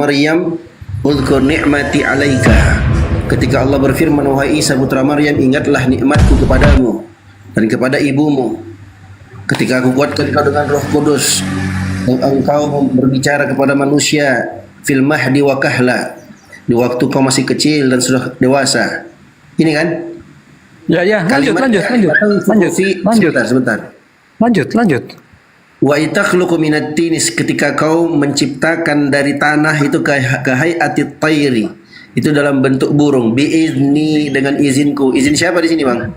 Maryam, "Udhkur ni'mati 'alaika." Ketika Allah berfirman, "Wahai Isa putra Maryam, ingatlah nikmatku kepadamu dan kepada ibumu. Ketika aku kuatkan kau dengan Roh Kudus dan engkau berbicara kepada manusia fil mahdi wa kahla, di waktu kau masih kecil dan sudah dewasa." Ini kan? Ya, lanjut. Sebentar. Lanjut. Wa itakhluqu minat tinis, ketika kau menciptakan dari tanah itu kahai'atit tayri, itu dalam bentuk burung, biizni, dengan izinku. Izin siapa di sini, Bang?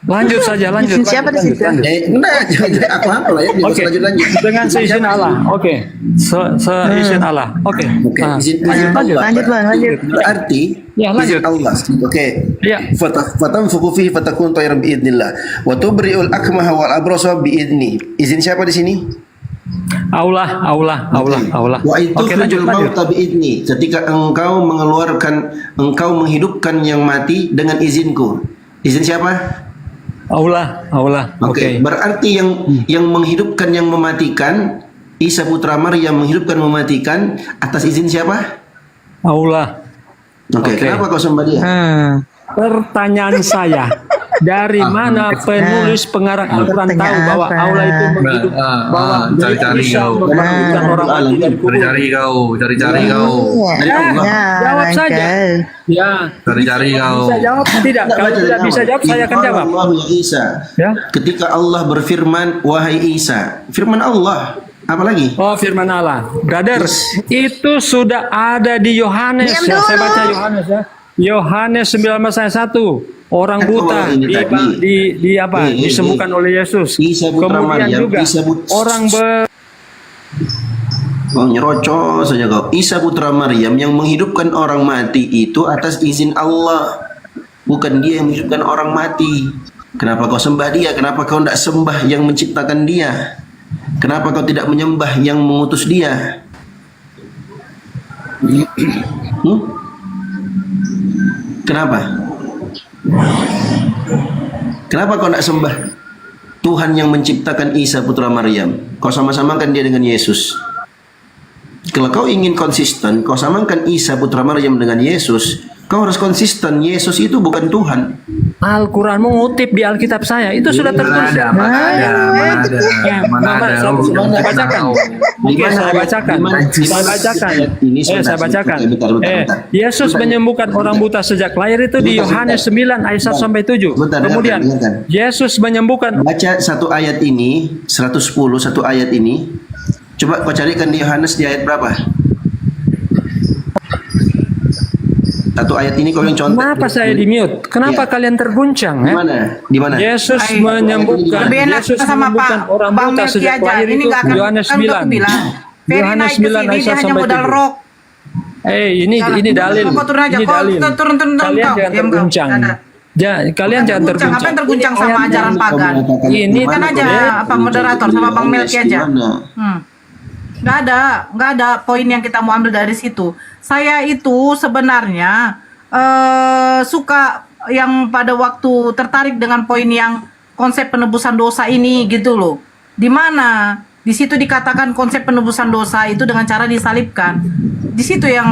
Lanjut saja. Siapa di situ? Aku hafal ya. Oke. Lanjut. Dengan seizin Allah. Oke. Seizin Allah. Oke. Nah, Izin lanjut. Lanjut Bang, lanjut. Berarti Ya, lanjut. izin Allah. Oke. Ya. Fatanfuku fihi fatakun tayran biidznillah wa tubri'ul akmaha wal abrasa biidzni. Izin siapa di sini? Allah. Wa itu Oke, lanjut. mauta biidzni. Ketika engkau menghidupkan yang mati dengan izinku. Izin siapa? Allah. Oke. Berarti yang menghidupkan yang mematikan, Isa putra Maryam menghidupkan mematikan atas izin siapa? Allah. Oke. Kenapa kau sembah dia? Pertanyaan saya, dari mana penulis pengarang Al-Quran tahu bahwa Allah itu menghidupkan, bahwa cari-cari bisa kau. membangkitkan orang mati dari kubur? Cari-cari kau. Jawab saja. Ya. Cari-cari kau. Bisa jawab tidak? Kalau tidak bisa jawab, saya akan jawab. Allah ya Isa. Ya. Ketika Allah berfirman, "Wahai Isa," firman Allah. Apalagi? Oh, firman Allah. Brothers, itu sudah ada di Yohanes. Diam Ya, saya dulu. baca Yohanes ya. Yohanes 19 ayat 1. Orang buta disembuhkan oleh Yesus. Isa putra Kemudian Maryam, juga orang Oh, nyerocos saja kau. Isa putra Maryam yang menghidupkan orang mati itu atas izin Allah. Bukan dia yang menghidupkan orang mati. Kenapa kau sembah dia? Kenapa kau tidak sembah yang menciptakan dia? Kenapa kau tidak menyembah yang mengutus dia? Kenapa? Kenapa kau tidak sembah Tuhan yang menciptakan Isa putra Maryam? Kau sama-samakan dia dengan Yesus. Kalau kau ingin konsisten, kau samakan Isa putra Maryam dengan Yesus. Kau harus konsisten. Yesus itu bukan Tuhan. Al-Quran mengutip di Alkitab saya. Itu sudah tertulis. Mana ada. Saya bacakan. Oke, saya bacakan. Saya bacakan. Yesus menyembuhkan orang buta sejak lahir itu di Yohanes 9 ayat 1 sampai 7. Kemudian Yesus menyembuhkan. Baca satu ayat ini, 110 satu ayat ini. Coba kau carikan di Yohanes di ayat berapa? Satu ayat ini kau yang contoh. Kenapa saya di mute? Kenapa kalian terguncang? Di mana? Di mana? Yesus menyembuhkan. Lebih enak Yesus sama menyembuhkan Pak orang Bang buta Melki sejak aja. lahir Ini itu nggak akan Yohanes kan 9. aku bilang. Ferry Yohanes naik ke 9 sini ayat dia 1 hanya sampai modal 7. rok. Ini dalil. Kau turun aja. Ini Kau dalil. turun Kalian kau. jangan Diam kau. terguncang. Kalian jangan Apa terguncang. yang terguncang sama ajaran pagan? Ini Kan aja apa moderator sama Bang Melki aja. Nggak ada poin yang kita mau ambil dari situ. Saya itu sebenarnya suka yang pada waktu tertarik dengan poin yang konsep penebusan dosa ini gitu loh. Di mana di situ dikatakan konsep penebusan dosa itu dengan cara disalibkan. Di situ yang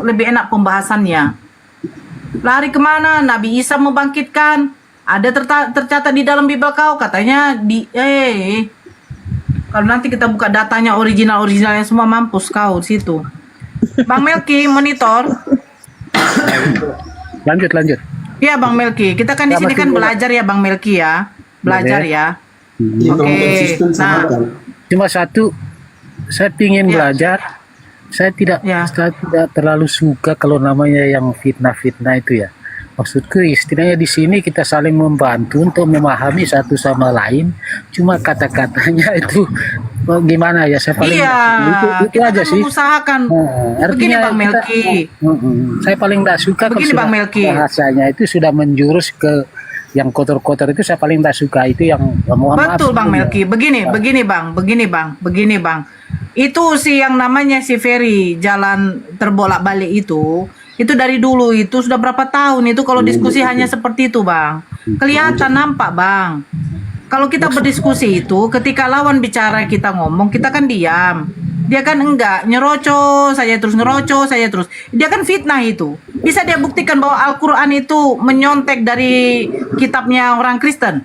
lebih enak pembahasannya. Lari kemana? Nabi Isa membangkitkan. Ada tercatat di dalam Bible kau katanya kalau nanti kita buka datanya originalnya semua mampus kau di situ. Bang Melki monitor. Lanjut. Iya Bang Melki, kita kan di sini kan belajar ya Bang Melki ya, belajar ya. Oke. Nah, Cuma satu, saya ingin belajar. Saya tidak terlalu suka kalau namanya yang fitnah-fitnah itu ya. Maksudku istilahnya di sini kita saling membantu untuk memahami satu sama lain. Cuma kata-katanya itu gimana ya? Saya paling itu aja sih. Usahakan. Begini Bang Melki. Saya paling tidak suka begini Bang Melki. Bahasanya itu sudah menjurus ke yang kotor-kotor itu saya paling tidak suka itu yang mohon maaf. Betul Bang Melki. Begini Bang. Itu sih yang namanya si Ferry jalan terbolak-balik itu dari dulu itu sudah berapa tahun itu kalau diskusi hanya seperti itu Bang. Kelihatan nampak Bang. Kalau kita berdiskusi itu ketika lawan bicara kita ngomong kita kan diam. Dia kan enggak, nyeroco saja terus, ngeroco saja terus. Dia kan fitnah itu. Bisa dia buktikan bahwa Al-Quran itu menyontek dari kitabnya orang Kristen?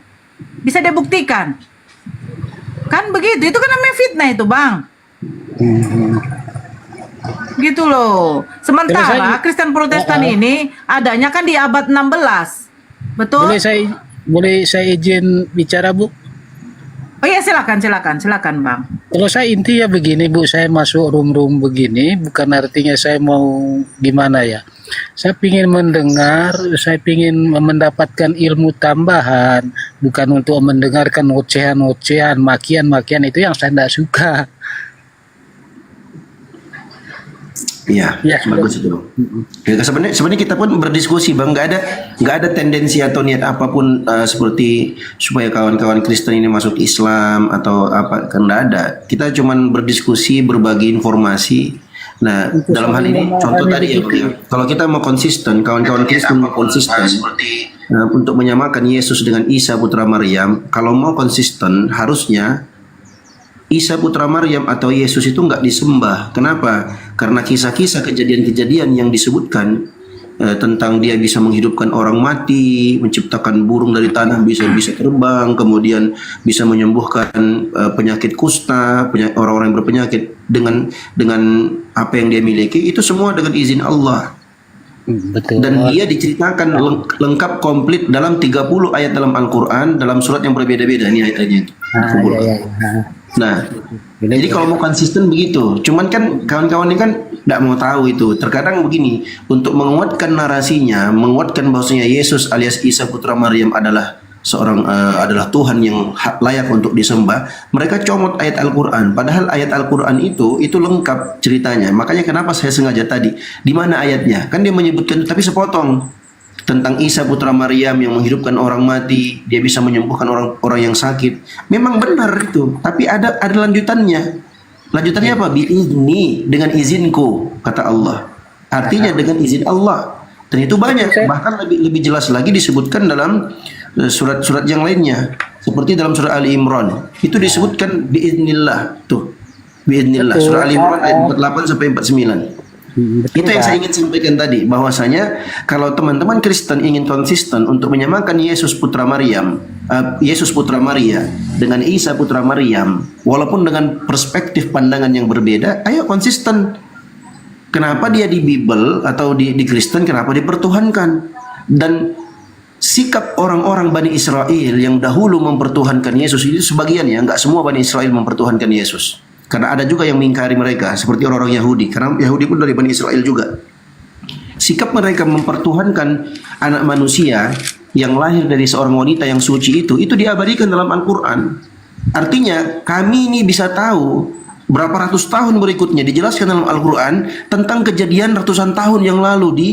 Bisa dia buktikan? Kan begitu, itu kan namanya fitnah itu, Bang. Gitu loh. Sementara Kristen Protestan ini adanya kan di abad 16. Betul? Boleh saya izin bicara, Bu? Oh iya, silakan Bang. Kalau saya intinya begini, Bu, saya masuk room-room begini bukan artinya saya mau gimana ya. Saya ingin mendengar, saya ingin mendapatkan ilmu tambahan, bukan untuk mendengarkan ocehan-ocehan, makian-makian, itu yang saya tidak suka. Iya, bagus itu. Ya, sebenarnya kita pun berdiskusi, Bang. Nggak ada tendensi atau niat apapun seperti supaya kawan-kawan Kristen ini masuk Islam atau apa, kan nggak ada. Kita cuman berdiskusi, berbagi informasi. Nah, dalam hal ini contoh tadi ya, kalau kita mau konsisten, kawan-kawan Kristen mau konsisten untuk menyamakan Yesus dengan Isa putra Maryam, kalau mau konsisten harusnya Isa putra Maryam atau Yesus itu nggak disembah. Kenapa? Karena kisah-kisah kejadian-kejadian yang disebutkan tentang dia bisa menghidupkan orang mati, menciptakan burung dari tanah bisa terbang, kemudian bisa menyembuhkan penyakit kusta, orang-orang yang berpenyakit dengan apa yang dia miliki, itu semua dengan izin Allah. Betul. Dan dia diceritakan lengkap komplit dalam 30 ayat dalam Al-Quran dalam surat yang berbeda-beda. Ini ayat-ayatnya. Nah, jadi kalau mau konsisten begitu. Cuman kan kawan-kawan ini kan tidak mau tahu itu. Terkadang begini, untuk menguatkan narasinya, menguatkan bahwasanya Yesus alias Isa putra Maryam adalah adalah Tuhan yang layak untuk disembah, mereka comot ayat Al-Quran. Padahal ayat Al-Quran itu lengkap ceritanya. Makanya kenapa saya sengaja tadi, di mana ayatnya? Kan dia menyebutkan tapi sepotong tentang Isa putra Maryam yang menghidupkan orang mati, dia bisa menyembuhkan orang yang sakit. Memang benar itu, tapi ada lanjutannya. Lanjutannya apa? Biizni, dengan izinku, kata Allah. Artinya dengan izin Allah. Dan itu banyak, bahkan lebih jelas lagi disebutkan dalam surat-surat yang lainnya. Seperti dalam surah Ali Imran, itu disebutkan biiznillah, tuh. Biiznillah, surah Ali Imran ayat 48 sampai 49. Itu yang saya ingin sampaikan tadi, bahwasanya kalau teman-teman Kristen ingin konsisten untuk menyamakan Yesus putra Maryam, Yesus putra Maria dengan Isa putra Maryam, walaupun dengan perspektif pandangan yang berbeda, ayo konsisten. Kenapa dia di Bible atau di Kristen kenapa dipertuhankan? Dan sikap orang-orang Bani Israel yang dahulu mempertuhankan Yesus itu sebagian ya, nggak semua Bani Israel mempertuhankan Yesus. Karena ada juga yang mengingkari mereka, seperti orang-orang Yahudi. Karena Yahudi pun dari Bani Israel juga. Sikap mereka mempertuhankan anak manusia yang lahir dari seorang wanita yang suci itu diabadikan dalam Al-Quran. Artinya kami ini bisa tahu berapa ratus tahun berikutnya dijelaskan dalam Al-Quran tentang kejadian ratusan tahun yang lalu di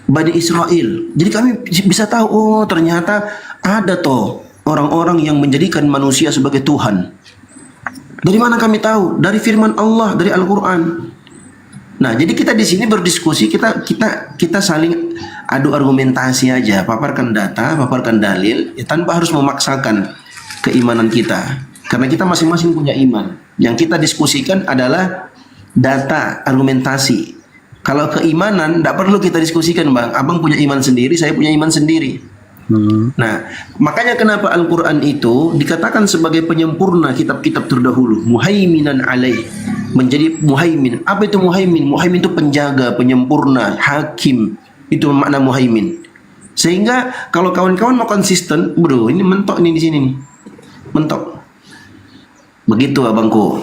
Bani Israel. Jadi kami bisa tahu, oh ternyata ada toh orang-orang yang menjadikan manusia sebagai Tuhan. Dari mana kami tahu? Dari firman Allah, dari Al-Quran. Nah, jadi kita di sini berdiskusi, kita saling adu argumentasi aja, paparkan data, paparkan dalil, ya, tanpa harus memaksakan keimanan kita. Karena kita masing-masing punya iman. Yang kita diskusikan adalah data, argumentasi. Kalau keimanan, tidak perlu kita diskusikan, Bang. Abang punya iman sendiri, saya punya iman sendiri. Nah, makanya kenapa Al-Quran itu dikatakan sebagai penyempurna kitab-kitab terdahulu, muhaiminan alaih, menjadi muhaimin. Apa itu muhaimin? Muhaimin itu penjaga, penyempurna, hakim. Itu makna muhaimin. Sehingga kalau kawan-kawan mau konsisten, bro, ini mentok nih di sini nih. Mentok. Begitu abangku.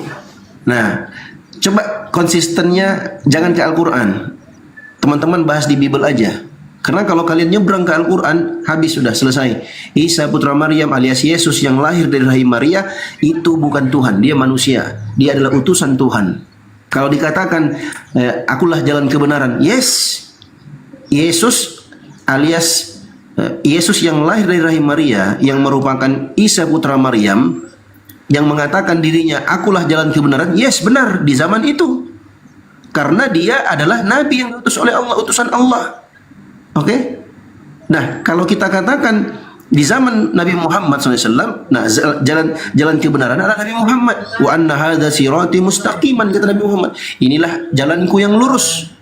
Nah, coba konsistennya jangan ke Al-Quran. Teman-teman bahas di Bible aja. Karena kalau kalian nyebrang ke Al-Quran, habis sudah selesai. Isa putra Maryam alias Yesus yang lahir dari rahim Maria itu bukan Tuhan, dia manusia. Dia adalah utusan Tuhan. Kalau dikatakan akulah jalan kebenaran, yes, Yesus alias Yesus yang lahir dari rahim Maria yang merupakan Isa putra Maryam yang mengatakan dirinya akulah jalan kebenaran, yes, benar di zaman itu. Karena dia adalah nabi yang diutus oleh Allah, utusan Allah. Oke? Nah, kalau kita katakan di zaman Nabi Muhammad SAW, nah jalan kebenaran adalah Nabi Muhammad. Wa anna hadza sirati mustaqiman, kata Nabi Muhammad. Inilah jalanku yang lurus.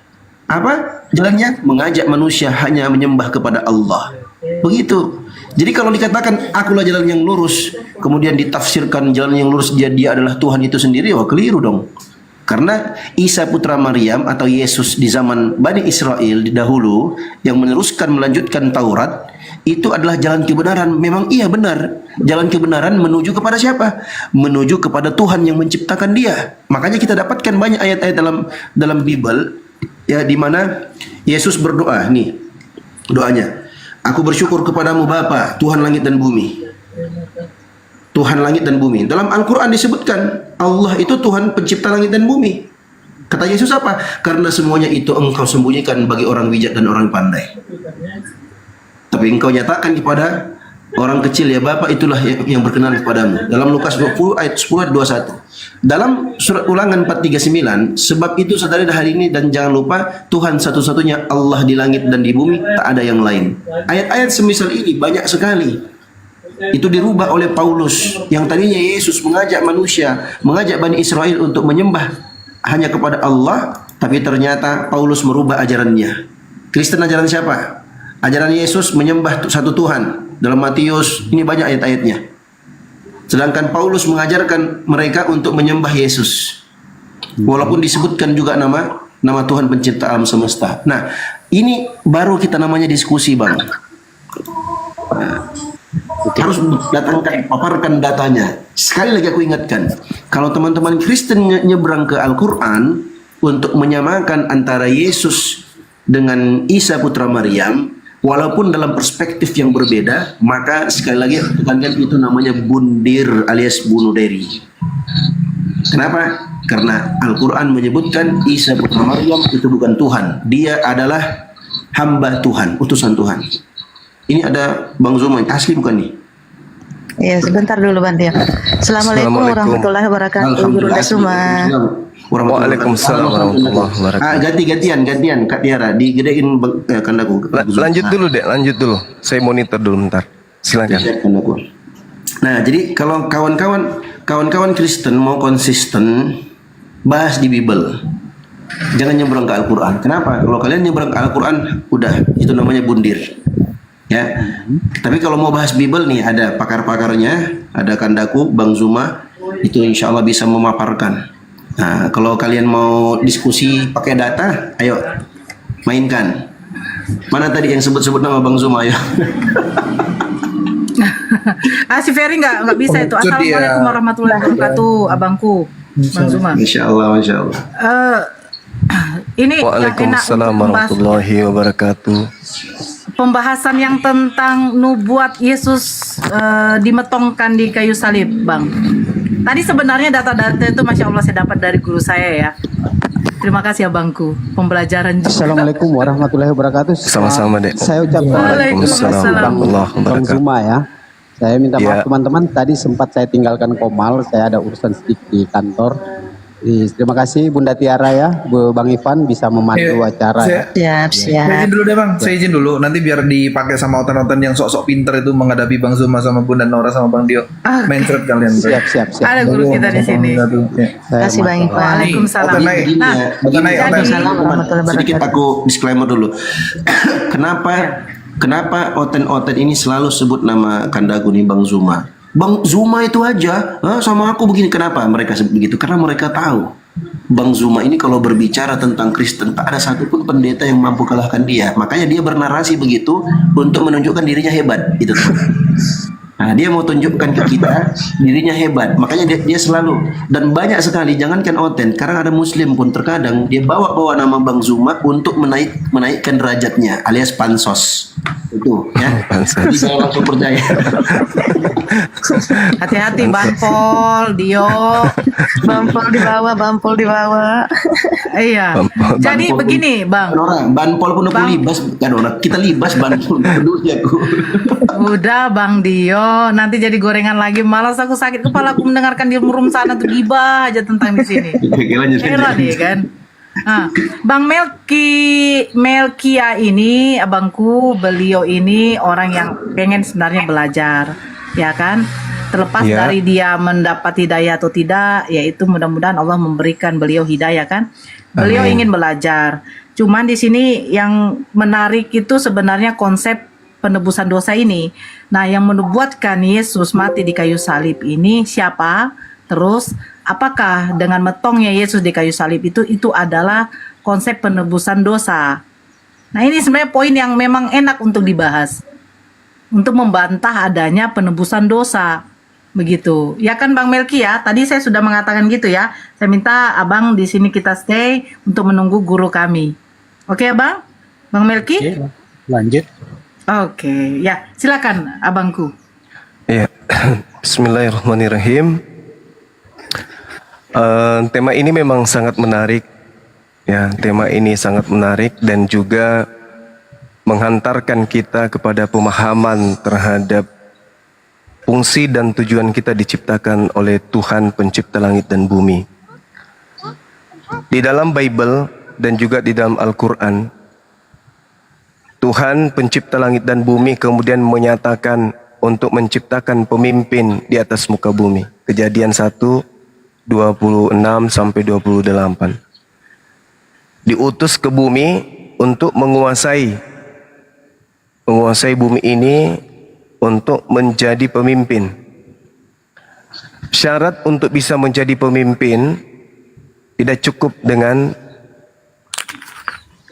Apa jalannya? Mengajak manusia hanya menyembah kepada Allah. Begitu. Jadi kalau dikatakan akulah jalan yang lurus, kemudian ditafsirkan jalan yang lurus dia adalah Tuhan itu sendiri, wah keliru dong. Karena Isa putra Maryam atau Yesus di zaman Bani Israel di dahulu yang melanjutkan Taurat, itu adalah jalan kebenaran. Memang iya benar. Jalan kebenaran menuju kepada siapa? Menuju kepada Tuhan yang menciptakan dia. Makanya kita dapatkan banyak ayat-ayat dalam Bible ya, di mana Yesus berdoa. Nih doanya. Aku bersyukur kepadamu Bapa, Tuhan langit dan bumi. Tuhan langit dan bumi. Dalam Al-Quran disebutkan Allah itu Tuhan pencipta langit dan bumi. Kata Yesus apa? Karena semuanya itu engkau sembunyikan bagi orang bijak dan orang pandai, tapi engkau nyatakan kepada orang kecil, ya Bapa itulah yang berkenan kepadamu. Dalam Lukas 20 ayat 10 ayat 21. Dalam surat Ulangan 439, sebab itu saudara hari ini dan jangan lupa Tuhan satu-satunya Allah di langit dan di bumi, tak ada yang lain. Ayat-ayat semisal ini banyak sekali. Itu dirubah oleh Paulus yang tadinya Yesus mengajak manusia, mengajak Bani Israel untuk menyembah hanya kepada Allah, tapi ternyata Paulus merubah ajarannya. Kristen ajaran siapa? Ajaran Yesus menyembah satu Tuhan. Dalam Matius ini banyak ayat-ayatnya. Sedangkan Paulus mengajarkan mereka untuk menyembah Yesus. Walaupun disebutkan juga nama Tuhan pencipta alam semesta. Nah, ini baru kita namanya diskusi, Bang. Harus datangkan, paparkan datanya. Sekali lagi aku ingatkan, kalau teman-teman Kristen nyebrang ke Al-Quran untuk menyamakan antara Yesus dengan Isa putra Maryam, walaupun dalam perspektif yang berbeda, maka sekali lagi tekankan itu namanya bundir alias bunuh diri. Kenapa? Karena Al-Quran menyebutkan Isa putra Maryam itu bukan Tuhan. Dia adalah hamba Tuhan, utusan Tuhan. Ini ada Bang Zuma, asli bukan nih? Ya, sebentar dulu Bang Tio. Assalamualaikum warahmatullahi wabarakatuh. Guru Dasuma. Waalaikumsalam warahmatullahi wabarakatuh. Gantian Kak Tiara, digedein kandaku. Lanjut dulu. Saya monitor dulu bentar. Silakan. Nah, jadi kalau kawan-kawan Kristen mau konsisten, bahas di Bible. Jangan nyebrang ke Al-Quran. Kenapa? Kalau kalian nyebrang ke Al-Quran, udah itu namanya bundir. Ya. Tapi kalau mau bahas Bible nih, ada pakar-pakarnya, ada kandaku, Bang Zuma, itu insya Allah bisa memaparkan. Nah, kalau kalian mau diskusi pakai data, ayo mainkan. Mana tadi yang sebut-sebut nama Bang Zuma, ayo. Si Ferry nggak bisa itu. Assalamualaikum warahmatullahi wabarakatuh, abangku, Bang Zuma. Masya Allah. Ini Waalaikumsalam warahmatullahi wabarakatuh. Pembahasan yang tentang nubuat Yesus dimetongkan di kayu salib, Bang. Tadi sebenarnya data-data itu Masya Allah saya dapat dari guru saya ya. Terima kasih abangku, pembelajaran juga. Assalamualaikum warahmatullahi wabarakatuh. Sama-sama, Dek. Saya ucapkan Waalaikumsalam warahmatullahi Bang wabarakatuh. Zuma ya. Saya minta Ya. maaf teman-teman, tadi sempat saya tinggalkan Komal, saya ada urusan sedikit di kantor. Terima kasih Bunda Tiara ya, Bang Ivan bisa memandu acara ya. Siap. Saya izin dulu deh Bang, saya izin dulu. Nanti biar dipakai sama otan-otan yang sok-sok pinter itu menghadapi Bang Zuma sama Bunda Nora sama Bang Dio. Mindset kalian. Siap. Ada guru kita di sini. Terima kasih Bang Ivan. Waalaikumsalam. Sedikit aku disclaimer dulu. Kenapa oten-oten ini selalu sebut nama kandaku nih Bang Zuma? Bang Zuma itu aja, sama aku begini. Kenapa mereka sebut begitu? Karena mereka tahu Bang Zuma ini kalau berbicara tentang Kristen, tak ada satupun pendeta yang mampu kalahkan dia. Makanya dia bernarasi begitu untuk menunjukkan dirinya hebat. Itu. Nah, dia mau tunjukkan ke kita dirinya hebat. Makanya dia selalu, dan banyak sekali, jangankan oten, karena ada Muslim pun terkadang dia bawa nama Bang Zuma untuk menaikkan derajatnya, alias pansos. Itu ya. Jadi saya langsung percaya. Hati-hati Bampol, Dio. Bampol di bawah. Iya. Jadi Banpol begini, Bang. Orang Banpol pun aku libas kan orang. Kita libas Banpol peduli aku. Udah Bang Dio, nanti jadi gorengan lagi. Malas aku sakit kepala aku mendengarkan di room sana tuh gibah aja tentang di sini. Heran ya kan. Bang Melkia ini, abangku, beliau ini orang yang pengen sebenarnya belajar, ya kan? Terlepas dari dia mendapat hidayah atau tidak, yaitu mudah-mudahan Allah memberikan beliau hidayah kan. Beliau ingin belajar. Cuman di sini yang menarik itu sebenarnya konsep penebusan dosa ini. Nah, yang menubuatkan Yesus mati di kayu salib ini siapa? Terus apakah dengan metongnya Yesus di kayu salib itu adalah konsep penebusan dosa? Nah, ini sebenarnya poin yang memang enak untuk dibahas. Untuk membantah adanya penebusan dosa. Begitu. Ya kan Bang Melki ya? Tadi saya sudah mengatakan gitu ya. Saya minta Abang di sini kita stay untuk menunggu guru kami. Oke, Abang? Bang Melki? Oke, lanjut. Oke, ya silakan abangku. Ya, Bismillahirrahmanirrahim. Tema ini memang sangat menarik. Ya, tema ini sangat menarik dan juga menghantarkan kita kepada pemahaman terhadap fungsi dan tujuan kita diciptakan oleh Tuhan pencipta langit dan bumi. Di dalam Bible dan juga di dalam Al-Quran, Tuhan pencipta langit dan bumi kemudian menyatakan untuk menciptakan pemimpin di atas muka bumi. Kejadian 1, 26 sampai 28. Diutus ke bumi untuk menguasai bumi ini untuk menjadi pemimpin. Syarat untuk bisa menjadi pemimpin tidak cukup dengan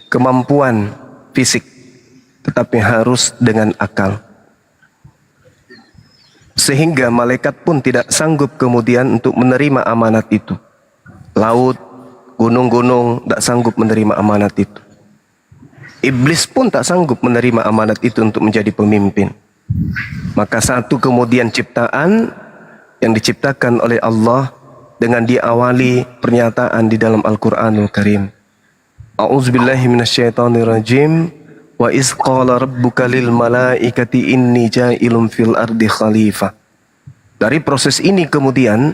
kemampuan fisik, tetapi harus dengan akal. Sehingga malaikat pun tidak sanggup kemudian untuk menerima amanat itu. Laut, gunung-gunung tak sanggup menerima amanat itu. Iblis pun tak sanggup menerima amanat itu untuk menjadi pemimpin. Maka satu kemudian ciptaan yang diciptakan oleh Allah dengan diawali pernyataan di dalam Al-Quranul Karim. A'udzubillahi minasyaitonirrajim. Wa iz qala rabbuka lil malaikati inni ja'ilun fil ardi khalifah. Dari proses ini kemudian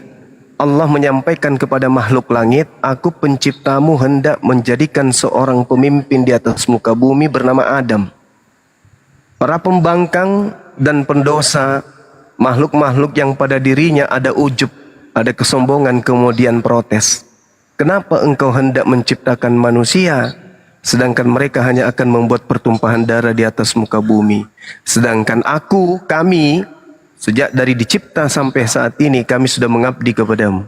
Allah menyampaikan kepada makhluk langit, aku penciptamu hendak menjadikan seorang pemimpin di atas muka bumi bernama Adam. Para pembangkang dan pendosa, makhluk-makhluk yang pada dirinya ada ujub, ada kesombongan kemudian protes. Kenapa engkau hendak menciptakan manusia, sedangkan mereka hanya akan membuat pertumpahan darah di atas muka bumi. Sedangkan kami, sejak dari dicipta sampai saat ini kami sudah mengabdi kepadamu.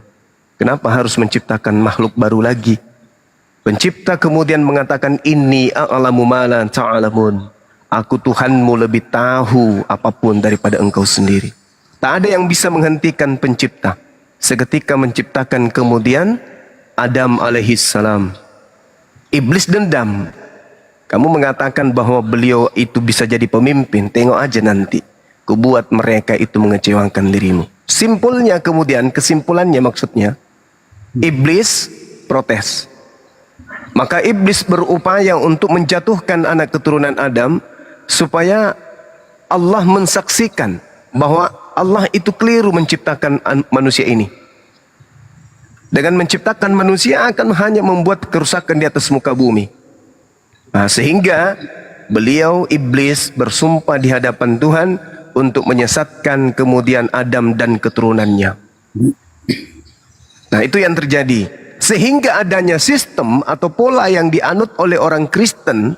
Kenapa harus menciptakan makhluk baru lagi? Pencipta kemudian mengatakan, inni a'lamu ma la ta'lamun. Aku Tuhanmu lebih tahu apapun daripada engkau sendiri. Tak ada yang bisa menghentikan pencipta. Seketika menciptakan kemudian Adam alaihissalam. Iblis dendam. Kamu mengatakan bahwa beliau itu bisa jadi pemimpin. Tengok aja nanti. Kubuat mereka itu mengecewakan dirimu. Simpulnya kemudian, kesimpulannya maksudnya, Iblis protes. Maka Iblis berupaya untuk menjatuhkan anak keturunan Adam, supaya Allah mensaksikan bahwa Allah itu keliru menciptakan manusia ini. Dengan menciptakan manusia akan hanya membuat kerusakan di atas muka bumi. Nah, sehingga beliau Iblis bersumpah di hadapan Tuhan untuk menyesatkan kemudian Adam dan keturunannya. Nah, itu yang terjadi. Sehingga adanya sistem atau pola yang dianut oleh orang Kristen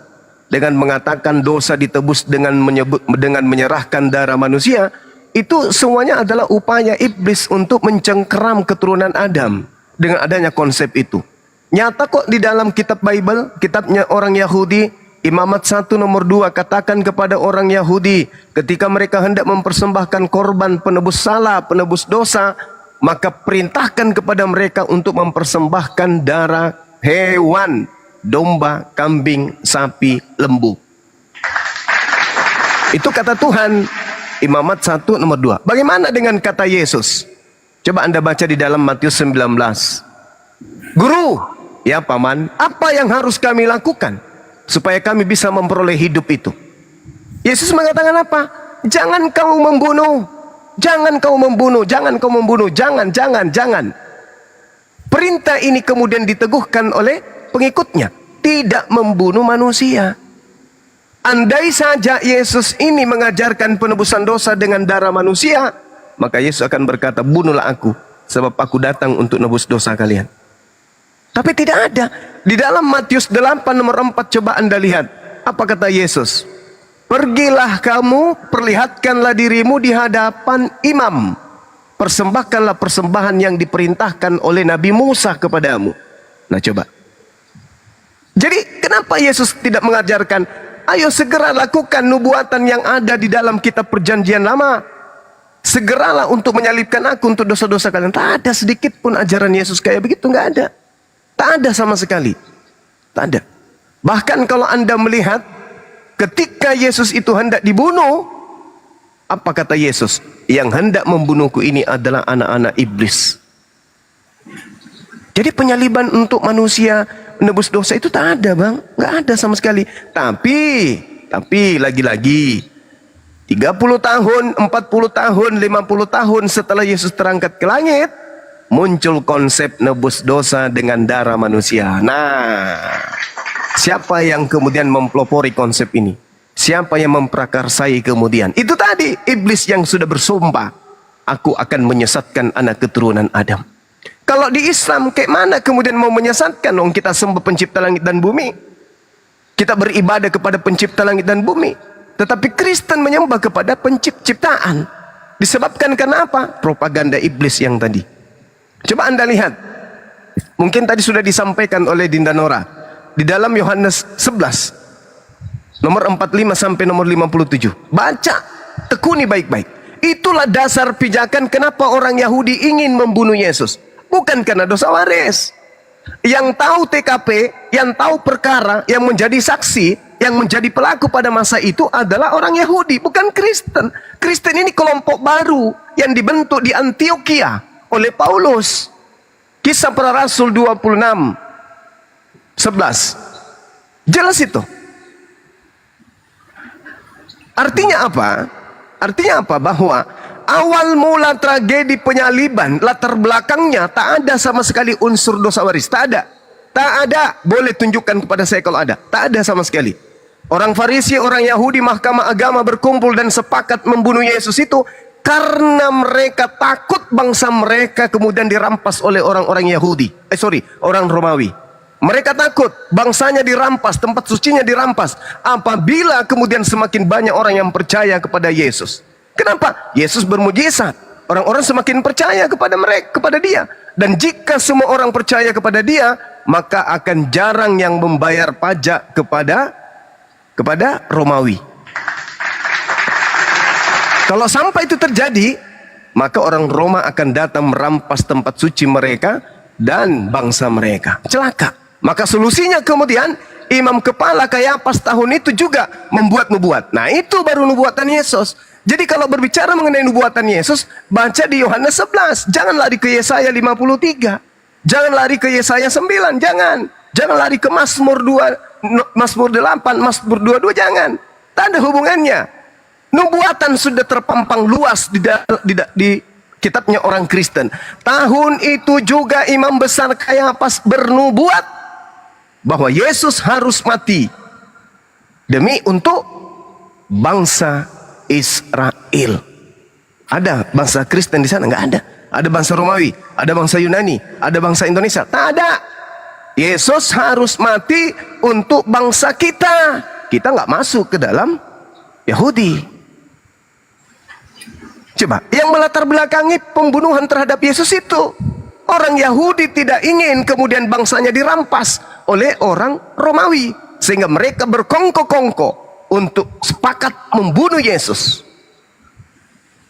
dengan mengatakan dosa ditebus dengan menyerahkan darah manusia, itu semuanya adalah upaya iblis untuk mencengkeram keturunan Adam dengan adanya konsep itu. Nyata kok di dalam kitab Bible, kitabnya orang Yahudi, Imamat 1 nomor 2 katakan kepada orang Yahudi ketika mereka hendak mempersembahkan korban penebus salah, penebus dosa, maka perintahkan kepada mereka untuk mempersembahkan darah hewan, domba, kambing, sapi, lembu. Itu kata Tuhan, Imamat 1 nomor 2. Bagaimana dengan kata Yesus? Coba Anda baca di dalam Matius 19. Guru, ya paman, apa yang harus kami lakukan supaya kami bisa memperoleh hidup itu? Yesus mengatakan apa? Jangan kau membunuh. Jangan kau membunuh, jangan kau membunuh, jangan. Perintah ini kemudian diteguhkan oleh pengikutnya, tidak membunuh manusia. Andai saja Yesus ini mengajarkan penebusan dosa dengan darah manusia, maka Yesus akan berkata, bunuhlah aku, sebab aku datang untuk nebus dosa kalian. Tapi tidak ada. Di dalam Matius 8 nomor 4, coba Anda lihat. Apa kata Yesus? Pergilah kamu, perlihatkanlah dirimu di hadapan imam. Persembahkanlah persembahan yang diperintahkan oleh Nabi Musa kepadamu. Nah coba. Jadi kenapa Yesus tidak mengajarkan, ayo segera lakukan nubuatan yang ada di dalam kitab perjanjian lama. Segeralah untuk menyalibkan aku untuk dosa-dosa kalian. Tak ada sedikit pun ajaran Yesus kayak begitu, nggak ada. Tak ada sama sekali. Tak ada. Bahkan kalau Anda melihat ketika Yesus itu hendak dibunuh, apa kata Yesus? Yang hendak membunuhku ini adalah anak-anak iblis. Jadi penyaliban untuk manusia menebus dosa itu tak ada, Bang. Nggak ada sama sekali. Tapi lagi-lagi 30 tahun, 40 tahun, 50 tahun setelah Yesus terangkat ke langit, muncul konsep nebus dosa dengan darah manusia. Nah, siapa yang kemudian mempelopori konsep ini? Siapa yang memprakarsai kemudian? Itu tadi, iblis yang sudah bersumpah, aku akan menyesatkan anak keturunan Adam. Kalau di Islam, kayak mana kemudian mau menyesatkan? Wong kita sembah pencipta langit dan bumi. Kita beribadah kepada pencipta langit dan bumi. Tetapi Kristen menyembah kepada penciptaan. Disebabkan karena apa? Propaganda iblis yang tadi. Coba Anda lihat. Mungkin tadi sudah disampaikan oleh Dinda Nora. Di dalam Yohanes 11. Nomor 45 sampai nomor 57. Baca, tekuni baik-baik. Itulah dasar pijakan kenapa orang Yahudi ingin membunuh Yesus. Bukan karena dosa waris. Yang tahu TKP, yang tahu perkara, yang menjadi saksi, yang menjadi pelaku pada masa itu adalah orang Yahudi, bukan Kristen. Kristen ini kelompok baru yang dibentuk di Antioquia oleh Paulus. Kisah Para Rasul 26, 11. Jelas itu. Artinya apa? Artinya apa? Bahwa awal mula tragedi penyaliban, latar belakangnya tak ada sama sekali unsur dosa waris. Tak ada. Tak ada. Boleh tunjukkan kepada saya kalau ada. Tak ada sama sekali. Orang Farisi, orang Yahudi, mahkamah agama berkumpul dan sepakat membunuh Yesus itu karena mereka takut bangsa mereka kemudian dirampas oleh orang-orang Yahudi. Orang Romawi. Mereka takut bangsanya dirampas, tempat sucinya dirampas. Apabila kemudian semakin banyak orang yang percaya kepada Yesus. Kenapa? Yesus bermujizat. Orang-orang semakin percaya kepada mereka, kepada dia. Dan jika semua orang percaya kepada dia, maka akan jarang yang membayar pajak kepada Romawi. Kalau sampai itu terjadi, maka orang Roma akan datang merampas tempat suci mereka dan bangsa mereka. Celaka. Maka solusinya kemudian imam kepala Kayafas tahun itu juga membuat nubuat. Nah itu baru nubuatan Yesus. Jadi kalau berbicara mengenai nubuatan Yesus, baca di Yohanes 11. Jangan lari ke Yesaya 53. Jangan lari ke Yesaya 9. Jangan lari ke Mazmur 2, Mazmur 8, Mazmur 22. Jangan. Tak ada hubungannya. Nubuatan sudah terpampang luas di kitabnya orang Kristen. Tahun itu juga imam besar Kayafas bernubuat bahwa Yesus harus mati demi untuk bangsa Israel. Ada bangsa Kristen di sana? Nggak ada. Ada bangsa Romawi, ada bangsa Yunani, ada bangsa Indonesia? Tak ada. Yesus harus mati untuk bangsa kita. Kita nggak masuk ke dalam Yahudi. Coba, yang melatar belakangi pembunuhan terhadap Yesus itu orang Yahudi tidak ingin kemudian bangsanya dirampas oleh orang Romawi, sehingga mereka berkongko-kongko untuk sepakat membunuh Yesus.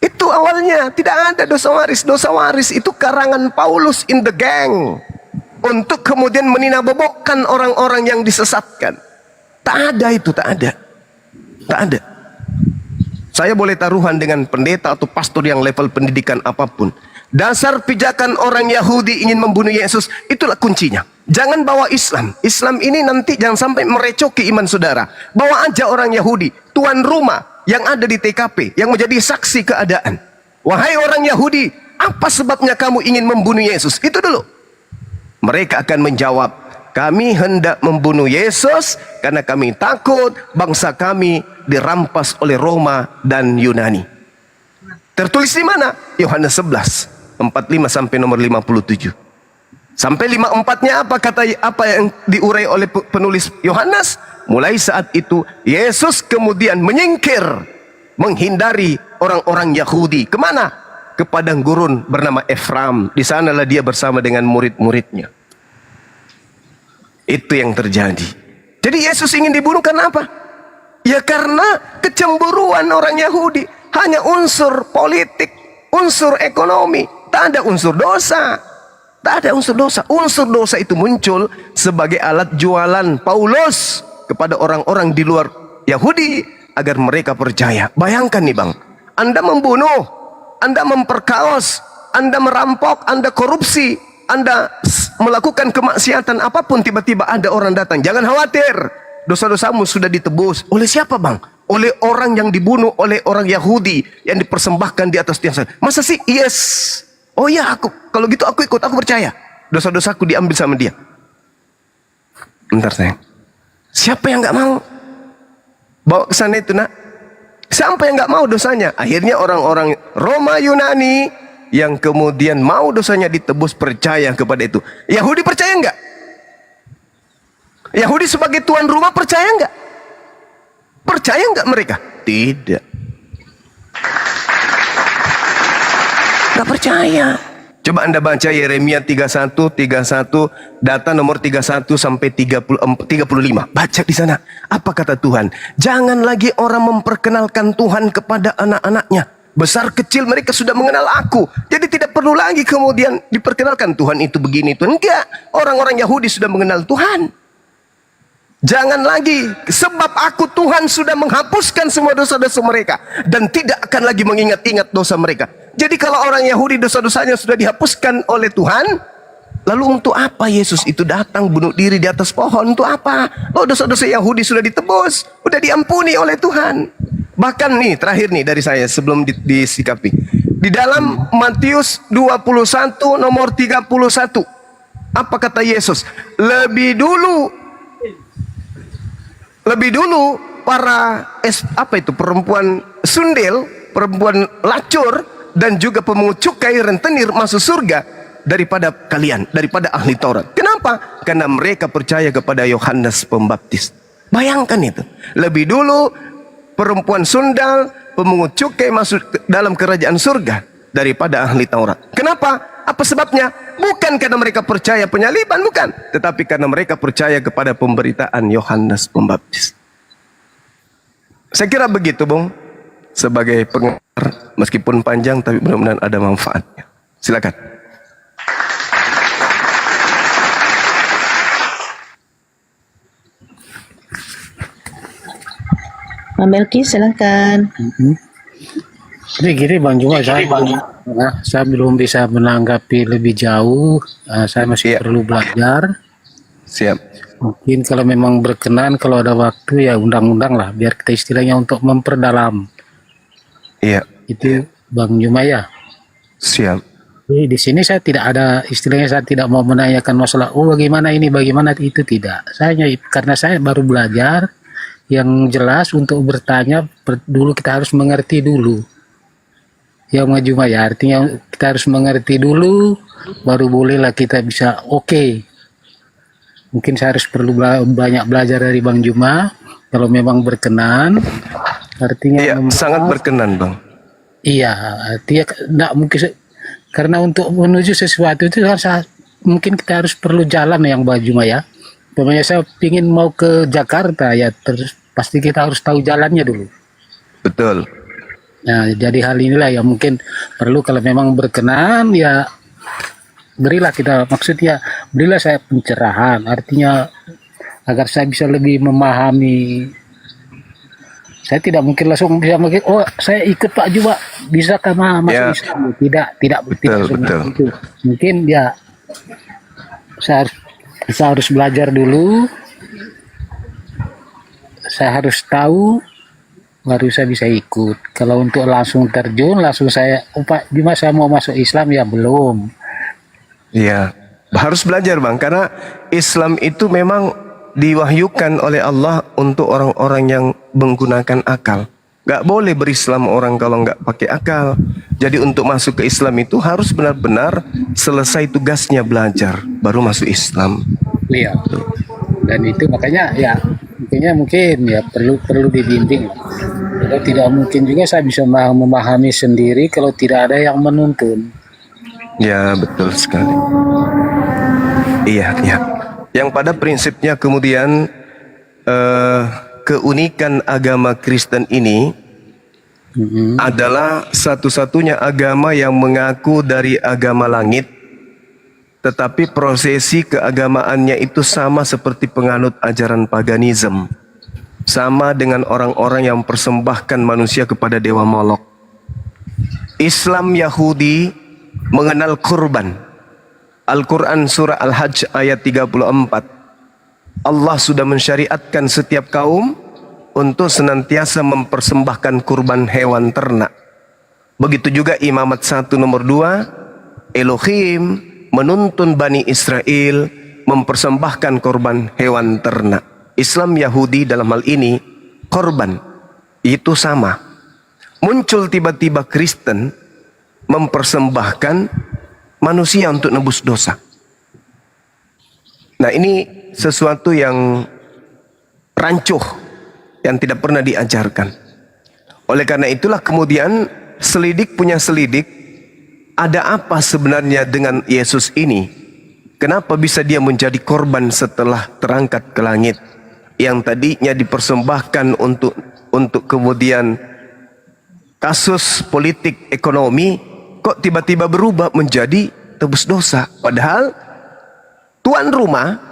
Itu awalnya tidak ada dosa waris. Dosa waris itu karangan Paulus in the gang untuk kemudian meninabobokkan orang-orang yang disesatkan. Tak ada itu, tak ada. Tak ada. Saya boleh taruhan dengan pendeta atau pastor yang level pendidikan apapun. Dasar pijakan orang Yahudi ingin membunuh Yesus, itulah kuncinya. Jangan bawa Islam. Islam ini nanti jangan sampai merecoki iman saudara. Bawa aja orang Yahudi, tuan rumah yang ada di TKP, yang menjadi saksi keadaan. Wahai orang Yahudi, apa sebabnya kamu ingin membunuh Yesus? Itu dulu. Mereka akan menjawab, Kami hendak membunuh Yesus karena kami takut bangsa kami dirampas oleh Roma dan Yunani. Tertulis di mana? Yohanes 11, 45 sampai nomor 57. Sampai 54-nya apa yang diurai oleh penulis Yohanes? Mulai saat itu Yesus kemudian menyingkir, menghindari orang-orang Yahudi. Kemana? Ke padang gurun bernama Efraim. Di sanalah dia bersama dengan murid-muridnya. Itu yang terjadi. Jadi Yesus ingin dibunuh karena apa? Ya karena kecemburuan orang Yahudi. Hanya unsur politik, unsur ekonomi, tak ada unsur dosa. Tak ada unsur dosa. Unsur dosa itu muncul sebagai alat jualan Paulus kepada orang-orang di luar Yahudi agar mereka percaya. Bayangkan nih bang, Anda membunuh, Anda memperkaos, Anda merampok, Anda korupsi, Anda melakukan kemaksiatan apapun, tiba-tiba ada orang datang. Jangan khawatir, dosa-dosamu sudah ditebus. Oleh siapa bang? Oleh orang yang dibunuh oleh orang Yahudi yang dipersembahkan di atas tiang salib. Masa sih? Yes. Oh ya, kalau gitu aku ikut, aku percaya. Dosa-dosaku diambil sama dia. Bentar sayang. Siapa yang nggak mau? Bawa ke sana itu nak. Siapa yang nggak mau dosanya? Akhirnya orang-orang Roma Yunani yang kemudian mau dosanya ditebus percaya kepada itu. Yahudi percaya nggak? Yahudi sebagai tuan rumah percaya nggak? Percaya nggak mereka? Tidak. Nggak percaya. Coba Anda baca Yeremia 31, data nomor 31 sampai 35. Baca di sana. Apa kata Tuhan? Jangan lagi orang memperkenalkan Tuhan kepada anak-anaknya. Besar kecil mereka sudah mengenal aku. Jadi tidak perlu lagi kemudian diperkenalkan Tuhan itu begini itu. Enggak. Orang-orang Yahudi sudah mengenal Tuhan. Jangan lagi, sebab aku Tuhan sudah menghapuskan semua dosa-dosa mereka dan tidak akan lagi mengingat-ingat dosa mereka. Jadi kalau orang Yahudi dosa-dosanya sudah dihapuskan oleh Tuhan, lalu untuk apa Yesus itu datang bunuh diri di atas pohon? Untuk apa? Oh, dosa-dosa Yahudi sudah ditebus, sudah diampuni oleh Tuhan. Bahkan nih, terakhir nih dari saya sebelum disikapi. Di dalam Matius 21 nomor 31, apa kata Yesus? Lebih dulu para perempuan sundel, perempuan lacur dan juga pemungut cukai rentenir masuk surga daripada kalian, daripada ahli Taurat. Kenapa? Karena mereka percaya kepada Yohanes Pembaptis. Bayangkan itu. Lebih dulu perempuan sundal, pemungut cukai masuk dalam kerajaan surga daripada ahli Taurat. Kenapa? Apa sebabnya? Bukan karena mereka percaya penyaliban, bukan. Tetapi karena mereka percaya kepada pemberitaan Yohanes Pembaptis. Saya kira begitu, Bung. Sebagai pengantar, meskipun panjang, tapi mudah-mudahan ada manfaatnya. Silakan. Pak Melki, silakan. Jadi gini Bang Juma, saya belum bisa menanggapi lebih jauh. Saya masih perlu belajar. Siap. Mungkin kalau memang berkenan, kalau ada waktu ya undang-undang lah, biar kita istilahnya untuk memperdalam. Iya. Itu Bang Juma ya. Siap. Jadi di sini saya tidak ada istilahnya, saya tidak mau menanyakan masalah bagaimana ini, bagaimana itu, tidak. Karena saya baru belajar, yang jelas untuk bertanya dulu kita harus mengerti dulu. Yang maju ya, artinya kita harus mengerti dulu, baru bolehlah kita bisa oke. Mungkin saya harus perlu banyak belajar dari Bang Juma, kalau memang berkenan. Artinya iya, sangat berkenan Bang. Iya, artinya enggak mungkin, karena untuk menuju sesuatu itu mungkin kita harus perlu jalan yang Bang Juma ya. Pokoknya saya ingin mau ke Jakarta ya, terus pasti kita harus tahu jalannya dulu. Betul. Nah, jadi hal inilah yang mungkin perlu kalau memang berkenan ya berilah kita, maksudnya berilah saya pencerahan, artinya agar saya bisa lebih memahami. Saya tidak mungkin langsung bisa saya ikut Pak Juba bisa karena masuk Islam. Tidak betul. Itu. Mungkin ya saya harus belajar dulu. Saya harus tahu, baru saya bisa ikut. Kalau untuk langsung terjun, langsung saya, Pak Juma saya mau masuk Islam ya belum. Iya. Harus belajar bang, karena Islam itu memang diwahyukan oleh Allah untuk orang-orang yang menggunakan akal. Gak boleh berislam orang kalau nggak pakai akal. Jadi untuk masuk ke Islam itu harus benar-benar selesai tugasnya belajar, baru masuk Islam. Iya. Dan itu makanya ya mungkin ya perlu dibimbing. Kalau tidak mungkin juga saya bisa memahami sendiri kalau tidak ada yang menuntun. Ya betul sekali. Iya, iya. Yang pada prinsipnya kemudian keunikan agama Kristen ini adalah satu-satunya agama yang mengaku dari agama langit, tetapi prosesi keagamaannya itu sama seperti penganut ajaran paganisme, sama dengan orang-orang yang persembahkan manusia kepada dewa Molok. Islam Yahudi mengenal kurban. Al-Quran surah Al-Hajj ayat 34. Allah sudah mensyariatkan setiap kaum untuk senantiasa mempersembahkan kurban hewan ternak. Begitu juga Imamat 1 nomor 2, Elohim menuntun Bani Israel mempersembahkan korban hewan ternak. Islam Yahudi dalam hal ini korban itu sama. Muncul tiba-tiba Kristen mempersembahkan manusia untuk nebus dosa. Nah ini sesuatu yang rancuh, yang tidak pernah diajarkan. Oleh karena itulah kemudian selidik punya selidik, ada apa sebenarnya dengan Yesus ini? Kenapa bisa dia menjadi korban setelah terangkat ke langit? Yang tadinya dipersembahkan untuk kemudian kasus politik ekonomi, kok tiba-tiba berubah menjadi tebus dosa? Padahal tuan rumah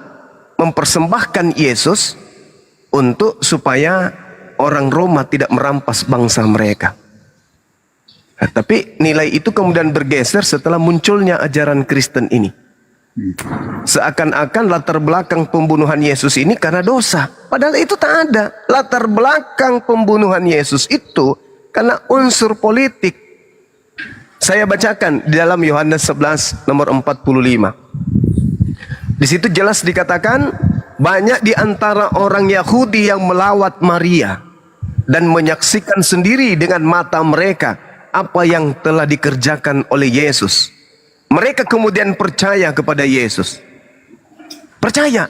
mempersembahkan Yesus untuk supaya orang Roma tidak merampas bangsa mereka. Nah, tapi nilai itu kemudian bergeser setelah munculnya ajaran Kristen ini. Seakan-akan latar belakang pembunuhan Yesus ini karena dosa. Padahal itu tak ada. Latar belakang pembunuhan Yesus itu karena unsur politik. Saya bacakan di dalam Yohanes 11 nomor 45. Di situ jelas dikatakan, banyak di antara orang Yahudi yang melawat Maria dan menyaksikan sendiri dengan mata mereka apa yang telah dikerjakan oleh Yesus. Mereka kemudian percaya kepada Yesus. Percaya.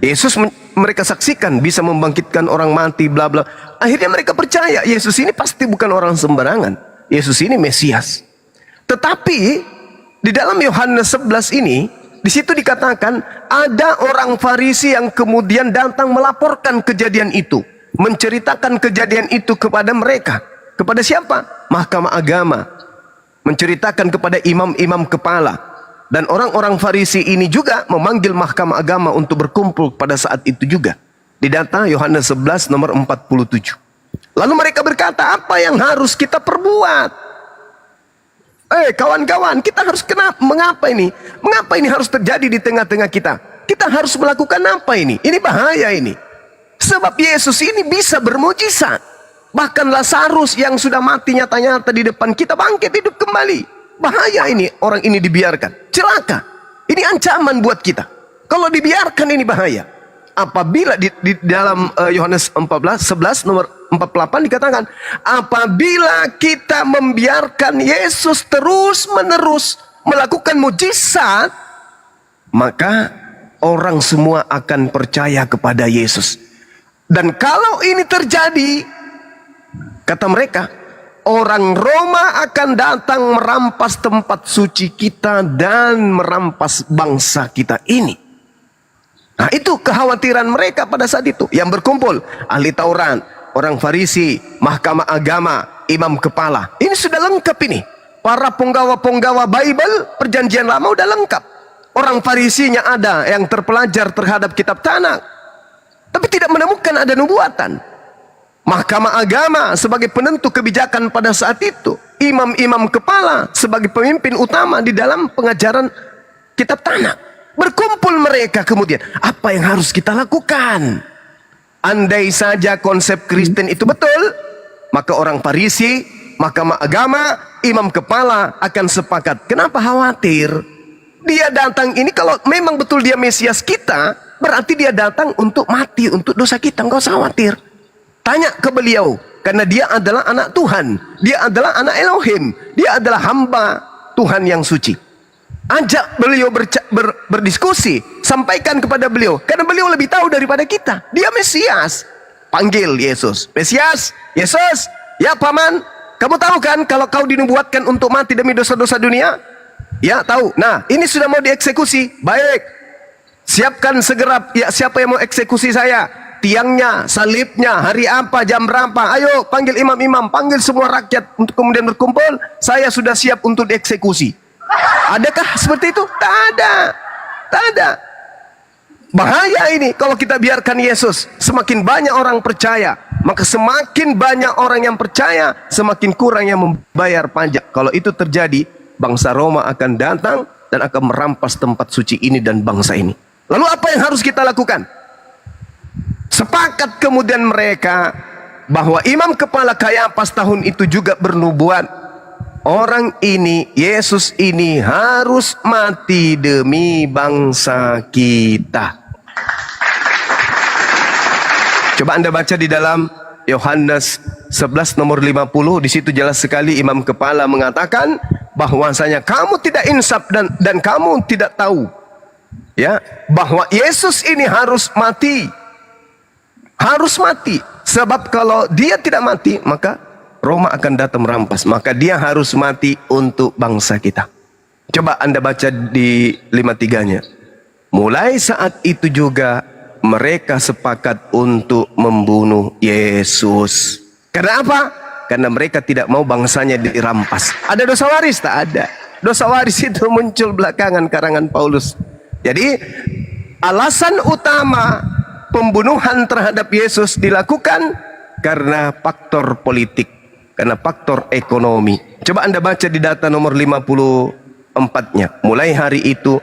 Yesus mereka saksikan bisa membangkitkan orang mati, bla bla. Akhirnya mereka percaya Yesus ini pasti bukan orang sembarangan. Yesus ini Mesias. Tetapi di dalam Yohanes 11 ini, di situ dikatakan ada orang Farisi yang kemudian datang melaporkan kejadian itu, menceritakan kejadian itu kepada mereka. Kepada siapa? Mahkamah Agama. Menceritakan kepada imam-imam kepala. Dan orang-orang Farisi ini juga memanggil Mahkamah Agama untuk berkumpul pada saat itu juga. Di data Yohanes 11 nomor 47. Lalu mereka berkata, apa yang harus kita perbuat? Kawan-kawan, kita harus mengapa ini? Mengapa ini harus terjadi di tengah-tengah kita? Kita harus melakukan apa ini? Ini bahaya ini. Sebab Yesus ini bisa bermujizat. Bahkan Lazarus yang sudah mati nyata-nyata di depan kita bangkit hidup kembali. Bahaya ini orang ini dibiarkan. Celaka. Ini ancaman buat kita. Kalau dibiarkan ini bahaya. Apabila di dalam Yohanes 11 nomor 48 dikatakan, apabila kita membiarkan Yesus terus-menerus melakukan mujizat, maka orang semua akan percaya kepada Yesus. Dan kalau ini terjadi, kata mereka, orang Roma akan datang merampas tempat suci kita dan merampas bangsa kita ini. Nah itu kekhawatiran mereka pada saat itu. Yang berkumpul ahli Taurat, orang Farisi, Mahkamah Agama, imam kepala. Ini sudah lengkap ini. Para penggawa-penggawa Bible perjanjian lama udah lengkap. Orang Farisinya ada yang terpelajar terhadap kitab Tanakh, tapi tidak menemukan ada nubuatan. Mahkamah Agama sebagai penentu kebijakan pada saat itu. Imam-imam kepala sebagai pemimpin utama di dalam pengajaran kitab Tanakh. Berkumpul mereka kemudian, apa yang harus kita lakukan? Andai saja konsep Kristen itu betul, maka orang Farisi, Mahkamah Agama, imam kepala akan sepakat. Kenapa khawatir? dia datang ini kalau memang betul dia Mesias kita, berarti dia datang untuk mati untuk dosa kita. Enggak usah khawatir. Tanya ke beliau, karena dia adalah anak Tuhan, dia adalah anak Elohim, dia adalah hamba Tuhan yang suci. Ajak beliau berdiskusi, sampaikan kepada beliau, karena beliau lebih tahu daripada kita. Dia Mesias. Panggil Yesus, Mesias, Yesus, ya paman, kamu tahu kan kalau kau dinubuatkan untuk mati demi dosa-dosa dunia? Ya tahu. Nah, ini sudah mau dieksekusi. Baik, siapkan segera. Ya, siapa yang mau eksekusi saya? Tiangnya, salibnya, hari apa, jam berapa? Ayo panggil imam-imam, panggil semua rakyat untuk kemudian berkumpul. Saya sudah siap untuk dieksekusi. Adakah seperti itu? Tak ada. Tak ada. Bahaya ini kalau kita biarkan Yesus. Semakin banyak orang percaya, maka semakin banyak orang yang percaya, semakin kurang yang membayar pajak. Kalau itu terjadi, bangsa Roma akan datang dan akan merampas tempat suci ini dan bangsa ini. Lalu apa yang harus kita lakukan? Sepakat kemudian mereka bahwa imam kepala Kayafas tahun itu juga bernubuat, orang ini, Yesus ini harus mati demi bangsa kita. Coba Anda baca di dalam Yohanes 11 nomor 50, di situ jelas sekali imam kepala mengatakan bahwasanya kamu tidak insaf dan kamu tidak tahu ya bahwa Yesus ini harus mati. Harus mati, sebab kalau dia tidak mati maka Roma akan datang merampas. Maka dia harus mati untuk bangsa kita. Coba Anda baca di 53-nya. Mulai saat itu juga mereka sepakat untuk membunuh Yesus. Karena apa? Karena mereka tidak mau bangsanya dirampas. Ada dosa waris? Tak ada. Dosa waris itu muncul belakangan karangan Paulus. Jadi alasan utama pembunuhan terhadap Yesus dilakukan karena faktor politik, karena faktor ekonomi. Coba Anda baca di data nomor 54-nya. Mulai hari itu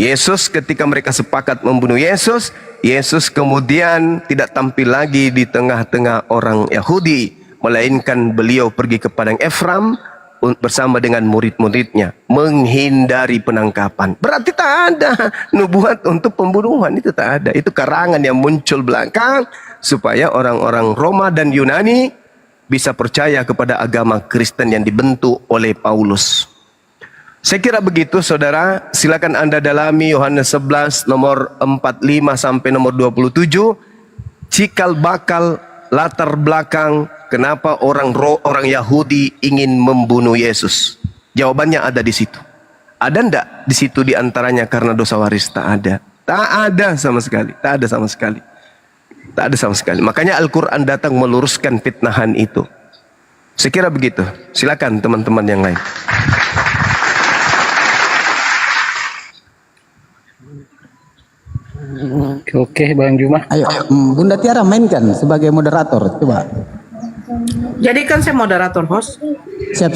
Yesus, ketika mereka sepakat membunuh Yesus, Yesus kemudian tidak tampil lagi di tengah-tengah orang Yahudi, melainkan beliau pergi ke padang Efraim bersama dengan murid-muridnya, menghindari penangkapan. Berarti tak ada nubuat untuk pembunuhan, itu tak ada. Itu karangan yang muncul belakang supaya orang-orang Roma dan Yunani bisa percaya kepada agama Kristen yang dibentuk oleh Paulus. Saya kira begitu saudara. Silakan Anda dalami Yohanes 11 nomor 45 sampai nomor 27. Cikal bakal latar belakang kenapa orang Yahudi ingin membunuh Yesus. Jawabannya ada di situ. Ada ndak di situ di antaranya karena dosa waris? Tak ada. Tak ada sama sekali. Tak ada sama sekali. Tak ada sama sekali. Makanya Al-Quran datang meluruskan fitnahan itu. Saya kira begitu. Silakan teman-teman yang lain. Oke, Bang Juma. Ayo, Bunda Tiara mainkan sebagai moderator, coba. Jadikan saya moderator, host. Siap.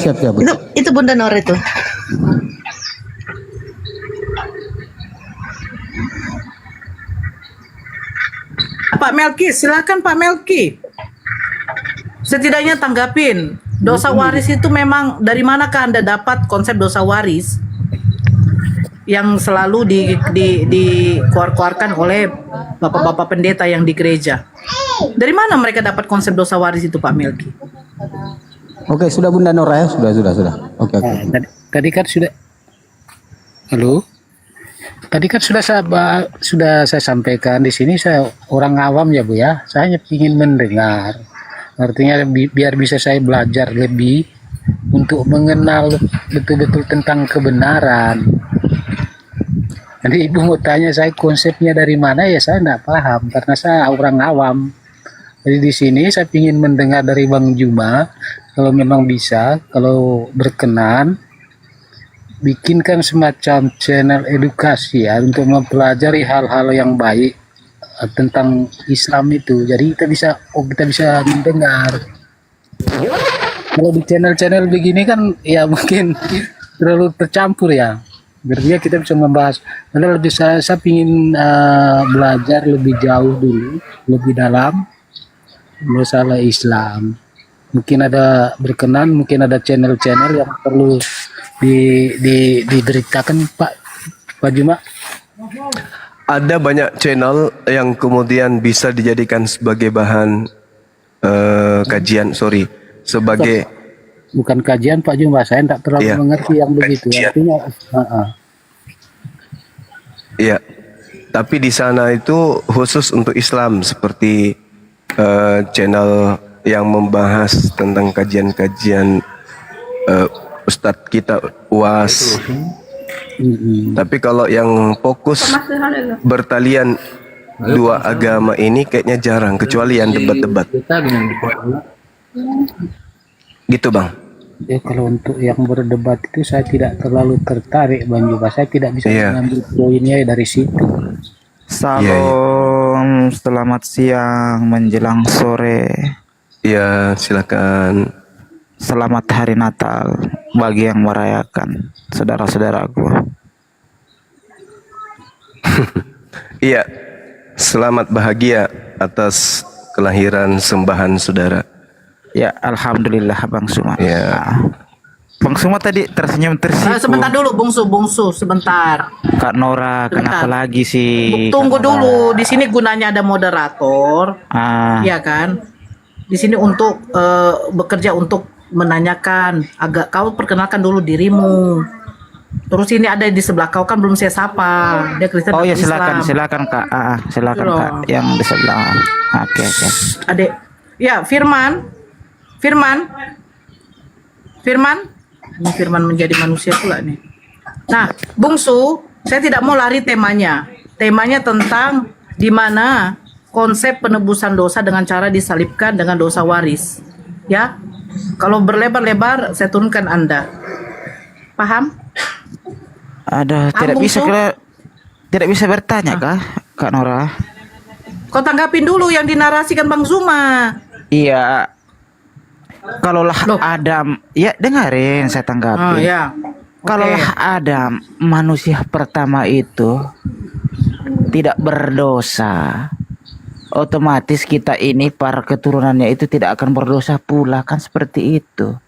Itu Bunda Nora itu. Pak Melki, silakan Pak Melki. Setidaknya tanggapin. Dosa waris itu memang dari manakah Anda dapat konsep dosa waris yang selalu dikeluarkan oleh bapak-bapak pendeta yang di gereja? Dari mana mereka dapat konsep dosa waris itu, Pak Melki? Oke, sudah Bunda Nora ya? Sudah. Oke. Tadi kan sudah. Halo. Tadi kan sudah saya sampaikan di sini, saya orang awam ya Bu ya. Saya hanya ingin mendengar. Artinya biar bisa saya belajar lebih untuk mengenal betul-betul tentang kebenaran. Jadi Ibu mau tanya saya konsepnya dari mana, ya saya tidak paham karena saya orang awam. Jadi di sini saya ingin mendengar dari Bang Juma, kalau memang bisa, kalau berkenan, bikinkan semacam channel edukasi ya untuk mempelajari hal-hal yang baik tentang Islam itu. Jadi kita bisa mendengar. Kalau di channel-channel begini kan ya mungkin terlalu tercampur ya. Biar kita bisa membahas. Karena saya ingin belajar lebih jauh dulu, lebih dalam masalah Islam. Mungkin ada berkenan, mungkin ada channel-channel yang perlu dideritakan Pak Juma? Ada banyak channel yang kemudian bisa dijadikan sebagai bahan kajian, sebagai Bukan kajian Pak Juma, saya tidak terlalu Iya. mengerti yang begitu. Kajian. Artinya, Iya, tapi di sana itu khusus untuk Islam, seperti channel yang membahas tentang kajian-kajian Ustadz kita UAS. Tapi kalau yang fokus bertalian dua agama ini kayaknya jarang, kecuali yang debat-debat. Gitu Bang. Ya, kalau untuk yang berdebat itu saya tidak terlalu tertarik Bang Juba. Saya tidak bisa mengambil poinnya dari situ. Salam, selamat siang menjelang sore. Ya, silakan. Selamat Hari Natal bagi yang merayakan, saudara-saudaraku. Iya, selamat bahagia atas kelahiran sembahan saudara. Ya, alhamdulillah Bang Suma. Ya. Bang Suma tadi tersenyum tersipu. Sebentar dulu, bungsu, sebentar. Kak Nora, kenapa lagi sih? Tunggu dulu, di sini gunanya ada moderator, ya kan? Di sini untuk bekerja untuk menanyakan. Kau perkenalkan dulu dirimu. Terus ini ada di sebelah kau kan belum saya sapa. Dia Kristen. Oh ya, Islam. silakan Kak. Silakan Kak, yang di sebelah. Oke. Adek, ya Firman. Ini Firman menjadi manusia pula nih. Nah, Bungsu, saya tidak mau lari temanya. Temanya tentang di mana konsep penebusan dosa dengan cara disalibkan dengan dosa waris. Ya, kalau berlebar-lebar saya turunkan Anda. Paham? Ada tidak bisa bertanya kah, Kak Nora? Kau tanggapin dulu yang dinarasikan Bang Zuma. Iya. Kalaulah Adam, ya dengerin saya tanggapi. Ya. Kalaulah Adam manusia pertama itu tidak berdosa, otomatis kita ini para keturunannya itu tidak akan berdosa pula, kan seperti itu.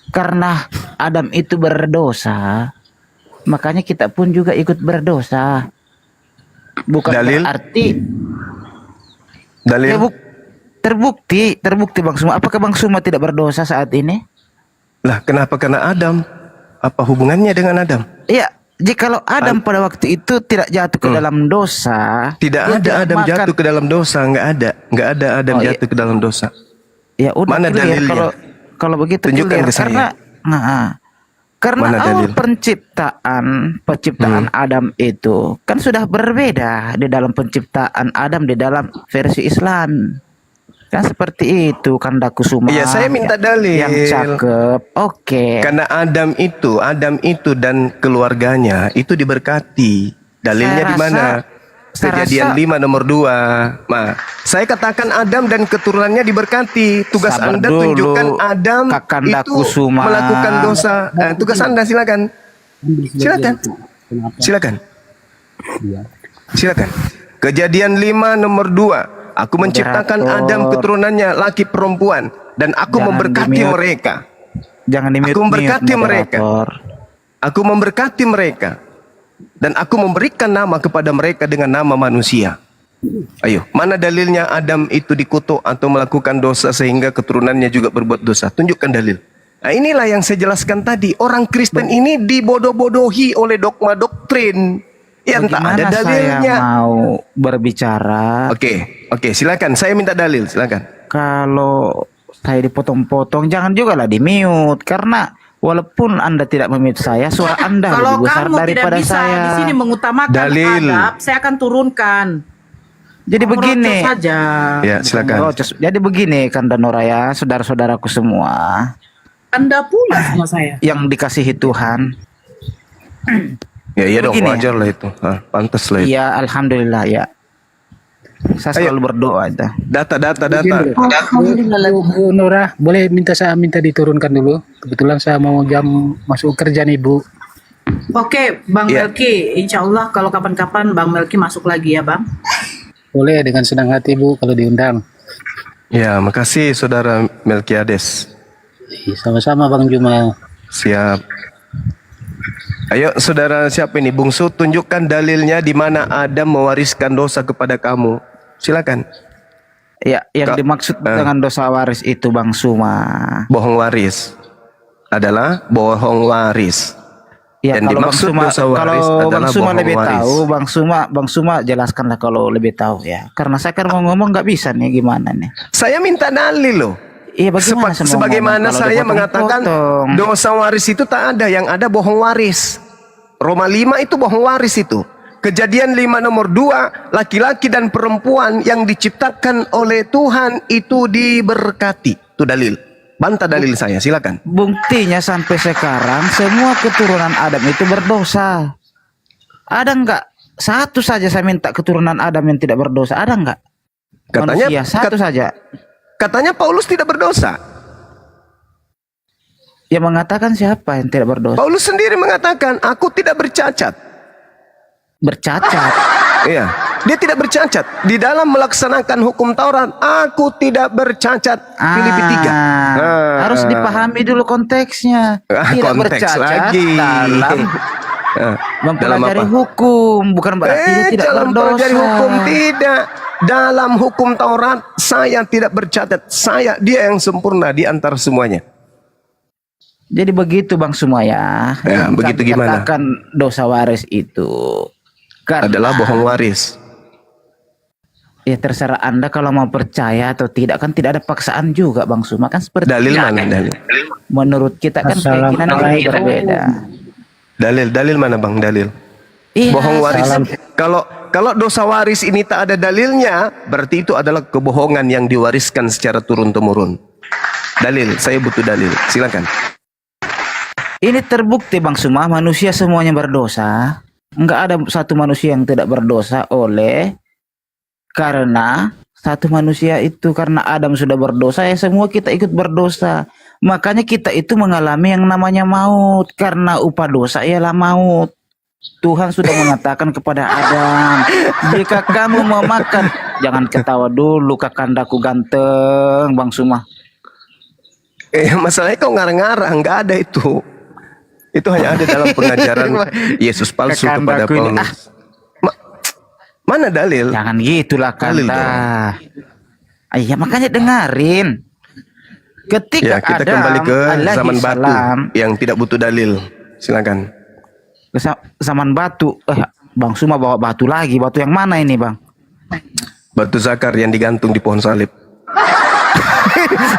Karena Adam itu berdosa, makanya kita pun juga ikut berdosa. Bukan Dalil? berarti Dalil? ya, terbukti Bang Suma. Apakah Bang Suma tidak berdosa saat ini? Lah, kenapa? Karena Adam. Apa hubungannya dengan Adam? Iya, jikalau Adam pada waktu itu tidak jatuh ke dalam dosa, Tidak ada Adam jatuh ke dalam dosa, nggak ada Adam jatuh ke dalam dosa. Ya udah, Mana clear. dalilnya? Kalau begitu Tunjukkan clear. ke saya. Karena Mana awal dalil? penciptaan Adam itu kan sudah berbeda di dalam penciptaan Adam di dalam versi Islam. Kan seperti itu kan Dakusuma. Iya, saya minta dalil. Yang cakep. Oke. Karena Adam itu dan keluarganya itu diberkati. Dalilnya di mana? Kejadian 5 nomor 2. Nah, saya katakan Adam dan keturunannya diberkati. Tugas Sabar Anda dulu, tunjukkan Adam Kakanda itu Kusuma. melakukan dosa. Tugas Anda silakan. Silakan. Kejadian 5 nomor 2. Aku menciptakan Moderator. Adam keturunannya laki perempuan dan aku Jangan memberkati di-mute. mereka. Jangan dimute. Aku memberkati mereka. Aku memberkati mereka dan aku memberikan nama kepada mereka dengan nama manusia. Ayo, mana dalilnya Adam itu dikutuk atau melakukan dosa sehingga keturunannya juga berbuat dosa? Tunjukkan dalil. Nah, inilah yang saya jelaskan tadi. Orang Kristen ini dibodoh-bodohi oleh dogma doktrin. Ya, entah ada Bagaimana dalilnya. saya mau berbicara? Oke, silakan. Saya minta dalil, silakan. Kalau saya dipotong-potong, jangan juga lah di-mute. Karena walaupun Anda tidak memute saya, suara Anda Kalau lebih besar kamu tidak daripada bisa saya. di sini mengutamakan Dalil. adab, saya akan turunkan. Jadi begini. Merocos saja. Ya, silakan. Merocos. Jadi begini Kanda Nora ya, saudara-saudaraku semua Anda pula sama saya. yang dikasihi Tuhan. Ya, iya dong, Begini. wajar lah itu. Pantas lah itu. Iya, alhamdulillah ya. Saya selalu berdoa aja. Data. Alhamdulillah. Bu Nora, boleh saya minta diturunkan dulu. Kebetulan saya mau jam masuk kerja nih Bu. Oke, Bang Iya. Melki, insya Allah kalau kapan-kapan Bang Melki masuk lagi ya Bang. Boleh dengan senang hati Bu kalau diundang. Ya, makasih Saudara Melkiades. Sama-sama Bang Juma. Siap. Ayo saudara siapa ini? Bungsu, tunjukkan dalilnya di mana Adam mewariskan dosa kepada kamu. Silakan. Ya, yang dimaksud dengan dosa waris itu Bang Suma. Bohong waris adalah bohong waris. Ya, yang kalau dimaksud Bang Suma, dosa waris kalau Bang adalah Suma bohong lebih waris. tahu, Bang Suma jelaskanlah kalau lebih tahu ya. Karena saya kan mau ngomong nggak bisa nih, gimana nih? Saya minta dalil loh. Iya, bagaimana saya mau Sebagaimana ngomong kalau saya dipotong-potong? mengatakan dosa waris itu tak ada, yang ada bohong waris. Roma 5 itu bohong waris itu. Kejadian 5 nomor 2, laki-laki dan perempuan yang diciptakan oleh Tuhan itu diberkati. Itu dalil. Bantah dalil saya, silakan. Buktinya sampai sekarang semua keturunan Adam itu berdosa. Ada nggak? Satu saja saya minta keturunan Adam yang tidak berdosa. Ada nggak? Katanya Manusia, satu saja. Katanya Paulus tidak berdosa. Yang mengatakan siapa yang tidak berdosa? Paulus sendiri mengatakan, aku tidak bercacat. Bercacat. Iya, dia tidak bercacat di dalam melaksanakan hukum Taurat. Aku tidak bercacat. Filipi 3. Harus dipahami dulu konteksnya. Tidak Konteks bercacat lagi. dalam mempelajari apa? hukum, bukan berarti dia tidak dalam berdosa. mempelajari hukum tidak. Dalam hukum Taurat saya tidak bercacat. Dia yang sempurna di antara semuanya. Jadi begitu Bang Suma ya. Ya, begitu gimana? Katakan dosa waris itu Adalah bohong waris. Ya terserah Anda kalau mau percaya atau tidak, kan tidak ada paksaan juga Bang Suma, kan seperti Dalil mana dalil? menurut kita kan keyakinan kita berbeda. Dalil mana Bang? Dalil. Iya, Bohong waris. Kalau dosa waris ini tak ada dalilnya, berarti itu adalah kebohongan yang diwariskan secara turun-temurun. Dalil, saya butuh dalil. Silakan. Ini terbukti Bang Suma, manusia semuanya berdosa. Enggak ada satu manusia yang tidak berdosa karena satu manusia itu, karena Adam sudah berdosa, ya semua kita ikut berdosa. Makanya kita itu mengalami yang namanya maut, karena upah dosa ialah maut. Tuhan sudah mengatakan kepada Adam, jika kamu mau makan, jangan ketawa dulu kakandaku ganteng Bang Suma. Masalahnya kau ngarang-ngarang, nggak ada itu. Itu hanya ada dalam pengajaran Yesus palsu kepada Paulus. Mana dalil? Jangan gitulah Kanda. Iya, makanya dengerin. Ketika kita Adam kembali ke zaman batu alaihissalam, yang tidak butuh dalil. Silakan. Zaman batu. Bang Suma bawa batu lagi. Batu yang mana ini Bang? Batu zakar yang digantung di pohon salib.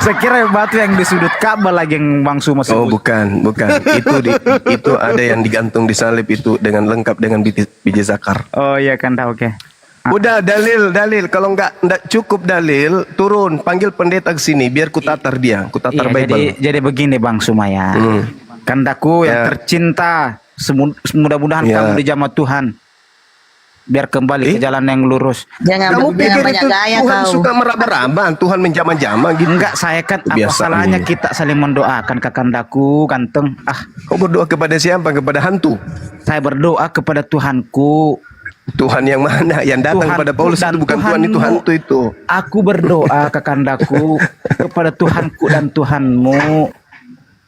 Saya kira batu yang di sudut Ka'bah lagi yang Bang Suma sebut. Oh bukan. Itu ada yang digantung di salib itu dengan lengkap dengan biji zakar. Oh iya Kanda, oke. Udah dalil. Kalau nggak cukup dalil, turun panggil pendeta ke sini biar ku tatar dia, ku tatar Bible. Jadi begini Bang Suma ya. Kandaku yang tercinta, mudah-mudahan kamu dijamah Tuhan. Biar kembali ke jalan yang lurus. Jangan banyak gaya Tuhan kau. suka meraba-raba, Tuhan menjama-jama gitu. Enggak, saya kan apa Biasa salahnya ini. kita saling mendoakan kakandaku ganteng. Kau berdoa kepada siapa? Kepada hantu? Saya berdoa kepada Tuhanku. Tuhan yang mana? Yang datang Tuhanku kepada Paulus dan itu bukan Tuhan, itu Tuhanmu. hantu itu. Aku berdoa kakandaku kepada Tuhanku dan Tuhanmu.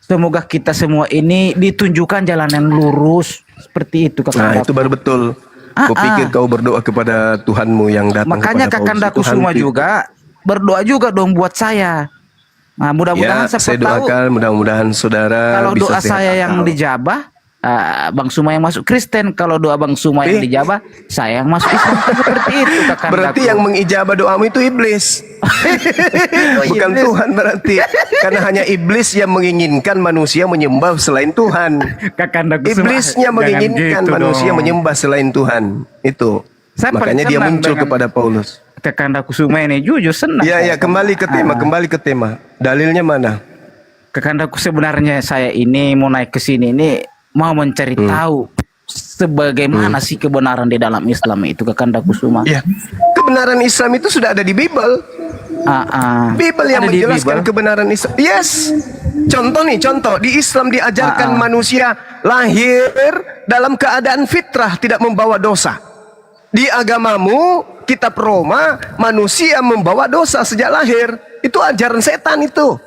Semoga kita semua ini ditunjukkan jalan yang lurus. Seperti itu Nah kakandaku. itu baru betul. Kupikir kau berdoa kepada Tuhanmu yang datang Makanya kepada Paulus. kakandaku Itu semua hantu. juga berdoa juga dong buat saya. Nah, mudah-mudahan Ya, saya siapa tahu doakan mudah-mudahan saudara kalau bisa doa sehat saya yang akal. dijabah, Bang Suma yang masuk Kristen. Kalau doa Bang Suma yang dijabah, saya yang masuk Islam. Seperti itu kakandaku. Berarti yang mengijabah doamu itu iblis. Bukan iblis. Tuhan berarti. Karena hanya iblis yang menginginkan manusia menyembah selain Tuhan. kakandaku semua. Iblisnya Jangan menginginkan gitu manusia dong. menyembah selain Tuhan. Itu. Saya paling Makanya dia senang muncul dengan kepada Paulus. Kakandaku semua ini jujur senang. Ya, kembali ke tema. Dalilnya mana? Kakandaku sebenarnya saya ini mau naik ke sini ini mau mencari tahu sebagaimana sih kebenaran di dalam Islam itu kakandaku semua. Ya. Kebenaran Islam itu sudah ada di Bible. Bible yang Ada di menjelaskan Bible? kebenaran Islam. Yes. Contoh di Islam diajarkan manusia lahir dalam keadaan fitrah, tidak membawa dosa. Di agamamu, kitab Roma, manusia membawa dosa sejak lahir. Itu ajaran setan itu.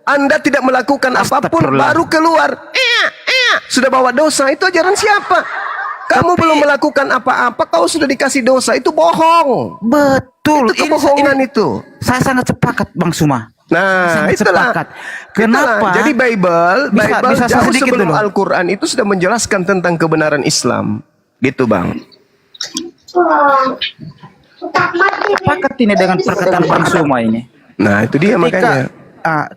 Anda tidak melakukan apapun Astagfirullah. baru keluar. sudah bawa dosa. Itu ajaran siapa? Kamu belum melakukan apa-apa, kau sudah dikasih dosa. Itu bohong. Betul. Itu kebohongan itu. Saya sangat sepakat Bang Suma. Nah, itulah. Kenapa? Jadi Bible bisa jauh sedikit sebelum dulu. Al-Quran itu sudah menjelaskan tentang kebenaran Islam. Gitu Bang. Sepakat ini dengan perkataan Bang Suma ini. Nah itu dia makanya.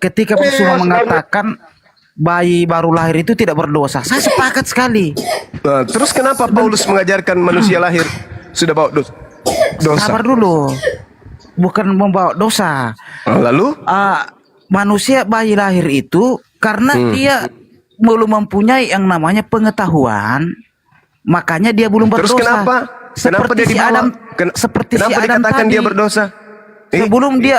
Ketika Bang Suma mengatakan bayi baru lahir itu tidak berdosa, saya sepakat sekali. Nah, terus kenapa Paulus mengajarkan manusia lahir sudah bawa dosa? Sabar dulu, bukan membawa dosa. Lalu? Manusia bayi lahir itu karena dia belum mempunyai yang namanya pengetahuan, makanya dia belum berdosa. Terus kenapa? Kenapa Seperti dia si dibawa? Adam, seperti si Kenapa Adam dikatakan tadi. dia berdosa? Sebelum dia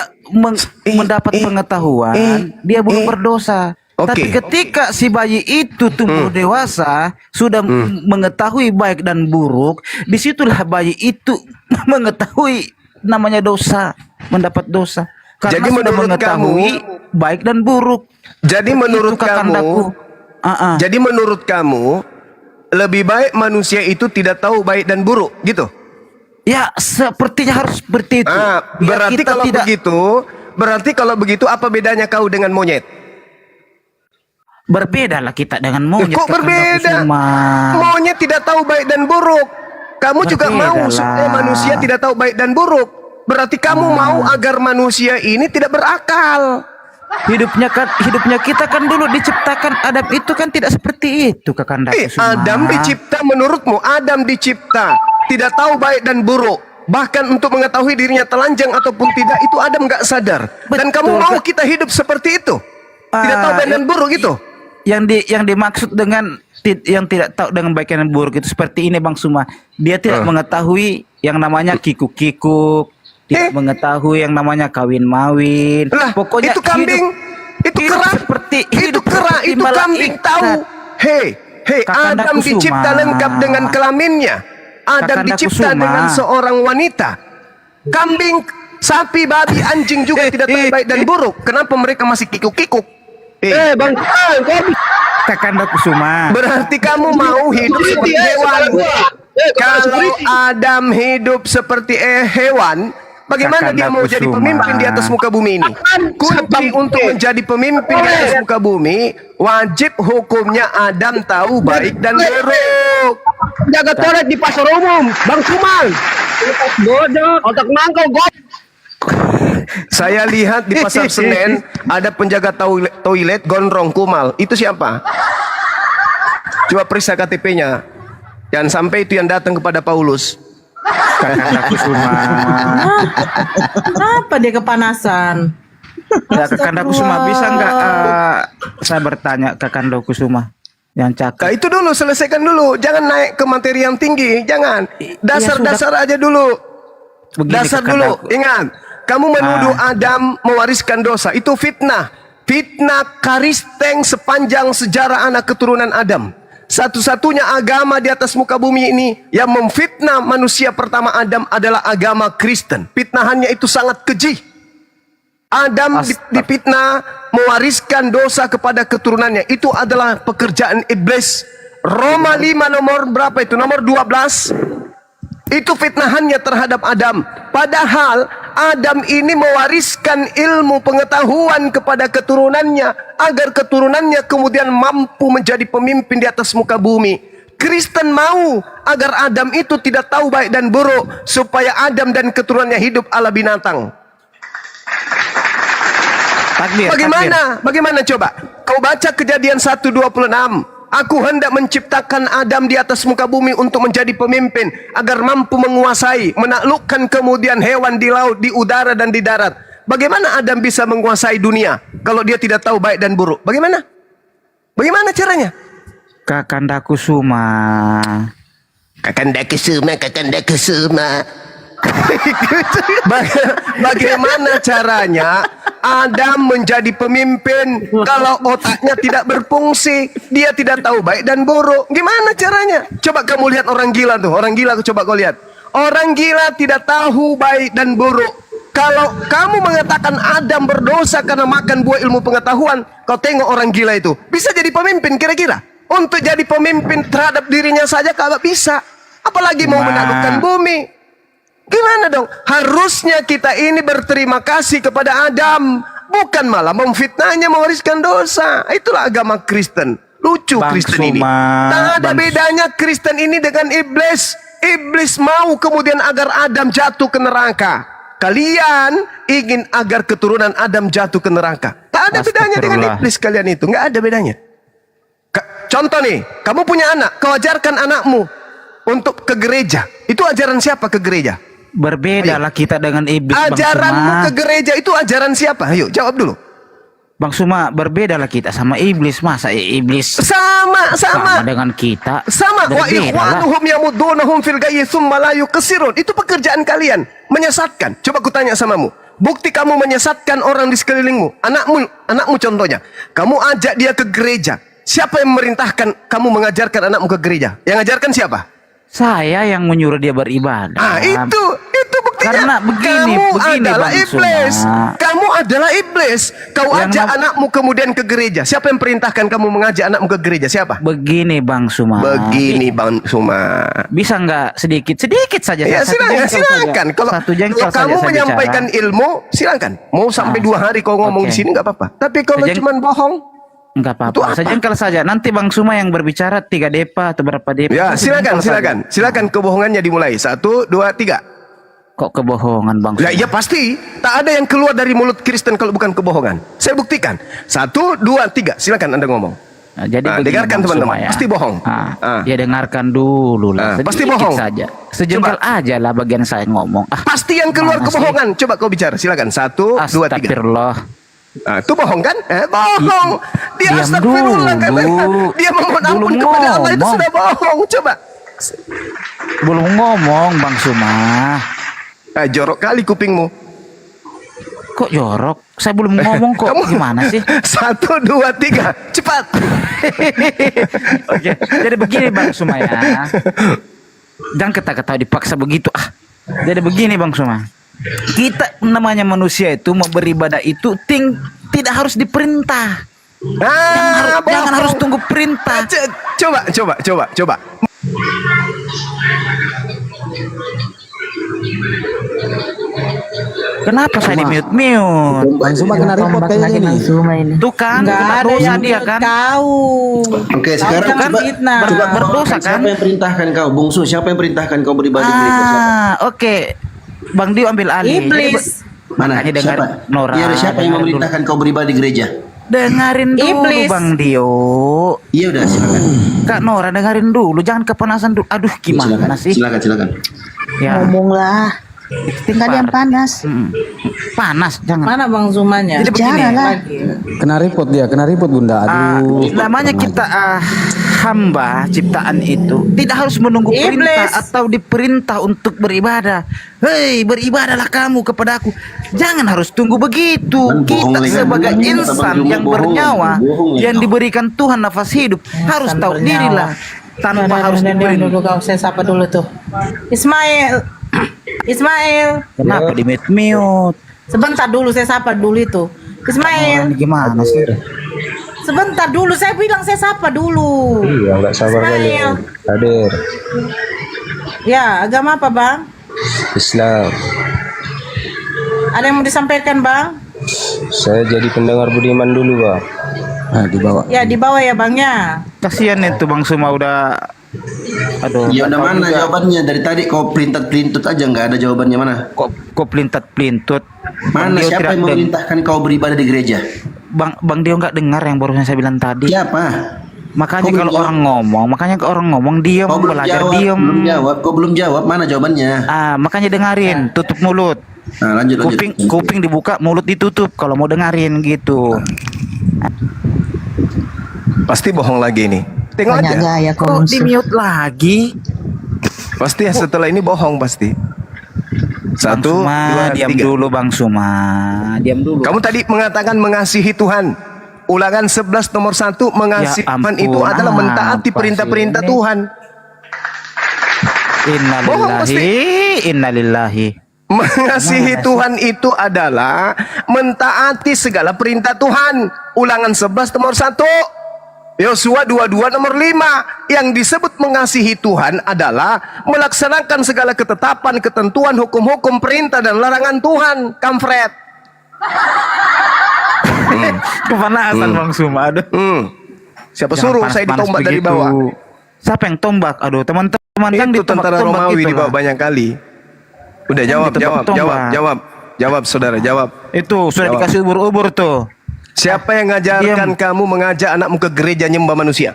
mendapat pengetahuan, dia belum berdosa. Tapi ketika si bayi itu tumbuh dewasa, sudah mengetahui baik dan buruk, disitulah bayi itu mengetahui namanya dosa, mendapat dosa. Karena Jadi sudah menurut mengetahui baik dan buruk. Jadi menurut Itu kakandaku. Jadi menurut kamu lebih baik manusia itu tidak tahu baik dan buruk, gitu? Ya, sepertinya harus seperti itu. Biar Berarti kita kalau tidak begitu apa bedanya kau dengan monyet? berbeda lah kita dengan monyet. Kok berbeda? Kusuma. Monyet tidak tahu baik dan buruk. Kamu juga Berbeda mau lah. supaya manusia tidak tahu baik dan buruk. Berarti kamu mau agar manusia ini tidak berakal. Hidupnya kita kan dulu diciptakan Adam itu kan tidak seperti itu Kakanda Kusuma. Adam dicipta menurutmu, Adam dicipta tidak tahu baik dan buruk. Bahkan untuk mengetahui dirinya telanjang ataupun tidak itu Adam nggak sadar. Dan kamu mau kita hidup seperti itu? Tidak tahu baik dan buruk itu? Yang dimaksud dengan yang tidak tahu dengan baik dan buruk itu seperti ini Bang Suma. Dia tidak mengetahui yang namanya kikuk-kikuk, tidak mengetahui yang namanya kawin-mawin. Lah, pokoknya itu kambing, itu kera, itu kera, itu kambing tahu. Hei, Kakanda Adam Kusuma. dicipta lengkap dengan kelaminnya. Adam Kakanda dicipta Kusuma. dengan seorang wanita. Kambing, sapi, babi, anjing juga tidak tahu baik dan buruk. Kenapa mereka masih kikuk-kikuk? Bang, Kakanda Kusuma. Berarti kamu mau hidup seperti hewan. Kalau Adam hidup seperti hewan, bagaimana Kakanda dia mau jadi Kusuma. pemimpin di atas muka bumi ini? Kunci untuk menjadi pemimpin di atas muka bumi, wajib hukumnya Adam tahu baik dan buruk. jaga toilet di pasar umum, Bang Suman. Bodoh, otak mangkok, Saya lihat di pasar Senen ada penjaga toilet gondrong kumal. Itu siapa? Coba periksa KTP-nya. Jangan sampai itu yang datang kepada Paulus. Kakanda Kusuma. Kenapa dia kepanasan? Ya Kakanda Kusuma bisa nggak saya bertanya Kakanda Kusuma yang Nah, cakap. itu dulu selesaikan dulu. Jangan naik ke materi yang tinggi. Jangan. Dasar-dasar aja dulu. Begini, Dasar Kakanda. dulu. Ingat, kamu menuduh Adam mewariskan dosa. Itu fitnah. Fitnah karisteng sepanjang sejarah anak keturunan Adam. Satu-satunya agama di atas muka bumi ini yang memfitnah manusia pertama Adam adalah agama Kristen. Fitnahannya itu sangat keji. Adam dipitnah mewariskan dosa kepada keturunannya. Itu adalah pekerjaan iblis. Roma 5 nomor berapa itu? Nomor 12. Itu fitnahannya terhadap Adam. Padahal Adam ini mewariskan ilmu pengetahuan kepada keturunannya agar keturunannya kemudian mampu menjadi pemimpin di atas muka bumi. Kristen mau agar Adam itu tidak tahu baik dan buruk supaya Adam dan keturunannya hidup ala binatang. Takbir, Bagaimana? Bagaimana coba? Kau baca Kejadian 1:26. Aku hendak menciptakan Adam di atas muka bumi untuk menjadi pemimpin agar mampu menguasai, menaklukkan kemudian hewan di laut, di udara dan di darat. Bagaimana Adam bisa menguasai dunia kalau dia tidak tahu baik dan buruk? Bagaimana? Bagaimana caranya? Kakanda Kusuma. Kakanda Kusuma. Bagaimana caranya Adam menjadi pemimpin kalau otaknya tidak berfungsi, dia tidak tahu baik dan buruk? Gimana caranya? Coba kamu lihat orang gila tuh, orang gila coba kau lihat. Orang gila tidak tahu baik dan buruk. Kalau kamu mengatakan Adam berdosa karena makan buah ilmu pengetahuan, kau tengok orang gila itu bisa jadi pemimpin kira-kira? Untuk jadi pemimpin terhadap dirinya saja kagak bisa. Apalagi mau menaklukkan bumi. Gimana dong? Harusnya kita ini berterima kasih kepada Adam. Bukan malah memfitnahnya, mewariskan dosa. Itulah agama Kristen. Lucu Kristen ini. Tak ada bedanya Kristen ini dengan iblis. Iblis mau kemudian agar Adam jatuh ke neraka. Kalian ingin agar keturunan Adam jatuh ke neraka. Tak ada bedanya dengan iblis kalian itu. Nggak ada bedanya. Contoh nih, kamu punya anak, kau ajarkan anakmu untuk ke gereja. Itu ajaran siapa ke gereja? Berbedalah kita dengan iblis. Ajaranmu ke gereja itu ajaran siapa? Ayo jawab dulu. Bang Suma, berbedalah kita sama iblis. Masa iblis sama dengan kita? Sama. Wa ikhwanuhum yamudunahum fil gayyi tsumma la yuqsirun. Itu pekerjaan kalian, menyesatkan. Coba ku tanya samamu. Bukti kamu menyesatkan orang di sekelilingmu. Anakmu contohnya. Kamu ajak dia ke gereja. Siapa yang memerintahkan kamu mengajarkan anakmu ke gereja? Yang ajarkan siapa? Saya yang menyuruh dia beribadah. Itu buktinya. Karena begini adalah Bang iblis. Suma. Kamu adalah iblis. Kau ajak anakmu kemudian ke gereja. Siapa yang perintahkan kamu mengajak anakmu ke gereja? Siapa? Begini Bang Suma. Bisa nggak sedikit saja? Ya silakan. Kalau kamu menyampaikan ilmu, silakan. Mau sampai 2 hari kau ngomong di sini nggak apa-apa. Tapi kalau cuma bohong, enggak apa-apa. Sejengkal saja. Nanti Bang Suma yang berbicara 3 depa atau berapa depa. Ya, silakan kebohongannya dimulai. 1, 2, 3. Kok kebohongan Bang Suma? Ya pasti. Tak ada yang keluar dari mulut Kristen kalau bukan kebohongan. Saya buktikan. 1, 2, 3. Silakan Anda ngomong. Nah, jadi dengarkan teman-teman. Ya. Pasti bohong. Ya dengarkan dulu lah. Pasti bohong saja. Sejengkal aja lah bagian saya ngomong. Pasti yang keluar kebohongan. Coba kau bicara. Silakan. 1, 2, 3. Astagfirullah. Itu bohong kan? Bohong. Dia astagfirullah kan? Dia memohon ampun kepada Allah, itu sudah bohong. Coba. Belum ngomong Bang Suma. Jorok kali kupingmu. Kok jorok? Saya belum ngomong kok. Gimana sih? 1, 2, 3. Cepat. Oke. Jadi begini Bang Suma ya. Jangan kata-kata dipaksa begitu. Jadi begini Bang Suma. Kita namanya manusia itu mau beribadah itu tidak harus diperintah. Jangan harus tunggu perintah. Coba. Kenapa saya di-mute? Bang Suma kena report kayaknya ini. Tuh kan, nggak ada yang dia kan. Oke, sekarang coba berdosa kan? Siapa yang perintahkan kau, Bungsu? Siapa yang perintahkan kau beribadah di gereja? Oke. Bang Dio ambil alih. Iblis. Mana? Siapa? Nora. Iya, siapa yang memerintahkan kau beribadah di gereja? Dengarin dulu Iblis. Bang Dio. Iya udah, silakan. Kak Nora dengerin dulu, jangan kepanasan dulu. Aduh, gimana sih? Silakan. Ya. Ngomonglah. Tinggal yang panas. Panas, jangan. Mana Bang Zumanya? Jadi begini. Kena report Bunda. Aduh. Namanya kita hamba ciptaan itu tidak harus menunggu perintah atau diperintah untuk beribadah. Hei, beribadahlah kamu kepada aku. Jangan harus tunggu begitu. Kita sebagai insan yang bernyawa, yang diberikan Tuhan nafas hidup, harus tahu dirilah tanpa harus diperintah. Dulu kau saya sapa dulu tuh. Ismail. Kenapa di mute? Sebentar dulu saya sapa dulu itu. Ismail. Gimana sih? Sebentar dulu saya bilang saya sapa dulu. Iya, nggak sabar kali. Hadir. Ya, agama apa Bang? Islam. Ada yang mau disampaikan Bang? Saya jadi pendengar budiman dulu Bang. Di bawah. Ya di bawah ya Bang ya. Kasihan itu Bang Suma udah. Aduh. Ya udah mana jawabannya? Dari tadi kau pelintat-pelintut aja, nggak ada jawabannya mana? Kok pelintat-pelintut? Mana siapa yang memerintahkan kau beribadah di gereja? Bang Dio nggak dengar yang barusan saya bilang tadi. Siapa? Makanya kalau orang ngomong, diam, belajar diam. Kau belum jawab, mana jawabannya? Makanya dengerin, tutup mulut. Nah, lanjut. Kuping dibuka, mulut ditutup kalau mau dengerin gitu. Pasti bohong lagi nih. Tengok aja. Kok di-mute lagi? Pasti ya setelah ini bohong pasti. 1, 2, 3. Diam dulu Bang Suma. Diam dulu. Kamu tadi mengatakan mengasihi Tuhan. Ulangan 11 nomor 1, mengasihi Tuhan itu adalah mentaati perintah-perintah Tuhan. Innalillahi. Mengasihi Tuhan itu adalah mentaati segala perintah Tuhan. Ulangan 11 nomor 1. Yosua 22 nomor 5. Yang disebut mengasihi Tuhan adalah melaksanakan segala ketetapan, ketentuan, hukum-hukum, perintah dan larangan Tuhan. Kamfret. Kepanasan Bang Suma. Aduh. Siapa Jangan suruh saya panas-panas ditombak dari begitu. bawah? Siapa yang tombak? Aduh, teman-teman kan Itu tentara Romawi dibawa banyak kali. Udah jawab saudara, jawab. Itu sudah Jawab. dikasih ubur-ubur tuh. Siapa yang ngajarkan kamu mengajak anakmu ke gereja nyembah manusia?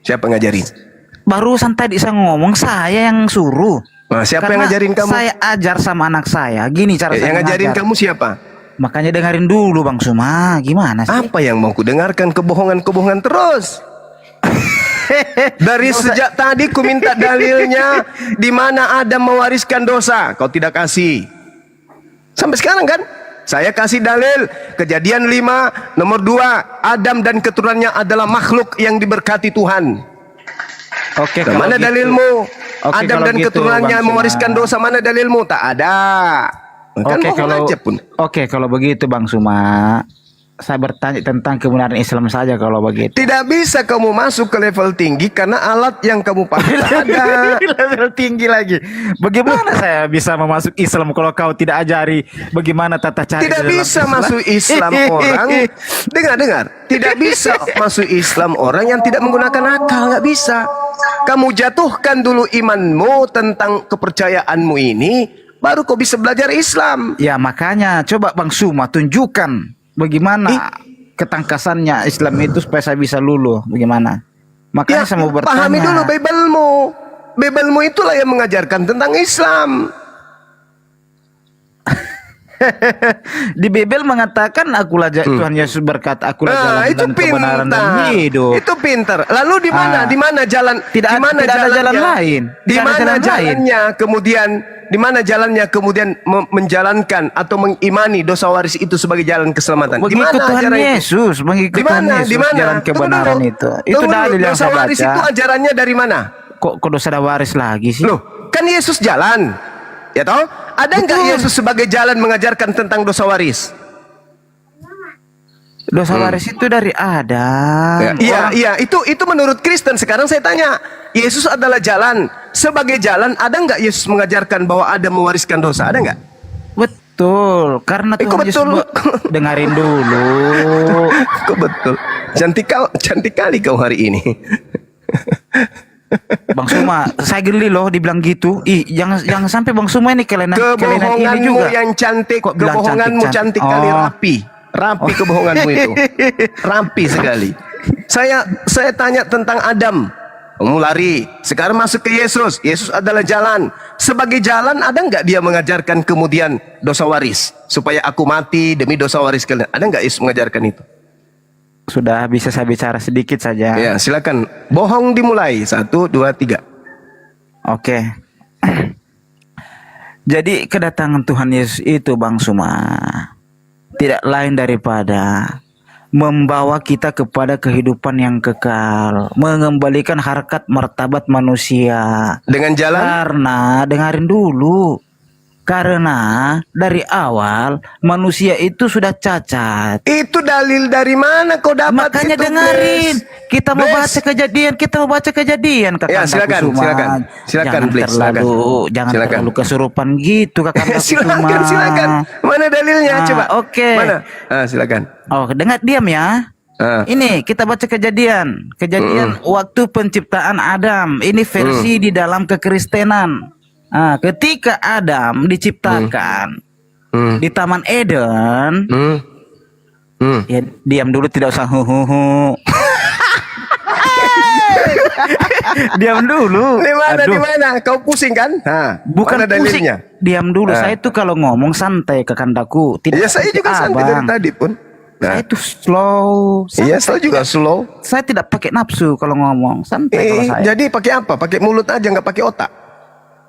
Siapa yang ngajarin? Barusan tadi saya ngomong, saya yang suruh. Nah, siapa yang Karena ngajarin kamu? Saya ajar sama anak saya. Gini cara saya Yang ngajarin ngajar. kamu siapa? Makanya dengerin dulu Bang Suma. Gimana sih? Apa yang mau ku dengarkan? Kebohongan-kebohongan terus. Dari sejak tadi ku minta dalilnya di mana Adam mewariskan dosa. Kau tidak kasih. Sampai sekarang kan? Saya kasih dalil Kejadian 5 nomor 2, Adam dan keturunannya adalah makhluk yang diberkati Tuhan. Oke, Mana gitu. dalilmu? Oke, Adam kalau dan gitu, keturunannya Bang Suma. mewariskan dosa, mana dalilmu? Tak ada. Kan Oke, bohong aja pun. Oke, kalau begitu Bang Suma, saya bertanya tentang kebenaran Islam saja kalau begitu. Tidak bisa kamu masuk ke level tinggi karena alat yang kamu pakai tak ada. Level tinggi lagi. Bagaimana saya bisa memasuk Islam kalau kau tidak ajari bagaimana tata cara Tidak dalam bisa Islam? masuk Islam orang. Dengar. Tidak bisa masuk Islam orang yang tidak menggunakan akal. Nggak bisa. Kamu jatuhkan dulu imanmu tentang kepercayaanmu ini, baru kau bisa belajar Islam. Ya makanya coba Bang Suma tunjukkan bagaimana ketangkasannya Islam itu supaya saya bisa luluh. Bagaimana? Makanya saya mau bertanya. Pahami dulu Bible-mu. Bible-mu itulah yang mengajarkan tentang Islam. Di Bible mengatakan akulah Tuhan Yesus berkata akulah jalan Nah, itu dan kebenaran dan pintar. hidup. Itu pintar. Lalu di mana? Di mana jalan? Tidak di mana ada jalan jalannya? lain. Di Tidak ada mana jalan lain. jalannya? Kemudian di mana jalannya? Kemudian menjalankan atau mengimani dosa waris itu sebagai jalan keselamatan. Di Mengikut mana Tuhan ajaran itu? Yesus, mengikut Di Tuhan mana? Yesus Di mana? jalan kebenaran Tunggu itu. dulu. Itu Tunggu dalil dulu. yang Dosa saya waris itu baca. ajarannya dari mana? Kok dosa ada waris lagi sih? Loh, kan Yesus jalan. Ya toh? Ada enggak Yesus sebagai jalan mengajarkan tentang dosa waris? Dosa waris itu dari Adam. Iya, itu menurut Kristen. Sekarang saya tanya, Yesus adalah jalan. Sebagai jalan, ada nggak Yesus mengajarkan bahwa Adam mewariskan dosa? Ada nggak? Betul, karena Tuhan Yesus dengarin dulu. Kok betul? Cantik kali kau hari ini. Bang Suma, saya geli loh dibilang gitu. Jangan sampai Bang Suma ini kelainan ini juga. Yang cantik, Kok bilang kebohonganmu cantik kali, rapi kebohonganmu itu, rapi sekali. Saya tanya tentang Adam, kamu lari. Sekarang masuk ke Yesus. Yesus adalah jalan. Sebagai jalan, ada nggak dia mengajarkan kemudian dosa waris supaya aku mati demi dosa waris kalian? Ada nggak Yesus mengajarkan itu? Sudah bisa saya bicara sedikit saja. Ya, silakan. Bohong dimulai. 1, 2, 3. Oke. Jadi kedatangan Tuhan Yesus itu Bang Suma tidak lain daripada membawa kita kepada kehidupan yang kekal, mengembalikan harkat martabat manusia. Dengan jalan? Karena dengarin dulu. Karena dari awal manusia itu sudah cacat. Itu dalil dari mana kau dapat? Makanya itu, dengerin. Bless? Kita mau baca kejadian. Ya, silakan. Jangan Bless, jangan terlalu kesurupan gitu Kakak silakan. Mana dalilnya? Coba. Oke. Mana? Silakan. Oh, dengar diam ya. Ini kita baca kejadian waktu penciptaan Adam. Ini versi di dalam kekristenan. Ketika Adam diciptakan di Taman Eden, ya diam dulu, tidak usah huhuhu. Diam dulu. Di mana? Kau pusing kan? Bukan mana dalilnya? Pusing. Diam dulu. Saya itu kalau ngomong santai ke kandaku. Tidak. Ya saya juga santai dari tadi pun. Saya itu slow. Iya, saya juga slow. Saya tidak pakai nafsu kalau ngomong, santai kalau saya. Jadi pakai apa? Pakai mulut aja, nggak pakai otak.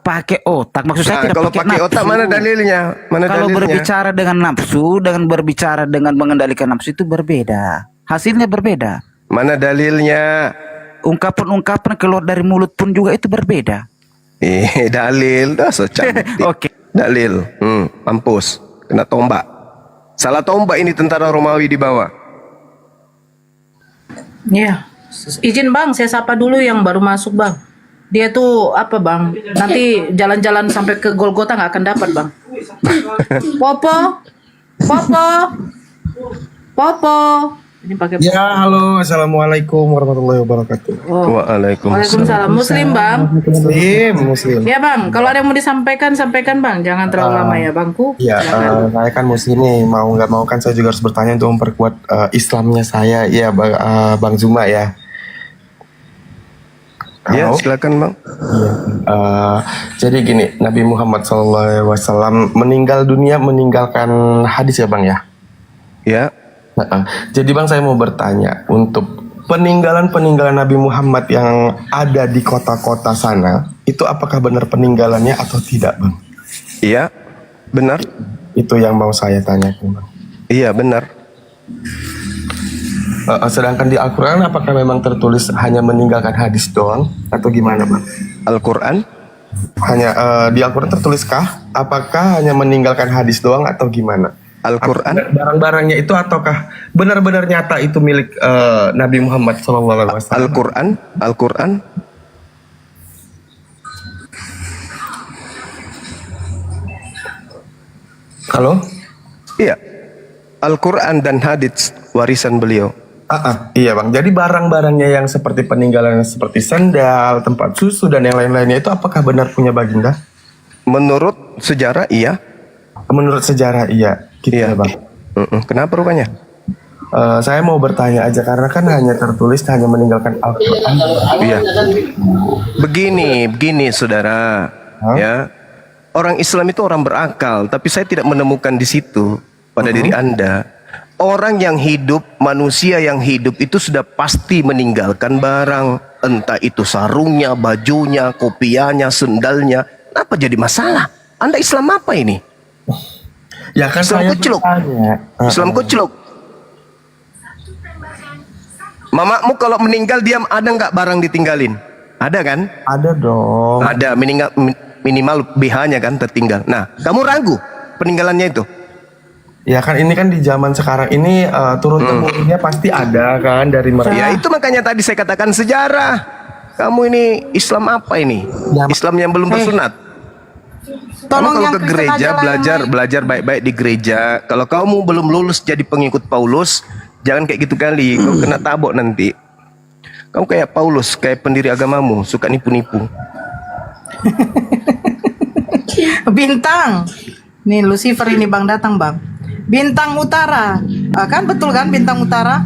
Pakai otak, maksud saya tidak kalau pakai nafsu. otak mana dalilnya? Kalau berbicara dengan nafsu, dengan berbicara dengan mengendalikan nafsu itu berbeda. Hasilnya berbeda. Mana dalilnya? Ungkapan-ungkapan keluar dari mulut pun juga itu berbeda. Dalil, dah so cantik. Oke. Dalil, mampus, kena tombak. Salah tombak ini tentara Romawi di bawah. Iya, Izin Bang, saya sapa dulu yang baru masuk Bang. Dia tuh apa Bang? Nanti jalan-jalan sampai ke Golgota nggak akan dapat Bang. Popo, Popo, Popo. Ini pakai Popo. Ya, halo, assalamualaikum warahmatullahi wabarakatuh. Waalaikumsalam. Muslim Bang. Muslim. Ya Bang, kalau ada yang mau disampaikan, sampaikan Bang. Jangan terlalu lama ya Bangku. Ya, saya kan muslim nih, mau nggak mau kan saya juga harus bertanya untuk memperkuat Islamnya saya. Ya, Bang Zuma ya. Ya, silakan Bang. Iya. Jadi gini, Nabi Muhammad SAW meninggal dunia meninggalkan hadis ya Bang ya? Ya. Jadi Bang saya mau bertanya, untuk peninggalan Nabi Muhammad yang ada di kota-kota sana, itu apakah benar peninggalannya atau tidak Bang? Iya, benar. Itu yang mau saya tanyakan Bang. Iya, benar. Sedangkan di Al-Quran apakah memang tertulis hanya meninggalkan hadis doang atau gimana Bang? Al-Quran? Hanya di Al-Quran tertuliskah? Apakah hanya meninggalkan hadis doang atau gimana? Al-Quran? Barang-barangnya itu ataukah benar-benar nyata itu milik Nabi Muhammad SAW? Al-Quran? Al-Quran? Halo? Iya. Al-Quran dan hadits warisan beliau. Iya Bang, jadi barang-barangnya yang seperti peninggalan seperti sendal, tempat susu dan yang lain-lainnya itu apakah benar punya baginda? Menurut sejarah iya. Menurut sejarah iya, gitu ya Bang. Kenapa rupanya? Saya mau bertanya aja karena kan hanya tertulis hanya meninggalkan Al-Quran. Iya. Begini saudara. Ya, orang Islam itu orang berakal, tapi saya tidak menemukan di situ pada diri Anda. Orang yang hidup, manusia yang hidup itu sudah pasti meninggalkan barang. Entah itu sarungnya, bajunya, kopiahnya, sendalnya. Apa jadi masalah? Anda Islam apa ini? Ya kan Islam kucluk. Islam kucluk. Mamamu kalau meninggal diam, ada nggak barang ditinggalin? Ada kan? Ada dong. Ada, minimal BH-nya kan tertinggal. Nah, kamu ragu peninggalannya itu? Ya kan ini kan di zaman sekarang ini turun-temurunnya pasti ada kan dari mereka. Ya itu makanya tadi saya katakan sejarah. Kamu ini Islam apa ini? Islam yang belum bersunat. Kamu kalau ke gereja belajar baik-baik di gereja. Kalau kamu belum lulus jadi pengikut Paulus, jangan kayak gitu kali. Kau kena tabok nanti. Kamu kayak Paulus, kayak pendiri agamamu, suka nipu-nipu. Bintang. Nih Lucifer ini Bang datang Bang. Bintang Utara, kan betul kan Bintang Utara?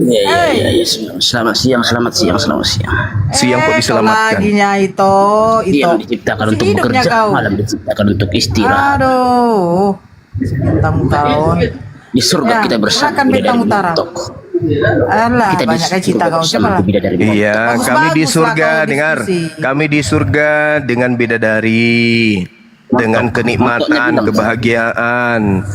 Iya. Selamat siang. Siang kok diselamatkan? Laginya itu. Yang diciptakan untuk bekerja, malam diciptakan untuk istirahat. Aduh, Bintang Utara. Di surga kita bersama Bintang Utara. Alah, kita banyak cita kau coba. Iya, kami di surga dengar. Kami di surga dengan bidadari. Dengan kenikmatan, kebahagiaan,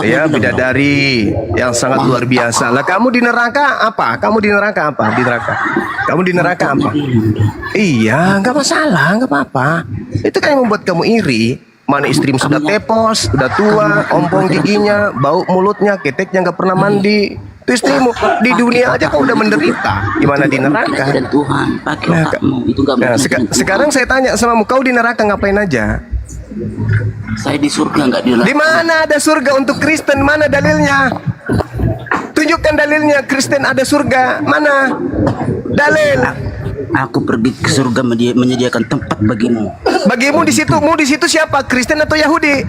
ya bidadari yang sangat luar biasa. Lah kamu di neraka apa? Kamu di neraka apa? Kamu di neraka apa? Iya, nggak masalah, nggak apa-apa. Itu kan yang membuat kamu iri. Mana istrimu sudah tepos, sudah tua, ompong giginya, bau mulutnya, keteknya nggak pernah mandi. Itu istrimu di dunia aja kau udah menderita. Gimana di neraka? Sekarang saya tanya samamu, kau di neraka ngapain aja? Saya di surga nggak di neraka. Di mana ada surga untuk Kristen? Mana dalilnya? Tunjukkan dalilnya. Kristen ada surga. Mana? Dalil. Aku pergi ke surga menyediakan tempat bagimu. Bagimu di situ. Mu di situ siapa? Kristen atau Yahudi?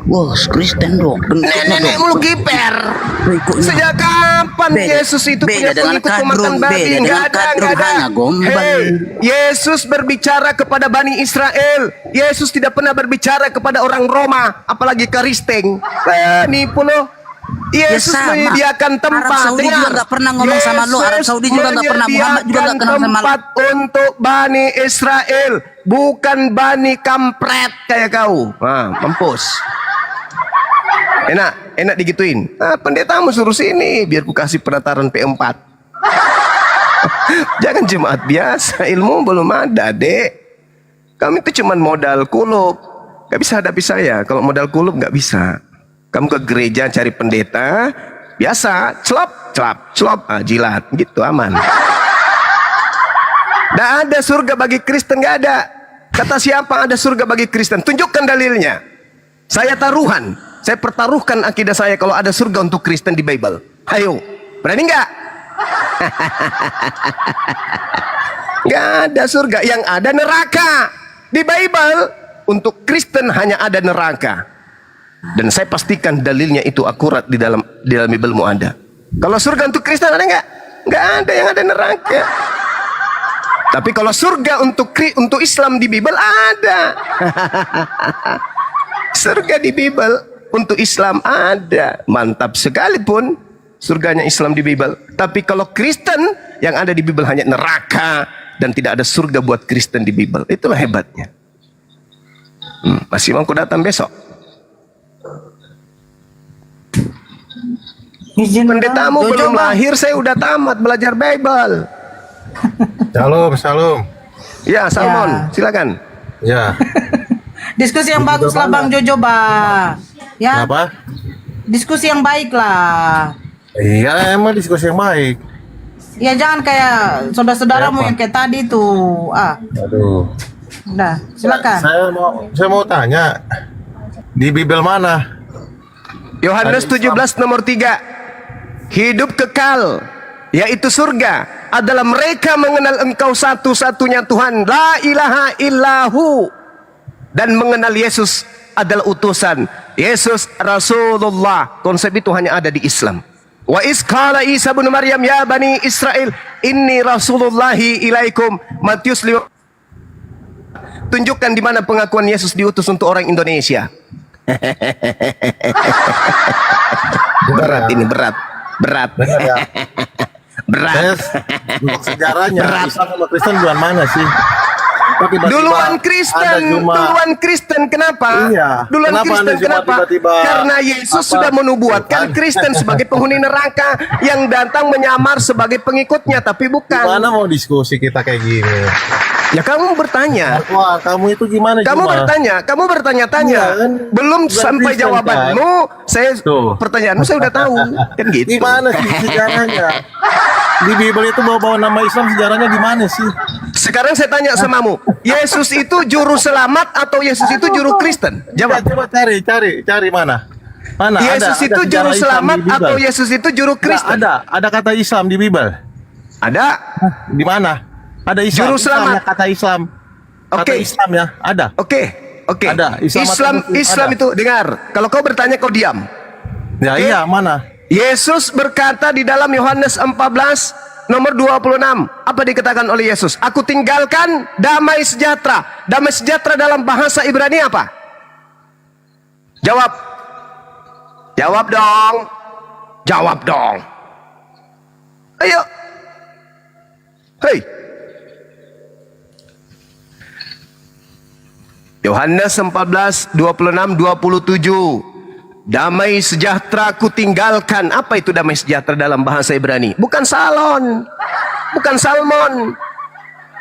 Wah, Kristen dong. Nenek mulu kiper. Sejak kapan Yesus itu punya pengikut pemakan babi? Nggak ada. Hei, Yesus berbicara kepada Bani Israel. Yesus tidak pernah berbicara kepada orang Roma, apalagi Kristen. Nipu lo. Yesus menyediakan tempat. Arab Saudi juga nggak pernah ngomong sama lo. Arab Saudi juga nggak pernah. Muhammad juga nggak kenal sama lo. Tempat untuk Bani Israel, bukan Bani kampret kayak kau. Mampus. Enak digituin. Pendetamu suruh sini biar ku kasih penataran P4. Jangan jemaat biasa, ilmu belum ada, Dek. Kami itu cuman modal kulub. Gak bisa hadapi saya. Kalau modal kulub gak bisa. Kamu ke gereja cari pendeta, biasa, celop, jilat, gitu aman. Tidak ada surga bagi Kristen, nggak ada. Kata siapa ada surga bagi Kristen? Tunjukkan dalilnya. Saya taruhan, saya pertaruhkan akidah saya kalau ada surga untuk Kristen di Bible. Ayo, berani nggak? Nggak ada surga, yang ada neraka. Di Bible untuk Kristen hanya ada neraka. Dan saya pastikan dalilnya itu akurat di dalam Bible-mu ada. Kalau surga untuk Kristen ada nggak? Nggak ada, yang ada neraka. Tapi kalau surga untuk Islam di Bible ada. Surga di Bible untuk Islam ada. Mantap sekalipun surganya Islam di Bible. Tapi kalau Kristen yang ada di Bible hanya neraka dan tidak ada surga buat Kristen di Bible. Itulah hebatnya. Masih mau aku datang besok? Pendetamu belum lahir, saya udah tamat belajar Bible. Shalom. Ya, Salmon, silakan. Ya. Diskusi yang bagus lah Bang Jojo, Bang. Ya. Apa? Diskusi yang baik lah. Iya, emang diskusi yang baik. Ya jangan kayak saudara-saudaramu yang kayak tadi tuh. Aduh. Udah, silakan. Saya mau tanya. Di Bible mana? Yohanes 17 nomor 3. Hidup kekal, yaitu surga, adalah mereka mengenal Engkau satu-satunya Tuhan, la ilaha illahu, dan mengenal Yesus adalah utusan. Yesus Rasulullah. Konsep itu hanya ada di Islam. Wa iz qala Isa bin Maryam ya bani Israel inni rasulullahi ilaikum. Matius 5. Tunjukkan di mana pengakuan Yesus diutus untuk orang Indonesia. Berat ini, berat. Benar ya. Berat. Untuk sejarahnya Berat. Islam sama Kristen duluan mana sih? Duluan Kristen, kenapa? Iya. Duluan Kenapa Kristen, kenapa? Karena Yesus sudah menubuatkan Kristen sebagai penghuni neraka yang datang menyamar sebagai pengikutnya, tapi bukan. Gimana mau diskusi kita kayak gini? Ya kamu bertanya. Wah, kamu itu gimana? Kamu bertanya-tanya. Belum sampai Kristen, jawabanmu, saya pertanyaanmu saya udah tahu. Kan gitu. Gimana sih sejarahnya? Di Bible itu bawa nama Islam, sejarahnya gimana sih? Sekarang saya tanya samamu, Yesus itu juru selamat atau Yesus itu juru Kristen? Jawab. Coba cari mana? Mana? Yesus ada itu juru sejarah Islam selamat di Bible? atau Yesus itu juru Kristen? Ada kata Islam di Bible. Ada. Di mana? Ada Islam. Juru selamat. Kata Islam. Kata Islam ya, ada. Oke. Ada. Islam itu dengar. Kalau kau bertanya kau diam. Ya iya, mana? Yesus berkata di dalam Yohanes 14 nomor 26. Apa dikatakan oleh Yesus? Aku tinggalkan damai sejahtera. Damai sejahtera dalam bahasa Ibrani apa? Jawab. Jawab dong. Jawab dong. Ayo. Hei. Yohanes 14, 26, 27. Damai sejahtera ku tinggalkan. Apa itu damai sejahtera dalam bahasa Ibrani? Bukan salon. Bukan salmon.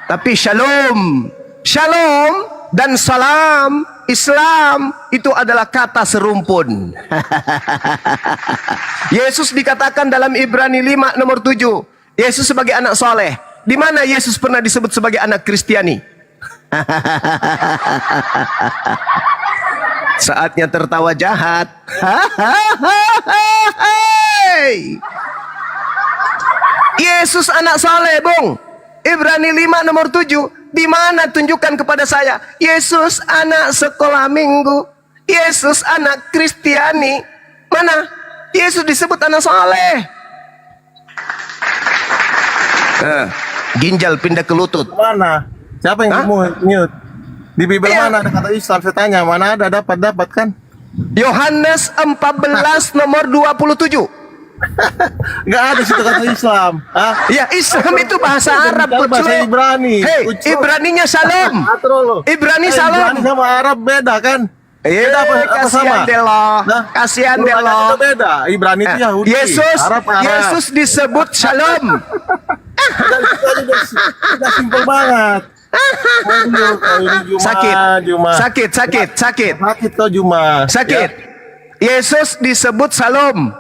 Tapi shalom. Shalom dan salam Islam itu adalah kata serumpun. Yesus dikatakan dalam Ibrani 5 nomor 7. Yesus sebagai anak soleh. Di mana Yesus pernah disebut sebagai anak Kristiani? Saatnya tertawa jahat. Yesus anak saleh, Bung. Ibrani 5 nomor 7. Di mana tunjukkan kepada saya? Yesus anak sekolah minggu. Yesus anak Kristiani. Mana? Yesus disebut anak saleh. Ginjal pindah ke lutut. Mana? Siapa yang mute? Di Bible mana ada kata Islam? Saya tanya, mana ada dapat kan? Yohanes 14 nomor 27. Enggak ada situ kata Islam. Ya, Islam itu bahasa Arab, bahasa Ibrani. Hei, Ibraninya salam. Ibrani salam. Ibrani sama Arab beda kan? Beda apa sama? Kasihan deh lo. Beda. Ibrani itu Yahudi. Yesus disebut shalom. Sudah simpel banget. Sakit kau Juma. Sakit. Yesus disebut salam.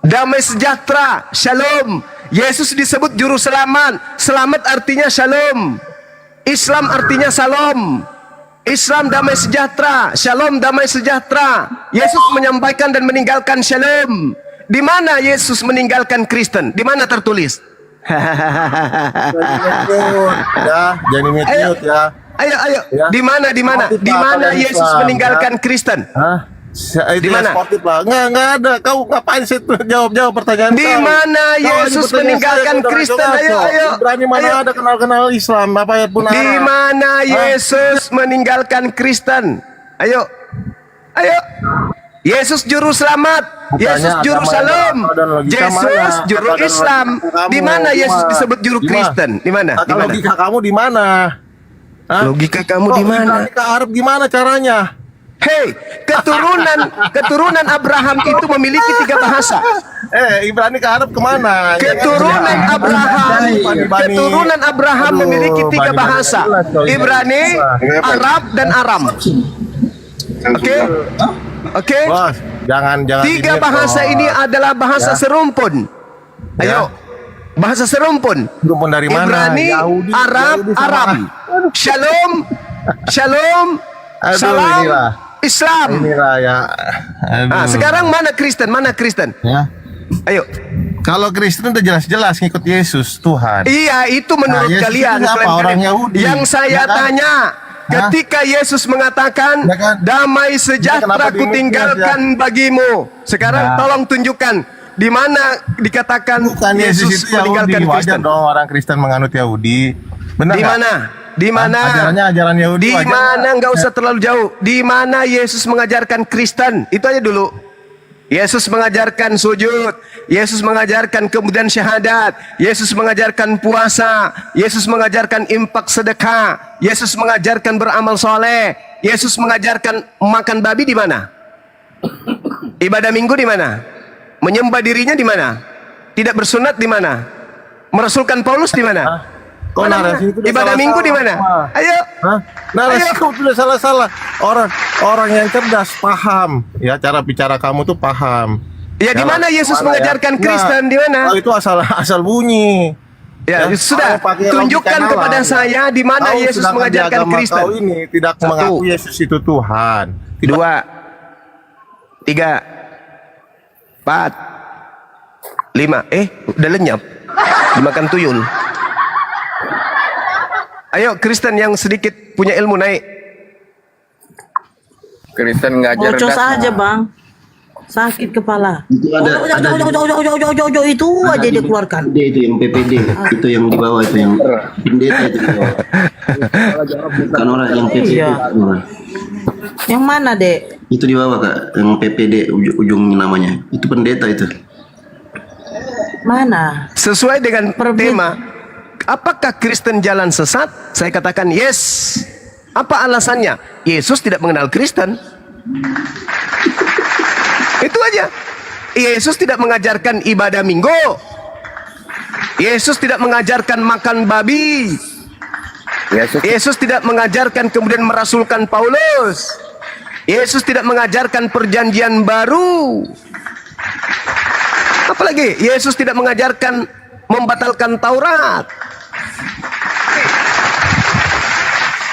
Damai sejahtera, shalom. Yesus disebut juru selamat. Selamat artinya shalom. Islam artinya salam. Islam damai sejahtera. Shalom damai sejahtera. Yesus menyampaikan dan meninggalkan shalom. Di mana Yesus meninggalkan Kristen? Di mana tertulis? Ya, jangan mute ya. Ayo. Ya. Di mana? Di mana Yesus meninggalkan Kristen? Di mana? Nggak ada. Kau ngapain sih jawab pertanyaan Di mana Yesus meninggalkan Kristen? Ayo. Berani mana ada kenal Islam apa ya pun. Di mana Yesus meninggalkan Kristen? Ayo. Yesus juru selamat. Yesus juru salam. Yesus juru Islam. Di mana Yesus disebut juru Kristen? Di mana? Logika kamu di mana? Logika kamu di mana? Logika Arab gimana caranya? Hei, keturunan Abraham itu memiliki 3 bahasa. Ibrani ke Arab kemana? Keturunan Abraham memiliki 3 bahasa. Ibrani, Arab, dan Aram. Oke? Bos, jangan 3 bahasa ini adalah bahasa serumpun. Ayo. Bahasa serumpun. Serumpun dari mana? Ibrani, Arab, Aram. Shalom, salam, Islam. Inilah ya. Sekarang mana Kristen? Ya. Ayo. Kalau Kristen udah jelas-jelas ngikut Yesus Tuhan. Iya, itu menurut Yesus kalian. itu apa? Orang Yahudi. Yang saya tanya, ketika Yesus mengatakan, damai sejahtera kutinggalkan bagimu. Sekarang tolong tunjukkan di mana dikatakan Yesus meninggalkan Kristen. Wajar dong orang Kristen menganut Yahudi. Benar? Di mana? Ajaran Yahudi. Di mana? Nggak usah terlalu jauh. Di mana Yesus mengajarkan Kristen? Itu aja dulu. Yesus mengajarkan sujud. Yesus mengajarkan kemudian syahadat. Yesus mengajarkan puasa. Yesus mengajarkan infak sedekah. Yesus mengajarkan beramal soleh. Yesus mengajarkan makan babi di mana? Ibadah minggu di mana? Menyembah dirinya di mana? Tidak bersunat di mana? Merasulkan Paulus di mana? Ibadah minggu di mana? Ayo. Narasi kamu sudah salah-salah. Orang yang cerdas paham. Ya, cara bicara kamu tuh paham. Ya, di mana Yesus mengajarkan Kristen? Di mana? Itu asal bunyi. Ya, sudah. Tunjukkan kepada saya di mana Yesus mengajarkan Kristen. Kau ini tidak mengaku Yesus itu Tuhan. 2, 3, 4, 5. Udah lenyap. Dimakan tuyul. Ayo, Kristen yang sedikit punya ilmu naik. Kristen ngajar Bocor saja, Bang. Sakit kepala. Itu ada Itu aja dikeluarkan. itu yang PPD, itu yang di bawah, itu yang pendeta itu di bawah. Bukan orang yang PPD. Yang mana, Dek? Itu di bawah, Kak, yang PPD ujung namanya. Itu pendeta itu. Mana? Sesuai dengan tema. Apakah Kristen jalan sesat? Saya katakan yes. Apa alasannya? Yesus tidak mengenal Kristen. Itu aja. Yesus tidak mengajarkan ibadah minggu. Yesus tidak mengajarkan makan babi. Yesus tidak mengajarkan kemudian merasulkan Paulus. Yesus tidak mengajarkan perjanjian baru. Apalagi Yesus tidak mengajarkan membatalkan Taurat.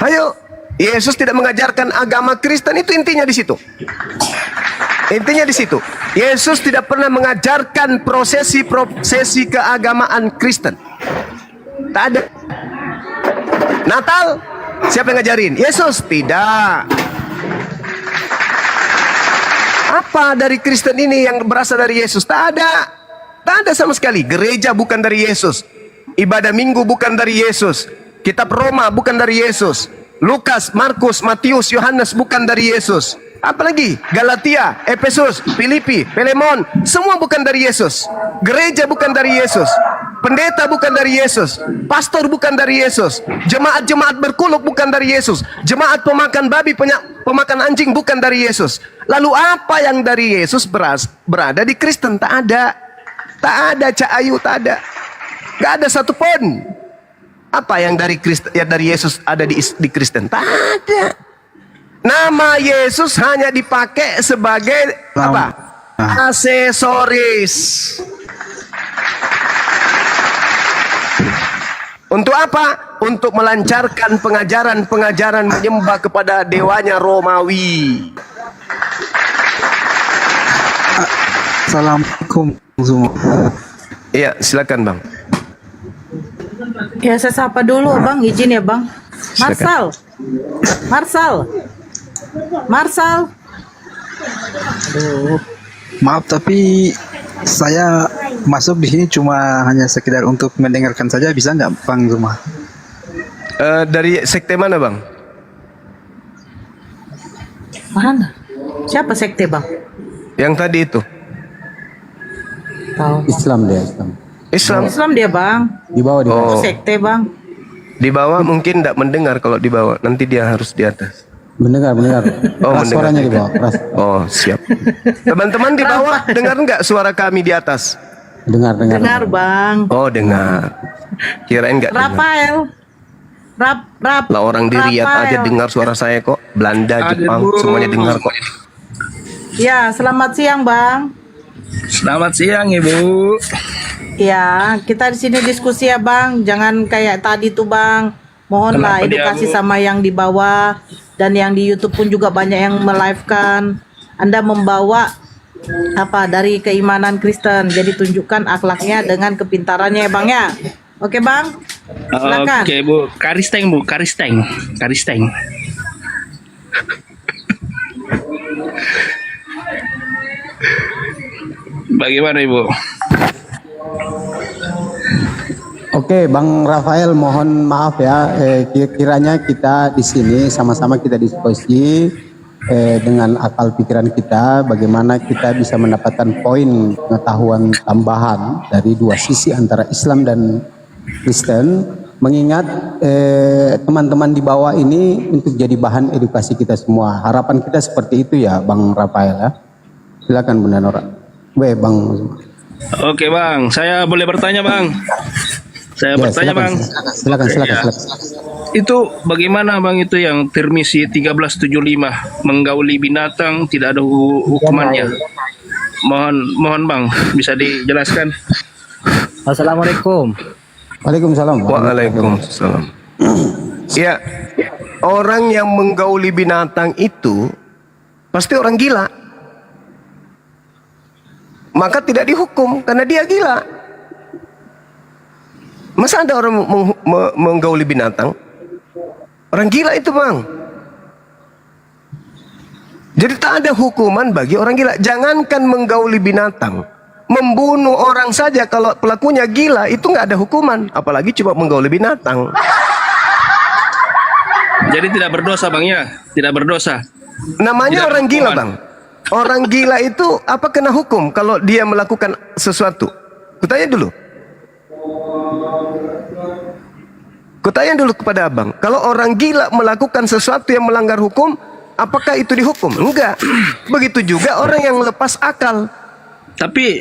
Ayo, Yesus tidak mengajarkan agama Kristen, itu intinya di situ. Intinya di situ. Yesus tidak pernah mengajarkan prosesi keagamaan Kristen. Tak ada. Natal, siapa yang ngajarin? Yesus tidak. Apa dari Kristen ini yang berasal dari Yesus? Tak ada. Tak ada sama sekali. Gereja bukan dari Yesus. Ibadah minggu bukan dari Yesus. Kitab Roma bukan dari Yesus. Lukas, Markus, Matius, Yohanes bukan dari Yesus. Apalagi Galatia, Efesus, Filipi, Filemon, semua bukan dari Yesus. Gereja bukan dari Yesus. Pendeta bukan dari Yesus. Pastor bukan dari Yesus. Jemaat-jemaat berkuluk bukan dari Yesus. Jemaat pemakan babi, pemakan anjing bukan dari Yesus. Lalu apa yang dari Yesus berada di Kristen? Tak ada. Tak ada, Cak Ayu, tak ada. Gak ada satupun. Apa yang dari Kristen, ya dari Yesus ada di Kristen? Tak ada. Nama Yesus hanya dipakai sebagai apa? Aksesoris. Untuk apa? Untuk melancarkan pengajaran-pengajaran menyembah kepada dewanya Romawi. Assalamualaikum semua. Iya, silakan Bang. Ya saya sapa dulu Bang, izin ya Bang. Marsal. Aduh, maaf tapi saya masuk di sini cuma hanya sekedar untuk mendengarkan saja, bisa nggak Bang Zuma? Dari sekte mana Bang? Mana? Siapa sekte Bang? Yang tadi itu. Islam dia, Islam dia Bang. Di bawah dia. Oh. Sekte Bang. Di bawah mungkin tidak mendengar kalau di bawah. Nanti dia harus di atas. Mendengar. Oh, mendengar. Suaranya di bawah. Oh, siap. Teman-teman di bawah dengar nggak suara kami di atas? Dengar. Dengar Bang. Oh, dengar. Kirain nggak dengar. Rafael. Lah orang di Riyadh aja dengar suara saya kok. Belanda, Jepang, semuanya dengar kok. Ya, selamat siang Bang. Selamat siang Ibu. Ya, kita di sini diskusi ya Bang. Jangan kayak tadi tuh Bang. Mohonlah edukasi sama yang di bawah dan yang di YouTube pun juga banyak yang melive-kan. Anda membawa apa dari keimanan Kristen. Jadi tunjukkan akhlaknya dengan kepintarannya ya Bang ya. Oke Bang? Silakan. Oke Bu, karisteng Bu, karisteng. Bagaimana Ibu? Oke, Bang Rafael, mohon maaf ya. Kiranya kita di sini sama-sama kita diskusi dengan akal pikiran kita, bagaimana kita bisa mendapatkan poin pengetahuan tambahan dari dua sisi antara Islam dan Kristen. Mengingat teman-teman di bawah ini untuk jadi bahan edukasi kita semua. Harapan kita seperti itu ya, Bang Rafael ya. Silakan Bunda Nora. Bang. Oke Bang, saya boleh bertanya Bang? Saya bertanya silakan, Bang. Silakan. Itu bagaimana Bang itu yang Tirmizi 1375 menggauli binatang tidak ada hukumannya? Mohon Bang bisa dijelaskan. Assalamualaikum. Waalaikumsalam. Waalaikumsalam. Ya, orang yang menggauli binatang itu pasti orang gila. Maka tidak dihukum karena dia gila. Masa ada orang menggauli binatang? Orang gila itu Bang. Jadi tak ada hukuman bagi orang gila. Jangankan menggauli binatang, membunuh orang saja kalau pelakunya gila itu nggak ada hukuman. Apalagi coba menggauli binatang. Jadi tidak berdosa Bang ya? Tidak berdosa. Namanya Tidak orang gila hukuman. Bang. Orang gila itu apa kena hukum kalau dia melakukan sesuatu? Kutanya dulu kepada Abang. Kalau orang gila melakukan sesuatu yang melanggar hukum, apakah itu dihukum? Enggak. Begitu juga orang yang lepas akal. Tapi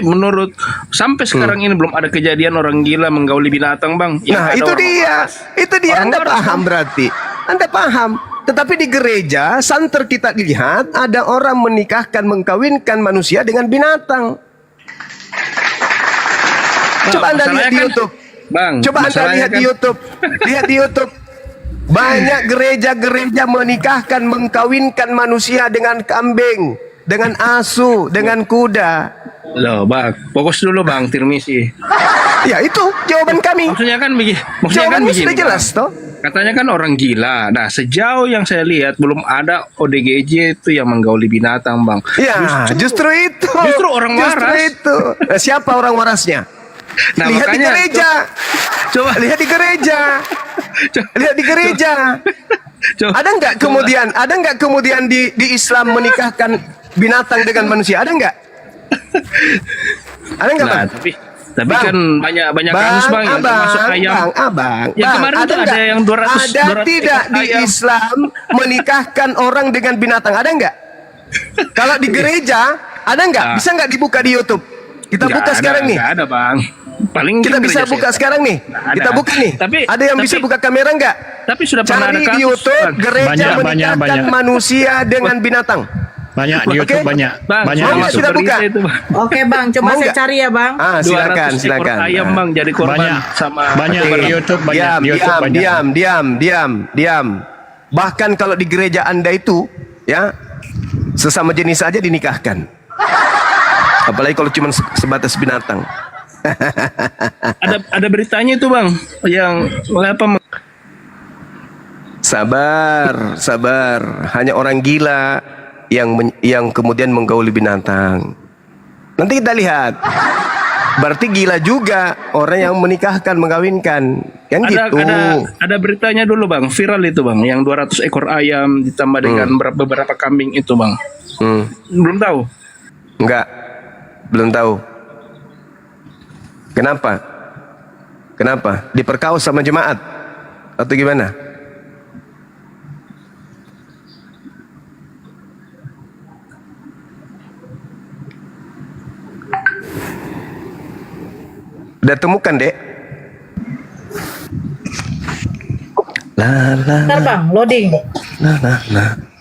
menurut sampai sekarang ini belum ada kejadian orang gila menggauli binatang Bang. Nah itu dia. Anda paham berarti. Anda paham. Tetapi di gereja, santer kita lihat ada orang menikahkan, mengkawinkan manusia dengan binatang. Coba Anda lihat di YouTube. Bang, Coba Anda lihat di YouTube. Lihat di YouTube. Banyak gereja-gereja menikahkan, mengkawinkan manusia dengan kambing, dengan asu, dengan kuda. Loh Bang, fokus dulu Bang Tirmizi. Ya itu jawaban kami. Maksudnya kan begini. Jawabannya sudah jelas toh. Katanya kan orang gila. Nah, sejauh yang saya lihat belum ada ODGJ itu yang menggauli binatang, Bang. Ya, justru itu. Justru orang waras. Justru itu. Nah, siapa orang warasnya? Nah, lihat makanya, di gereja. Coba lihat di gereja. Lihat di gereja. Ada nggak kemudian di Islam menikahkan binatang dengan manusia? Ada nggak? Ada nggak, nah, Bang? Tapi kan banyak kasus Bang yang termasuk ayam. Yang kemarin itu ada yang 200 tidak di ayam. Islam menikahkan orang dengan binatang? Ada nggak? Kalau di gereja ada nggak? Bisa nggak dibuka di YouTube? Kita buka sekarang nih. Nggak ada Bang. Paling kita bisa buka sekarang nih. Kita buka nih. Ada yang bisa buka kamera nggak? Tapi sudah pernah ada Cari kasus. di YouTube gereja menikahkan manusia dengan binatang. Banyak di YouTube banyak. Bang, Banyak mau di nggak YouTube. kita buka itu, Bang? Oke bang, coba Mau saya nggak? cari ya bang. Ah, 200 silakan, ekor silakan. ayam Ah. bang jadi korban Banyak. sama Banyak di YouTube, banyak Diam, di YouTube diam, banyak. diam. Bahkan kalau di gereja Anda itu, ya, sesama jenis saja dinikahkan. Apalagi kalau cuma sebatas binatang. ada beritanya itu bang yang apa Sabar, sabar. Hanya orang gila yang kemudian menggauli binatang. Nanti kita lihat. Berarti gila juga orang yang menikahkan, mengkawinkan. Kan gitu. Ada beritanya dulu bang, viral itu bang, yang 200 ekor ayam ditambah dengan beberapa kambing itu bang. Belum tahu? Enggak, belum tahu. Kenapa? Kenapa? Diperkaus sama jemaat atau gimana? Udah temukan, Dek? Bentar bang, loading.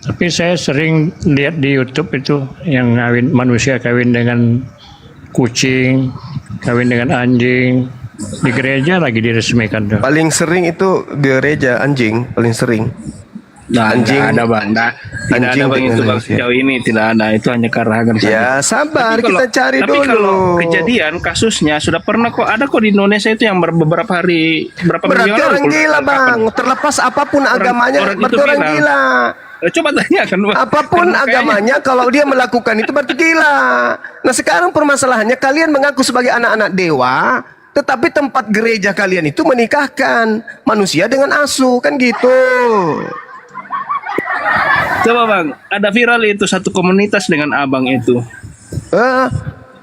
Tapi saya sering lihat di YouTube itu yang manusia kawin dengan kucing, kawin dengan anjing. Di gereja lagi diresmikan tuh. Paling sering itu gereja anjing, paling sering. Nah, anjing ada bang, tidak ada bang itu bang sejauh ini tidak ada, itu hanya karangan saja. Ya sabar, Tapi kita cari tapi dulu. kalau kejadian kasusnya sudah pernah kok ada kok di Indonesia itu yang beberapa hari berapa Berarti minggu yang orang lalu, gila bang, terlepas apapun agamanya, orang itu berarti orang bilang. gila. Coba tanyakan bang. Apapun Karena kayaknya- agamanya, kalau dia melakukan itu berarti gila. Nah sekarang permasalahannya kalian mengaku sebagai anak-anak dewa, tetapi tempat gereja kalian itu menikahkan manusia dengan asu, kan gitu. Coba bang, ada viral itu satu komunitas dengan abang itu.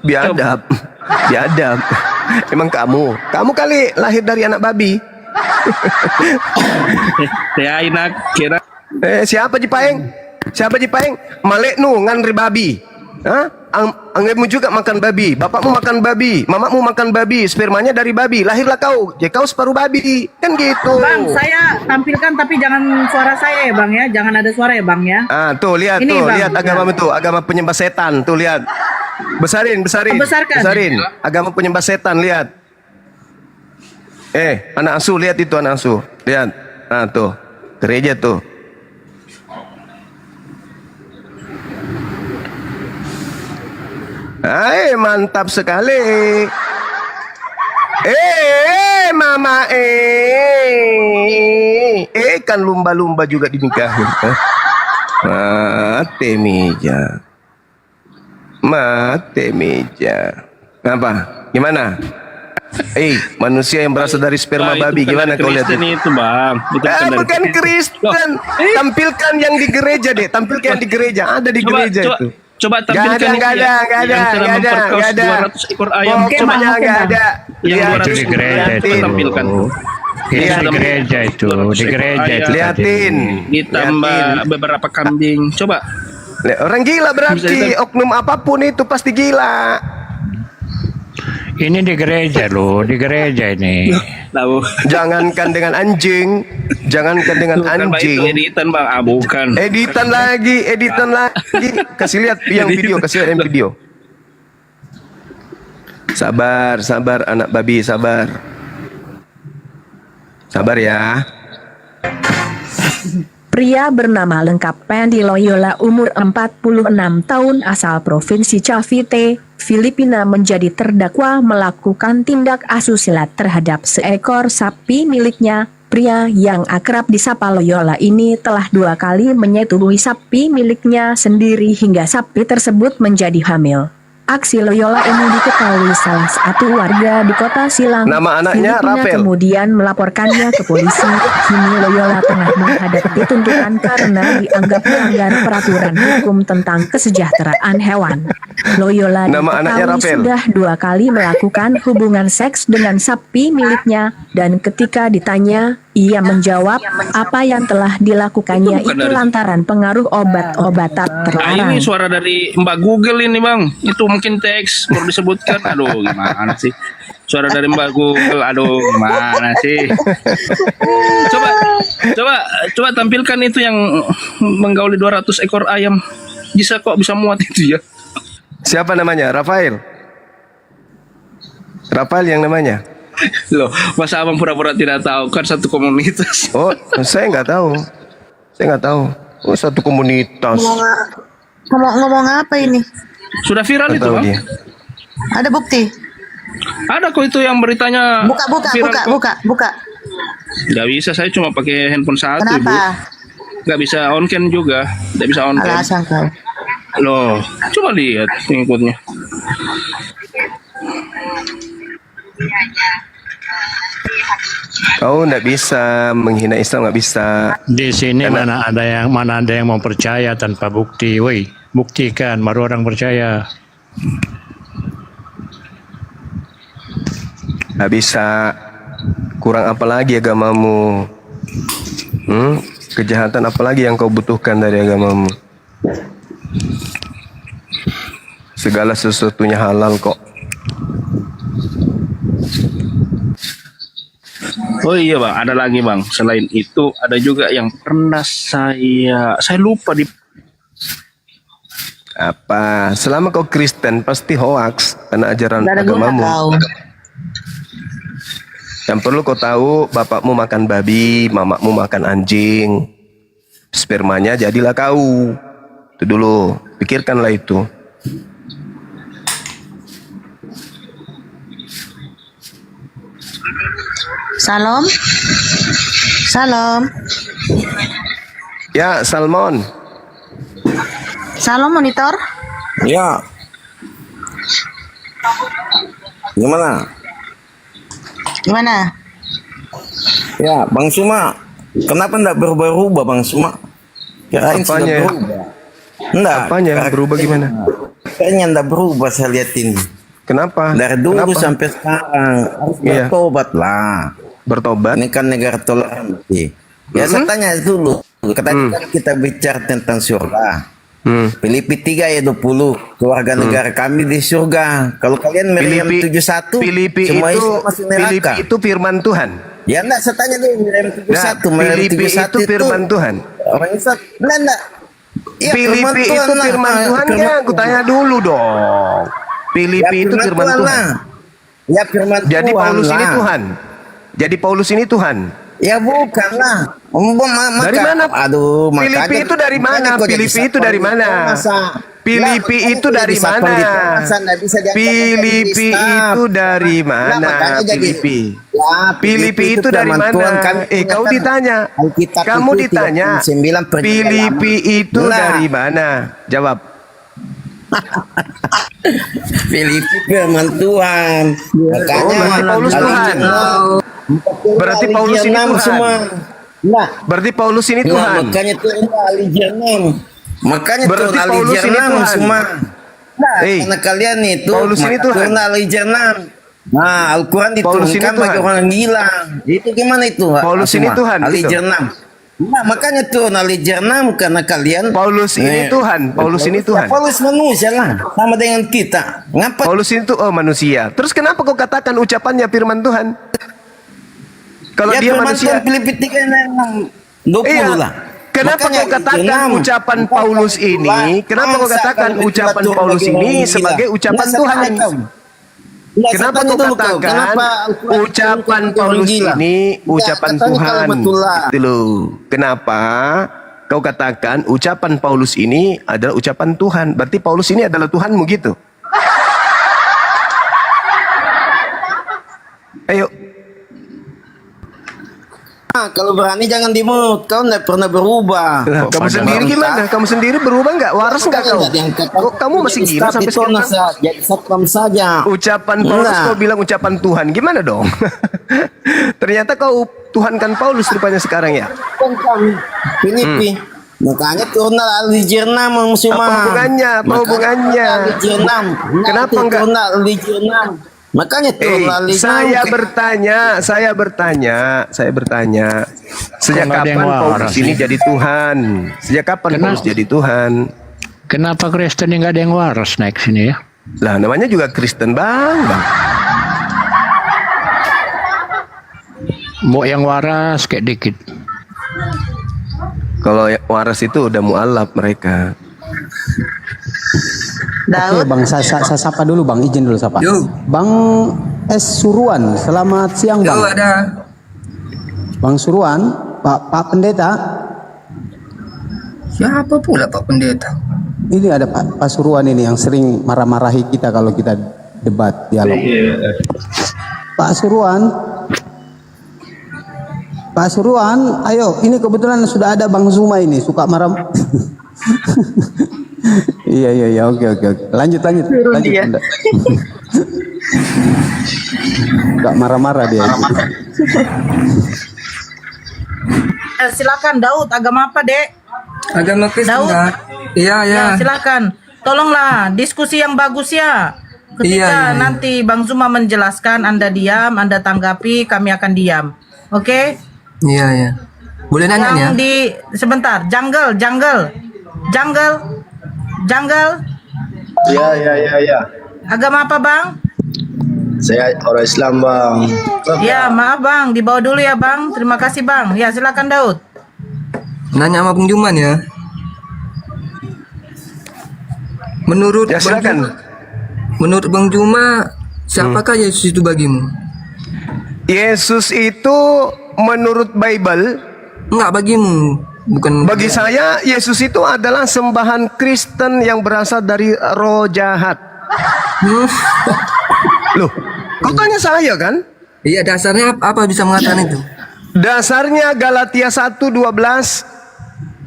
Biadab, biadab. Emang kamu kali lahir dari anak babi. Ya enak kira. Siapa Jipaeng? Siapa Jipaeng? Malek nu ngan babi. Hah? Anggapmu juga makan babi, bapakmu makan babi, mamamu makan babi, spermanya dari babi, lahirlah kau, jadi kau separuh babi, kan gitu. Bang, saya tampilkan tapi jangan suara saya ya bang ya, jangan ada suara ya bang ya. Ah, tuh lihat Ini, tuh, Bang. lihat agama itu, agama penyembah setan, tuh lihat. Besarin. Besarkan. Besarin. Agama penyembah setan, lihat. Anak asuh, lihat itu anak asuh. Lihat. Nah, tuh. Gereja tuh. Mantap sekali. Mama kan lumba-lumba juga dinikahin. Mate meja. Apa? Gimana? Manusia yang berasal dari sperma babi, gimana kau lihat? Itu bang. Itu Bukan Kristen. Tampilkan yang di gereja deh. Tampilkan yang di gereja. Ada di gereja itu. Coba tampilkan Gak ada. 200 ekor ayam. Pokoknya gak ada. Yang 200 Itu di gereja itu itu. tampilkan. Di gereja itu, di gereja itu. Liatin. Ditambah beberapa kambing. Coba. Orang gila berarti. Oknum apapun itu pasti gila. Ini di gereja loh, di gereja ini. Tahu. Jangankan dengan anjing, Itu editan bang, bukan. Editan lagi. Kasih lihat yang video, Sabar anak babi, sabar. Sabar ya. Pria bernama lengkap Pandy Loyola umur 46 tahun asal Provinsi Cavite, Filipina menjadi terdakwa melakukan tindak asusila terhadap seekor sapi miliknya. Pria yang akrab disapa Loyola ini telah 2 kali menyetubui sapi miliknya sendiri hingga sapi tersebut menjadi hamil. Aksi Loyola ini diketahui salah satu warga di kota Silang, Nama anaknya Filipina, Rafael. kemudian melaporkannya ke polisi. Kini Loyola tengah menghadapi tuntutan karena dianggap melanggar peraturan hukum tentang kesejahteraan hewan. Loyola Nama anaknya diketahui Rafael. sudah 2 kali melakukan hubungan seks dengan sapi miliknya, dan ketika ditanya, ia menjawab apa yang telah dilakukannya Itu bukan itu dari- lantaran pengaruh obat-obatan Nah, terlarang. ini suara dari Mbak Google ini bang. Itu mungkin teks perlu disebutkan. Aduh gimana sih. Suara dari Mbak Google. Aduh gimana sih. Coba tampilkan itu yang menggauli 200 ekor ayam. bisa kok bisa muat itu ya. Siapa namanya? Rafael. Rafael yang namanya. Loh, masa abang pura-pura tidak tahu kan satu komunitas? Oh, saya nggak tahu. Saya nggak tahu. Oh, satu komunitas. Ngomong apa ini? Sudah viral itu, Bang. Dia. Ada bukti? Ada kok itu yang beritanya. Buka. Nggak bisa, saya cuma pakai handphone satu, Kenapa? Ibu. Nggak bisa on cam juga, nggak bisa on cam. Alasan kau. Loh, coba lihat pengikutnya. Kau nggak bisa menghina Islam, nggak bisa. Di sini mana ada yang mau percaya tanpa bukti, woi. Buktikan, baru orang percaya. Nggak bisa. Kurang apa lagi agamamu? Kejahatan apa lagi yang kau butuhkan dari agamamu? Segala sesuatunya halal kok. Oh iya Bang, ada lagi Bang. Selain itu ada juga yang pernah saya lupa di apa? Selama kau Kristen pasti hoax karena ajaran agamamu. Yang perlu kau tahu, bapakmu makan babi, mamamu makan anjing. Spermanya jadilah kau. Itu dulu, pikirkanlah itu. Salam. Ya, Salmon. Salam monitor. Ya. Gimana? Ya, Bang Suma. Kenapa enggak berubah-ubah Bang Suma? Kirain sudah berubah. Enggak. Apanya berubah gimana? Kayaknya enggak berubah saya lihat ini. Kenapa? Dari dulu sampai sekarang harus bertobat lah. Bertobat? Ini kan negara toleransi. Ya saya tanya dulu. Katanya kita bicara tentang surga. Filipi 3 ayat 20. Keluarga negara kami di surga. Kalau kalian Miriam 71, semua Filipi itu firman Tuhan. Ya enggak, saya tanya dulu Miriam 71. Filipi itu firman Tuhan. Orang Islam. Enggak. Ya, Filipi itu firman Tuhan ya, aku tanya dulu dong. Filipi itu firman Tuhan. Ya firman Tuhan. Jadi Paulus ini Tuhan. Jadi Paulus ini Tuhan. Ya bukan lah. Dari mana? Aduh, Filipi itu dari mana? Filipi itu dari mana? Filipi itu dari mana? Filipi itu dari mana? Filipi itu dari mana? Kau ditanya. Kamu ditanya. Filipi itu dari mana? Jawab. Filipi firman Tuhan. Makanya Paulus Tuhan. Berarti Paulus ini Tuhan. Berarti Paulus ini Tuhan. Makanya turun Ali 6. Makanya berarti turun Paulus Ali ini 6 Tuhan. semua. Karena kalian itu Paulus ini Tuhan. turun Ali 6. Nah, Al-Quran diturunkan bagi orang gila. Itu gimana itu? Paulus ini Tuhan. Ali 6. Nah, makanya turun Ali 6 karena kalian Paulus ini Tuhan. Paulus ini Tuhan. Paulus manusia lah, sama dengan kita. Ngapa? Paulus itu manusia. Terus kenapa kau katakan ucapannya firman Tuhan? Kalau ya, dia manusia. Filipi 3:20 lah. Kenapa kau katakan ucapan Paulus ini? Kenapa kau katakan ucapan Paulus ini sebagai ucapan Tuhan? Kenapa kau katakan ucapan Paulus ini ucapan Tuhan? Itu loh. Kenapa kau katakan ucapan Paulus ini adalah ucapan Tuhan? Berarti Paulus ini adalah Tuhanmu gitu? Ayo. Kalau berani jangan dimut. Kau tidak pernah berubah. Kamu sendiri gimana? Kamu sendiri berubah nggak? Waras nggak kau? Kok kamu masih gila sampai sekarang? Jadi satpam saja. Ucapan Paulus kau bilang ucapan Tuhan. Gimana dong? Ternyata kau Tuhankan Paulus rupanya sekarang ya? Filipi. Makanya turun Ali 6 semua. Apa hubungannya? Apa hubungannya? Ali 6. Kenapa enggak? Turun Ali 6. Makanya saya bertanya. Sejak kapan Paulus ini jadi Tuhan? Sejak kapan Paulus jadi Tuhan? Kenapa Kristen yang nggak ada yang waras naik sini ya? Lah namanya juga Kristen bang. Mau yang waras kayak dikit. Kalau waras itu udah mualaf mereka. Oke, Bang, saya sapa dulu, Bang. Izin dulu sapa. Bang S. Suruan, selamat siang, Bang. Ada. Bang Suruan, Pak Pendeta. Siapa pula Pak Pendeta? Ini ada Pak Suruan ini yang sering marah-marahi kita kalau kita debat dialog. Pak Suruan, ayo. Ini kebetulan sudah ada Bang Zuma ini suka marah. Iya, oke. Lanjut. Anda. Gak marah-marah dia. Silakan Daud, agama apa, Dek? Agama Kristen. Daud. Iya. Ya, silakan. Tolonglah diskusi yang bagus ya. Ketika nanti Bang Zuma menjelaskan, Anda diam, Anda tanggapi, kami akan diam. Oke? Iya. Boleh nanya ya? Sebentar, jungle. Iya. Agama apa, Bang? Saya orang Islam, Bang. Ya, maaf Bang, dibawa dulu ya Bang. Terima kasih Bang. Ya, silakan Daud. Nanya sama Bung Juman ya. Menurut ya, silakan. Menurut Bang Juma, siapakah Yesus itu bagimu? Yesus itu menurut Bible, enggak bagimu. Bukan bagi saya Yesus itu adalah sembahan Kristen yang berasal dari roh jahat. Loh, kau tanya saya kan? Iya, dasarnya apa bisa mengatakan itu? Dasarnya Galatia 1:12,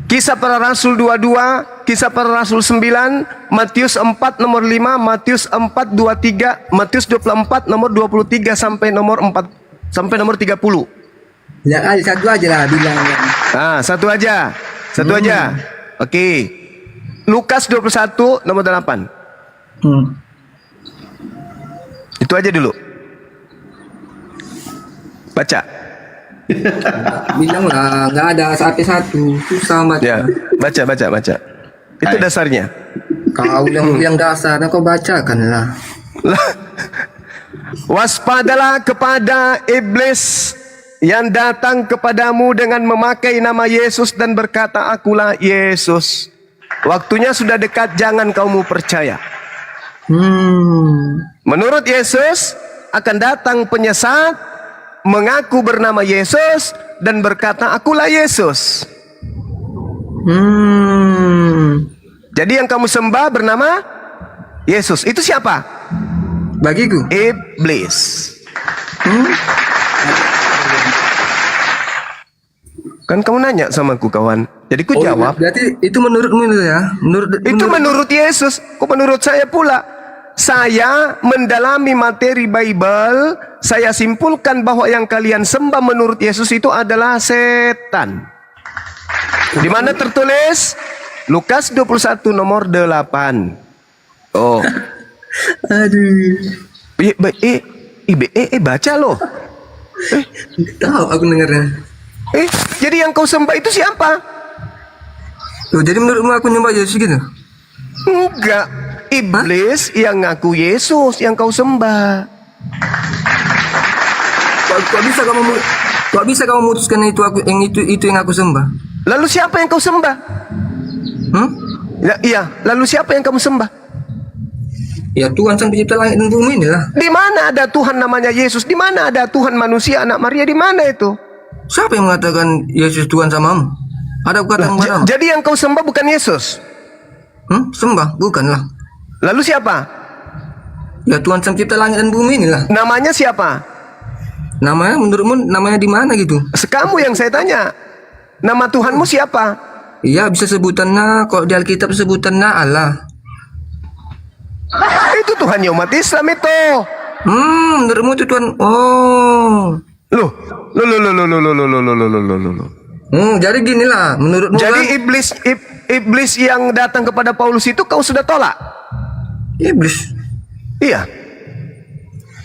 Kisah Para Rasul 22, Kisah Para Rasul 9, Matius 4 nomor 5, Matius 4:23, Matius 24 nomor 23 sampai nomor 4 sampai nomor 30. Ya, satu aja lah bilangnya. Satu aja. Oke. Lukas 21 nomor 8. Itu aja dulu. Baca. Bilang lah, nggak ada sampai satu. Susah baca. Ya, baca. Itu dasarnya. Kau yang dasarnya kau bacakan lah. Waspadalah kepada iblis yang datang kepadamu dengan memakai nama Yesus dan berkata, akulah Yesus. Waktunya sudah dekat, jangan kamu percaya. Menurut Yesus akan datang penyesat, mengaku bernama Yesus dan berkata, akulah Yesus. Jadi yang kamu sembah bernama Yesus. Itu siapa? Bagiku iblis. Kan kamu nanya sama aku, kawan. Jadi ku jawab. Berarti itu menurutmu ya? Menurut Yesus. Kok menurut saya pula? Saya mendalami materi Bible, saya simpulkan bahwa yang kalian sembah menurut Yesus itu adalah setan. Di mana tertulis? Lukas 21 nomor 8. Oh. Aduh. Baca loh. Tahu aku dengarnya. Jadi yang kau sembah itu siapa? Loh, jadi menurutmu aku nyembah Yesus gitu? Enggak. Iblis yang ngaku Yesus yang kau sembah. Kok bisa kamu memutuskan itu yang aku sembah? Lalu siapa yang kau sembah? Lalu siapa yang kamu sembah? Ya Tuhan Sang Pencipta langit dan bumi inilah. Di mana ada Tuhan namanya Yesus? Di mana ada Tuhan manusia anak Maria? Di mana itu? Siapa yang mengatakan Yesus Tuhan samamu? Ada kata kepadamu? Jadi yang kau sembah bukan Yesus? Sembah, bukanlah. Lalu siapa? Ya Tuhan Sang Pencipta langit dan bumi inilah. Namanya siapa? Namanya menurutmu namanya di mana gitu? Kamu yang saya tanya. Nama Tuhanmu siapa? Iya, bisa sebutannya, kalau di Alkitab sebutannya Allah. Itu Tuhannya umat Islam itu. Menurutmu itu Tuhan. Oh. Loh. Jadi gini lah, menurutmu. Jadi iblis yang datang kepada Paulus itu kau sudah tolak? Iblis? Iya.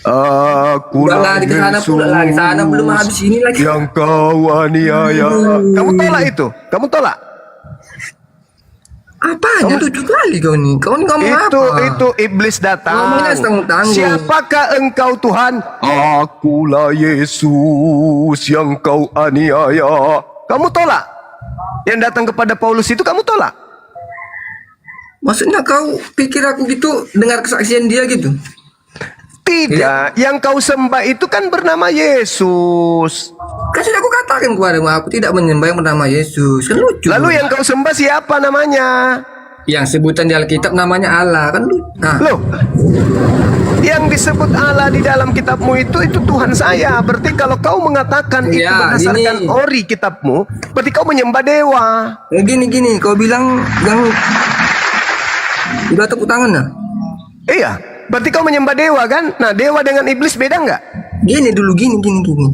Aku lagi ke sana pula lagi sana belum habis ini lagi. Yang kau aniaya. Kamu tolak itu? Kamu tolak? Apanya 7 kali kau nih? Kau nih ngomong apa? Itu iblis datang. Ngomongnya setanggung-tanggung. Siapakah engkau Tuhan? Akulah Yesus yang kau aniaya. Kamu tolak? Yang datang kepada Paulus itu kamu tolak? Maksudnya kau pikir aku gitu dengar kesaksian dia gitu? Tidak, yang kau sembah itu kan bernama Yesus. Kan sudah aku katakan kepadamu, aku tidak menyembah yang bernama Yesus. Kan lucu. Lalu yang kau sembah siapa namanya? Yang sebutan di Alkitab namanya Allah, kan lucu. Nah. Loh, yang disebut Allah di dalam kitabmu itu Tuhan saya. Berarti kalau kau mengatakan itu berdasarkan ori kitabmu, berarti kau menyembah dewa. Gini, kau bilang yang udah tepuk tangan nah? Iya, berarti kau menyembah dewa kan? Nah, dewa dengan iblis beda nggak? Gini.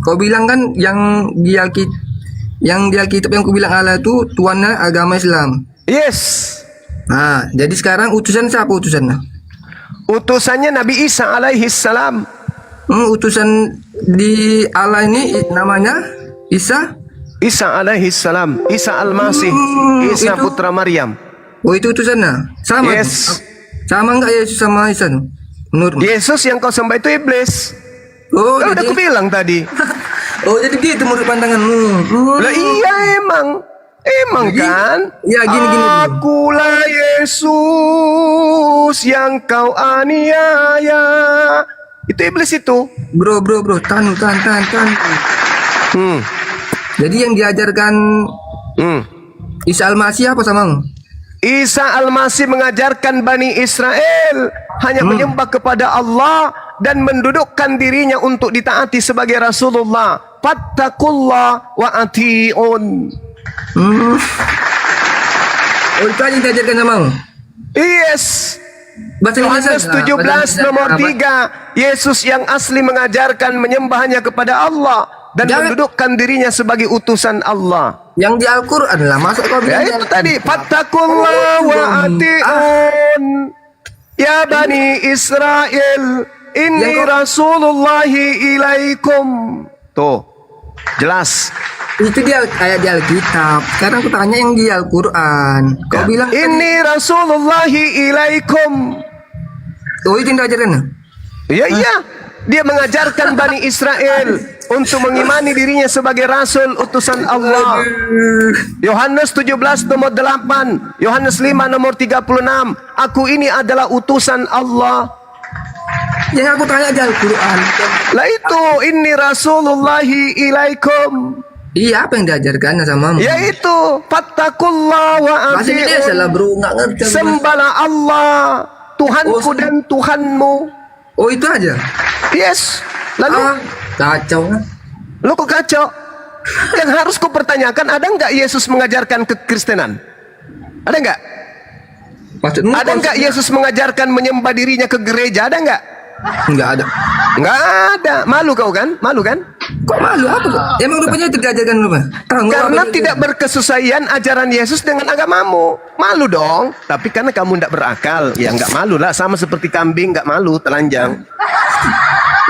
Kau bilang kan yang di Alkitab yang kau bilang Allah itu Tuhannya agama Islam. Yes. Nah, jadi sekarang utusan siapa utusannya? Utusannya Nabi Isa alaihi salam. Utusan di Allah ini namanya Isa? Isa alaihi salam, Isa al-Masih, Isa itu? putra Maryam. Oh, itu utusannya? Sama? Yes. Sama enggak Yesus sama Isa? Menurutmu? Yesus yang kau sembah itu iblis. Oh, udah aku bilang tadi. Oh, jadi gitu menurut pandanganmu. Lah iya emang kan? Ya gini. Akulah Yesus yang kau aniaya. Itu iblis itu. Bro, tahan. Jadi yang diajarkan Isa Al-Masih apa samamu? Isa Al-Masih mengajarkan Bani Israel hanya menyembah kepada Allah dan mendudukkan dirinya untuk ditaati sebagai Rasulullah. Fattakullah wa ati'un. Oh, itu aja yang diajarkan samamu? Yes. Yohanes 17 nomor 3. Yesus yang asli mengajarkan menyembahnya kepada Allah dan mendudukkan dirinya sebagai utusan Allah. Yang di Al-Quran lah, masa kau bilang itu tadi, fattakullah wa ati'un ya Bani Israel inni rasulullahi ilaikum. Tuh, jelas. Itu dia kayak di Alkitab. Sekarang aku tanya yang di Al-Quran. Kau bilang inni rasulullahi ilaikum. Oh, itu yang diajarkan? Iya. Dia mengajarkan Bani Israel untuk mengimani dirinya sebagai rasul utusan Allah. Yohanes 17 nomor 8, Yohanes 5 nomor 36. Aku ini adalah utusan Allah. Yang aku tanya di Al-Quran. Lah itu inni rasulullahi ilaikum. Iya, apa yang diajarkannya sama? Yaitu fattakullah wa ati'un. Salah bro, nggak ngerti. Sembahlah Allah, Tuhanku dan Tuhanmu. Oh, itu aja? Yes. Lalu kacau kan? Lu kok kacau? Yang harus ku pertanyakan, ada nggak Yesus mengajarkan kekristenan? Ada nggak? Maksudmu ada nggak Yesus mengajarkan menyembah dirinya ke gereja? Ada nggak? Nggak ada. Nggak ada. Malu kau kan? Malu kan? Kok malu? Apa? Emang rupanya itu diajarkan lupa? Karena tidak berkesesuaian ajaran Yesus dengan agamamu. Malu dong. Tapi karena kamu tidak berakal, ya nggak malu lah. Sama seperti kambing nggak malu, telanjang.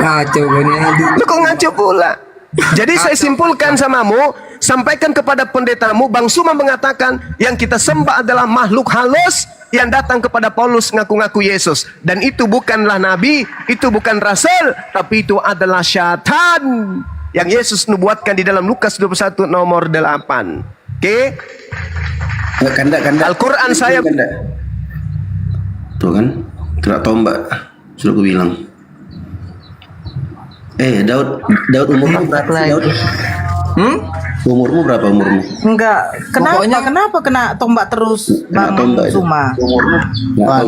Ngaco lu kok ngaco pula? Jadi saya simpulkan samamu, sampaikan kepada pendetamu, Bang Suma mengatakan yang kita sembah adalah makhluk halus yang datang kepada Paulus ngaku-ngaku Yesus. Dan itu bukanlah nabi, itu bukan rasul, tapi itu adalah syaitan yang Yesus nubuatkan di dalam Lukas 21 nomor 8. Oke? Al-Quran saya tuh kan, kena tombak. Sudah aku bilang. Daud umurmu berapa sih, Daud? Umurmu berapa umurmu? Enggak. Kenapa kena tombak terus, Bang Suma? Umurmu?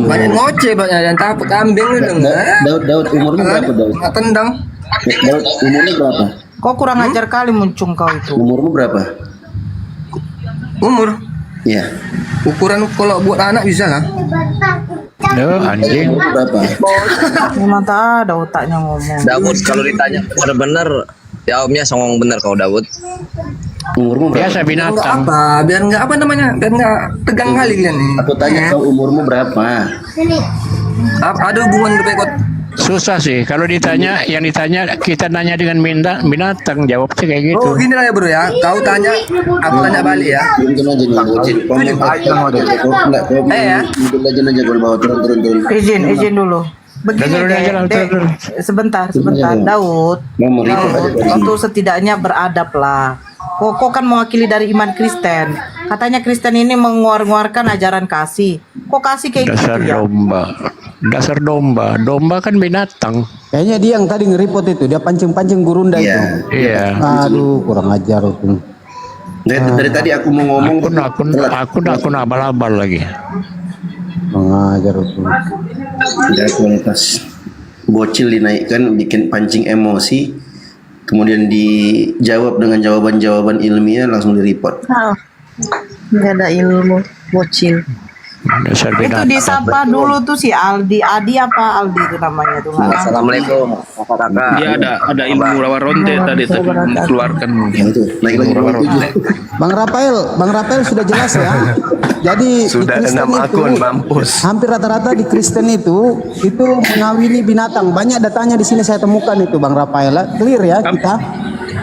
Banyak ngoceh, banyak yang takut kambing itu. Daud umurmu berapa, Daud? Tendang. Daud umurmu berapa? Kok kurang ajar kali muncung kau itu? Umurmu berapa? Umur? Iya. Ukuran kalau buat anak bisa lah. Anjing. Berapa? Memang tak ada otaknya ngomong. Daud kalau ditanya benar-benar jawabnya songong bener kau Daud. Umurmu berapa? Biasa binatang. Apa? Biar nggak apa namanya? Biar nggak tegang kali kalian nih. Aku tanya kau umurmu berapa? Ada hubungan berpekot? Susah sih kalau ditanya, yang ditanya kita nanya dengan binatang, jawabnya kayak gitu. Oh, gini lah ya bro ya. Kau tanya, aku tanya balik ya. Izin dulu. Begini sebentar. Daud, itu setidaknya beradab lah. Kok kan mewakili dari iman Kristen. Katanya Kristen ini mengeluarkan ajaran kasih. Kok kasih kayak Dasar gitu ya? domba. Dasar domba. Domba kan binatang. Kayaknya dia yang tadi nge-report itu, dia pancing-pancing gurunda itu. Iya. Aduh, kurang ajar itu. Dari tadi aku mau ngomong Akun abal-abal lagi. Kurang ajar itu. Dari kualitas bocil dinaikkan, bikin pancing emosi, kemudian dijawab dengan jawaban-jawaban ilmiah, langsung di-report. Nggak ada ilmu, bocil. Itu disapa dulu tuh si Adi apa Aldi itu namanya tuh. Assalamualaikum kakak-kakak. Dia ada ilmu rawa ronte tadi keluarkan. Bang Rafael sudah jelas ya. Jadi Sudah di Kristen 6 akun, mampus. Hampir rata-rata di Kristen itu mengawini binatang. Banyak datanya di sini saya temukan itu Bang Rafael. Clear ya kita.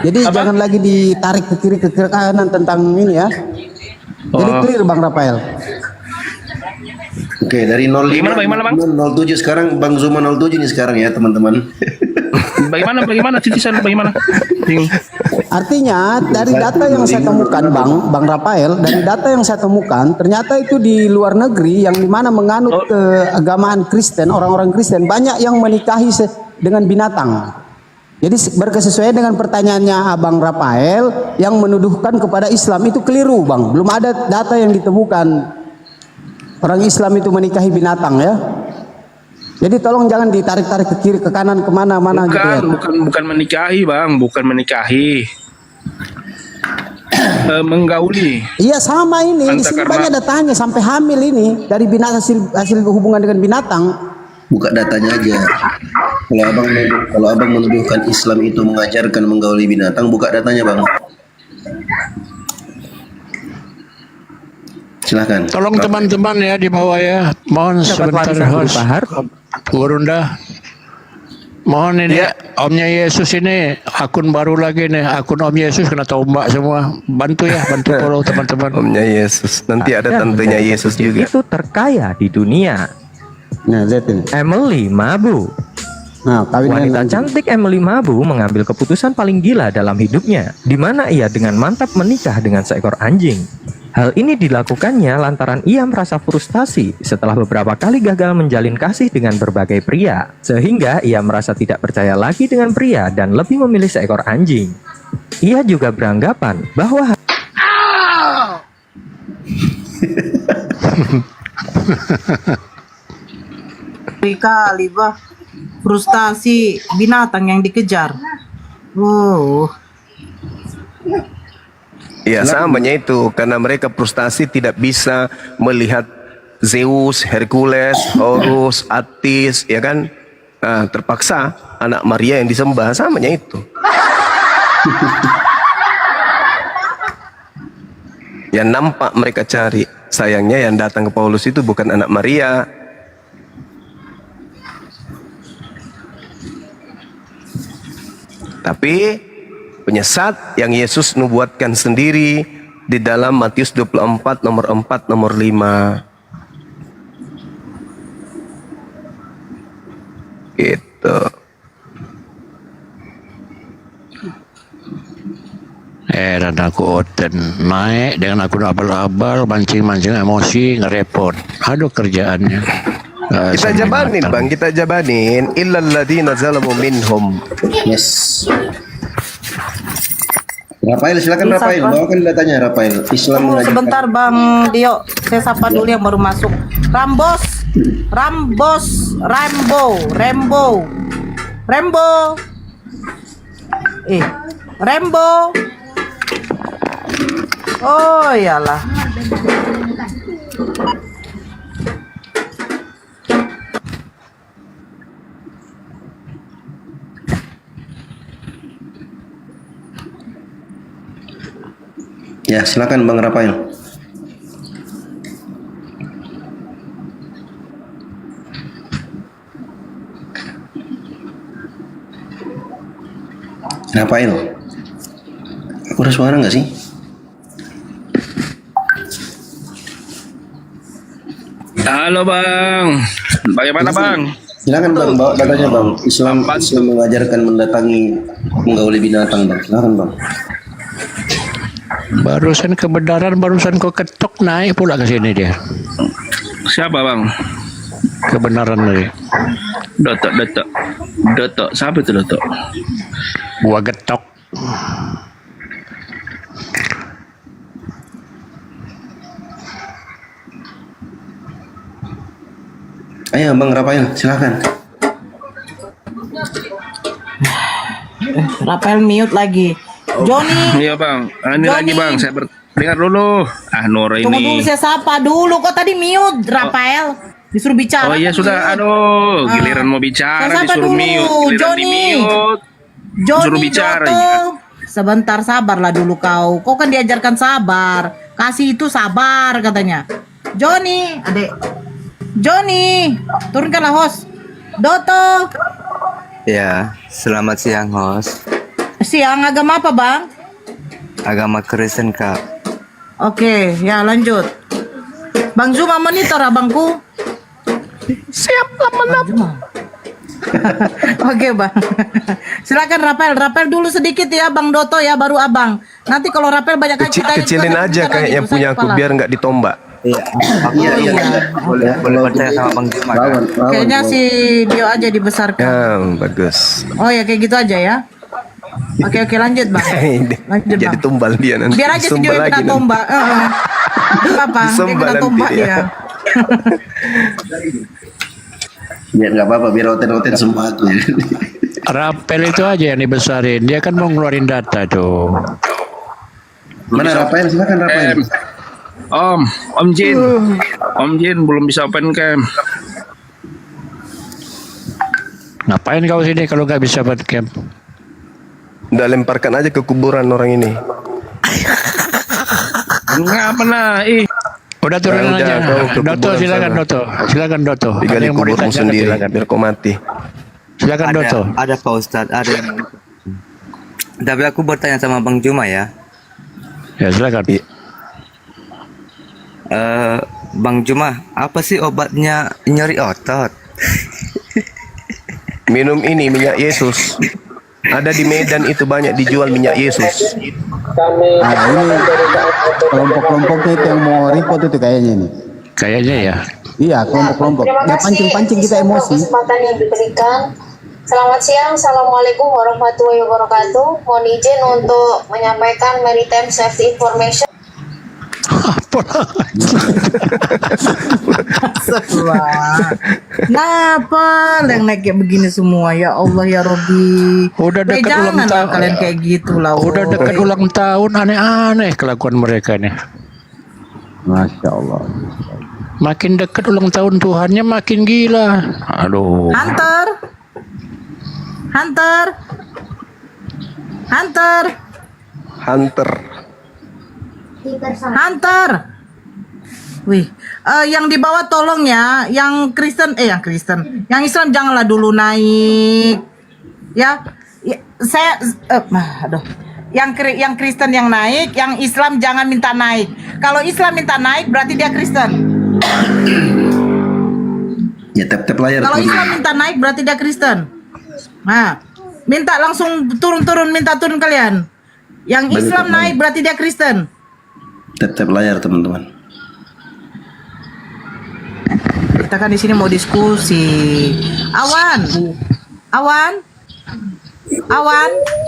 Jadi jangan lagi ditarik ke kiri ke kanan tentang ini ya. Jadi clear Bang Rafael. Oke, dari 05 07 sekarang Bang Zuma 07 nih sekarang ya teman-teman. Bagaimana titisan bagaimana? Artinya dari data yang saya temukan Bang Rafael, dari data yang saya temukan ternyata itu di luar negeri yang dimana menganut keagamaan Kristen, orang-orang Kristen banyak yang menikahi dengan binatang. Jadi berkesesuaian dengan pertanyaannya Abang Rafael yang menuduhkan kepada Islam itu keliru Bang. Belum ada data yang ditemukan orang Islam itu menikahi binatang ya. Jadi tolong jangan ditarik-tarik ke kiri ke kanan kemana-mana gitu ya. Bukan menikahi Bang, bukan menikahi. Menggauli. Iya sama ini. Di sini banyak datanya sampai hamil ini dari binatang hasil hubungan dengan binatang. Buka datanya aja. Kalau abang menuduhkan Islam itu mengajarkan menggauli binatang, buka datanya Bang. Silahkan. Tolong teman-teman ya di bawah ya. Mohon sebentar Gurunda. Mohon ini Omnya Yesus ini akun baru lagi nih, akun Om Yesus kena tombak semua. Bantu ya, bantu follow teman-teman. Omnya Yesus. Nanti ada tantenya Yesus juga. Itu terkaya di dunia. Nah, lihat ini. Emily Mabu. Nah, wanita cantik Emily Mabu mengambil keputusan paling gila dalam hidupnya, di mana ia dengan mantap menikah dengan seekor anjing. Hal ini dilakukannya lantaran ia merasa frustasi setelah beberapa kali gagal menjalin kasih dengan berbagai pria, sehingga ia merasa tidak percaya lagi dengan pria dan lebih memilih seekor anjing. Ia juga beranggapan bahwa kali bah frustasi binatang yang dikejar. Ya samanya itu karena mereka frustasi tidak bisa melihat Zeus, Hercules, Horus, Attis, ya kan? Nah, terpaksa anak Maria yang disembah, samanya itu. Yang nampak mereka cari, sayangnya yang datang ke Paulus itu bukan anak Maria. Tapi penyesat yang Yesus nubuatkan sendiri di dalam Matius 24 nomor 4 nomor 5. Gitu. Dan aku oten naik dengan akun abal-abal, mancing-mancing emosi, ngerepot. Aduh kerjaannya. Kita jabanin Bang, kita jabanin. Illal ladzina zalamu minhum. Yes. Rafael, silakan Rafael, bawakan datanya Rafael. Islam mengajarkan. Sebentar Bang Dio, saya sapa dulu yang baru masuk. Rambo. Rembo. Oh iyalah. Ya, silakan Bang Rafael. Rafael, aku ada suara nggak sih? Halo Bang, bagaimana Bang? Silakan Bang, bawa datanya Bang. Islam mengajarkan mendatangi menggauli binatang Bang. Silakan Bang. Barusan kebenaran, barusan kau ketok naik pula ke sini dia. Siapa bang? Kebenaran tadi. Dotok. Siapa itu Dotok? Gua getok. Ayo Bang Rafael, silakan. Rafael mute lagi. Joni. Iya bang. Ini lagi bang. Saya dengar dulu. Nora ini. Tunggu dulu, saya sapa dulu. Kok tadi mute, Rafael? Disuruh bicara. Oh iya kan sudah. mute. Aduh, giliran mau bicara Saya sapa disuruh dulu. mute. Giliran di mute. Disuruh Joni bicara. Doto. Sebentar, sabarlah dulu kau. Kau kan diajarkan sabar. Kasih itu sabar katanya. Joni, adek. Joni, turunkanlah host. Doto. Ya, selamat siang host. Siang, agama apa bang? Agama Kristen kak. Oke, ya lanjut. Bang Zuma monitor abangku. Siap lama. Oke bang. Silakan Rafael dulu sedikit ya Bang Doto ya, baru abang. Nanti kalau Rafael banyak Kecilin aja kayak yang punya aku biar nggak ditombak. Iya. Boleh percaya sama Bang Juma. Kayaknya si Dio aja dibesarkan. Ya, bagus. Oh ya kayak gitu aja ya. Oke lanjut bang. Lanjut Jadi bang. tumbal dia nanti. Biar aja si Dio yang kena tombak. Apa? Dia kena tombak dia. Biar nggak apa-apa, biar roten-roten semua aku. Rapel itu aja yang dibesarin. Dia kan mau ngeluarin data tuh. Mana Rafael? Silakan Rafael. Om Jin belum bisa open cam. Ngapain kau sini kalau nggak bisa open cam? Udah lemparkan aja ke kuburan orang ini. Enggak pernah. Udah turun aja. Doto silakan Doto. Tinggal di kuburmu sendiri biar kau mati. Silakan Doto. Ada Pak Ustadz, ada yang... Tapi aku bertanya sama Bang Juma ya. Ya silakan. Bang Juma, apa sih obatnya nyeri otot? Minum ini minyak Yesus. Ada di Medan itu banyak dijual minyak Yesus. Nah, ini kelompok-kelompoknya itu yang mau report itu kayaknya ini. Kayaknya ya. Iya, kelompok-kelompok. Ya pancing-pancing kita emosi. Kesempatan yang diberikan. Selamat siang, Assalamualaikum warahmatullahi wabarakatuh. Mohon izin untuk menyampaikan maritime safety information. Kenapa yang naik kayak begini semua ya Allah ya Robi. Udah dekat ulang tahun kalian kayak gitu lah. Udah dekat ulang tahun, aneh-aneh kelakuan mereka nih. Masya Allah. Makin dekat ulang tahun Tuhannya makin gila. Aduh. Hunter. Wih, yang di bawah tolong ya, yang Kristen, yang Islam janganlah dulu naik, ya. Saya, yang Kristen yang naik, yang Islam jangan minta naik. Kalau Islam minta naik, berarti dia Kristen. Ya tap layar. Kalau Islam minta naik, berarti dia Kristen. Nah, minta langsung turun kalian. Yang Islam naik, berarti dia Kristen. Tap layar teman-teman. Kita kan di sini mau diskusi. Awan.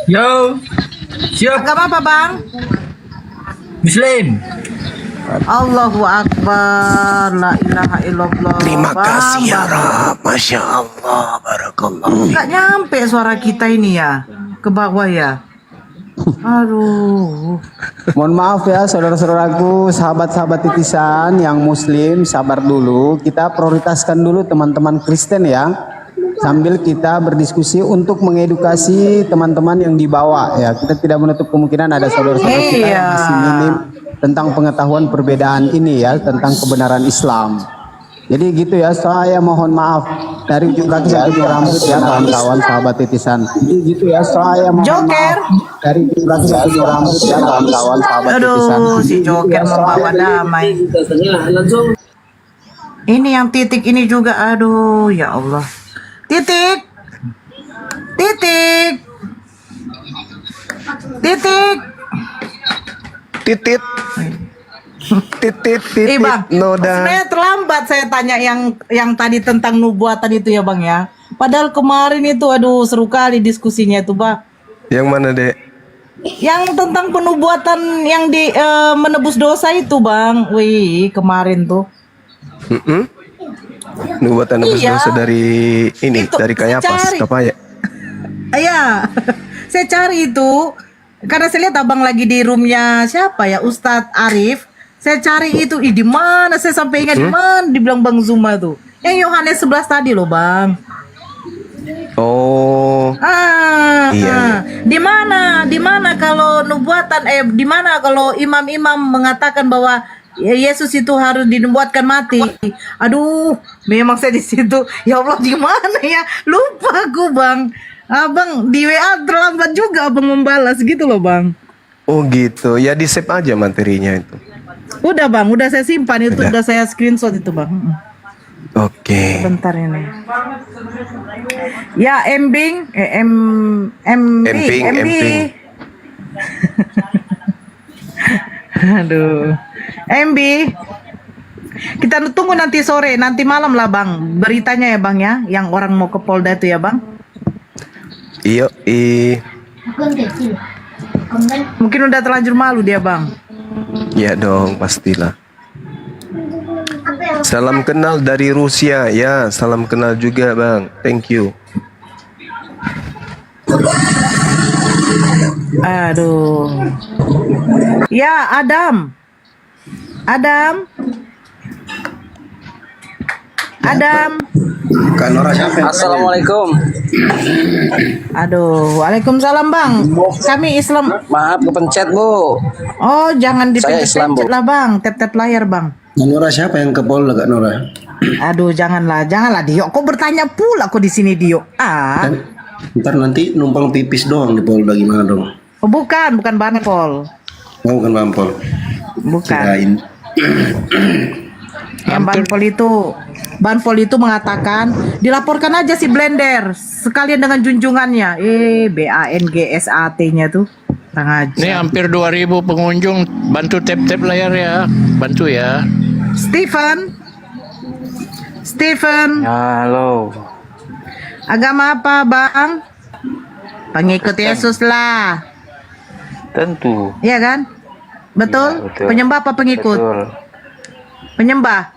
Yo. Siap. Agama apa bang? Muslim. Allahu Akbar. La ilaha illallah. Terima kasih ya Rob. Masya Allah. Barakallah. Nggak nyampe suara kita ini ya ke bawah ya. Aduh. Mohon maaf ya saudara-saudaraku, sahabat-sahabat titisan yang muslim, sabar dulu. Kita prioritaskan dulu teman-teman Kristen ya. Sambil kita berdiskusi untuk mengedukasi teman-teman yang di bawah ya. Kita tidak menutup kemungkinan ada saudara-saudara kita yang masih minim tentang pengetahuan perbedaan ini ya, tentang kebenaran Islam. Jadi gitu ya, saya mohon maaf dari ujung kaki sampai ujung rambut ya kawan-kawan sahabat titisan. Jadi gitu ya, saya mohon maaf dari ujung kaki sampai ujung rambut ya kawan-kawan sahabat titisan. Aduh, si Joker membawa damai. Ini yang titik ini juga, aduh ya Allah. Titik. Titit. Bang, noda. sebenarnya terlambat saya tanya yang tadi tentang nubuatan itu ya Bang ya. Padahal kemarin itu aduh seru kali diskusinya itu Bang. Yang mana, Dek? Yang tentang penubuatan yang di menebus dosa itu Bang. Wih, kemarin tuh. Nubuatan nebus Iya. dosa dari ini, Itu, dari Kayapas, cari. Kapaya. Iya, saya cari itu karena saya lihat abang lagi di roomnya siapa ya Ustadz Arif. Saya cari itu, di mana? Saya sampai ingat di mana? Dibilang Bang Zuma tuh. Yang Yohanes 11 tadi loh Bang. Oh. Iya. Di mana kalau nubuatan di mana kalau imam-imam mengatakan bahwa Yesus itu harus dinubuatkan mati. Aduh, memang saya di situ. Ya Allah, di mana ya? Lupa aku, Bang. Abang di WA terlambat juga abang membalas gitu loh, Bang. Oh gitu. Ya di save aja materinya itu. Udah, Bang. Udah saya simpan itu, udah saya screenshot itu, Bang. Oke. Bentar ini. Ya, Emping. Aduh. MB. Kita tunggu nanti sore, nanti malam lah Bang. Beritanya ya Bang ya, yang orang mau ke Polda itu ya Bang. Iya, Mungkin udah terlanjur malu dia Bang. Ya dong, pastilah. Salam kenal dari Rusia. Ya, salam kenal juga Bang. Thank you. Aduh. Ya, Adam. Kak Nora siapa? Assalamualaikum. Aduh, waalaikumsalam Bang. Kami Islam. Maaf kepencet Bu. Oh, jangan Saya Islam, Bu. dipencet lah Bang. Tap layar Bang. Kak Nora siapa yang ke Polda Kak Nora? Aduh, janganlah Dio. Kok bertanya pula kok di sini Dio? Ntar nanti numpang pipis doang di Polda gimana dong? Oh, bukan Banpol. Oh, bukan Bampol. Bukan. Kirain. Yang Banpol itu mengatakan dilaporkan aja si Blender sekalian dengan junjungannya. BANGSAT-nya tuh. Ini hampir 2.000 pengunjung. Bantu tap layar ya. Bantu ya. Stephen. Halo. Agama apa Bang? Pengikut Yesus lah. Tentu. Iya kan? Betul? Ya, betul. Penyembah apa pengikut? Betul. Penyembah.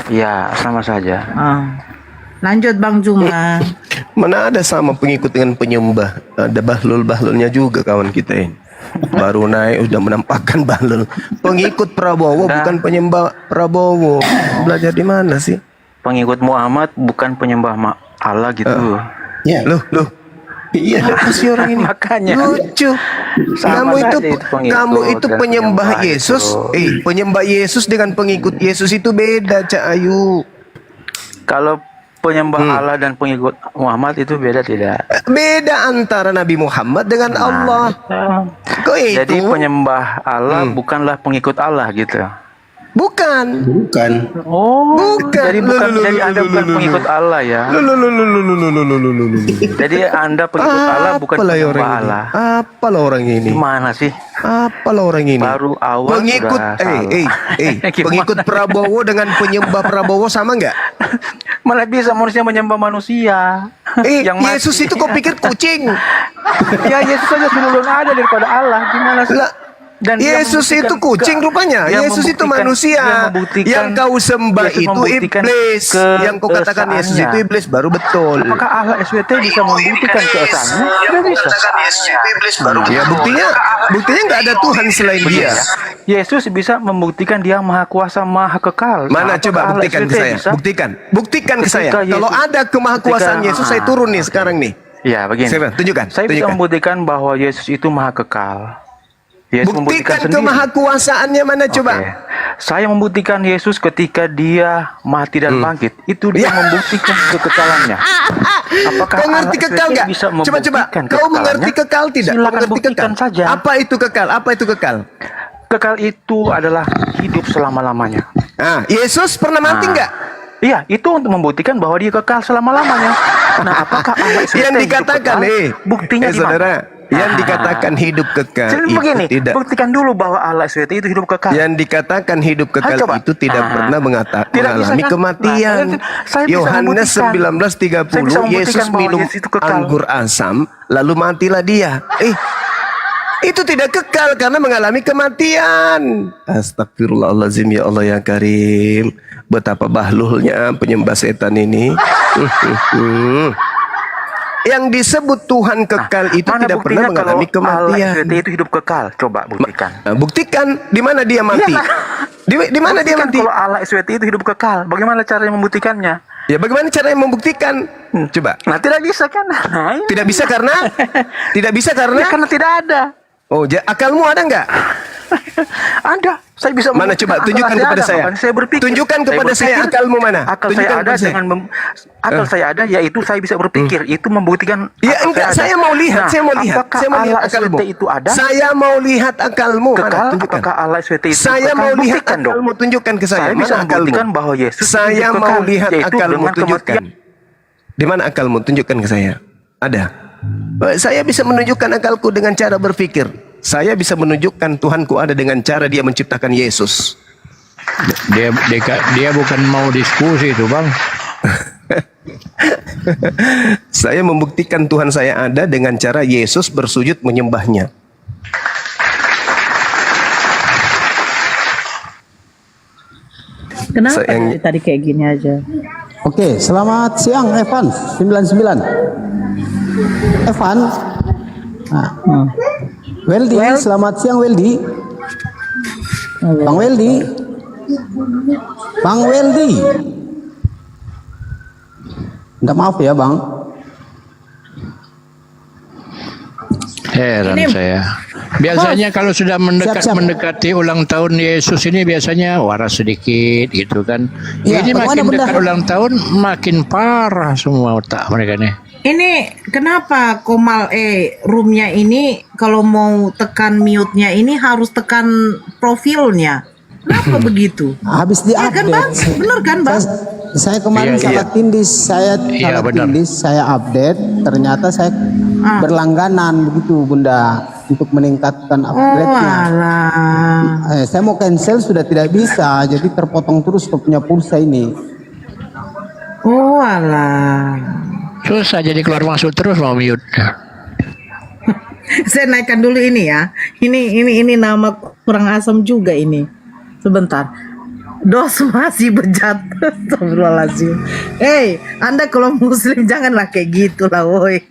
Ya, sama saja. Lanjut Bang Zuma. Mana ada sama pengikut dengan penyembah? Ada bahlul-bahlulnya juga kawan kita ini. Baru naik udah menampakkan bahlul. Pengikut Prabowo bukan penyembah Prabowo. Belajar di mana sih? Pengikut Muhammad bukan penyembah Allah gitu. Ya. Loh. Iya, apa sih orang ini? Makanya lucu. Kamu itu penyembah Yesus. Penyembah Yesus dengan pengikut Yesus itu beda, Cak Ayu. Kalau penyembah Allah dan pengikut Muhammad itu beda tidak? Beda antara Nabi Muhammad dengan Allah. Kok itu? Jadi penyembah Allah bukanlah pengikut Allah gitu. Bukan. Oh, bukan. Jadi Anda bukan pengikut Allah ya. Jadi Anda pengikut Allah bukan penyembah Allah. Apalah orang ini? Gimana sih? Apalah orang ini? Baru awal pengikut pengikut Prabowo dengan penyembah Prabowo sama nggak? Mana bisa manusia menyembah manusia? Yesus itu kau pikir kucing? Ya Yesus saja sebelum ada daripada Allah. Gimana sih? Dan Yesus itu kucing rupanya. Yesus itu manusia. Yang kau sembah itu iblis. Yang kau katakan Yesus itu iblis baru betul. Apakah Allah SWT bisa membuktikan keesaannya? Tidak bisa. Ya buktinya nggak ada Tuhan selain Dia. Yesus bisa membuktikan Dia maha kuasa, maha kekal. Mana coba buktikan ke saya? Buktikan ke saya. Kalau ada kemahakuasaan Yesus, saya turun nih sekarang nih. Ya begini. Tunjukkan. Saya bisa membuktikan bahwa Yesus itu maha kekal. Buktikan kemahakuasaannya mana coba? Saya membuktikan Yesus ketika Dia mati dan bangkit. Itu Dia membuktikan kekekalannya. Apakah kau ngerti kekal nggak? Coba. Kau mengerti kekal tidak? Silakan buktikan saja. Apa itu kekal? Kekal itu adalah hidup selama-lamanya. Yesus pernah mati nggak? Iya, itu untuk membuktikan bahwa Dia kekal selama-lamanya. Nah, apakah Allah yang dikatakan? buktinya di mana? Yang dikatakan hidup kekal Jadi itu begini, tidak. buktikan dulu bahwa Allah SWT itu hidup kekal. Yang dikatakan hidup kekal Coba. itu tidak pernah Tidak bisa mengalami kan? kematian. Saya bisa Yohanes membuktikan. Saya bisa 19:30 membuktikan Yesus bahwa minum Yesus itu kekal. anggur asam lalu matilah dia. Itu tidak kekal karena mengalami kematian. Astagfirullahaladzim, ya Allah ya Karim. Betapa bahlulnya penyembah setan ini. Yang disebut Tuhan kekal itu Mana tidak pernah buktinya mengalami kalau Allah kematian. SWT itu hidup kekal? Coba buktikan. Nah, buktikan di mana dia mati. Di mana dia Buktikan mati? kalau Allah SWT itu hidup kekal. Bagaimana cara membuktikannya? Ya bagaimana cara membuktikan? Coba. Nah, tidak bisa kan? Nah, ini. Tidak bisa karena Ya, karena tidak ada. Oh, akalmu ada nggak? Ada. Saya bisa Mana coba tunjukkan kepada saya. Saya berpikir. Tunjukkan kepada saya akalmu mana? Akal saya ada dengan akal saya ada, yaitu saya bisa berpikir. Itu membuktikan. Ya enggak, saya mau lihat, saya mau lihat. Apakah Saya mau lihat Allah akalmu. SWT itu ada? Saya mau lihat akalmu. Kekal? Mana? Tunjukkan. Apakah Allah SWT itu Saya kekal? mau lihat Buktikan dong. akalmu, tunjukkan ke saya. Saya bisa Mana akalmu? membuktikan bahwa Yesus Saya hidup mau kekal, lihat yaitu akalmu, dengan tunjukkan. Di mana akalmu? Tunjukkan ke saya. Ada. Saya bisa menunjukkan akalku dengan cara berpikir. Saya bisa menunjukkan Tuhanku ada dengan cara dia menciptakan Yesus. Dia bukan mau diskusi itu, Bang. Saya membuktikan Tuhan saya ada dengan cara Yesus bersujud menyembahnya. Kenapa Saya- tadi kayak gini aja? Oke, selamat siang Evan 99. Evan. Weldy, selamat siang Weldy. Bang Weldy. Bang Weldy. Minta maaf ya Bang. Heran saya. Biasanya kalau sudah mendekati ulang tahun Yesus ini biasanya waras sedikit gitu kan. Ya, Ini makin bagaimana, dekat Bunda? ulang tahun makin parah semua otak mereka nih. Ini kenapa Komal roomnya ini kalau mau tekan mute-nya ini harus tekan profilnya? Kenapa begitu? Habis di Ya kan Bang? Bener kan Bang? Saya kemarin salah tindis, saya update, ternyata saya berlangganan begitu Bunda untuk meningkatkan upgrade-nya. Saya mau cancel sudah tidak bisa, jadi terpotong terus punya pulsa ini. Oh alah. Susah jadi keluar masuk terus mau mute. Saya naikkan dulu ini ya. Ini nama kurang asam juga ini. Sebentar. Dos masih bejat. Astagfirullahaladzim. Anda kalau muslim janganlah kayak gitu lah woi.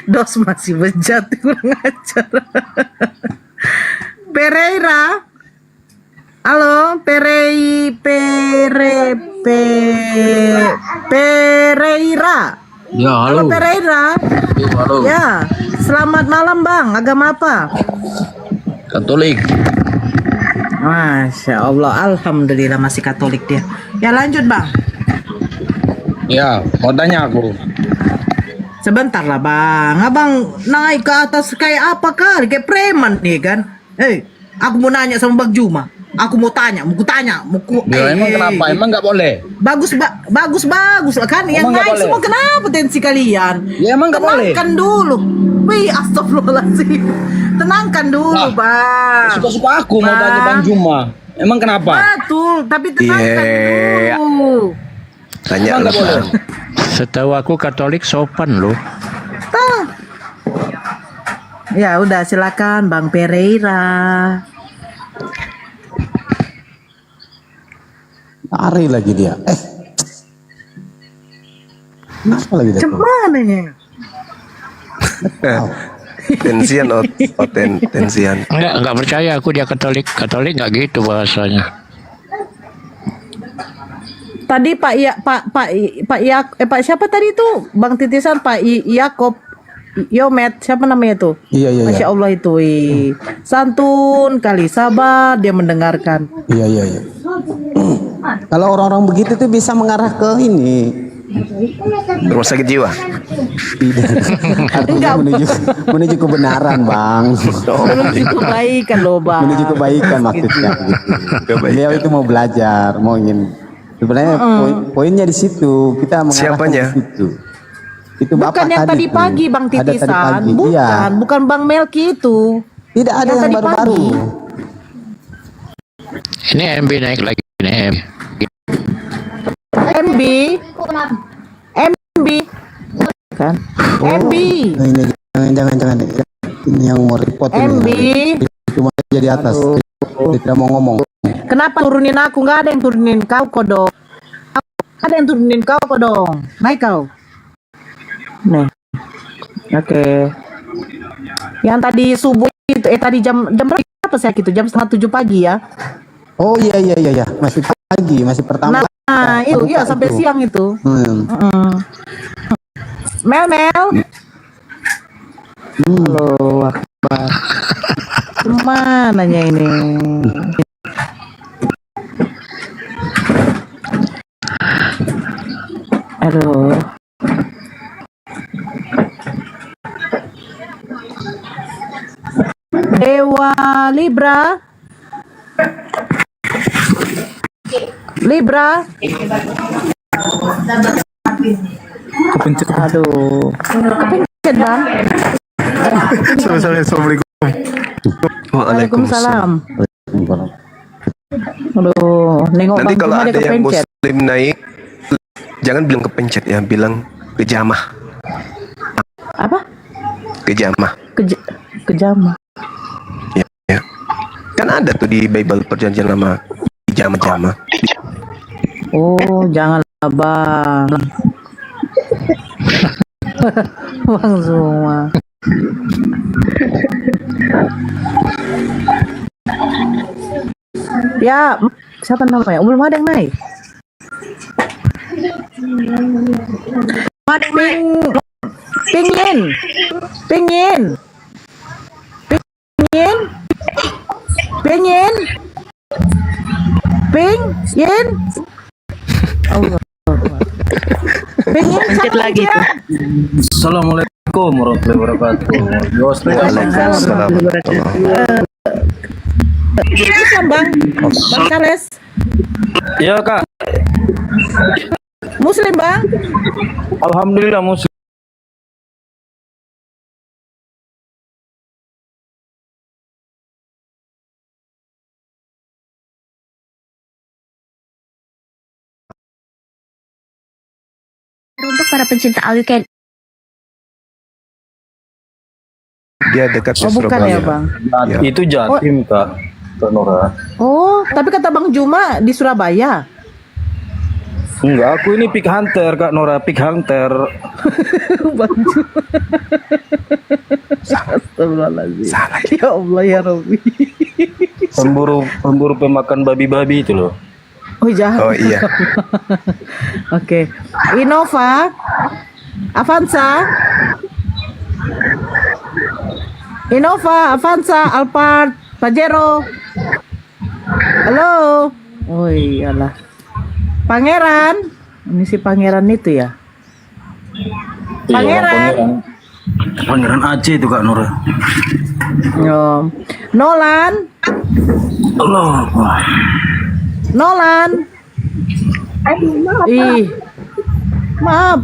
Dos masih bejat, kurang ajar. Pereira. Halo, Pereira. Ya, halo. Pereira. Halo. Ya, selamat malam Bang. Agama apa? Katolik. Masya Allah, alhamdulillah masih Katolik dia. Ya lanjut Bang. Ya, mau tanya aku. Sebentar lah Bang. Abang naik ke atas kayak apa kali? Kayak preman nih kan? Aku mau nanya sama Bang Juma. Aku mau tanya, Ya, emang kenapa? Emang nggak boleh? Bagus lah kan. Yang Emang nggak naik boleh? semua kenapa tensi kalian? Ya, emang nggak boleh? Tenangkan dulu. Wih, astagfirullahaladzim. Tenangkan dulu Bang. Suka-suka aku mau tanya Bang Juma. Emang kenapa? Betul, tapi tenangkan dulu. Tanya Emang nggak boleh? Setahu aku Katolik sopan loh. Ya udah silakan Bang Pereira. Lari lagi dia. Kenapa lagi dia? Cemananya. Tensian, tensian. Enggak percaya aku dia Katolik. Katolik enggak gitu bahasanya. Tadi Pak siapa tadi itu? Bang Titisan Pak Yakob Yomet, siapa namanya itu? Iya. Masya Allah itu, santun kali, sabar dia mendengarkan. Iya. Kalau orang-orang begitu tuh bisa mengarah ke ini. Rumah sakit jiwa. Artinya menuju kebenaran, Bang. Menuju kebaikan loh, Bang. Menuju kebaikan maksudnya. Gitu. Beliau itu mau belajar, mau ingin. Sebenarnya poinnya di situ. Kita mengarah ke situ. Itu Bukan yang tadi tuh. pagi Bang Ada tadi Titisan. pagi. Bukan, Iya. bukan Bang Melki itu. Tidak ada yang tadi baru-baru. pagi. Ini MB naik lagi nih. MB. MB. Kan? MB. Nah, ini jangan. Ini yang mau report MB. ini. Cuma jadi atas. Dia tidak mau ngomong. Kenapa turunin aku? Nggak ada yang turunin kau kodong. Ada yang turunin kau kodong. Naik kau. Nih. Oke. Yang tadi subuh itu, tadi jam berapa sih itu? Jam 6:30 pagi ya? Oh iya. Masih pagi, masih pertama. Nah, itu ya sampai siang itu. Mel. Halo, Akbar. Kemananya ini? Aduh. Dewa Libra. Kepencet. Aduh. Kepencet Bang. Assalamualaikum. Waalaikumsalam. Aduh, nengok Nanti Bang kalau Juma dia ada yang kepencet. muslim naik, jangan bilang kepencet ya, bilang kejamah. Apa? Kejamah. Kejamah. Ya. Kan ada tuh di Bible perjanjian lama jama-jama. Oh, janganlah Bang. Bang Zuma. Ya, siapa namanya? Belum ada yang naik. Pingin. Allah. Pencet lagi tuh. Assalamualaikum warahmatullahi wabarakatuh. Waalaikumsalam. Islam Bang Charles. Iya Kak. Muslim Bang. Alhamdulillah muslim. Untuk para pencinta all you can. Dia dekat di Oh bukan Surabaya. ya Bang. Ya. Itu Jatim Kak. Kak Nora. Oh, tapi kata Bang Juma di Surabaya. Enggak, aku ini pick hunter Kak Nora, pick hunter. Bang Juma. Astagfirullahaladzim. Ya Allah ya Rabbi. Pemburu pemakan babi-babi itu loh. Oh jahat. Oh iya. Oke. Innova, Avanza, Alphard, Pajero. Halo. Oh iyalah. Pangeran. Ini si Pangeran itu ya. Pangeran. Pangeran Aceh itu Kak Nora. Yo. Nolan. Maaf.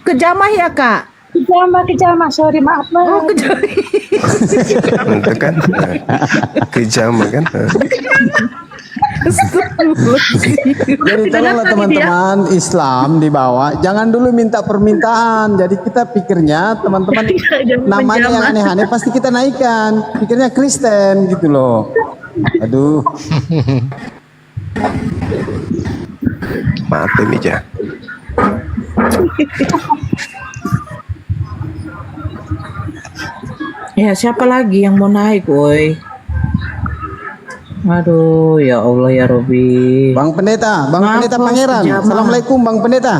Kejamah ya Kak. Kejamah, sorry maaf. Oh kejamah. Itu kan kejamah kan. Jadi tolonglah teman-teman Islam di bawah, jangan dulu minta permintaan. Jadi kita pikirnya teman-teman namanya yang aneh-aneh pasti kita naikkan. Pikirnya Kristen gitu loh. Aduh. Mati meja. Ya siapa lagi yang mau naik, woi? Aduh, ya Allah ya Robi. Bang Pendeta Pangeran. Assalamualaikum Bang Pendeta.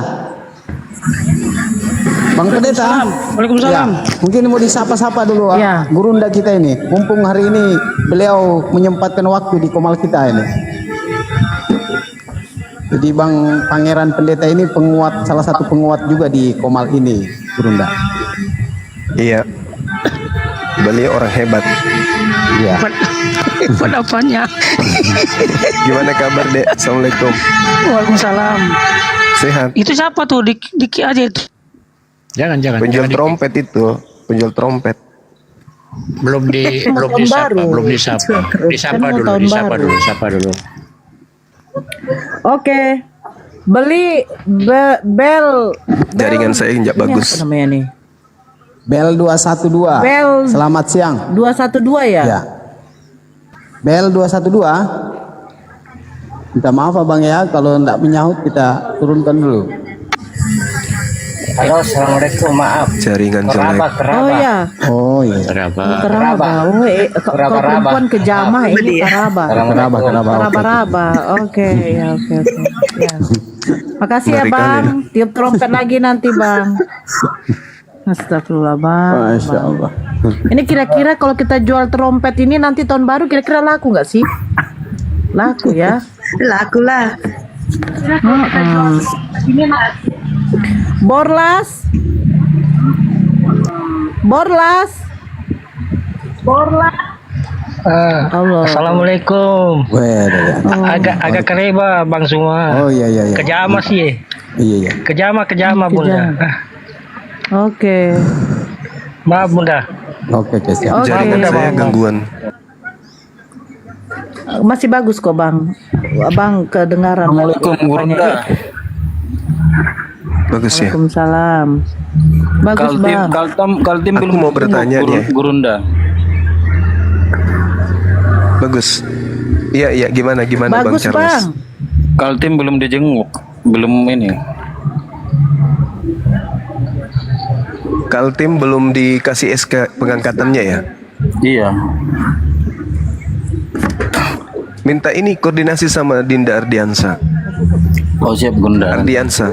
Bang Pendeta. Waalaikumsalam. Ya, mungkin mau disapa-sapa dulu Ya. gurunda kita ini. Mumpung hari ini beliau menyempatkan waktu di komal kita ini. Jadi Bang Pangeran Pendeta ini penguat, salah satu penguat juga di komal ini, gurunda. Iya. Beliau orang hebat. Iya. Apanya? Gimana kabar Dek? Assalamualaikum. Waalaikumsalam. Sehat. Itu siapa tuh? Diki aja itu. Jangan. Penjual trompet itu, penjual trompet. Belum disapa dulu. Oke. Beli bel Jaringan saya nggak bagus. Apa namanya nih? Bel 212. Bel Selamat siang. 212 ya? Ya. Bel 212. Minta maaf Abang ya kalau enggak menyahut kita turunkan dulu. Halo, assalamualaikum, maaf. Jaringan jelek. Oh ya. Oh iya. Keraba. Kalau perempuan kejamah ini keraba. Keraba. Oke. Ya. Makasih ya Bang. Tiup trompet lagi nanti Bang. Astagfirullah Bang. Masya Allah. Ini kira-kira kalau kita jual trompet ini nanti tahun baru kira-kira laku nggak sih? Laku ya? Laku lah. Borlas. Assalamualaikum. Agak kereba Bang semua. Oh iya. Kejama sih. Iya. Kejama Bunda. Oke. Maaf Bunda. Oke, siap. Jaringan saya gangguan. Masih bagus kok Bang. Abang kedengaran. Assalamualaikum Gurunda. Bagus ya. Waalaikumsalam. Bagus Bang. Kaltim Aku mau bertanya nih. Gurunda. Bagus. Iya, gimana Bagus, Bang Charles? Bang. Kaltim belum dijenguk, belum ini. Kaltim belum dikasih SK pengangkatannya ya? Iya. Minta ini koordinasi sama Dinda Ardiansa. Oh siap Gunda. Ardiansa.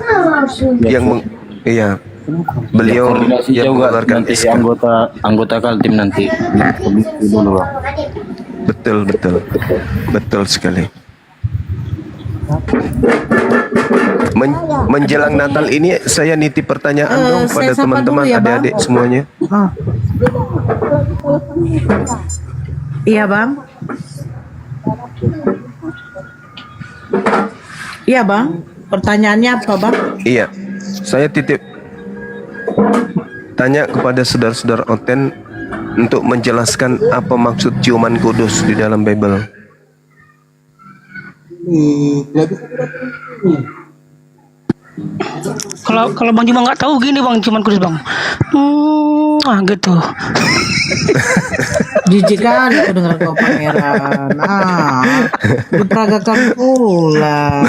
Iya. Beliau Koordinasi yang juga mengeluarkan nanti SK. anggota Kaltim nanti. Dulu Bang. Betul sekali. Menjelang Natal ini saya nitip pertanyaan dong pada saya sapa teman-teman dulu ya, Bang. adik-adik semuanya. Iya Bang. Iya Bang. Pertanyaannya apa Bang? Iya, saya titip tanya kepada saudara-saudara Oten untuk menjelaskan apa maksud ciuman kudus di dalam Bible. Kalau Bang Juma nggak tahu gini Bang, cuman kudus Bang. Gitu. Jijik kan aku dengar kau pangeran. Diperagakan pula.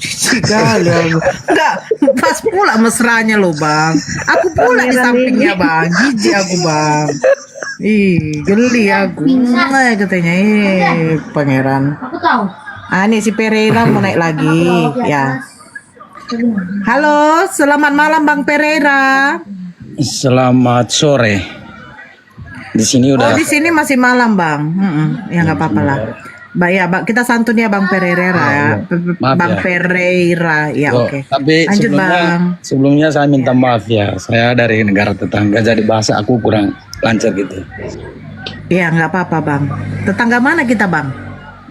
Jijik kali aku. Enggak, pas pula mesranya lo Bang. Aku pula di sampingnya Bang. Jijik aku Bang. Ih, geli aku. Katanya, pangeran. Aku tahu. Nih si Pereira mau naik lagi. Ya. Halo, selamat malam Bang Pereira. Selamat sore. Di sini udah. Oh, di sini masih malam Bang. Ya nggak apa-apa lah. Bang, kita santun ya Bang Pereira ya. Bang ya. Pereira, ya oke. Tapi Lanjut Bang. sebelumnya saya minta maaf ya. Saya dari negara tetangga, jadi bahasa aku kurang lancar gitu. Iya nggak apa-apa Bang. Tetangga mana kita Bang?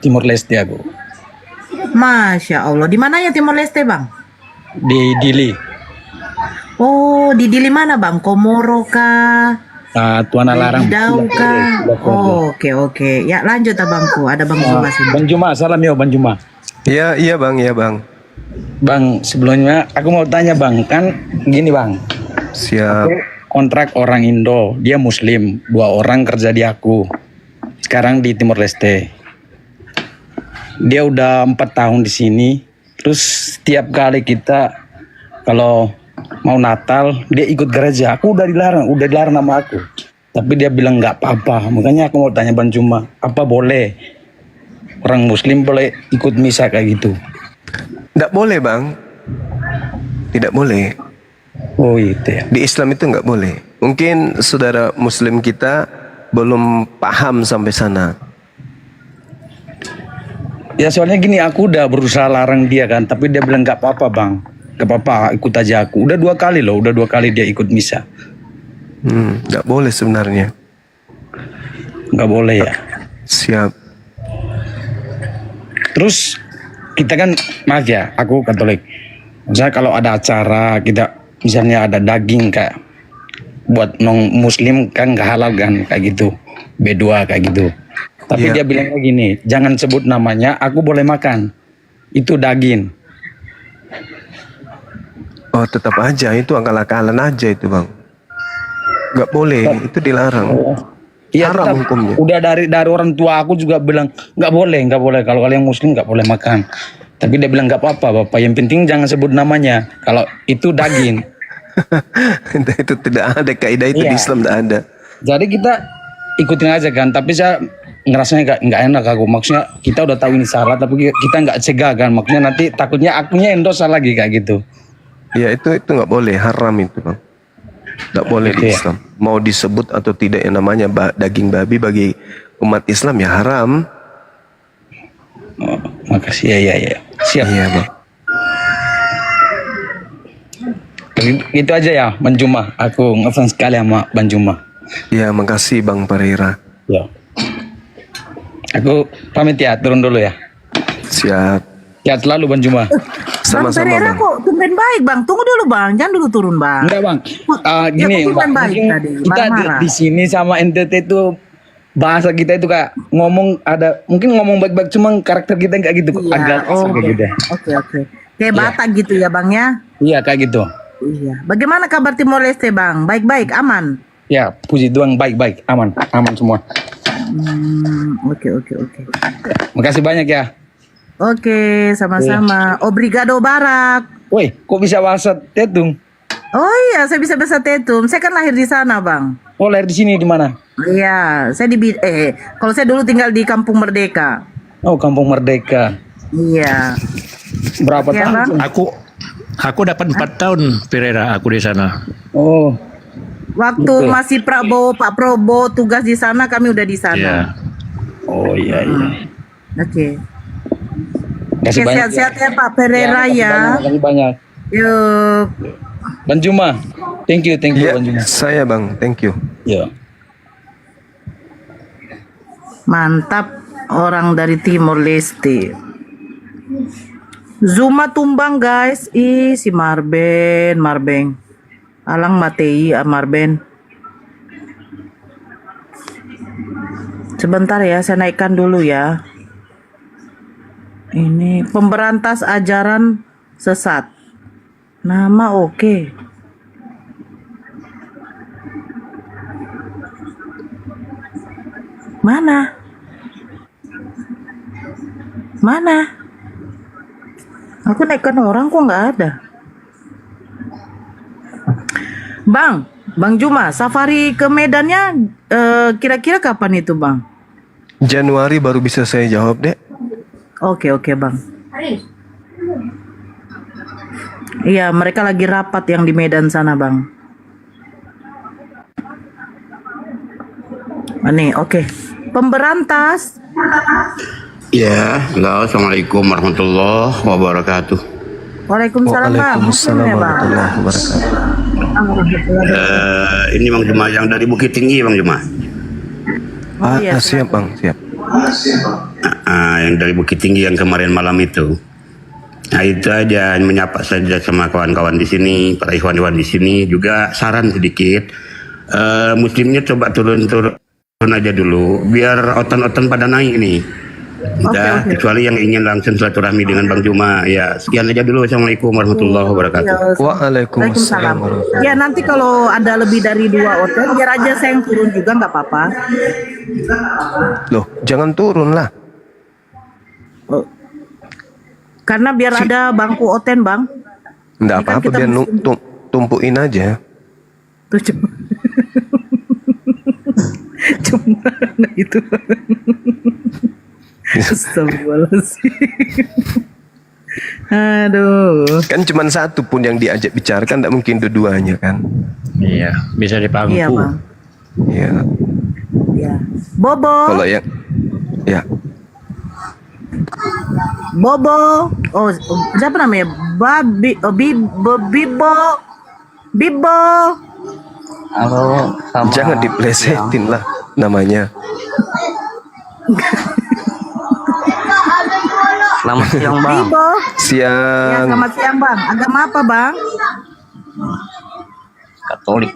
Timur Leste aku. Masya Allah. Di mana ya Timor Leste Bang? Di Dili. Oh, di Dili mana Bang? Komoro kah? Tuana Larang. Dau kah? Oh, oke. Ya lanjut Abangku. Ada Bang Zuma sini. Bang Juma, salam ya Bang Juma. Iya Bang. Bang, sebelumnya aku mau tanya Bang, kan gini Bang. Siap. Aku kontrak orang Indo, dia Muslim, 2 orang kerja di aku. Sekarang di Timor Leste. Dia udah 4 tahun di sini. Terus setiap kali kita kalau mau Natal dia ikut gereja. Aku udah dilarang sama aku. Tapi dia bilang nggak apa-apa. Makanya aku mau tanya Bang Juma, apa boleh orang Muslim boleh ikut misa kayak gitu? Nggak boleh Bang. Tidak boleh. Oh itu ya. Di Islam itu nggak boleh. Mungkin saudara Muslim kita belum paham sampai sana. Ya soalnya gini, aku udah berusaha larang dia kan, tapi dia bilang nggak apa-apa Bang, nggak apa-apa, ikut aja aku. Udah 2 kali loh, udah 2 kali dia ikut misa. Nggak boleh sebenarnya. Nggak boleh ya. Siap. Terus kita kan, maaf ya, aku Katolik. Misalnya kalau ada acara kita misalnya ada daging kayak buat non muslim kan nggak halal kan kayak gitu, B2 kayak gitu. Tapi dia bilangnya gini, jangan sebut namanya, aku boleh makan, itu daging. Oh tetap aja itu akal-akalan aja itu bang, nggak boleh, itu dilarang. Iya, haram tetap, hukumnya. udah dari orang tua aku juga bilang nggak boleh kalau kalian muslim nggak boleh makan. Tapi dia bilang nggak apa-apa bapak, yang penting jangan sebut namanya kalau itu daging. Itu tidak ada kaidah itu di Islam, tidak ada. Jadi kita ikutin aja kan, tapi saya ngerasanya nggak enak aku. Maksudnya kita udah tahu ini salah, tapi kita nggak cegah kan. Maksudnya nanti takutnya akunya endosa lagi kayak gitu. Ya itu nggak boleh, haram itu bang. Nggak boleh di Islam. Mau disebut atau tidak yang namanya daging babi bagi umat Islam ya haram. Oh, makasih ya. Siap. Iya bang. Itu aja ya Bang Juma. Aku ngefans sekali sama Bang Juma. Ya makasih Bang Pereira. Ya. Aku pamit ya, turun dulu ya. Siap. Sehat selalu Bang Juma. Sama-sama Bang Pereira Bang. kok tumben baik Bang. Tunggu dulu Bang, jangan dulu turun Bang. Enggak Bang. Gini tumben baik tadi. kita Marah-marah. di sini sama NTT itu bahasa kita itu kayak ngomong ada mungkin ngomong baik-baik, cuma karakter kita kayak gitu agak kayak gitu. Oke. Kayak Batak gitu ya Bang ya. Iya kayak gitu. Iya. Bagaimana kabar Timor Leste Bang? Baik-baik, aman. Ya, puji Tuhan baik-baik, aman semua. Oke. Makasih banyak ya. Oke, sama-sama. Obrigado Barak. Woi, kok bisa bahasa Tetum? Oh iya, saya bisa bahasa Tetum. Saya kan lahir di sana, Bang. Oh, lahir di sini di mana? Iya, saya kalau saya dulu tinggal di Kampung Merdeka. Oh, Kampung Merdeka. Iya. Berapa Oke, tahun? Bang. Aku dapat 4 tahun Pereira aku di sana. Oh. Waktu Betul. masih Pak Prabowo tugas di sana, kami udah di sana. Iya. Oh iya. Oke. Kasih banyak Sehat-sehat ya Pak Pereira ya. Kasih banyak. Yuk. Bang Juma. Thank you Ya, Bang Juma. saya Bang, thank you. Ya. Mantap orang dari Timor Leste. Zuma tumbang guys. Si Marbeng. Alang Matei Marben. Sebentar ya, saya naikkan dulu ya. Ini pemberantas ajaran sesat. Nama oke. Mana? Aku naikkan orang kok nggak ada. Bang Juma, safari ke Medannya kira-kira kapan itu Bang? Januari baru bisa saya jawab dek. Oke Bang. Iya, mereka lagi rapat yang di Medan sana Bang. Nih, oke. Pemberantas. Ya, halo, assalamualaikum warahmatullahi wabarakatuh. Waalaikumsalam Bang. Waalaikumsalam warahmatullahi wabarakatuh. Ini Bang Juma yang dari Bukit Tinggi Bang Juma. Siap Bang, siap. Yang dari Bukit Tinggi yang kemarin malam itu. Nah itu aja, menyapa saja sama kawan-kawan di sini, para ikhwan-ikhwan di sini. Juga saran sedikit, muslimnya coba turun aja dulu, biar oton-oton pada naik nih. Udah, kecuali yang ingin langsung silaturahmi dengan Bang Juma. Ya, sekian aja dulu. Assalamualaikum warahmatullahi wabarakatuh. Waalaikumsalam. Ya nanti kalau ada lebih dari 2 hotel, biar aja saya yang turun juga nggak apa-apa. Loh, jangan turun lah. Karena biar ada bangku oten Bang. Nggak apa-apa, biar tumpuin aja. Tuh cuma itu. Astagfirullahaladzim. Aduh. Kan cuma satu pun yang diajak bicara, kan tidak mungkin dua-duanya kan. Iya, bisa dipangku. Iya Bang. Iya. Ya. Bobo. Kalau yang ya. Bobo. Oh, siapa namanya? Bibo. Halo, Jangan diplesetin lah namanya. Selamat siang Bang. Bibo. Ya, Siang. selamat siang Bang. Agama apa Bang? Katolik.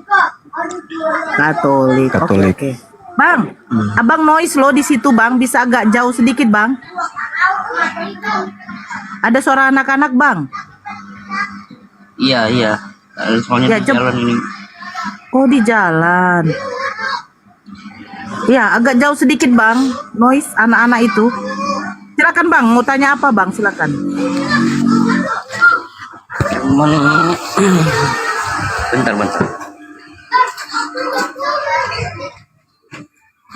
Katolik. Katolik. Oke. Bang, abang noise lo di situ bang, bisa agak jauh sedikit bang. Ada suara anak-anak bang. Iya. Soalnya Ya, di jalan ini. Oh di jalan. Ya agak jauh sedikit bang, noise anak-anak itu. Silakan bang, mau tanya apa bang? Silakan. Bentar.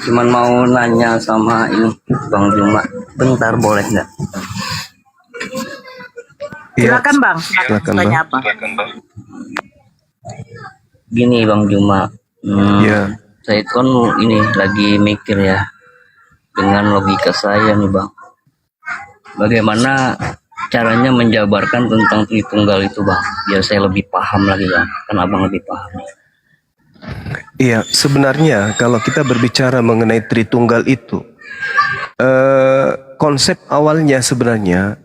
Cuman mau nanya sama ini Bang Juma. Bentar boleh nggak? Silakan bang. Silakan, Tanya Bang. apa? Gini Bang Juma. Ya. Saya itu kan ini lagi mikir ya. Dengan logika saya nih Bang. Bagaimana caranya menjabarkan tentang Tritunggal itu Bang? Biar saya lebih paham lagi Bang. Kan Abang lebih paham. Iya, sebenarnya kalau kita berbicara mengenai Tritunggal itu, konsep awalnya sebenarnya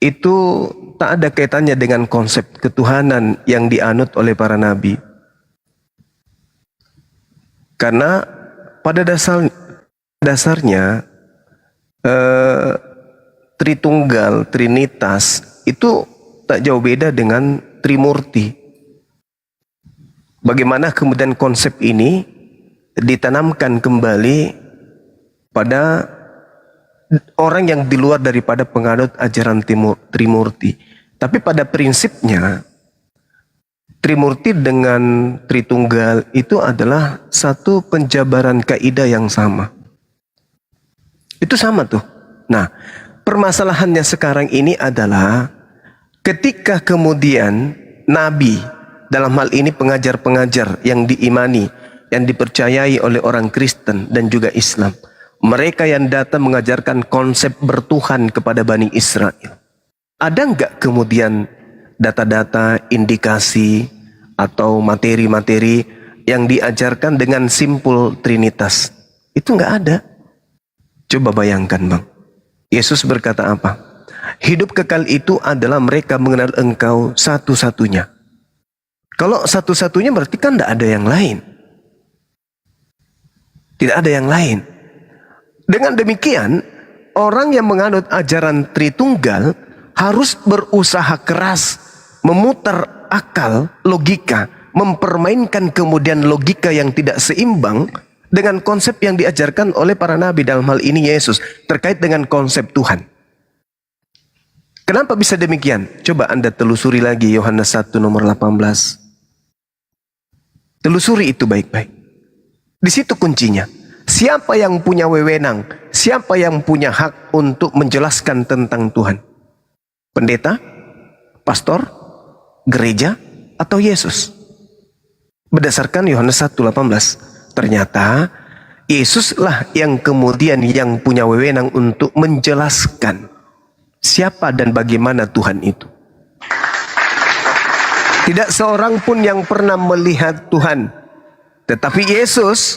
itu tak ada kaitannya dengan konsep ketuhanan yang dianut oleh para nabi. Karena pada dasarnya Tritunggal, Trinitas itu tak jauh beda dengan Trimurti. Bagaimana kemudian konsep ini ditanamkan kembali pada orang yang di luar daripada penganut ajaran Trimurti. Tapi pada prinsipnya Trimurti dengan Tritunggal itu adalah satu penjabaran kaidah yang sama. Itu sama tuh. Nah, permasalahannya sekarang ini adalah ketika kemudian Nabi, dalam hal ini pengajar-pengajar yang diimani, yang dipercayai oleh orang Kristen dan juga Islam, mereka yang datang mengajarkan konsep bertuhan kepada Bani Israel, ada nggak kemudian data-data, indikasi, atau materi-materi yang diajarkan dengan simpul Trinitas? Itu nggak ada. Coba bayangkan Bang, Yesus berkata apa? Hidup kekal itu adalah mereka mengenal Engkau satu-satunya. Kalau satu-satunya berarti kan tidak ada yang lain. Tidak ada yang lain. Dengan demikian, orang yang menganut ajaran Tritunggal harus berusaha keras memutar akal, logika, mempermainkan kemudian logika yang tidak seimbang dengan konsep yang diajarkan oleh para nabi, dalam hal ini Yesus, terkait dengan konsep Tuhan. Kenapa bisa demikian? Coba Anda telusuri lagi Yohanes 1 nomor 18. Telusuri itu baik-baik. Di situ kuncinya. Siapa yang punya wewenang? Siapa yang punya hak untuk menjelaskan tentang Tuhan? Pendeta? Pastor? Gereja? Atau Yesus? Berdasarkan Yohanes 1:18, ternyata Yesuslah yang kemudian yang punya wewenang untuk menjelaskan siapa dan bagaimana Tuhan itu. Tidak seorang pun yang pernah melihat Tuhan. Tetapi Yesus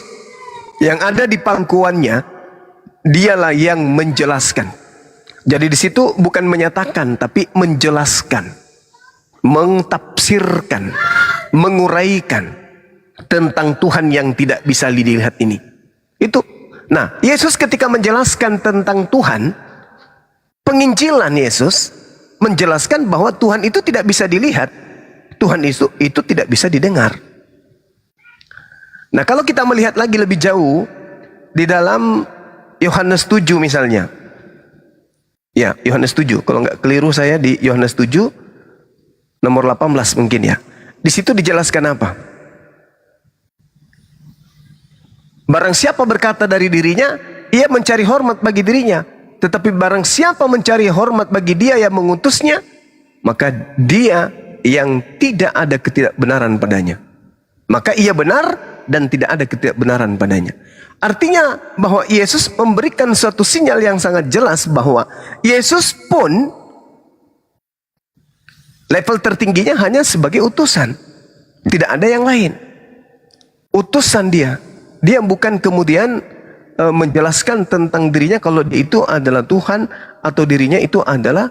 yang ada di pangkuannya, dialah yang menjelaskan. Jadi di situ bukan menyatakan, tapi menjelaskan, mentafsirkan, menguraikan tentang Tuhan yang tidak bisa dilihat ini. Itu. Nah, Yesus ketika menjelaskan tentang Tuhan, penginjilan Yesus menjelaskan bahwa Tuhan itu tidak bisa dilihat. Tuhan itu tidak bisa didengar. Nah, kalau kita melihat lagi lebih jauh di dalam Yohanes 7 misalnya. Ya, Yohanes 7. Kalau nggak keliru saya di Yohanes 7 nomor 18 mungkin ya. Di situ dijelaskan apa? Barang siapa berkata dari dirinya, ia mencari hormat bagi dirinya. Tetapi barang siapa mencari hormat bagi dia yang mengutusnya, maka dia yang tidak ada ketidakbenaran padanya. Maka ia benar dan tidak ada ketidakbenaran padanya. Artinya bahwa Yesus memberikan suatu sinyal yang sangat jelas bahwa Yesus pun level tertingginya hanya sebagai utusan. Tidak ada yang lain. Utusan dia. Dia bukan kemudian menjelaskan tentang dirinya kalau dia itu adalah Tuhan atau dirinya itu adalah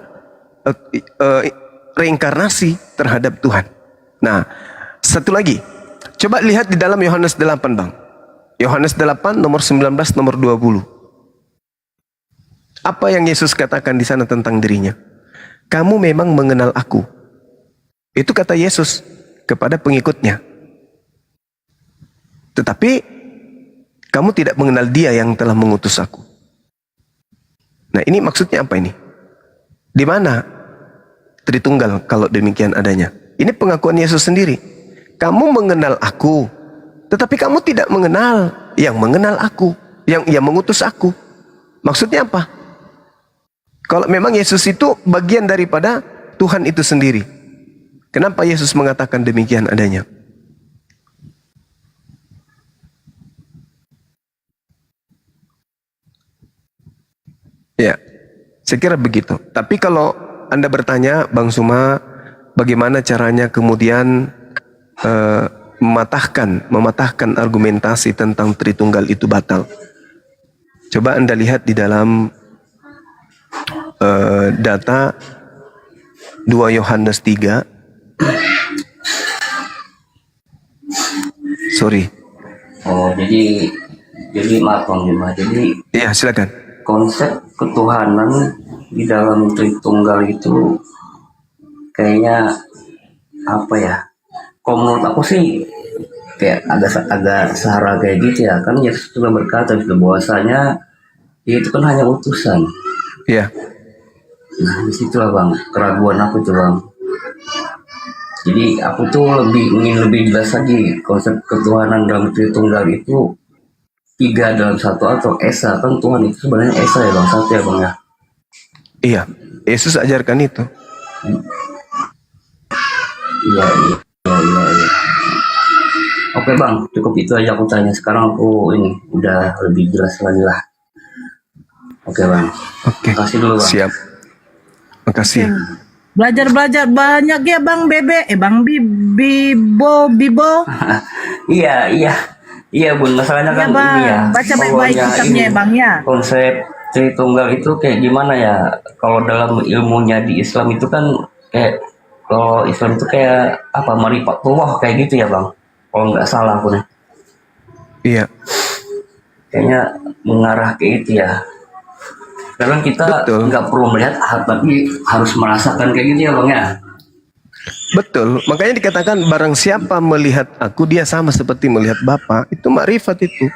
reinkarnasi terhadap Tuhan. Nah, satu lagi. Coba lihat di dalam Yohanes 8, Bang. Yohanes 8 nomor 19 nomor 20. Apa yang Yesus katakan di sana tentang dirinya? Kamu memang mengenal aku. Itu kata Yesus kepada pengikutnya. Tetapi kamu tidak mengenal Dia yang telah mengutus aku. Nah, ini maksudnya apa ini? Di mana Tritunggal kalau demikian adanya? Ini pengakuan Yesus sendiri. Kamu mengenal aku, tetapi kamu tidak mengenal yang mengenal aku, yang mengutus aku. Maksudnya apa? Kalau memang Yesus itu bagian daripada Tuhan itu sendiri, kenapa Yesus mengatakan demikian adanya? Ya, saya kira begitu. Tapi kalau Anda bertanya, Bang Suma, bagaimana caranya kemudian mematahkan argumentasi tentang Tritunggal itu batal? Coba Anda lihat di dalam data 2 Yohanes 3. Sorry. Oh, jadi maaf Bang Juma. Jadi ya, silakan. Konsep ketuhanan di dalam Tritunggal itu kayaknya apa ya? Kalau menurut aku sih kayak agak sara kayak gitu ya. Kan Yesus juga berkata juga bahwasanya dia itu kan hanya utusan. Iya. Nah, disitulah Bang keraguan aku tuh Bang. Jadi aku tuh ingin lebih jelas lagi konsep ketuhanan dalam Tritunggal itu 3 dalam 1 atau Esa. Kan Tuhan itu sebenarnya Esa ya Bang, satu ya Bang ya. Iya, Yesus ajarkan itu. Iya. Oke Bang, cukup itu aja aku tanya. Sekarang aku ini udah lebih jelas lagi lah. Oke Bang. Oke. Makasih dulu Bang. Siap. Makasih. Belajar banyak ya Bang Bebe, Bang Bibo. Iya Bun, masalahnya kan Bang. ini ya. Baca baik-baik kitabnya ya Bang ya. Konsep Tritunggal itu kayak gimana ya? Kalau dalam ilmunya di Islam itu kan kayak, kalau Islam itu kayak apa, marifatullah kayak gitu ya Bang? Kalau nggak salah Bun. Iya. Kayaknya mengarah ke itu ya. Sekarang kita nggak perlu melihat, tapi harus merasakan kayak gitu ya Bang ya. Betul, makanya dikatakan barang siapa melihat aku, dia sama seperti melihat Bapa. Itu makrifat itu.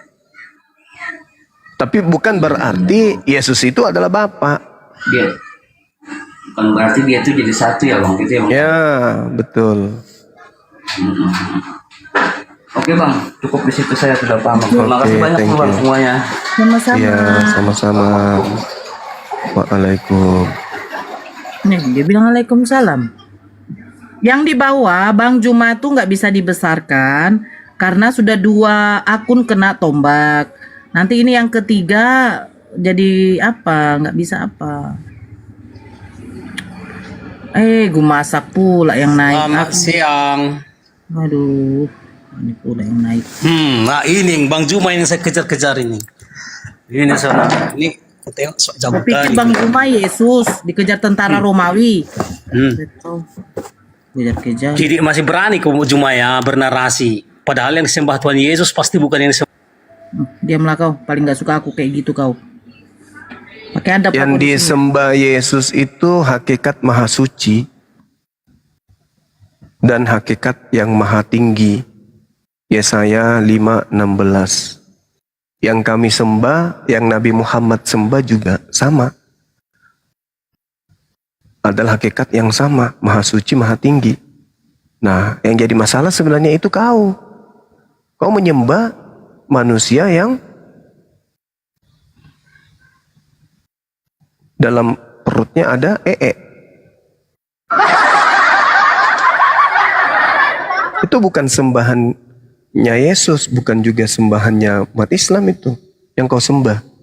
Tapi bukan berarti Yesus itu adalah Bapa. Bukan berarti dia itu jadi satu ya Bang, gitu ya Bang. Ya, betul. Oke Bang, cukup di situ saya sudah paham. Terima kasih banyak Bang semuanya. Sama-sama. Iya, sama-sama. Waalaikumsalam. Nih, dia bilang Waalaikumsalam. Yang di bawah Bang Juma tuh nggak bisa dibesarkan karena sudah 2 akun kena tombak. Nanti ini yang ketiga jadi apa? Nggak bisa apa? Gue masak pula yang naik. Selamat siang. Aduh, ini pula yang naik. Nah ini Bang Juma yang saya kejar-kejar ini. Ini saudara, ini tengok jago Pikir kali. Bang Juma Yesus dikejar tentara Romawi. Kejar-kejar. Jadi masih berani kau Juma ya bernarasi. Padahal yang disembah Tuhan Yesus pasti bukan yang disembah. Diamlah kau, paling nggak suka aku kayak gitu kau. Pakai adab. Yang disembah Yesus itu hakikat maha suci dan hakikat yang maha tinggi. Yesaya 5:16. Yang kami sembah, yang Nabi Muhammad sembah juga sama. Adalah hakikat yang sama, maha suci, maha tinggi. Nah, yang jadi masalah sebenarnya itu kau. Kau menyembah manusia yang dalam perutnya ada Itu bukan sembahannya Yesus, bukan juga sembahannya umat Islam itu yang kau sembah.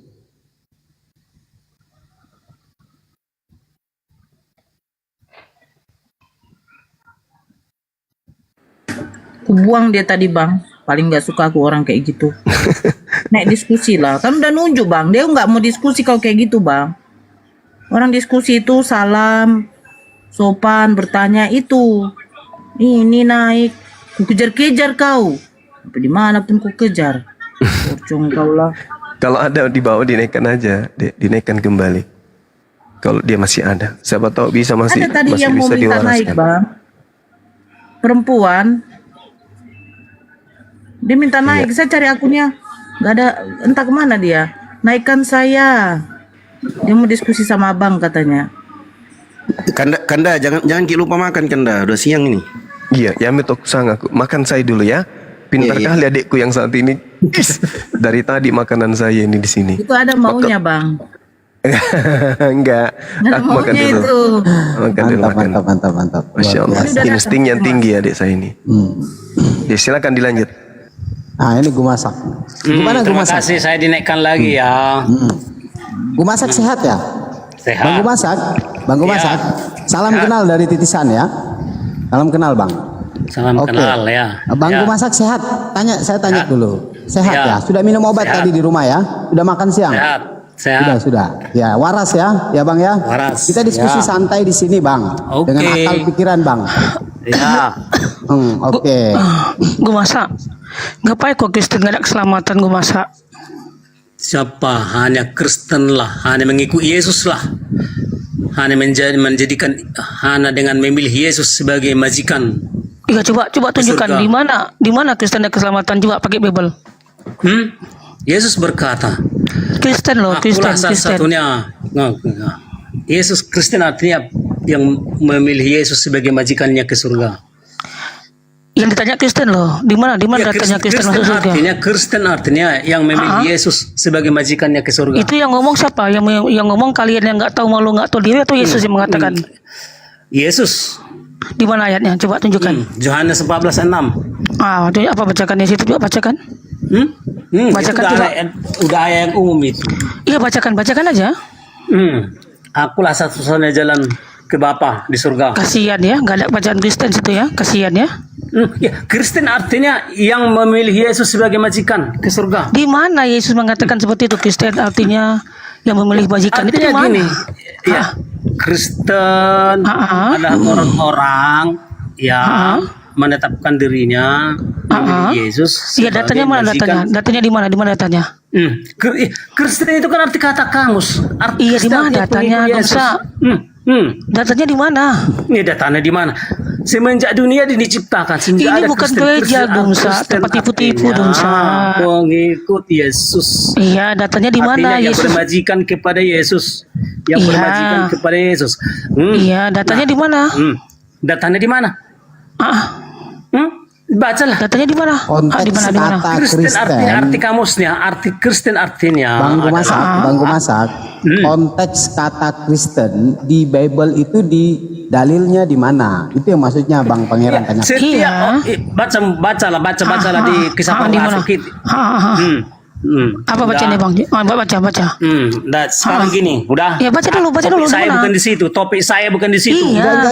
Buang dia tadi Bang, paling nggak suka aku orang kayak gitu. Naik diskusi lah, kan udah nunjuk Bang, dia nggak mau diskusi kalau kayak gitu Bang. Orang diskusi itu salam, sopan, bertanya itu. Ini naik, ku kejar-kejar kau. Sampai dimanapun ku kejar. Pocong kau lah. Kalau ada di bawah dinaikkan aja, dinaikkan kembali. Kalau dia masih ada, siapa tahu bisa masih Ada tadi masih yang mau bisa minta naik, diwaraskan. Bang. Perempuan. Dia minta naik, saya cari akunnya. Gak ada, entah kemana dia. Naikkan saya. Dia mau diskusi sama abang katanya. Kanda jangan lupa makan Kanda, udah siang ini. Iya, ya metok sang aku. Makan saya dulu ya. Pintar Iya, iya. kali adikku yang saat ini. Dari tadi makanan saya ini di sini. Itu ada maunya, Bang. Enggak, Ada aku makan maunya dulu. itu. Makan dulu, makan. Mantap. Masya Allah, Luar biasa. instingnya tinggi adik saya ini. Ya, silakan dilanjut. Nah, ini gue masak. Gimana gue Terima masak? kasih, saya dinaikkan lagi ya. Gue masak sehat ya? Sehat. Bang gue masak. Bang gue Ya. masak. Salam Ya. kenal dari titisan ya. Salam kenal Bang. Salam Oke. kenal ya. Bang Ya. gue masak sehat. Saya tanya dulu. Sehat Ya. ya? Sudah minum obat Sehat. tadi di rumah ya? Sudah makan siang? Sehat. Sudah. Ya, waras ya, Bang ya. Waras. Kita diskusi Ya. santai di sini, Bang. Oke. Dengan akal pikiran, Bang. Ya. Oke. Gue masak. Ngapain kok Kristen gak ada keselamatan gue masak? Siapa? Hanya Kristen lah, hanya mengikuti Yesus lah. Hanya menjadikan hanya dengan memilih Yesus sebagai majikan. Iya, coba tunjukkan surga. di mana Kristen ada keselamatan, coba pakai Bible. Yesus berkata, Kristen loh, akulah Kristen. satu-satunya. Yesus Kristen artinya yang memilih Yesus sebagai majikannya ke surga. Yang ditanya Kristen loh, di mana Ya, datanya Kristen masuk surga? Kristen artinya yang memilih Yesus sebagai majikannya ke surga. Itu yang ngomong siapa? Yang ngomong kalian yang nggak tahu malu nggak tahu diri atau Yesus yang mengatakan? Yesus. Di mana ayatnya? Coba tunjukkan. Yohanes 14:6. Itu apa bacakan di situ? Coba bacakan. Bacakan itu coba. udah ayat yang umum itu. Iya, bacakan aja. Akulah satu-satunya jalan ke Bapa di surga. Kasihan ya, nggak ada bacaan Kristen situ ya, kasihan ya. Ya, Kristen artinya yang memilih Yesus sebagai majikan ke surga. Di mana Yesus mengatakan seperti itu? Kristen artinya yang memilih majikan itu di Artinya mana? gini, ya, Kristen adalah orang-orang yang menetapkan dirinya memilih Yesus. Iya, datanya mana datanya? Datanya di mana? Di mana datanya? Kristen itu kan arti kata kamus. Iya, di mana datanya? Dosa. Datanya di mana? Ini datanya di mana? Semenjak dunia diciptakan, sehingga Ini ada bukan Kristen. gereja, Domsa. Kristen Tempat tipu-tipu, artinya Domsa. Pengikut Yesus. Iya, datanya di mana Artinya yang Yesus? bermajikan kepada Yesus. Yang Iya. bermajikan kepada Yesus. Iya, datanya di mana? Datanya di mana? Bacalah. Datanya di mana? Konteks Di mana? kata Kristen Kristen. arti kamusnya, arti Kristen artinya. Bang gue adalah- masak. Konteks kata Kristen di Bible itu di dalilnya di mana? Itu yang maksudnya Bang Pangeran tanya. Setiap bacalah di kisah para di mana? rasul kita. Apa bacanya Bang? Baca. Sekarang gini, udah. Ya, baca dulu. Topik saya Gimana? bukan di situ. Topik saya bukan di situ. Iya.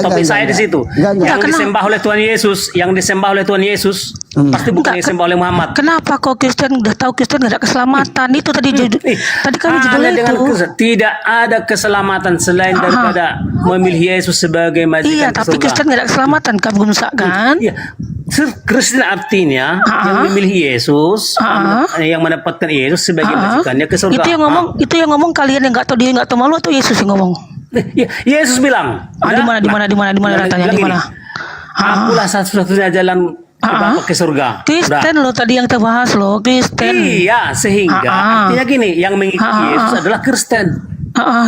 Topik saya di situ. Yang disembah oleh Tuhan Yesus, pasti bukan yang disembah oleh Muhammad. Kenapa kok Kristen udah tahu Kristen gak ada keselamatan? Itu tadi tadi kan judulnya itu. Tidak ada keselamatan selain daripada memilih Yesus sebagai majikan Iya, ke tapi surga. Kristen gak ada keselamatan kan kan? Iya. Kristen artinya yang memilih Yesus, yang mendapatkan Yesus sebagai majikannya ke surga. Itu yang ngomong kalian yang nggak tahu diri nggak tahu malu atau Yesus yang ngomong? Yesus bilang. Di mana datanya? Di mana? Akulah satu-satunya jalan ke Bapa ke surga. Kristen loh tadi yang kita bahas loh, Kristen. Iya, sehingga artinya gini, yang mengikuti Yesus adalah Kristen.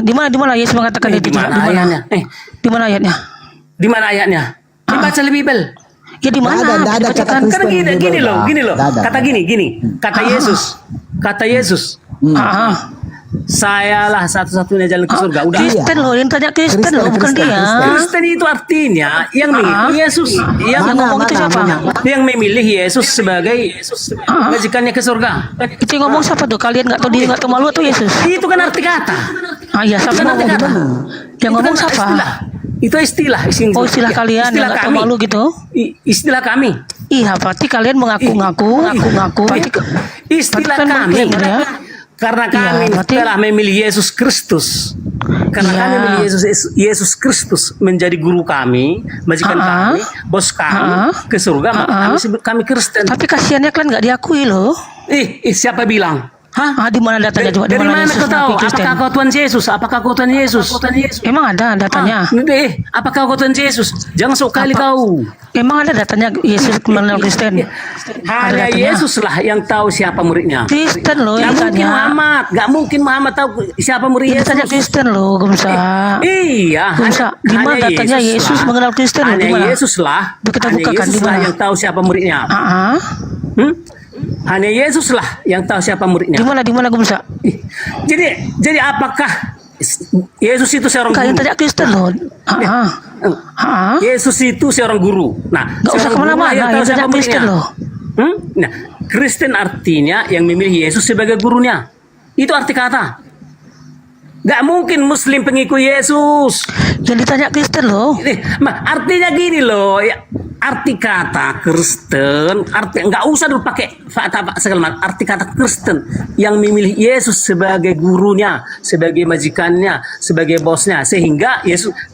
Di mana Yesus mengatakan itu? Di mana ayatnya? Di mana ayatnya? Di mana ayatnya? Dibaca di Bible. Ya di mana? Ada kata Kristen. Karena gini loh. Kata gini. Kata Yesus. Sayalah satu-satunya jalan ke surga. Udah. Kristen loh, yang tanya Kristen loh, bukan dia. Kristen itu artinya yang mengikuti Yesus. Yang ngomong itu siapa? Yang memilih Yesus sebagai majikannya ke surga. Itu yang ngomong siapa tuh? Kalian nggak tahu diri nggak tahu malu atau Yesus? Itu kan arti kata. Iya, siapa ngomong? Yang ngomong siapa? Itu istilah. Oh, istilah kalian yang nggak tahu malu gitu? Istilah kami. Iya, berarti kalian mengaku-ngaku. Istilah kami. Karena kami telah memilih Yesus Kristus. Karena kami memilih Yesus Kristus menjadi guru kami, majikan kami, bos kami ke surga, maka kami Kristen. Tapi kasihannya kalian nggak diakui loh. Siapa bilang? Di mana datanya coba? Dari mana kau tahu? Apakah kau Tuhan Yesus? Apakah kau Tuhan Yesus? Emang ada datanya? Apakah kau Tuhan Yesus? Jangan sok kali kau. Emang ada datanya Yesus mengenal Kristen? Hanya Yesuslah yang tahu siapa muridnya. Kristen loh yang tanya. Gak mungkin Muhammad tahu siapa murid Yesus. Tanya Kristen loh, Gumsa. Iya. Gumsa, di mana datanya Yesus mengenal Kristen? Hanya Yesuslah. Yesuslah yang tahu siapa muridnya. Hanya Yesuslah yang tahu siapa muridnya. Di mana Gumsa? Jadi apakah Yesus itu seorang guru? Kalian tanya Kristen loh. Yesus itu seorang guru. Nah, nggak usah kemana-mana. Yang tanya Kristen loh. Nah, Kristen artinya yang memilih Yesus sebagai gurunya. Itu arti kata. Gak mungkin Muslim pengikut Yesus. Yang ditanya Kristen loh. Artinya gini loh. Arti kata Kristen, nggak usah dulu pakai segala macam. Arti kata Kristen yang memilih Yesus sebagai gurunya, sebagai majikannya, sebagai bosnya, sehingga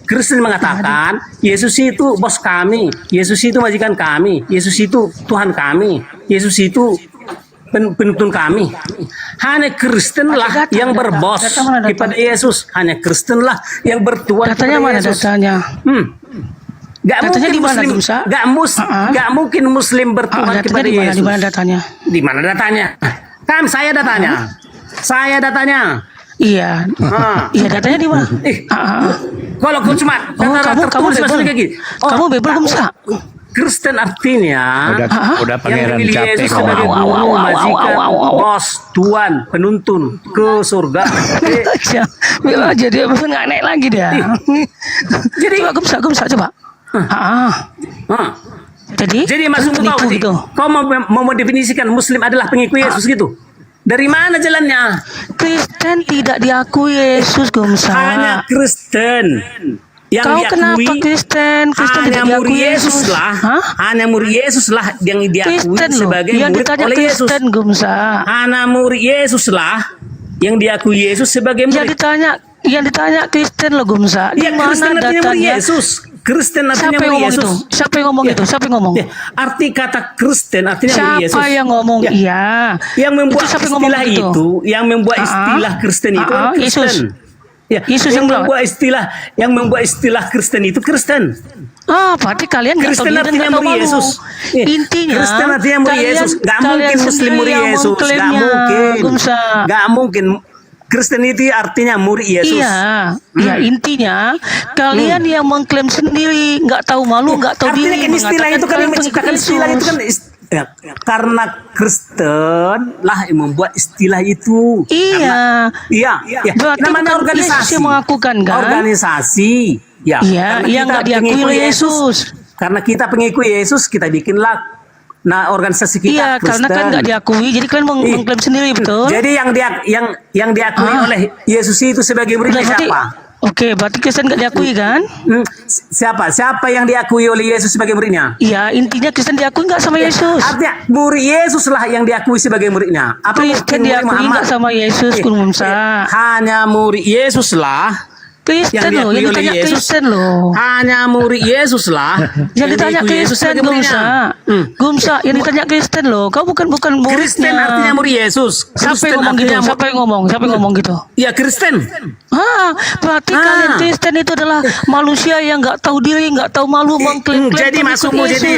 Kristen mengatakan Yesus itu bos kami, Yesus itu majikan kami, Yesus itu Tuhan kami, Yesus itu penuntun kami. Hanya Kristen lah yang berbos kepada Yesus. Hanya Kristen lah yang bertuan kepada Yesus. Datanya mana datanya? Gak mungkin Muslim bertuhan kepada Yesus. Di mana datanya? Di mana datanya? Kan saya datanya. Saya datanya. Iya. Iya datanya di mana? Kalau kau cuma kamu bebel Gumsa. Kristen artinya udah pangeran yang capek Yesus sebagai guru, majikan, bos, tuan, penuntun ke surga. Bila aja dia maksud nggak naik lagi dia. Jadi Gumsa coba. Jadi maksudmu tahu gitu. Kau mau mendefinisikan Muslim adalah pengikut Yesus gitu? Dari mana jalannya? Kristen tidak diakui Yesus, Gumsa. Hanya Kristen yang kau diakui. Kenapa Kristen Hanya murid Yesus lah. Hanya murid Yesus lah yang diakui sebagai murid oleh Yesus. Kristen, Gumsa. Hanya murid Yesus lah yang diakui Yesus sebagai murid. Yang ditanya Kristen loh, Gumsa. Di mana datanya? Yesus. Kristen artinya murid Yesus. Siapa yang ngomong itu? Siapa yang ngomong? Arti kata Kristen artinya murid Yesus. Siapa yang ngomong? Iya. Yang membuat istilah itu, yang membuat istilah Kristen itu Kristen. Yesus yang membuat istilah Kristen itu Kristen. Berarti kalian nggak tahu Kristen artinya murid Yesus. Intinya Kristen artinya murid Yesus. Gak mungkin Muslim murid Yesus. Gak mungkin. Gak mungkin. Kristen itu artinya murid Yesus. Iya, intinya kalian yang mengklaim sendiri, nggak tahu malu, nggak tahu diri. Artinya istilah itu kan menciptakan istilah itu kan karena Kristen lah yang membuat istilah itu. Iya. Namanya organisasi yang mengakukan kan? Organisasi. Yang nggak diakui oleh Yesus. Karena kita pengikut Yesus, kita bikinlah organisasi kita. Iya, Kristen. karena kan nggak diakui, jadi kalian mengklaim sendiri, betul? Jadi yang diakui oleh Yesus itu sebagai muridnya siapa? Oke, berarti Kristen nggak diakui kan? Siapa yang diakui oleh Yesus sebagai muridnya? Iya, intinya Kristen diakui nggak sama Yesus? Artinya murid Yesus lah yang diakui sebagai muridnya. Apa Kristen diakui nggak sama Yesus, Gumsa? Hanya murid Yesus lah. Kristen loh, yang ditanya Kristen loh. Hanya murid Yesus lah. Yang ditanya Kristen, Gumsa, yang ditanya Kristen loh. Kau bukan muridnya. Kristen artinya murid Yesus. Siapa yang ngomong gitu? Siapa yang ngomong gitu? Ya Kristen. Berarti kalian Kristen itu adalah manusia yang nggak tahu diri, nggak tahu malu mengklaim. Jadi masukmu gini.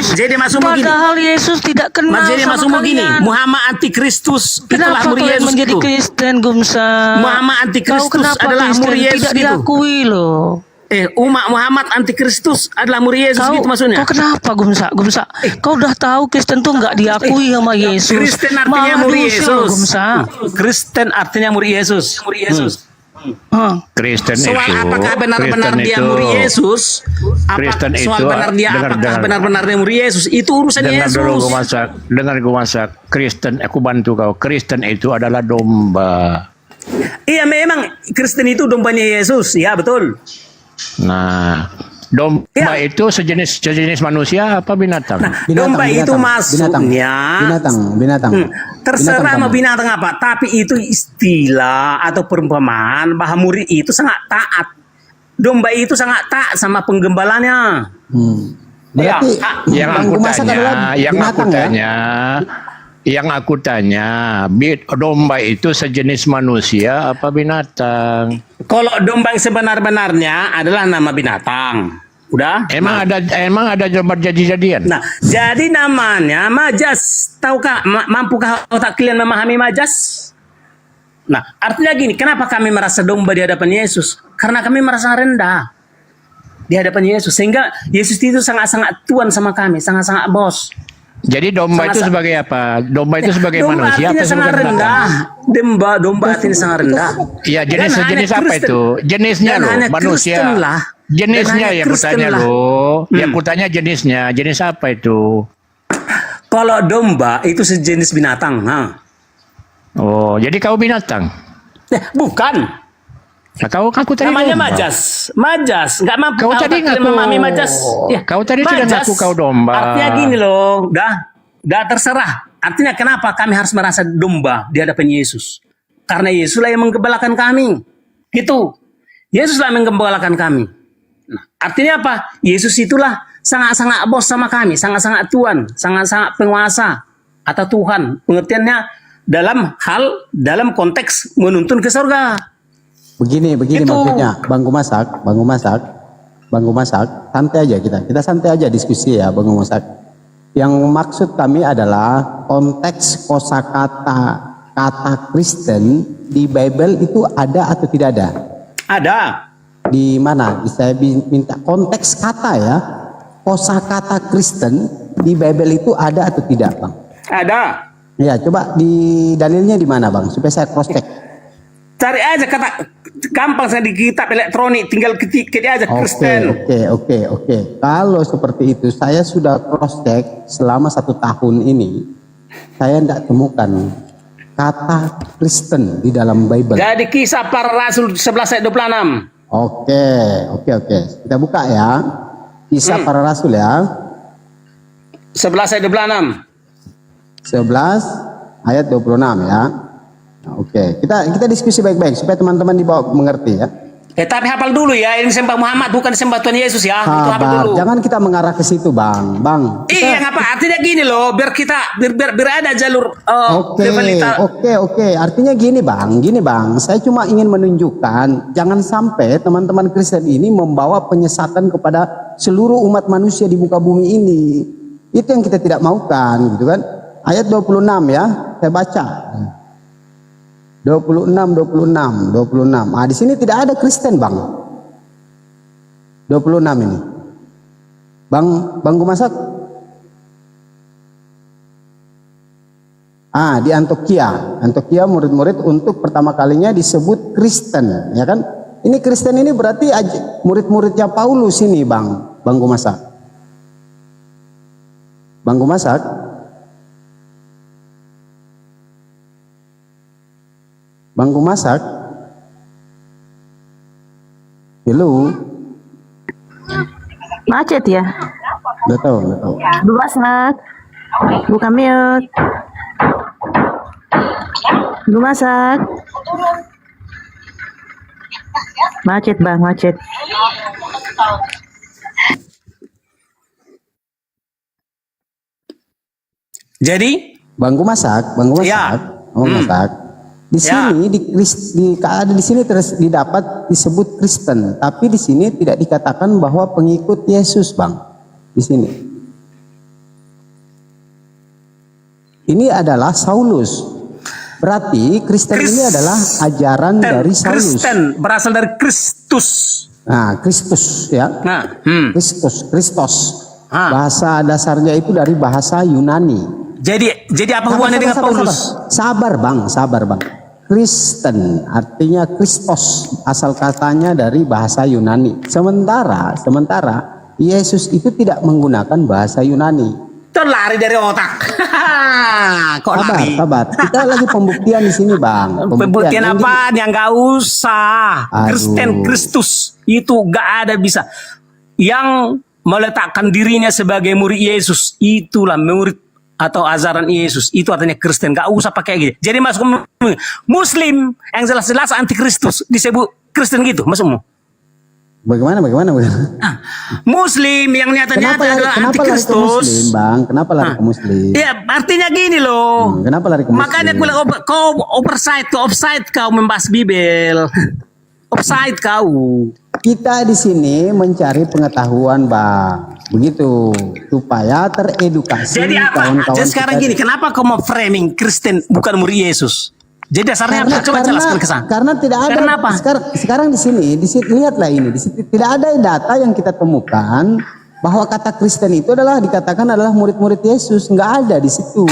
Padahal Yesus tidak kenal jadi sama masukmu kalian. gini. Muhammad antikristus. Itulah Kenapa murid kalian Yesus menjadi itu. Kristen, Gumsa? Muhammad antikristus adalah murid Yesus tidak diakui loh. Umat Muhammad antikristus adalah murid Yesus gitu maksudnya. Kau kenapa Gumsa? Kau udah tahu Kristen tuh nggak diakui sama Yesus. Kristen artinya murid Yesus. Gumsa. Kristen artinya murid Yesus. Kristen soal itu, apakah benar-benar dia murid Yesus? Kristen itu apakah benar-benar dia murid Yesus? Itu urusan Yesus. Dengar gue masak. Kristen, aku bantu kau. Kristen itu adalah domba. Iya memang Kristen itu dombanya Yesus, ya betul. Nah, Domba itu sejenis manusia apa binatang? Nah, domba itu maksudnya binatang. Terserah mau binatang apa, tapi itu istilah atau perumpamaan bahwa murid itu sangat taat. Domba itu sangat taat sama penggembalanya. Berarti yang aku tanya, domba itu sejenis manusia apa binatang? Kalau domba yang sebenar-benarnya adalah nama binatang. Udah? Emang ada domba jadi-jadian? Nah, jadi namanya majas. Tahukah, mampukah otak kalian memahami majas? Nah, artinya gini, kenapa kami merasa domba di hadapan Yesus? Karena kami merasa rendah di hadapan Yesus. Sehingga Yesus itu sangat-sangat tuan sama kami, sangat-sangat bos. Jadi domba itu sebagai apa? Domba itu sebagai domba manusia artinya apa sangat sebagai rendah. Domba artinya sangat rendah. Iya, jenis apa itu? Jenisnya loh, manusia. Jenisnya yang kutanya loh. Yang kutanya jenisnya. Jenis apa itu? Kalau domba itu sejenis binatang. Oh, jadi kau binatang? Bukan. Nah, kau tadi namanya domba. Majas. Nggak mampu kau tadi memahami majas. Ya, kau tadi sudah ngaku kau domba. Artinya gini loh, dah terserah. Artinya kenapa kami harus merasa domba di hadapan Yesus? Karena Yesuslah yang menggembalakan kami. Gitu. Yesuslah yang menggembalakan kami. Nah, artinya apa? Yesus itulah sangat-sangat bos sama kami, sangat-sangat Tuhan, sangat-sangat penguasa atau Tuhan. Pengertiannya dalam konteks menuntun ke surga. Begini maksudnya, Bang Gumasak, santai aja kita santai aja diskusi ya, Bang Gumasak. Yang maksud kami adalah konteks kata Kristen di Bible itu ada atau tidak ada? Ada. Di mana? Saya minta konteks kata ya, kosakata Kristen di Bible itu ada atau tidak, Bang? Ada. Ya, coba di dalilnya di mana, Bang? Supaya saya cross check. Cari aja kata gampang saya di kitab elektronik, tinggal ketik aja Kristen. Oke. Kalau seperti itu, saya sudah cross check selama 1 tahun ini, saya tidak temukan kata Kristen di dalam Bible. Jadi Kisah Para Rasul 11 ayat 26. Oke. Kita buka ya. Kisah Para Rasul ya. 11 ayat 26. 11 ayat 26 ya. Oke, kita diskusi baik-baik supaya teman-teman di bawah mengerti ya. Tapi hafal dulu ya, ini sembah Muhammad bukan sembah Tuhan Yesus ya. Itu hafal dulu. Jangan kita mengarah ke situ, Bang. Iya, ngapa? Artinya gini loh, biar kita ada jalur Oke. Artinya gini, Bang. Saya cuma ingin menunjukkan jangan sampai teman-teman Kristen ini membawa penyesatan kepada seluruh umat manusia di muka bumi ini. Itu yang kita tidak maukan, gitu kan? Ayat 26 ya, saya baca. 26. Ah, di sini tidak ada Kristen, Bang. 26 ini. Bang Gumasak. Di Antioquia murid-murid untuk pertama kalinya disebut Kristen, ya kan? Ini Kristen ini berarti murid-muridnya Paulus ini, Bang Gumasak. Bang Gumasak. Bang Gumasak. Halo. Macet ya? Betul. Gumasak. Buka mute. Gumasak. Macet, Bang, macet. Jadi Bang Gumasak. Di sini di sini terus didapat disebut Kristen, tapi di sini tidak dikatakan bahwa pengikut Yesus, Bang. Di sini. Ini adalah Saulus. Berarti Kristen ini adalah ajaran dari Saulus. Kristen berasal dari Kristus. Nah, Kristus ya. Kristos. Bahasa dasarnya itu dari bahasa Yunani. Jadi apa hubungannya dengan Paulus? Sabar, Bang. Kristen artinya Kristos, asal katanya dari bahasa Yunani. Sementara Yesus itu tidak menggunakan bahasa Yunani. Terlari dari otak. Sabar. Kita lagi pembuktian di sini, Bang. Pembuktian apa? Yang nggak usah. Kristen Kristus itu nggak ada bisa. yang meletakkan dirinya sebagai murid Yesus, itulah murid atau ajaran Yesus. Itu artinya Kristen. Gak usah pakai gitu. Jadi masuk Muslim yang jelas-jelas anti Kristus disebut Kristen gitu, masukmu? Bagaimana? Muslim yang nyata-nyata adalah anti Kenapa lari ke Kristus. Muslim, Bang? Kenapa lari ke Muslim? Ya, artinya gini loh. Kenapa lari ke Muslim? Makanya kau offside kau membahas Bibel. Offside kau. Kita di sini mencari pengetahuan, Bang. Begitu, supaya teredukasi. Jadi apa? kawan-kawan Jadi sekarang kita. gini, kenapa kau mau framing Kristen bukan murid Yesus? Jadi dasarnya apa? Coba jelaskan ke saya. Karena tidak ada. Kenapa? Sekarang di sini lihatlah ini. Di sini tidak ada data yang kita temukan bahwa kata Kristen itu dikatakan adalah murid-murid Yesus. Nggak ada di situ.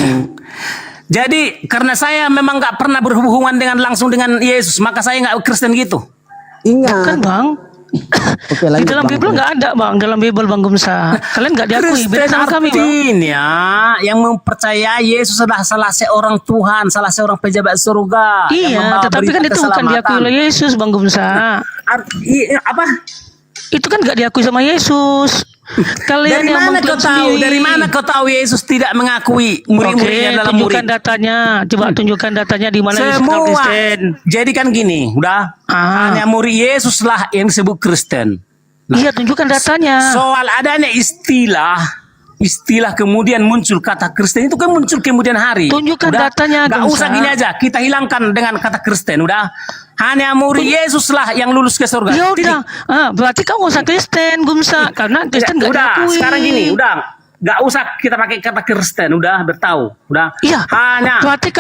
Jadi karena saya memang nggak pernah berhubungan langsung dengan Yesus, maka saya nggak Kristen gitu. Ingat. Kan Bang? Oke, Di dalam Bible nggak ada Bang, dalam Bible Bang Gumsa. Kalian nggak diakui, beda Kristen sama kami Bang. artinya yang mempercayai Yesus adalah salah seorang Tuhan, salah seorang pejabat surga. yang Iya, membawa tetapi kan berita itu bukan diakui keselamatan. oleh Yesus Bang Gumsa. Apa? Itu kan nggak diakui sama Yesus. Kalian Dari yang mana kau mengklaim tahu? sendiri. Dari mana kau tahu Yesus tidak mengakui murid-muridnya adalah tunjukkan murid? datanya. Coba tunjukkan datanya di mana Yesus kenal Semua. Kristen. Jadi kan gini, udah hanya murid Yesus lah yang disebut Kristen. Iya, tunjukkan datanya. Soal adanya istilah kemudian muncul kata Kristen itu kan muncul kemudian hari. Tunjukkan datanya, Gak Gumsa. usah gini aja, kita hilangkan dengan kata Kristen. Udah, hanya murid Yesus lah yang lulus ke surga. Ya Titik. udah, berarti kau nggak usah Kristen, Gumsa, karena Kristen nggak Udah, diakui. sekarang gini, udah. Gak usah kita pakai kata Kristen, udah bertahu. Udah. Iya. Hanya. Berarti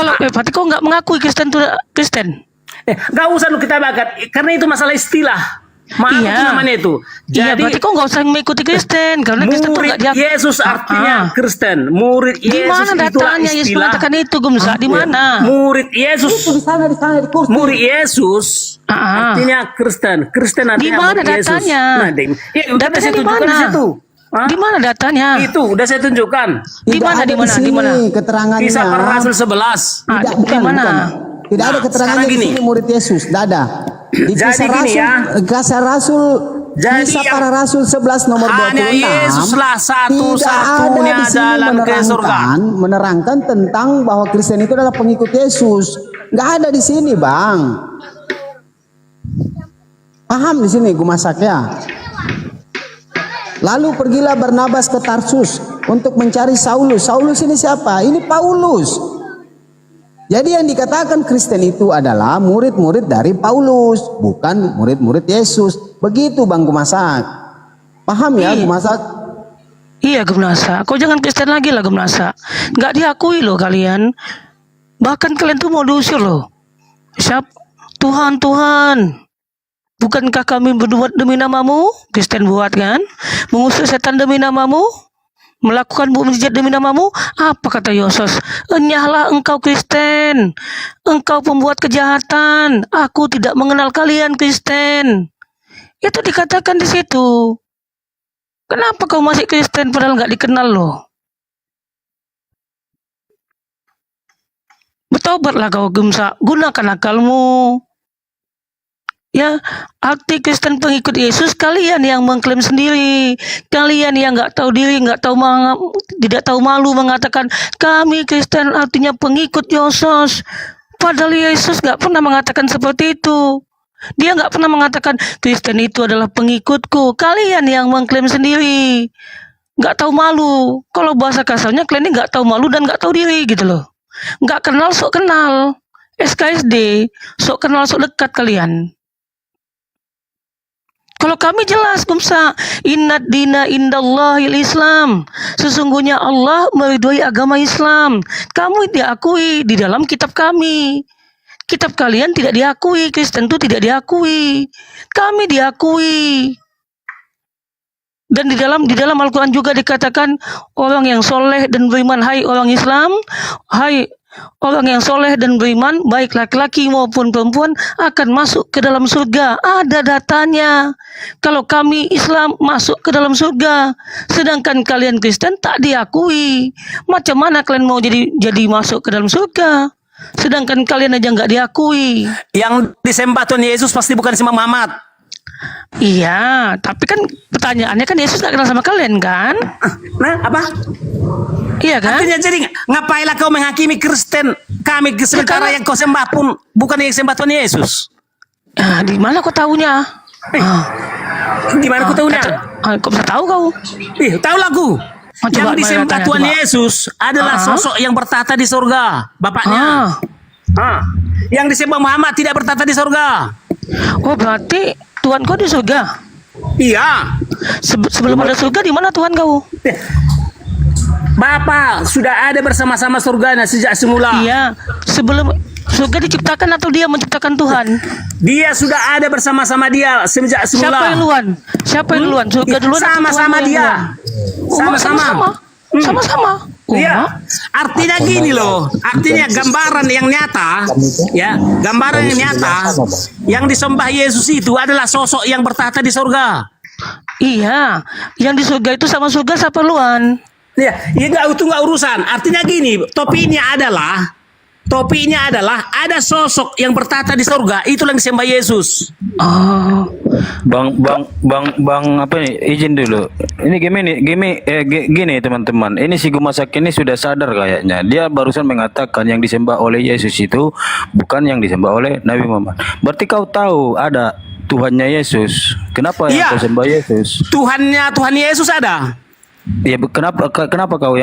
kau nggak mengakui Kristen itu Kristen. Gak usah lu kita bakat, karena itu masalah istilah. Maaf itu namanya itu. Iya, berarti kau nggak usah mengikuti Kristen, karena Kristen tuh murid nggak diakui. Yesus artinya Kristen. Murid Di Yesus mana itulah datanya Yesus istilah. mengatakan itu, Gumsa? Di mana? Murid Yesus. Itu di sana di kursi. Murid Yesus artinya Kristen. Kristen Di artinya mana murid Yesus. datanya? Nah, Datanya saya di tunjukkan mana? di situ. Di mana datanya? Itu udah saya tunjukkan. Di mana? Di mana? Di mana? Keterangannya. Kisah para Rasul 11. Di mana? Tidak ada keterangannya di sini murid Yesus. Tidak ada. Di Jadi kisah gini Rasul, ya. Kisah Rasul, Jadi kisah yang- para Rasul 11 nomor 26. Hanya Yesuslah satu-satunya tidak ada di sini jalan ke surga. menerangkan tentang bahwa Kristen itu adalah pengikut Yesus. Nggak ada di sini, Bang. Paham di sini gue masaknya. Lalu pergilah Barnabas ke Tarsus untuk mencari Saulus. Saulus ini siapa? Ini Paulus. Jadi yang dikatakan Kristen itu adalah murid-murid dari Paulus, bukan murid-murid Yesus. Begitu Bang Gumasak. Paham ya Gumasak? Iya Gumnasa, kau jangan Kristen lagi lah Gumnasa. Nggak diakui loh kalian. Bahkan kalian tuh mau diusir loh. Siap? Tuhan, Tuhan. Bukankah kami berbuat demi namamu? Kristen buat kan? Mengusir setan demi namamu? Melakukan mukjizat demi namamu? Apa kata Yesus? Enyahlah engkau Kristen. Engkau pembuat kejahatan. Aku tidak mengenal kalian Kristen. Itu dikatakan di situ. Kenapa kau masih Kristen padahal nggak dikenal loh? Bertobatlah kau Gumsa, gunakan akalmu. Ya, arti Kristen pengikut Yesus kalian yang mengklaim sendiri, kalian yang nggak tahu diri, tidak tahu malu mengatakan kami Kristen artinya pengikut Yesus. Padahal Yesus nggak pernah mengatakan seperti itu. Dia nggak pernah mengatakan Kristen itu adalah pengikutku. Kalian yang mengklaim sendiri, nggak tahu malu. Kalau bahasa kasarnya kalian ini nggak tahu malu dan nggak tahu diri gitu loh. Nggak kenal sok kenal. SKSD sok kenal sok dekat kalian. Kalau kami jelas Gumsa, innad dina indallahil Islam. Sesungguhnya Allah meridhoi agama Islam. Kamu diakui di dalam kitab kami. Kitab kalian tidak diakui, Kristen itu tidak diakui. Kami diakui. Dan di dalam Al-Quran juga dikatakan orang yang soleh dan beriman, hai orang Islam, hai orang yang soleh dan beriman, baik laki-laki maupun perempuan akan masuk ke dalam surga. Ada datanya. Kalau kami Islam masuk ke dalam surga, sedangkan kalian Kristen tak diakui. Macam mana kalian mau jadi masuk ke dalam surga? Sedangkan kalian aja nggak diakui. Yang disembah Tuhan Yesus pasti bukan si Muhammad. Iya, tapi kan pertanyaannya kan Yesus gak kenal sama kalian kan? Nah, apa? Iya kan? Artinya jadi ngapailah kau menghakimi Kristen kami sementara yang kau sembah pun bukan yang sembah Tuhan Yesus. Di mana kau tahunya? Di mana kau tahunya? Kau bisa tahu kau? Tahu lagu. Yang disembah Tuhan Yesus adalah sosok yang bertata di surga, Bapaknya. Yang disembah Muhammad tidak bertata di surga. Oh, berarti Tuhan kau di surga? Iya. Sebelum ada surga di mana Tuhan kau? Bapa sudah ada bersama-sama surganya sejak semula. Iya. Sebelum surga diciptakan atau dia menciptakan Tuhan? Dia sudah ada bersama-sama dia sejak semula. Siapa yang duluan? Siapa yang duluan? Surga duluan? Sama-sama dia. Sama-sama. Sama-sama. Iya. Artinya gini loh. Artinya gambaran yang nyata, ya, gambaran yang nyata yang disembah Yesus itu adalah sosok yang bertata di surga. Iya. Yang di surga itu sama surga siapa duluan? Ya, itu nggak urusan. Artinya gini, topinya adalah ada sosok yang bertata di surga, itulah yang disembah Yesus. Bang apa nih? Izin dulu. Ini gini teman-teman. Ini si Gumasak ini sudah sadar kayaknya. Dia barusan mengatakan yang disembah oleh Yesus itu bukan yang disembah oleh Nabi Muhammad. Berarti kau tahu ada Tuhannya Yesus. Kenapa yang kau sembah Yesus? Tuhan Yesus ada. Ya, kenapa kau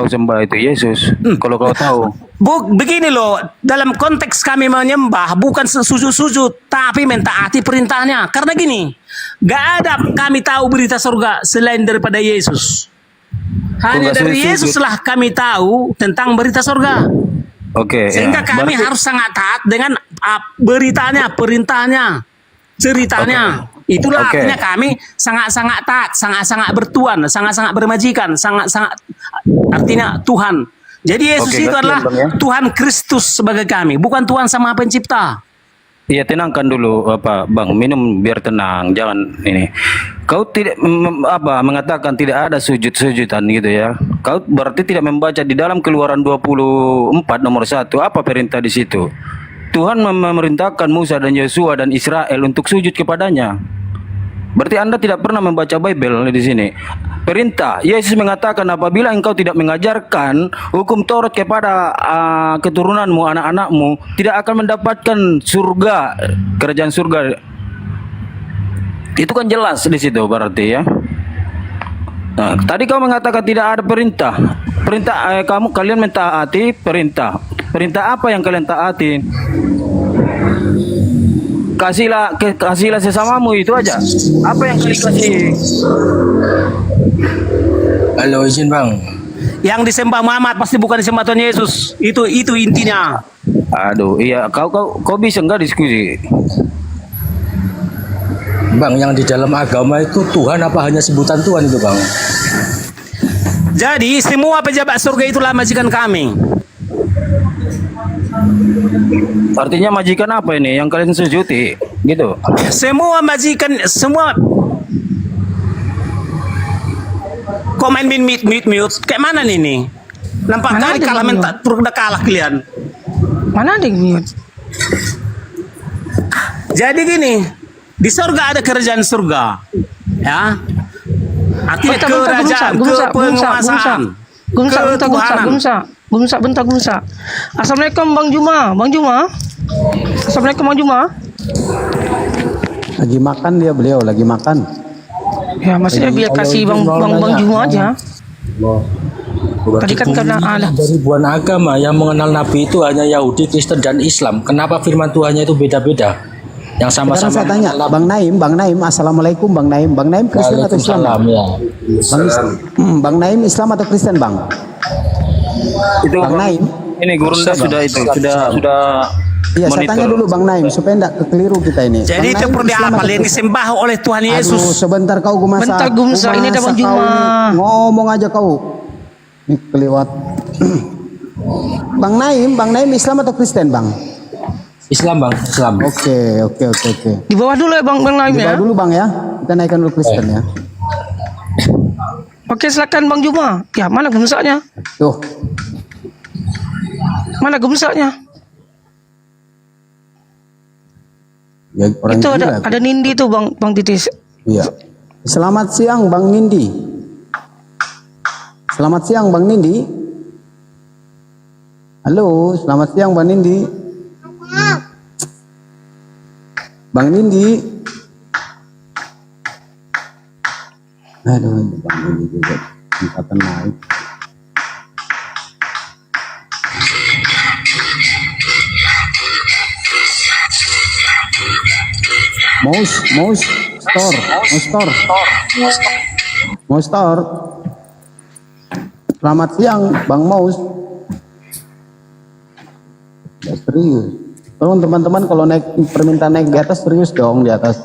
sembah itu Yesus? Kalau kau tahu. Begini loh, dalam konteks kami menyembah bukan sujud-sujud, tapi mentaati perintahnya. Karena gini, gak ada kami tahu berita surga selain daripada Yesus. Hanya dari Yesus lah kami tahu tentang berita surga. Sehingga kami harus sangat taat dengan beritanya, perintahnya, ceritanya. Itulah artinya kami sangat-sangat taat, sangat-sangat bertuan, sangat-sangat bermajikan, sangat-sangat artinya Tuhan. Jadi Yesus itu adalah Tuhan Kristus sebagai kami, bukan Tuhan sama pencipta. Iya, tenangkan dulu Bang, minum biar tenang, jangan ini. Kau tidak mengatakan tidak ada sujud-sujudan gitu ya. Kau berarti tidak membaca di dalam Keluaran 24 nomor 1 apa perintah di situ? Tuhan memerintahkan Musa dan Yosua dan Israel untuk sujud kepadanya. Berarti Anda tidak pernah membaca Bible di sini. Perintah Yesus mengatakan apabila engkau tidak mengajarkan hukum Taurat kepada keturunanmu, anak-anakmu, tidak akan mendapatkan surga, kerajaan surga. Itu kan jelas di situ berarti ya. Nah, tadi kau mengatakan tidak ada perintah. Kalian mentaati perintah. Perintah apa yang kalian taati? Kasihlah sesamamu, itu aja. Apa yang kalian kasih? Halo, izin Bang. Yang disembah Muhammad pasti bukan disembah Tuhan Yesus. Itu intinya. Aduh, iya. Kau bisa nggak diskusi? Bang, yang di dalam agama itu Tuhan apa hanya sebutan Tuhan itu, Bang? Jadi semua pejabat surga itulah majikan kami. Artinya majikan apa ini yang kalian sujudi gitu? Semua majikan, semua komen mute. Kayak mana nih? Nampak kali kalah mentak, udah kalah kalian. Mana ada yang mute? Jadi gini, di surga ada kerajaan surga, ya. Artinya kerajaan, kepenguasaan, ketuhanan. Gumsa. Assalamualaikum Bang Juma. Assalamualaikum Bang Juma. Lagi makan beliau lagi makan. Ya maksudnya biar kasih Bang Juma aja. Tadi kan karena ada ribuan agama yang mengenal Nabi itu hanya Yahudi, Kristen dan Islam. Kenapa firman Tuhannya itu beda-beda? Yang sama-sama. Sekarang saya tanya, Bang Naim, assalamualaikum Bang Naim. Bang Naim Kristen atau Islam? Ya. Bang Naim Islam atau Kristen Bang? Itu Bang Naim. Ini Gurunda sudah Iya, saya tanya dulu Bang Naim supaya tidak kekeliru kita ini. Jadi itu apa yang disembah oleh Tuhan Yesus? Aduh, sebentar kau Gumasa. Bentar Gumsa, ini ada Bang Juma. Ngomong aja kau. Ini kelewat. Bang Naim Islam atau Kristen Bang? Islam Bang, Islam. Oke. Di bawah dulu ya Bang Naim ya. Di bawah dulu Bang ya. Kita naikkan dulu Kristen ya. Oke, silakan Bang Juma. Ya, mana Gumsanya? Tuh. Mana Gumsanya? Ya, orang Itu gila. ada Nindi tuh Bang Titis. Iya. Selamat siang Bang Nindi. Selamat siang Bang Nindi. Halo, selamat siang Bang Nindi. Bang Nindi. Aduh, Bang Nindi juga tingkatan naik. Mouse Store. Selamat siang Bang Mouse. Ya, serius. Tolong teman-teman kalau naik permintaan naik di atas serius dong di atas.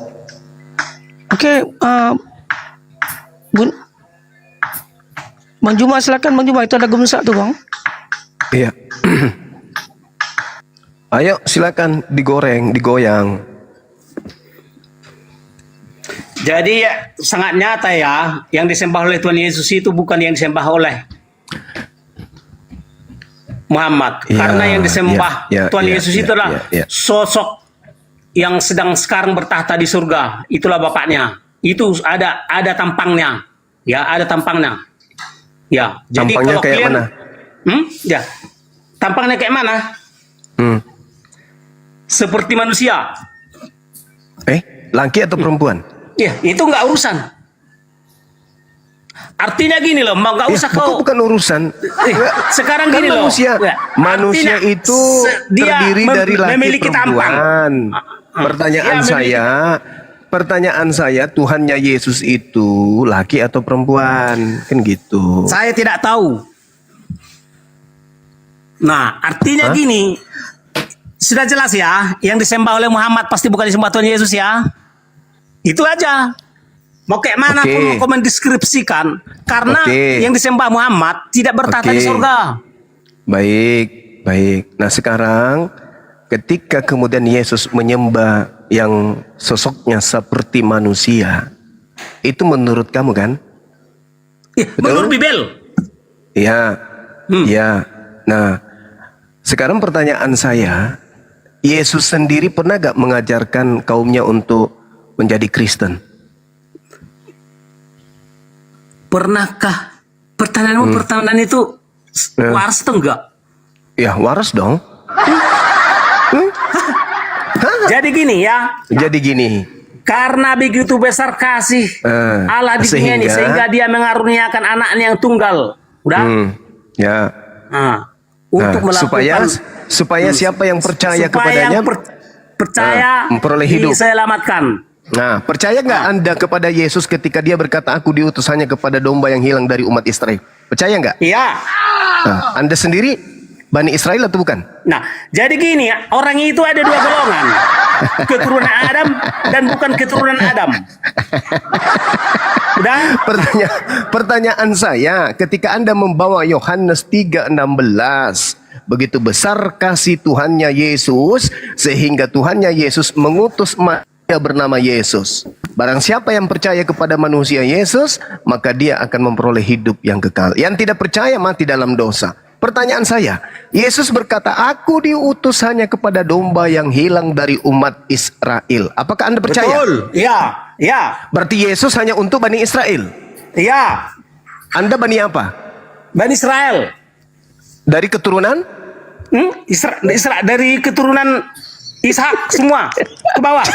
Oke, Bun. Bang Juma silakan Bang Juma, itu ada gemsak tuh Bang. Iya. Ayo silakan digoreng, digoyang. Jadi sangat nyata ya, yang disembah oleh Tuhan Yesus itu bukan yang disembah oleh Muhammad. Ya, Karena yang disembah Tuhan Yesus itu adalah sosok yang sedang sekarang bertahta di surga. Itulah Bapaknya. Itu ada tampangnya. Ya, ada tampangnya. Ya, jadi Tampangnya kalau kayak kalian, mana? Ya, tampangnya kayak mana? Seperti manusia. Laki atau perempuan? Ya, itu nggak urusan. Artinya gini loh, mau nggak usah kau. Bukan urusan. Sekarang Kan gini loh. manusia Artinya, itu dia terdiri dari laki memiliki perempuan. Pertanyaan saya, Tuhannya Yesus itu laki atau perempuan? Kan gitu. Saya tidak tahu. Nah, artinya gini, sudah jelas ya, yang disembah oleh Muhammad pasti bukan disembah Tuhan Yesus ya. Itu aja. Mau kayak mana pun kau mendeskripsikan, karena yang disembah Muhammad tidak bertahta di surga. Baik. Nah sekarang ketika kemudian Yesus menyembah yang sosoknya seperti manusia, itu menurut kamu kan? Menurut Bibel. Iya. Iya. Nah sekarang pertanyaan saya, Yesus sendiri pernah gak mengajarkan kaumnya untuk menjadi Kristen? Pernahkah? Pertanyaan itu waras atau enggak? Ya waras dong. Jadi gini ya. Karena begitu besar kasih Allah di dunia ini sehingga dia mengaruniakan anaknya yang tunggal. Udah? Ya. Untuk melakukan supaya siapa yang percaya kepadanya percaya memperoleh hidup, diselamatkan. Nah, percaya nggak Anda kepada Yesus ketika dia berkata, aku diutus hanya kepada domba yang hilang dari umat Israel? Percaya nggak? Iya. Nah, Anda sendiri Bani Israel atau bukan? Nah, jadi gini ya, orang itu ada dua golongan. Keturunan Adam dan bukan keturunan Adam. Udah? Pertanyaan saya, ketika Anda membawa Yohanes 3:16, begitu besar kasih Tuhannya Yesus sehingga Tuhannya Yesus mengutus manusia bernama Yesus. Barang siapa yang percaya kepada manusia Yesus, maka dia akan memperoleh hidup yang kekal. Yang tidak percaya mati dalam dosa. Pertanyaan saya, Yesus berkata, aku diutus hanya kepada domba yang hilang dari umat Israel. Apakah Anda percaya? Betul, ya. Berarti Yesus hanya untuk Bani Israel? Iya. Anda Bani apa? Bani Israel. Dari keturunan? Dari keturunan Ishak semua ke bawah.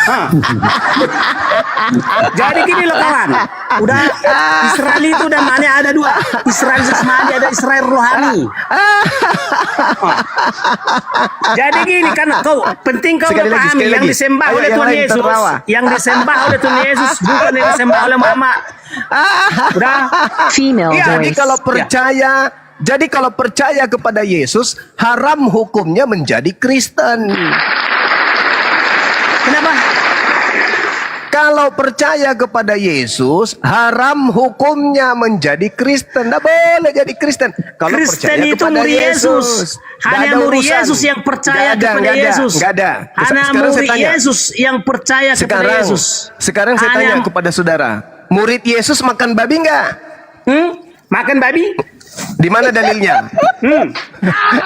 Jadi gini loh kawan, udah Israel itu namanya ada dua, Israel jasmani, ada Israel rohani. Jadi gini kan, penting kau pahami yang disembah oleh Tuhan Yesus, yang disembah oleh Tuhan Yesus bukan yang disembah oleh Muhammad. Udah. Jadi kalau percaya kepada Yesus, haram hukumnya menjadi Kristen. Kenapa? Kalau percaya kepada Yesus, haram hukumnya menjadi Kristen. Tidak boleh jadi Kristen. Kalau Kristen percaya itu kepada murid Yesus. Hanya murid Yesus yang percaya kepada Yesus. Nggak ada. Hanya murid Yesus yang percaya kepada Yesus. Sekarang saya tanya kepada saudara, murid Yesus makan babi nggak? Makan babi? Di mana dalilnya?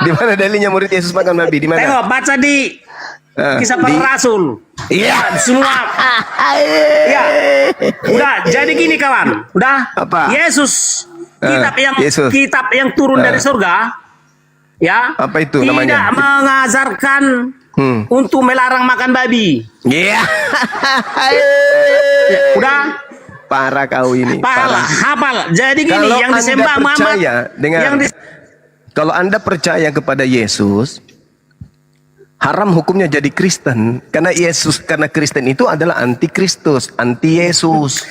Di mana dalilnya murid Yesus makan babi? Di mana? Tengok, baca di Kisah para rasul. Iya. Semua. Ya. Udah, jadi gini kawan. Udah. Apa? Yesus Yesus. kitab yang turun dari surga. Ya. Apa itu tidak namanya? mengajarkan untuk melarang makan babi. Iya. Ya, udah. Parah kau ini. Hafal. Jadi gini, Kalau yang Anda disembah Muhammad. percaya dengan kalau Anda percaya kepada Yesus, haram hukumnya jadi Kristen karena Kristen itu adalah anti Kristus, anti Yesus.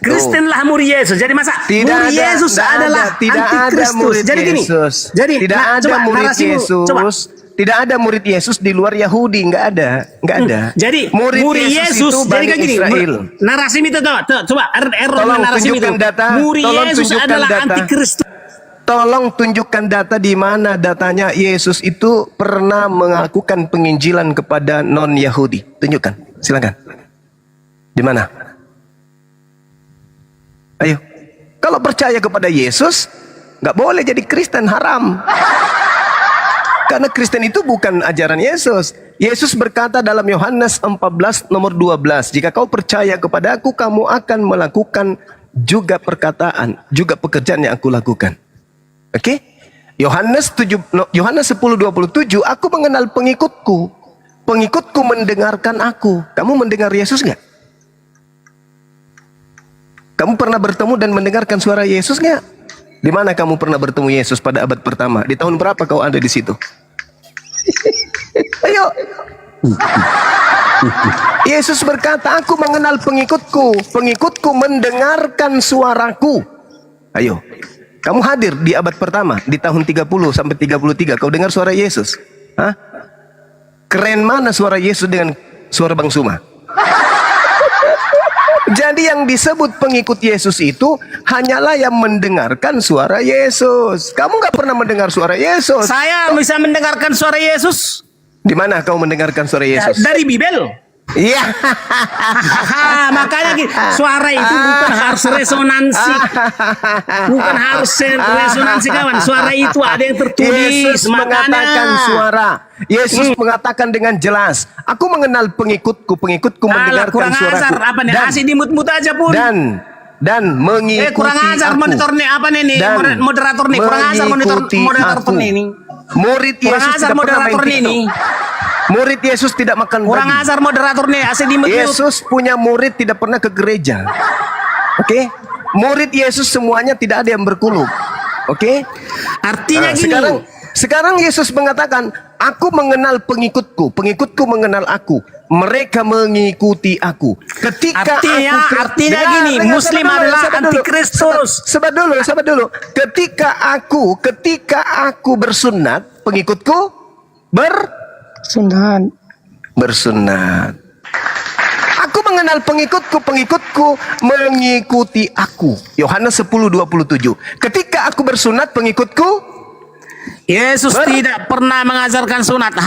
Kristen lah murid Yesus. Jadi masa murid Yesus adalah anti Kristus. Jadi gini. Jadi tidak ada murid Yesus. Tidak ada murid Yesus di luar Yahudi, nggak ada. Jadi murid Yesus itu jadi Bani gini. Israel. Narasi itu coba error narasi itu. Murid Yesus adalah anti Kristus. Tolong tunjukkan data di mana datanya Yesus itu pernah melakukan penginjilan kepada non-Yahudi. Tunjukkan, silakan. Di mana? Ayo. Kalau percaya kepada Yesus, nggak boleh jadi Kristen, haram. Karena Kristen itu bukan ajaran Yesus. Yesus berkata dalam Yohanes 14 nomor 12, jika kau percaya kepada aku, kamu akan melakukan juga perkataan, juga pekerjaan yang aku lakukan. Oke? Yohanes 10:27, aku mengenal pengikutku. Pengikutku mendengarkan aku. Kamu mendengar Yesus nggak? Kamu pernah bertemu dan mendengarkan suara Yesus nggak? Di mana kamu pernah bertemu Yesus pada abad pertama? Di tahun berapa kau ada di situ? Ayo. Yesus berkata, aku mengenal pengikutku. Pengikutku mendengarkan suaraku. Ayo. Kamu hadir di abad pertama, di tahun 30 sampai 33. Kau dengar suara Yesus? Hah? Keren mana suara Yesus dengan suara Bang Suma? Jadi yang disebut pengikut Yesus itu hanyalah yang mendengarkan suara Yesus. Kamu nggak pernah mendengar suara Yesus. Saya bisa mendengarkan suara Yesus. Di mana kau mendengarkan suara Yesus? Dari Bibel. Iya. Makanya suara itu bukan harus resonansi. Bukan harus resonansi kawan. Suara itu ada yang tertulis. Yesus mengatakan suara. Yesus mengatakan dengan jelas, aku mengenal pengikutku, pengikutku mendengarkan kurang suaraku. Ajar, apa nih? Asik dimut-mut aja pun. Dan mengikuti kurang ajar aku. monitor nih apa nih moderator nih kurang ajar moderator nih ini. Murid Yesus tidak pernah main TikTok. Murid Yesus tidak makan kurang babi. ajar moderator nih asik dimut. Yesus punya murid tidak pernah ke gereja. Oke? Murid Yesus semuanya tidak ada yang berkulub. Oke? Artinya gini. Sekarang Yesus mengatakan, aku mengenal pengikutku, pengikutku mengenal aku, mereka mengikuti aku. Ketika artinya gini, Muslim adalah anti Kristus. Sabar dulu. Ketika aku bersunat, pengikutku bersunat. Aku mengenal pengikutku mengikuti aku. Yohanes 10:27. Ketika aku bersunat, pengikutku Yesus tidak pernah mengajarkan sunat.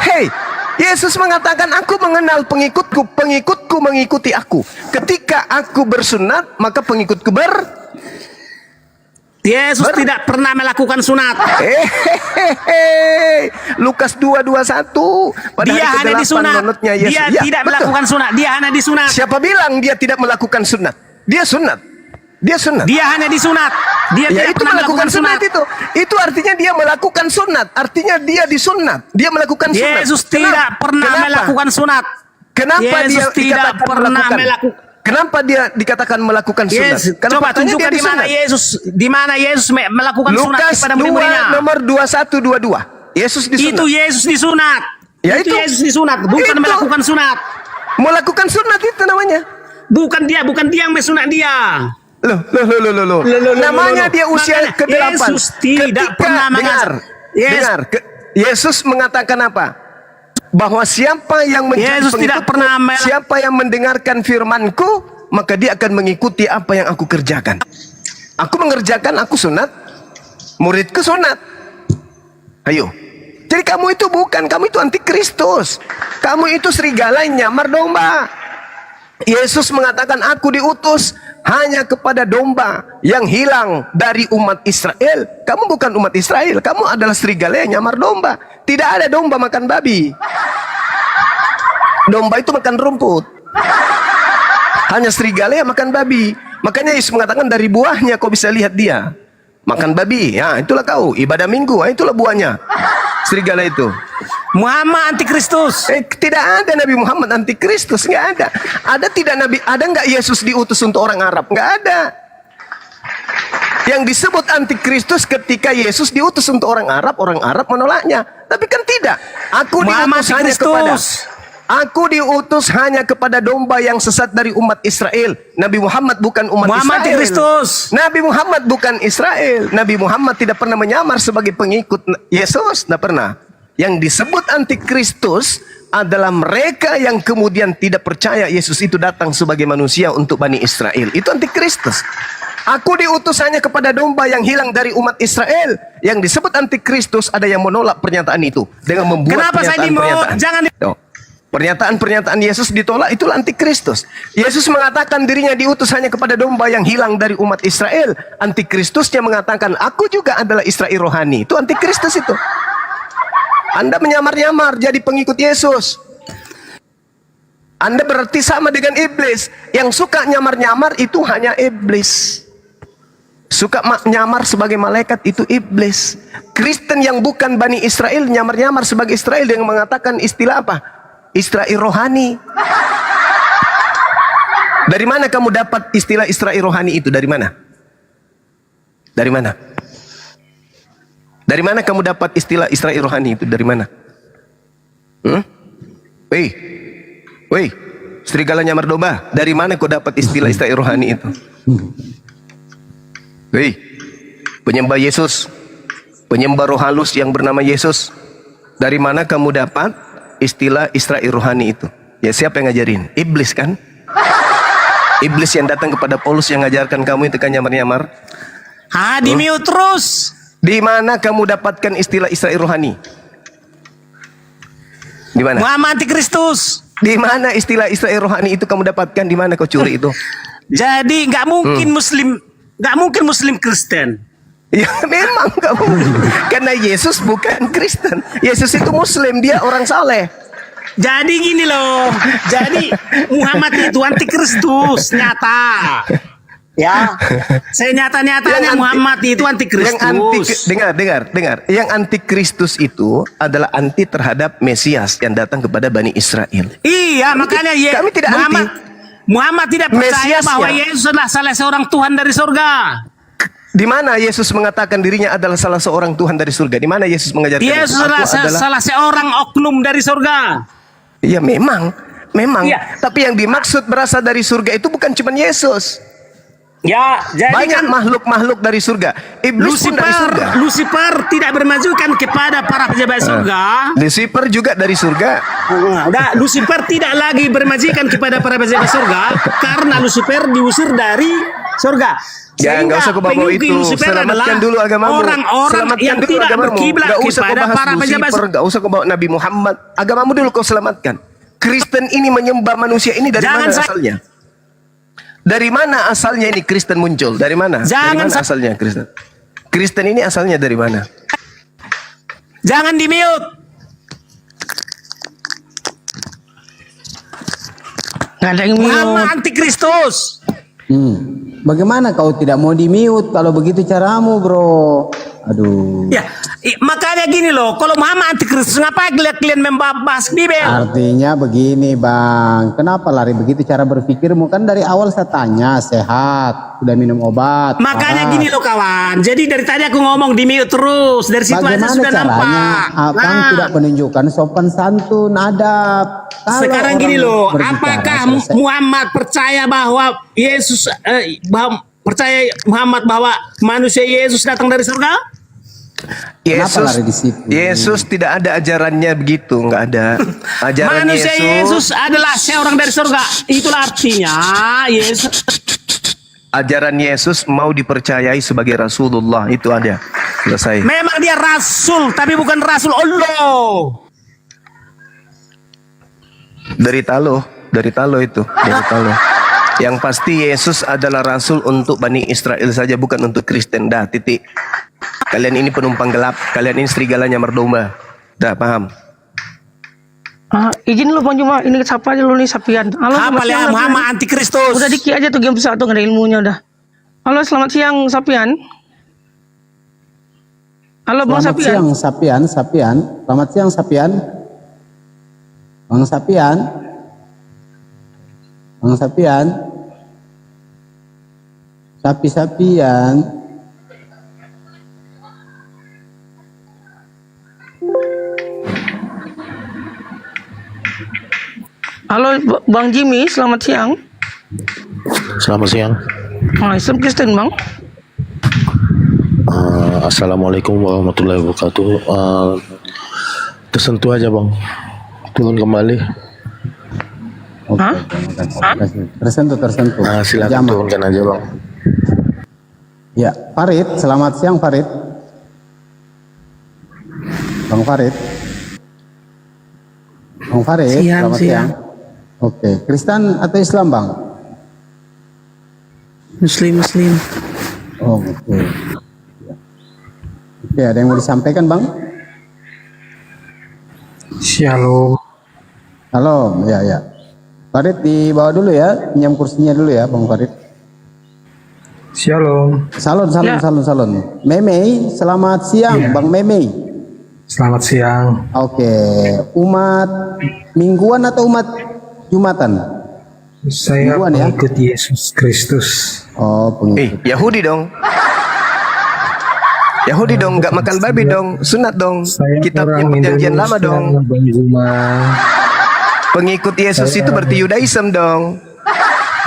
Hei, Yesus mengatakan aku mengenal pengikutku mengikuti aku. Ketika aku bersunat, maka pengikutku Yesus tidak pernah melakukan sunat. Lukas 2:21. Dia hanya disunat. Dia tidak melakukan sunat. Dia hanya disunat. Siapa bilang dia tidak melakukan sunat? Dia sunat. Dia hanya disunat. Dia tidak pernah melakukan sunat itu. Itu artinya dia melakukan sunat. Artinya dia disunat. Dia melakukan sunat. Yesus tidak pernah melakukan sunat. Kenapa Yesus dia tidak pernah melakukan? Kenapa dia dikatakan melakukan sunat? Coba tunjukkan di mana Yesus melakukan sunat kepada murid-muridnya. Lukas 2 nomor 21-22. Yesus disunat. Itu Yesus disunat. Itu Yesus disunat, bukan melakukan sunat. Melakukan sunat itu namanya. Bukan dia yang mesunat dia. Loh. Namanya dia usia ke-8. Yesus tidak pernah mengajar. Dengar. Yesus mengatakan apa? Bahwa siapa yang menjadi pengikutku, siapa yang mendengarkan firmanku, maka dia akan mengikuti apa yang aku kerjakan. Aku mengerjakan, aku sunat, muridku sunat. Ayo. Jadi kamu itu kamu itu anti Kristus. Kamu itu serigala yang nyamar domba. Yesus mengatakan, aku diutus hanya kepada domba yang hilang dari umat Israel. Kamu bukan umat Israel, kamu adalah serigala yang nyamar domba. Tidak ada domba makan babi. Domba itu makan rumput. Hanya serigala yang makan babi. Makanya Yesus mengatakan dari buahnya kau bisa lihat dia. Makan babi, ya itulah kau. Ibadah minggu, itulah buahnya. Serigala itu. Muhammad antikristus. Tidak ada Nabi Muhammad antikristus, nggak ada. Ada nggak Yesus diutus untuk orang Arab? Nggak ada. Yang disebut antikristus ketika Yesus diutus untuk orang Arab menolaknya. Tapi kan tidak. Aku diutus hanya kepada domba yang sesat dari umat Israel. Nabi Muhammad bukan umat Muhammad Israel. Antikristus. Nabi Muhammad bukan Israel. Nabi Muhammad tidak pernah menyamar sebagai pengikut Yesus, tidak pernah. Yang disebut antikristus adalah mereka yang kemudian tidak percaya Yesus itu datang sebagai manusia untuk Bani Israel. Itu antikristus. Aku diutus hanya kepada domba yang hilang dari umat Israel. Yang disebut antikristus ada yang menolak pernyataan itu dengan membuat pernyataan Yesus ditolak, itulah antikristus. Yesus mengatakan dirinya diutus hanya kepada domba yang hilang dari umat Israel. Antikristusnya mengatakan aku juga adalah Israel rohani. Itu antikristus itu. Anda menyamar-nyamar jadi pengikut Yesus. Anda berarti sama dengan iblis. Yang suka nyamar-nyamar itu hanya iblis. Suka nyamar sebagai malaikat itu iblis. Kristen yang bukan Bani Israel nyamar-nyamar sebagai Israel dengan mengatakan istilah apa? Israel rohani. Dari mana kamu dapat istilah Israel rohani itu? Dari mana? Dari mana? Dari mana kamu dapat istilah Israel rohani itu? Dari mana? Woi, serigala nyamar domba. Dari mana kau dapat istilah Israel rohani itu? Hei, penyembah Yesus, penyembah roh halus yang bernama Yesus. Dari mana kamu dapat istilah Israel rohani itu? Ya siapa yang ngajarin? Iblis kan? Iblis yang datang kepada Paulus yang ngajarkan kamu itu kan nyamar-nyamar. Di mute terus. Di mana kamu dapatkan istilah Israel rohani? Di mana? Muhammad antikristus. Di mana istilah Israel rohani itu kamu dapatkan? Di mana kau curi itu? Jadi nggak mungkin Muslim Kristen. Ya memang nggak mungkin. Karena Yesus bukan Kristen. Yesus itu Muslim, dia orang saleh. Jadi gini loh. Jadi Muhammad itu antikristus nyata. Ya, saya nyata-nyatanya Muhammad itu antikristus. Dengar. Yang antikristus itu adalah anti terhadap Mesias yang datang kepada Bani Israel. Iya, makanya kami tidak Muhammad tidak percaya bahwa Yesus adalah salah seorang Tuhan dari surga. Di mana Yesus mengatakan dirinya adalah salah seorang Tuhan dari surga? Di mana Yesus mengajarkan Yesus adalah salah seorang oknum dari surga. Iya, memang. Ya. Tapi yang dimaksud berasal dari surga itu bukan cuma Yesus. Ya, jadi banyak makhluk-makhluk dari surga. Iblis pun dari surga. Lucifer tidak bermajukan kepada para pejabat surga. Lucifer juga dari surga. Lucifer tidak lagi bermajikan kepada para pejabat surga karena Lucifer diusir dari surga. Ya, nggak usah kau bawa itu. Selamatkan dulu agamamu. Orang-orang yang tidak berkiblat kepada para pejabat surga. Nggak usah kau bawa Nabi Muhammad. Agamamu dulu kau selamatkan. Kristen ini menyembah manusia ini dari mana asalnya? Dari mana asalnya ini Kristen muncul? Dari mana? Dari mana asalnya Kristen? Kristen ini asalnya dari mana? Jangan di-mute. Nggak ada yang mute. Muhammad antikristus. Bagaimana kau tidak mau di-mute kalau begitu caramu, bro? Aduh. Ya, makanya gini loh, kalau Muhammad antikristus ngapain kalian membahas Bibel? Artinya begini, Bang. Kenapa lari begitu cara berpikirmu? Kan dari awal saya tanya, sehat, udah minum obat. Makanya gini loh kawan. Jadi dari tadi aku ngomong di mute terus. Dari situ aja sudah nampak. Abang tidak menunjukkan sopan santun, adab. Sekarang gini loh, apakah Muhammad percaya bahwa Yesus Muhammad bahwa manusia Yesus datang dari surga? Yesus tidak ada ajarannya begitu, nggak ada. Ajaran manusia Yesus adalah seorang dari surga. Itulah artinya Yesus. Ajaran Yesus mau dipercayai sebagai Rasulullah, itu ada. Selesai. Memang dia rasul, tapi bukan rasul Allah. Dari talo itu, dari talo. Yang pasti Yesus adalah rasul untuk Bani Israel saja, bukan untuk Kristen. Dah, titik. Kalian ini penumpang gelap, kalian ini serigala nyamar domba. Dah, paham? Izin lu Bang Juma, ini siapa aja lu nih Sapian. Halo, Apa ya Muhammad antikristus. Udah dikit aja tuh game satu nggak ada ilmunya udah. Halo, selamat siang Sapian. Halo Bang Selamat Sapian. siang Sapian. Selamat siang Sapian. Bang Sapian. Bang Sapian. Sapian. Halo Bang Jimmy, selamat siang. Selamat siang. Islam Kristen Bang. Assalamualaikum warahmatullahi wabarakatuh. Tersentuh aja Bang. Turun kembali. Hah? Tersentuh. Silakan turunkan aja Bang. Ya, Farid, selamat siang Farid. Bang Farid. Selamat siang. Oke, Kristen atau Islam Bang? Muslim. Oh, oke. Oke, ada yang mau disampaikan Bang? Shalom. Halo, ya. Farid di bawah dulu ya, pinjam kursinya dulu ya Bang Farid. Shalom. Salon. Memei, selamat siang Bang Memei. Selamat siang. Oke, umat mingguan atau umat Jumatan? Saya Mingguan, ya? pengikut Yesus Kristus. Oh, pengikut. Yahudi dong. Nggak makan babi dong, sunat dong. Kitabnya perjanjian lama dong. Pengikut Yesus itu berarti Yudaism dong.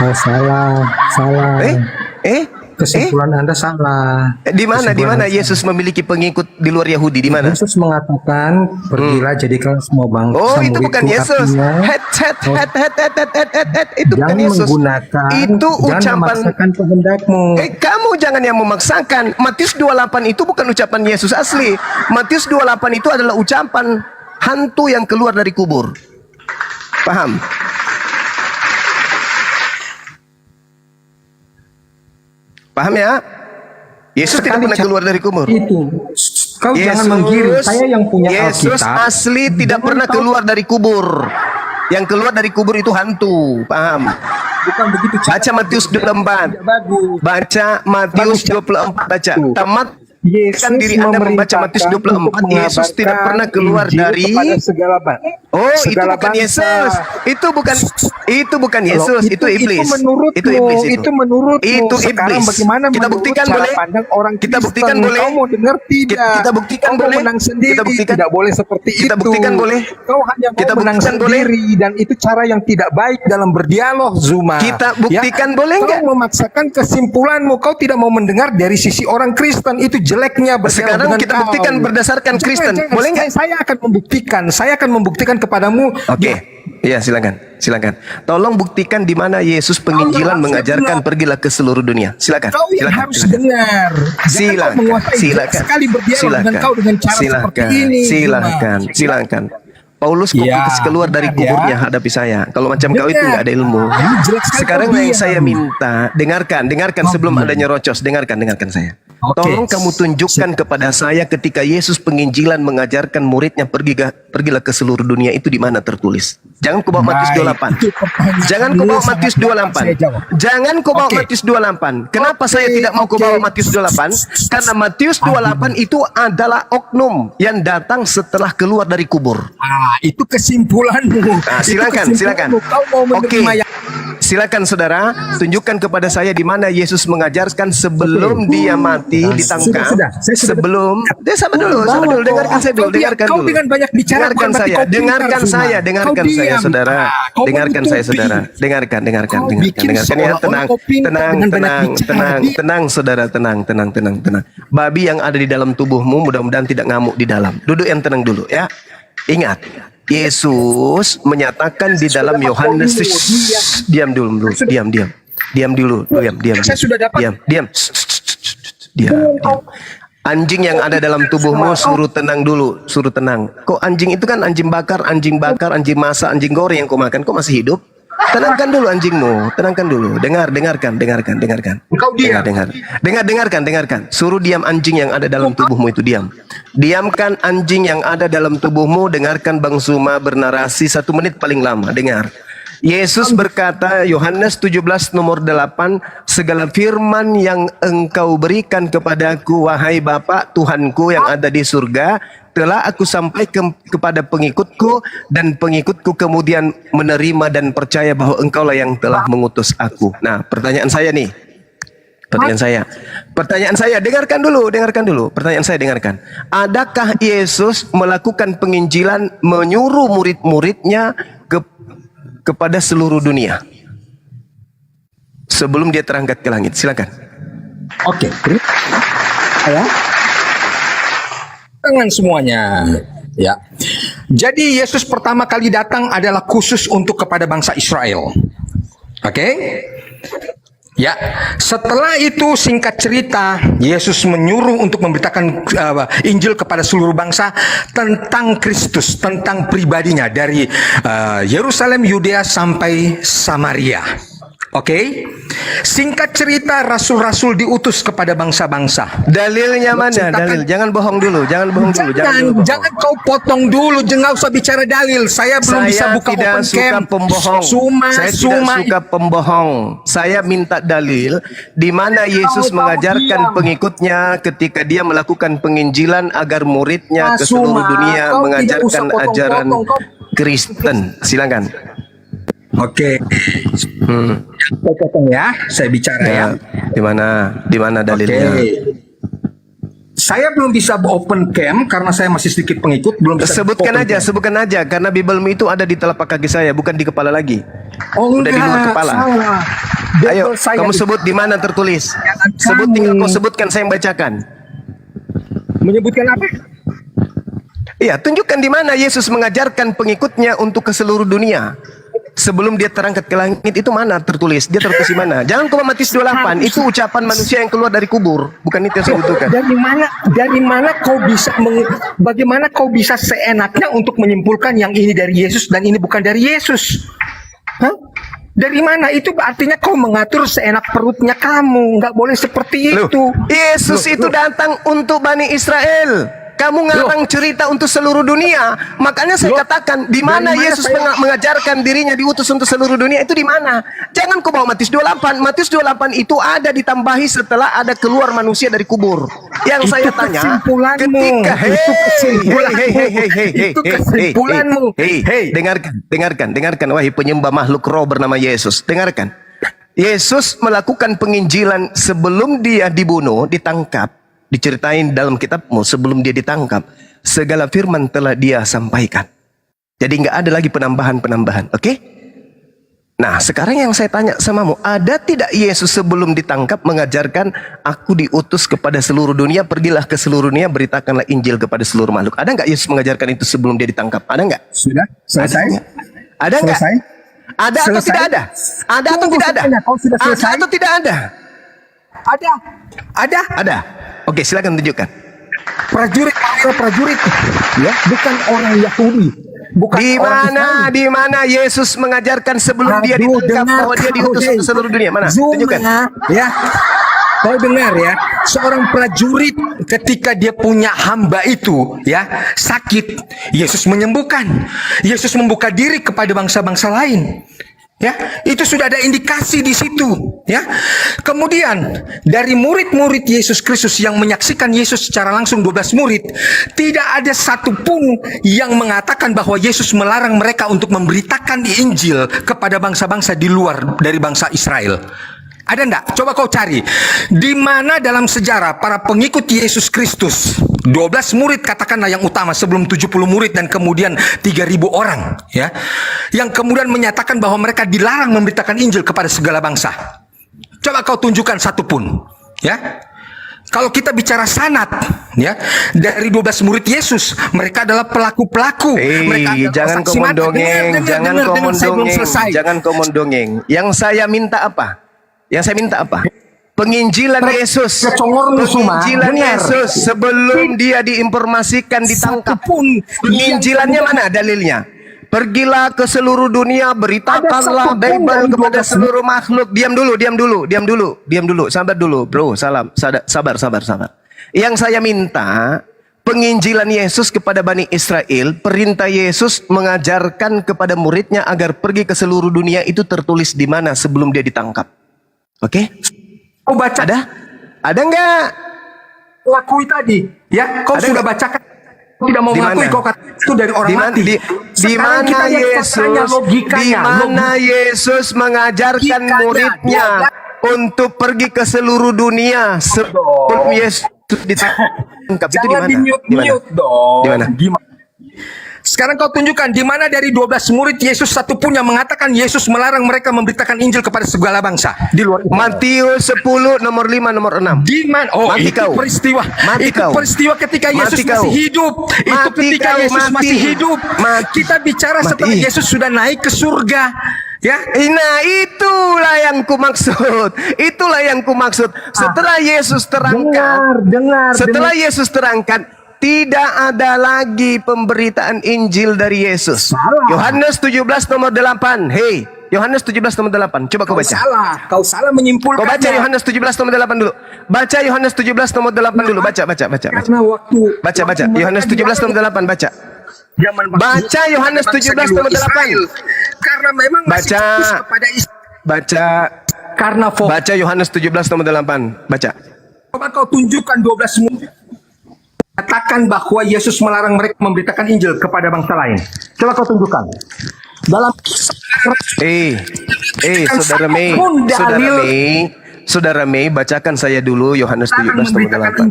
Oh, salah. Kesimpulan Anda salah. Di mana Yesus memiliki pengikut di luar Yahudi? Di mana? Yesus mengatakan, pergilah jadikan semua bangsa. Oh, itu bukan Yesus. Itu bukan Yesus. Itu ucapan. Kamu jangan yang memaksakan. Matius 28 itu bukan ucapan Yesus asli. Matius 28 itu adalah ucapan hantu yang keluar dari kubur. Paham? Paham ya? Yesus tidak pernah keluar dari kubur. Kau jangan menggiring. Saya yang punya Yesus Alkitab. asli tidak pernah keluar dari kubur. Yang keluar dari kubur itu hantu. Paham? Bukan begitu. Baca Matius 24. Baca Matius 24. Baca. Tamat. Kan diri Anda membaca Matius 24. Yesus tidak pernah keluar dari. Oh, itu bukan Yesus. Itu bukan Yesus. Itu iblis. Itu iblis. Itu iblis. Kita buktikan boleh? Kita buktikan boleh? Kita buktikan boleh? Kita buktikan. Tidak boleh seperti itu. Kita buktikan boleh? Kau hanya Kita mau menang buktikan boleh? sendiri dan itu cara yang tidak baik dalam berdialog, Zuma. Kita buktikan boleh nggak? Kau memaksakan kesimpulanmu. Kau tidak mau mendengar dari sisi orang Kristen. Itu jeleknya berdialog Sekarang dengan kita kau. buktikan berdasarkan Kristen. Boleh nggak? Saya akan membuktikan. Saya akan membuktikan kepadamu. Oke. Ya, silakan. Tolong buktikan di mana Yesus penginjilan mengajarkan pergilah ke seluruh dunia. Silakan. Kau yang harus dengar. Sekali berdialog dengan kau dengan cara seperti ini. Silakan. Paulus keluar dari kuburnya hadapi saya. Kalau macam kau itu nggak ada ilmu. Sekarang yang saya minta, dengarkan sebelum ada nyerocos. Dengarkan saya. Tolong kamu tunjukkan kepada saya ketika Yesus penginjilan mengajarkan muridnya pergilah ke seluruh dunia itu di mana tertulis. Jangan kau bawa Matius 28. Jangan kau bawa Matius 28. Kenapa saya tidak mau kau bawa Matius 28? Karena Matius 28 itu adalah oknum yang datang setelah keluar dari kubur. Itu kesimpulanmu. Silakan. Oke. Silakan saudara, tunjukkan kepada saya di mana Yesus mengajarkan sebelum dia mati ditangkap. Sebelum dia sama dulu, dengarkan saya dulu. Dengarkan saya, saudara. Dengarkan saya, saudara. Dengarkan ya, tenang, saudara, tenang. Babi yang ada di dalam tubuhmu mudah-mudahan tidak ngamuk di dalam. Duduk yang tenang dulu ya. Ingat, Yesus menyatakan di dalam Yohanes. Diam dulu. Anjing yang ada dalam tubuhmu suruh tenang dulu, suruh tenang. Kok anjing itu kan anjing bakar, anjing masak, anjing goreng yang kau makan, kok masih hidup? Tenangkan dulu anjingmu, tenangkan dulu. Dengarkan. Engkau diam. Dengarkan. Suruh diam anjing yang ada dalam tubuhmu itu, diam. Diamkan anjing yang ada dalam tubuhmu. Dengarkan Bang Suma bernarasi 1 menit paling lama. Dengar. Yesus berkata, Yohanes 17 nomor 8, segala firman yang engkau berikan kepadaku, wahai Bapa Tuhanku yang ada di surga, telah aku sampaikan kepada pengikutku, dan pengikutku kemudian menerima dan percaya bahwa engkaulah yang telah mengutus aku. Nah, pertanyaan saya, dengarkan dulu. Pertanyaan saya, dengarkan. Adakah Yesus melakukan penginjilan, menyuruh murid-muridnya kepada seluruh dunia sebelum dia terangkat ke langit? Silakan. Oke, ya. Dengan semuanya, ya. Jadi Yesus pertama kali datang adalah khusus untuk kepada bangsa Israel. Oke? Ya, setelah itu singkat cerita, Yesus menyuruh untuk memberitakan Injil kepada seluruh bangsa tentang Kristus, tentang pribadinya dari Yerusalem, Yudea sampai Samaria. Oke, singkat cerita rasul-rasul diutus kepada bangsa-bangsa. Dalilnya mana? Dalil. Jangan bohong dulu. Jangan Jangan kau potong dulu. Jangan usah bicara dalil. Saya belum bisa buka open cam. Saya tidak suka pembohong. Saya minta dalil di mana Yesus mengajarkan pengikutnya ketika dia melakukan penginjilan agar muridnya ke seluruh dunia mengajarkan ajaran Kristen. Silakan. Oke. Potong ya, saya bicara ya. Di mana dalilnya? Saya belum bisa open cam karena saya masih sedikit pengikut, belum bisa. Sebutkan aja karena Biblemu itu ada di telapak kaki saya, bukan di kepala lagi. Udah di luar kepala. Salah. Ayo, kamu sebut di mana tertulis. Sebutkan, saya yang bacakan. Menyebutkan apa? Iya, tunjukkan di mana Yesus mengajarkan pengikutnya untuk ke seluruh dunia. Sebelum dia terangkat ke langit itu mana tertulis? Dia tertulis di mana? Jangan kau Matius 28, itu ucapan manusia yang keluar dari kubur, bukan itu yang saya butuhkan. Bagaimana kau bisa seenaknya untuk menyimpulkan yang ini dari Yesus dan ini bukan dari Yesus? Hah? Dari mana? Itu artinya kau mengatur seenak perutnya kamu. Nggak boleh seperti itu. Yesus itu datang untuk Bani Israel. Kamu ngarang cerita untuk seluruh dunia. Makanya saya katakan, di mana Yesus mengajarkan dirinya diutus untuk seluruh dunia, itu di mana? Jangan kau bawa Matius 28. Matius 28 itu ada ditambahi setelah ada keluar manusia dari kubur. Yang saya tanya, ketika dengarkan wahai penyembah makhluk roh bernama Yesus. Dengarkan. Yesus melakukan penginjilan sebelum dia dibunuh, ditangkap. Diceritain dalam kitabmu sebelum dia ditangkap, segala firman telah dia sampaikan. Jadi nggak ada lagi penambahan-penambahan, oke? Nah, sekarang yang saya tanya samamu, ada tidak Yesus sebelum ditangkap mengajarkan, aku diutus kepada seluruh dunia, pergilah ke seluruh dunia, beritakanlah Injil kepada seluruh makhluk. Ada nggak Yesus mengajarkan itu sebelum dia ditangkap? Ada nggak? Sudah, selesai. Ada nggak? Ada atau tidak ada? Ada atau tidak ada? Ada atau tidak ada? Ada. Oke, silakan tunjukkan. Prajurit, ya, bukan orang Yahudi. Di mana Yesus mengajarkan sebelum dia ditangkap bahwa dia diutus untuk seluruh dunia? Mana? Tunjukkan. Ya. Kau dengar ya, seorang prajurit ketika dia punya hamba itu ya sakit, Yesus menyembuhkan. Yesus membuka diri kepada bangsa-bangsa lain. Ya, itu sudah ada indikasi di situ, ya. Kemudian dari murid-murid Yesus Kristus yang menyaksikan Yesus secara langsung 12 murid, tidak ada satupun yang mengatakan bahwa Yesus melarang mereka untuk memberitakan Injil kepada bangsa-bangsa di luar dari bangsa Israel. Ada enggak? Coba kau cari. Di mana dalam sejarah para pengikut Yesus Kristus, 12 murid katakanlah yang utama sebelum 70 murid dan kemudian 3.000 orang, ya. Yang kemudian menyatakan bahwa mereka dilarang memberitakan Injil kepada segala bangsa. Coba kau tunjukkan satu pun, ya. Kalau kita bicara sanad, ya, dari 12 murid Yesus, mereka adalah pelaku-pelaku. Jangan kau mendongeng, jangan kau mendongeng. Yang saya minta apa? Penginjilan Yesus. Penginjilan Yesus sebelum dia diinformasikan ditangkap. Penginjilannya mana dalilnya? Pergilah ke seluruh dunia, beritakanlah Bible kepada seluruh makhluk. Diam dulu. Sabar dulu, bro. Sabar. Yang saya minta, penginjilan Yesus kepada Bani Israel, perintah Yesus mengajarkan kepada muridnya agar pergi ke seluruh dunia itu tertulis di mana sebelum dia ditangkap. Oke? Kau baca? Ada nggak? Lakui tadi, ya? Kau sudah bacakan. Tidak mau mengakui, kau kata itu dari orang mati. Di mana Yesus mengajarkan muridnya untuk pergi ke seluruh dunia sebelum Yesus ditangkap? Itu di mana? Di mana? Sekarang kau tunjukkan di mana dari 12 murid Yesus satu pun yang mengatakan Yesus melarang mereka memberitakan Injil kepada segala bangsa di luar itu. Matius 10 nomor 5 nomor 6. Di mana? Oh, mati itu kau. peristiwa. Mati itu kau. peristiwa ketika Yesus Mati masih kau. hidup. Mati itu ketika kau, Yesus mati. masih hidup. Kita bicara setelah Yesus sudah naik ke surga. Ya, nah itulah yang kumaksud. Setelah Yesus terangkat, setelah Yesus terangkat, tidak ada lagi pemberitaan Injil dari Yesus. Yohanes 17 nomor 8. Hei, Yohanes 17 nomor 8. Coba kau baca. Kau salah menyimpulkan. Kau baca Yohanes 17 nomor 8 dulu. Baca Yohanes 17 nomor 8 dulu. Baca. Karena Baca. Yohanes 17 nomor 8 baca. Baca Yohanes 17 nomor 8. Karena memang masih fokus kepada Baca Yohanes 17 nomor 8. Baca. Coba kau tunjukkan 12 murid katakan bahwa Yesus melarang mereka memberitakan Injil kepada bangsa lain. Coba kau tunjukkan. Dalam Saudara Mei, bacakan saya dulu Yohanes 17 nomor 8.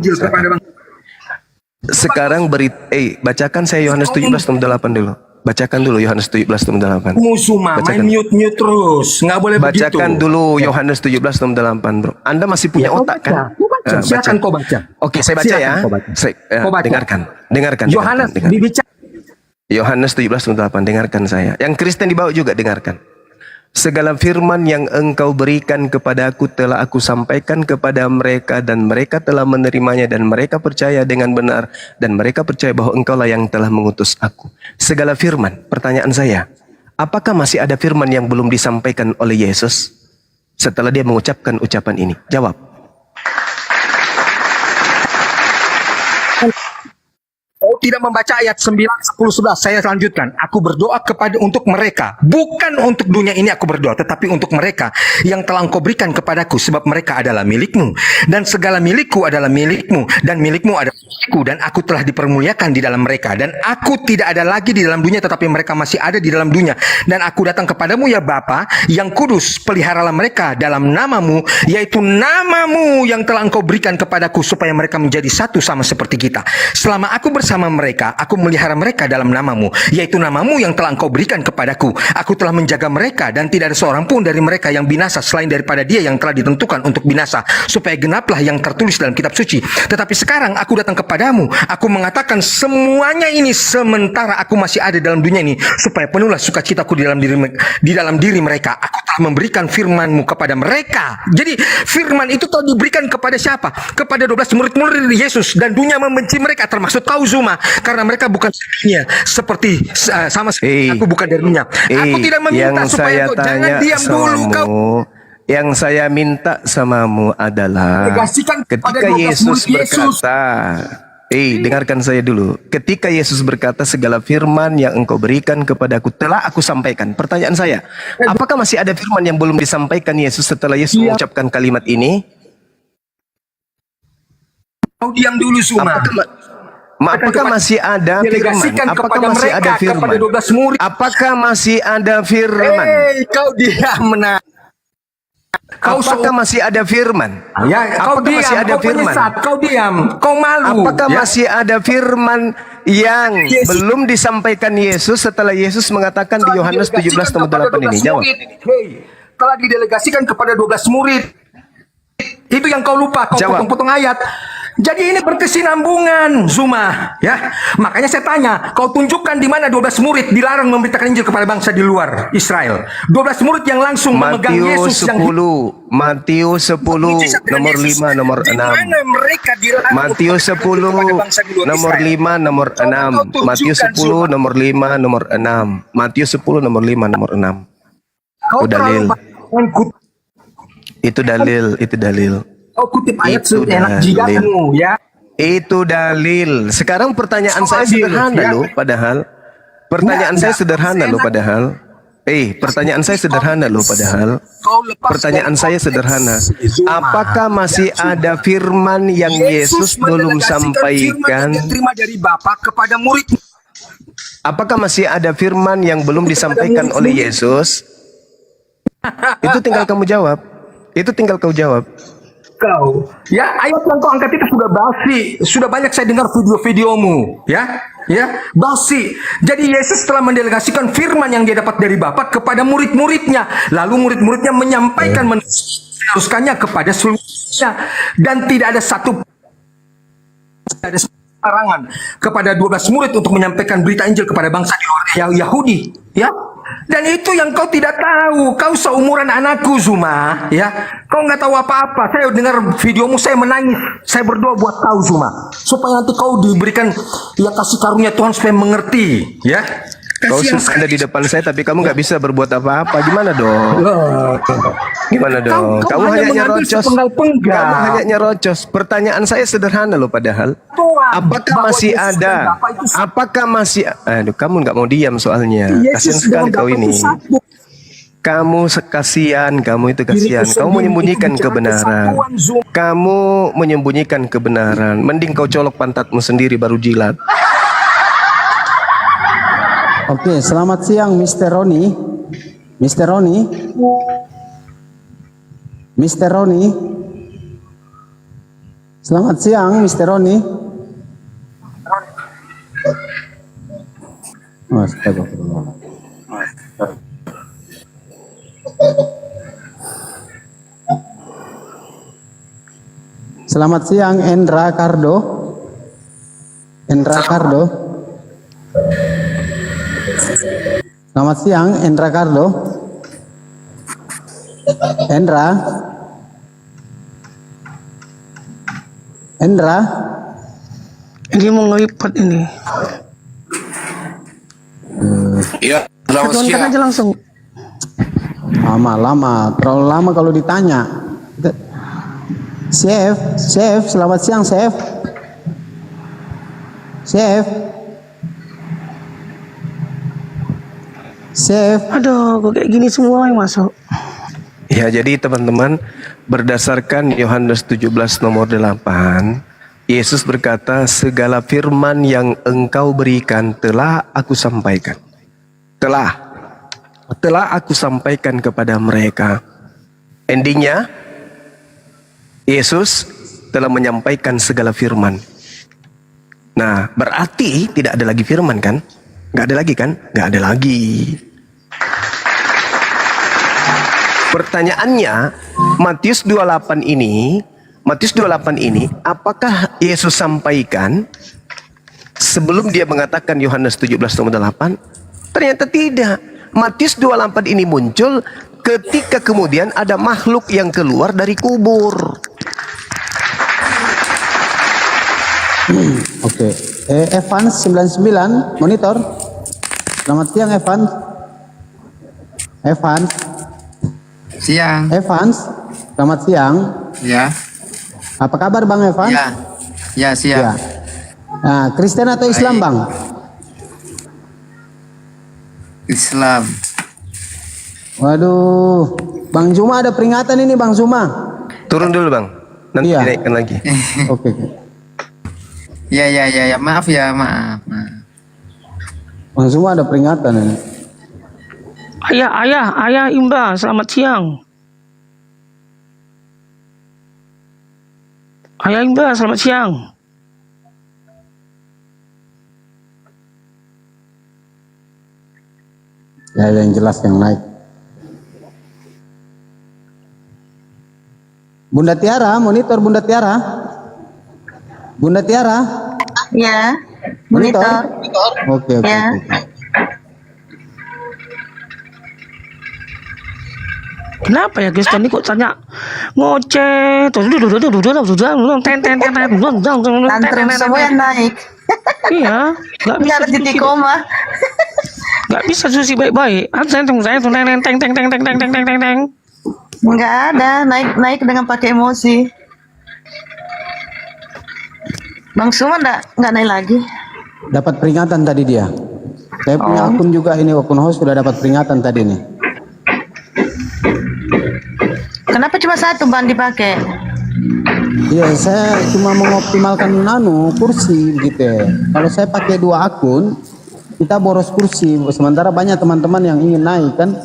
Sekarang bacakan saya Yohanes 17 nomor 8 dulu. Bacakan dulu Yohanes 17 nomor 8. Musuma, main mute terus. Nggak boleh begitu. Bacakan dulu Yohanes 17 nomor 8, bro. Anda masih punya otak kan? Silakan kau baca. Oke, saya baca ya. Dengarkan. Yohanes 17 nomor 8, dengarkan saya. Yang Kristen dibawa juga dengarkan. Segala firman yang engkau berikan kepadaku telah aku sampaikan kepada mereka dan mereka telah menerimanya dan mereka percaya dengan benar dan mereka percaya bahwa engkaulah yang telah mengutus aku. Segala firman, pertanyaan saya, apakah masih ada firman yang belum disampaikan oleh Yesus setelah dia mengucapkan ucapan ini? Jawab. Tidak membaca ayat 9, 10, 11. Saya lanjutkan. Aku berdoa untuk mereka. Bukan untuk dunia ini aku berdoa. Tetapi untuk mereka yang telah engkau berikan kepadaku. Sebab mereka adalah milikmu. Dan segala milikku adalah milikmu. Dan milikmu adalah milikku. Dan aku telah dipermuliakan di dalam mereka. Dan aku tidak ada lagi di dalam dunia. Tetapi mereka masih ada di dalam dunia. Dan aku datang kepadamu ya Bapa yang kudus. Peliharalah mereka dalam namamu. Yaitu namamu yang telah engkau berikan kepadaku. Supaya mereka menjadi satu sama seperti kita. Selama aku bersama mereka, aku melihara mereka dalam namamu, yaitu namamu yang telah engkau berikan kepadaku. Aku telah menjaga mereka dan tidak ada seorang pun dari mereka yang binasa selain daripada dia yang telah ditentukan untuk binasa, supaya genaplah yang tertulis dalam kitab suci. Tetapi sekarang aku datang kepadamu, aku mengatakan semuanya ini sementara aku masih ada dalam dunia ini, supaya penuhlah sukacitaku di dalam diri mereka. Aku telah memberikan firmanmu kepada mereka. Jadi firman itu telah diberikan kepada siapa? Kepada 12 murid-murid Yesus, dan dunia membenci mereka, termasuk kau Zuma, karena mereka bukan dunia seperti sama seperti aku bukan dari dunia. Aku tidak meminta supaya kau jangan diam dulu kau. Yang saya minta samamu adalah ketika Yesus berkata, dengarkan saya dulu. Ketika Yesus berkata segala firman yang engkau berikan kepadaku telah aku sampaikan. Pertanyaan saya, apakah masih ada firman yang belum disampaikan Yesus setelah Yesus mengucapkan kalimat ini? Kau diam dulu Zuma. Apakah masih ada firman? Apakah masih ada firman? Apakah masih ada firman? Kau diam Apakah masih ada firman? Ya, kau diam, masih ada firman? Kau diam, kau malu. Apakah masih ada firman yang belum disampaikan Yesus setelah Yesus mengatakan di Yohanes 17 nomor 8 ini? Jawab. Telah didelegasikan kepada 12 murid. Itu yang kau lupa, kau potong-potong ayat. Jadi ini berkesinambungan, Zuma, ya. Makanya saya tanya, kau tunjukkan di mana 12 murid dilarang memberitakan Injil kepada bangsa di luar Israel. 12 murid yang langsung memegang Yesus yang Matius 10 nomor 5 nomor 6. Matius 10 nomor 5 nomor 6. Matius 10 nomor 5 nomor 6. Matius 10 nomor 5 nomor 6. Itu dalil. Kau kutip ayat seenak jidatmu, ya. Itu dalil. Sekarang pertanyaan saya sederhana loh, padahal. Pertanyaan saya sederhana loh, padahal. Pertanyaan saya sederhana. Apakah masih ada firman yang Yesus belum sampaikan? Terima dari Bapa kepada murid. Apakah masih ada firman yang belum disampaikan oleh Yesus? Itu tinggal kamu jawab. Kau, ya, ayat yang kau angkat itu sudah basi. Sudah banyak saya dengar video-videomu, ya, basi. Jadi Yesus telah mendelegasikan firman yang dia dapat dari Bapa kepada murid-muridnya. Lalu murid-muridnya menyampaikan, meneruskannya kepada seluruhnya. Dan tidak ada larangan kepada 12 murid untuk menyampaikan berita Injil kepada bangsa di luar Yahudi, ya. Dan itu yang kau tidak tahu. Kau seumuran anakku, Zuma, ya. Kau nggak tahu apa-apa. Saya dengar videomu, saya menangis. Saya berdoa buat kau, Zuma, supaya nanti kau diberikan ya kasih karunia Tuhan supaya mengerti, ya. Kau sudah ada di depan saya, tapi kamu nggak bisa berbuat apa-apa. Gimana dong? Kamu hanya nyerocos. Pertanyaan saya sederhana loh, padahal. Apakah masih ada? Aduh, kamu nggak mau diam soalnya. Kasian sekali kau ini. Kamu kasihan. Kamu menyembunyikan kebenaran. Mending kau colok pantatmu sendiri baru jilat. Oke, selamat siang Mr. Roni. Selamat siang Mr. Roni. Astagfirullah. Selamat siang Endra Cardo. Selamat siang Endra Cardo. Endra. Dia mau ngelipat ini. Iya, selamat siang. Aja langsung. Lama, terlalu lama kalau ditanya. Chef, selamat siang Chef. Aduh, kok kayak gini semua yang masuk. Ya, jadi teman-teman, berdasarkan Yohanes 17 nomor 8, Yesus berkata, segala firman yang engkau berikan telah aku sampaikan. Telah aku sampaikan kepada mereka. Endingnya, Yesus telah menyampaikan segala firman. Nah, berarti tidak ada lagi firman kan? Nggak ada lagi kan? Nggak ada lagi. Pertanyaannya, Matius 28 ini, apakah Yesus sampaikan sebelum dia mengatakan Yohanes 17 nomor 8? Ternyata tidak. Matius 28 ini muncul ketika kemudian ada makhluk yang keluar dari kubur. Oke. Evans 99 monitor. Selamat siang Evans. Siang. Evans, selamat siang. Ya. Apa kabar Bang Evans? Ya, siang. Nah, Kristen atau Islam Bang? Islam. Waduh, Bang Zuma ada peringatan ini Bang Zuma. Turun dulu Bang, nanti dinaikkan lagi. Oke. Ya, maaf. Bang Zuma ada peringatan ini. Ayah Imba, selamat siang. Ayah Imba, selamat siang. Ya, yang jelas yang naik. Bunda Tiara, monitor Bunda Tiara. Bunda Tiara? Ya, monitor. Oke, oke. Ya. Oke. Kenapa ya Kristen ini kok tanya ngoceh terus Tantrum semua yang naik. Iya, nggak bisa Harus diskusi, koma. nggak bisa diskusi baik-baik. Nggak ada, naik dengan pakai emosi. Bang Suma nggak naik lagi. Dapat peringatan tadi dia. Saya punya akun juga ini, akun host sudah dapat peringatan tadi nih. Kenapa cuma satu Bang dipakai? Iya, saya cuma mengoptimalkan kursi gitu ya. Kalau saya pakai 2 akun, kita boros kursi. Sementara banyak teman-teman yang ingin naik kan.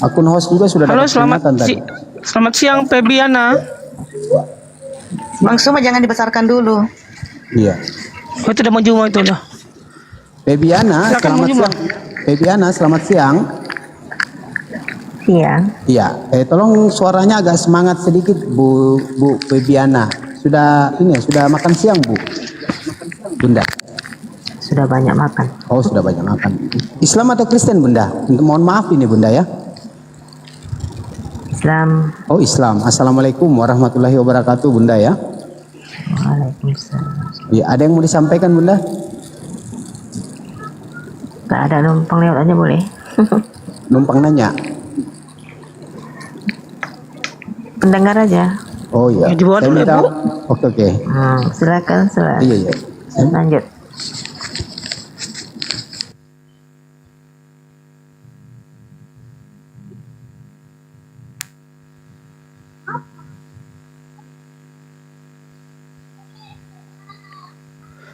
Akun host juga sudah Halo, dapat peringatan tadi. selamat siang Febiana. Bang Suma jangan dibesarkan dulu. Iya. Oh, itu udah mau jumpa itu udah. Febiana, Silakan, selamat Bang Juma. siang. Febiana, selamat siang. Iya. Iya, tolong suaranya agak semangat sedikit Bu Febiana. Sudah makan siang Bu? Bunda. Sudah banyak makan. Oh, sudah banyak makan. Islam atau Kristen Bunda? Mohon maaf ini Bunda ya. Islam. Oh, Islam. Assalamualaikum warahmatullahi wabarakatuh Bunda ya. Waalaikumsalam. Ya, ada yang mau disampaikan Bunda? Gak ada, numpang lewat aja boleh. Numpang nanya. Pendengar aja. Oh iya. Saya minta. Oke. Silakan. Iya. Lanjut.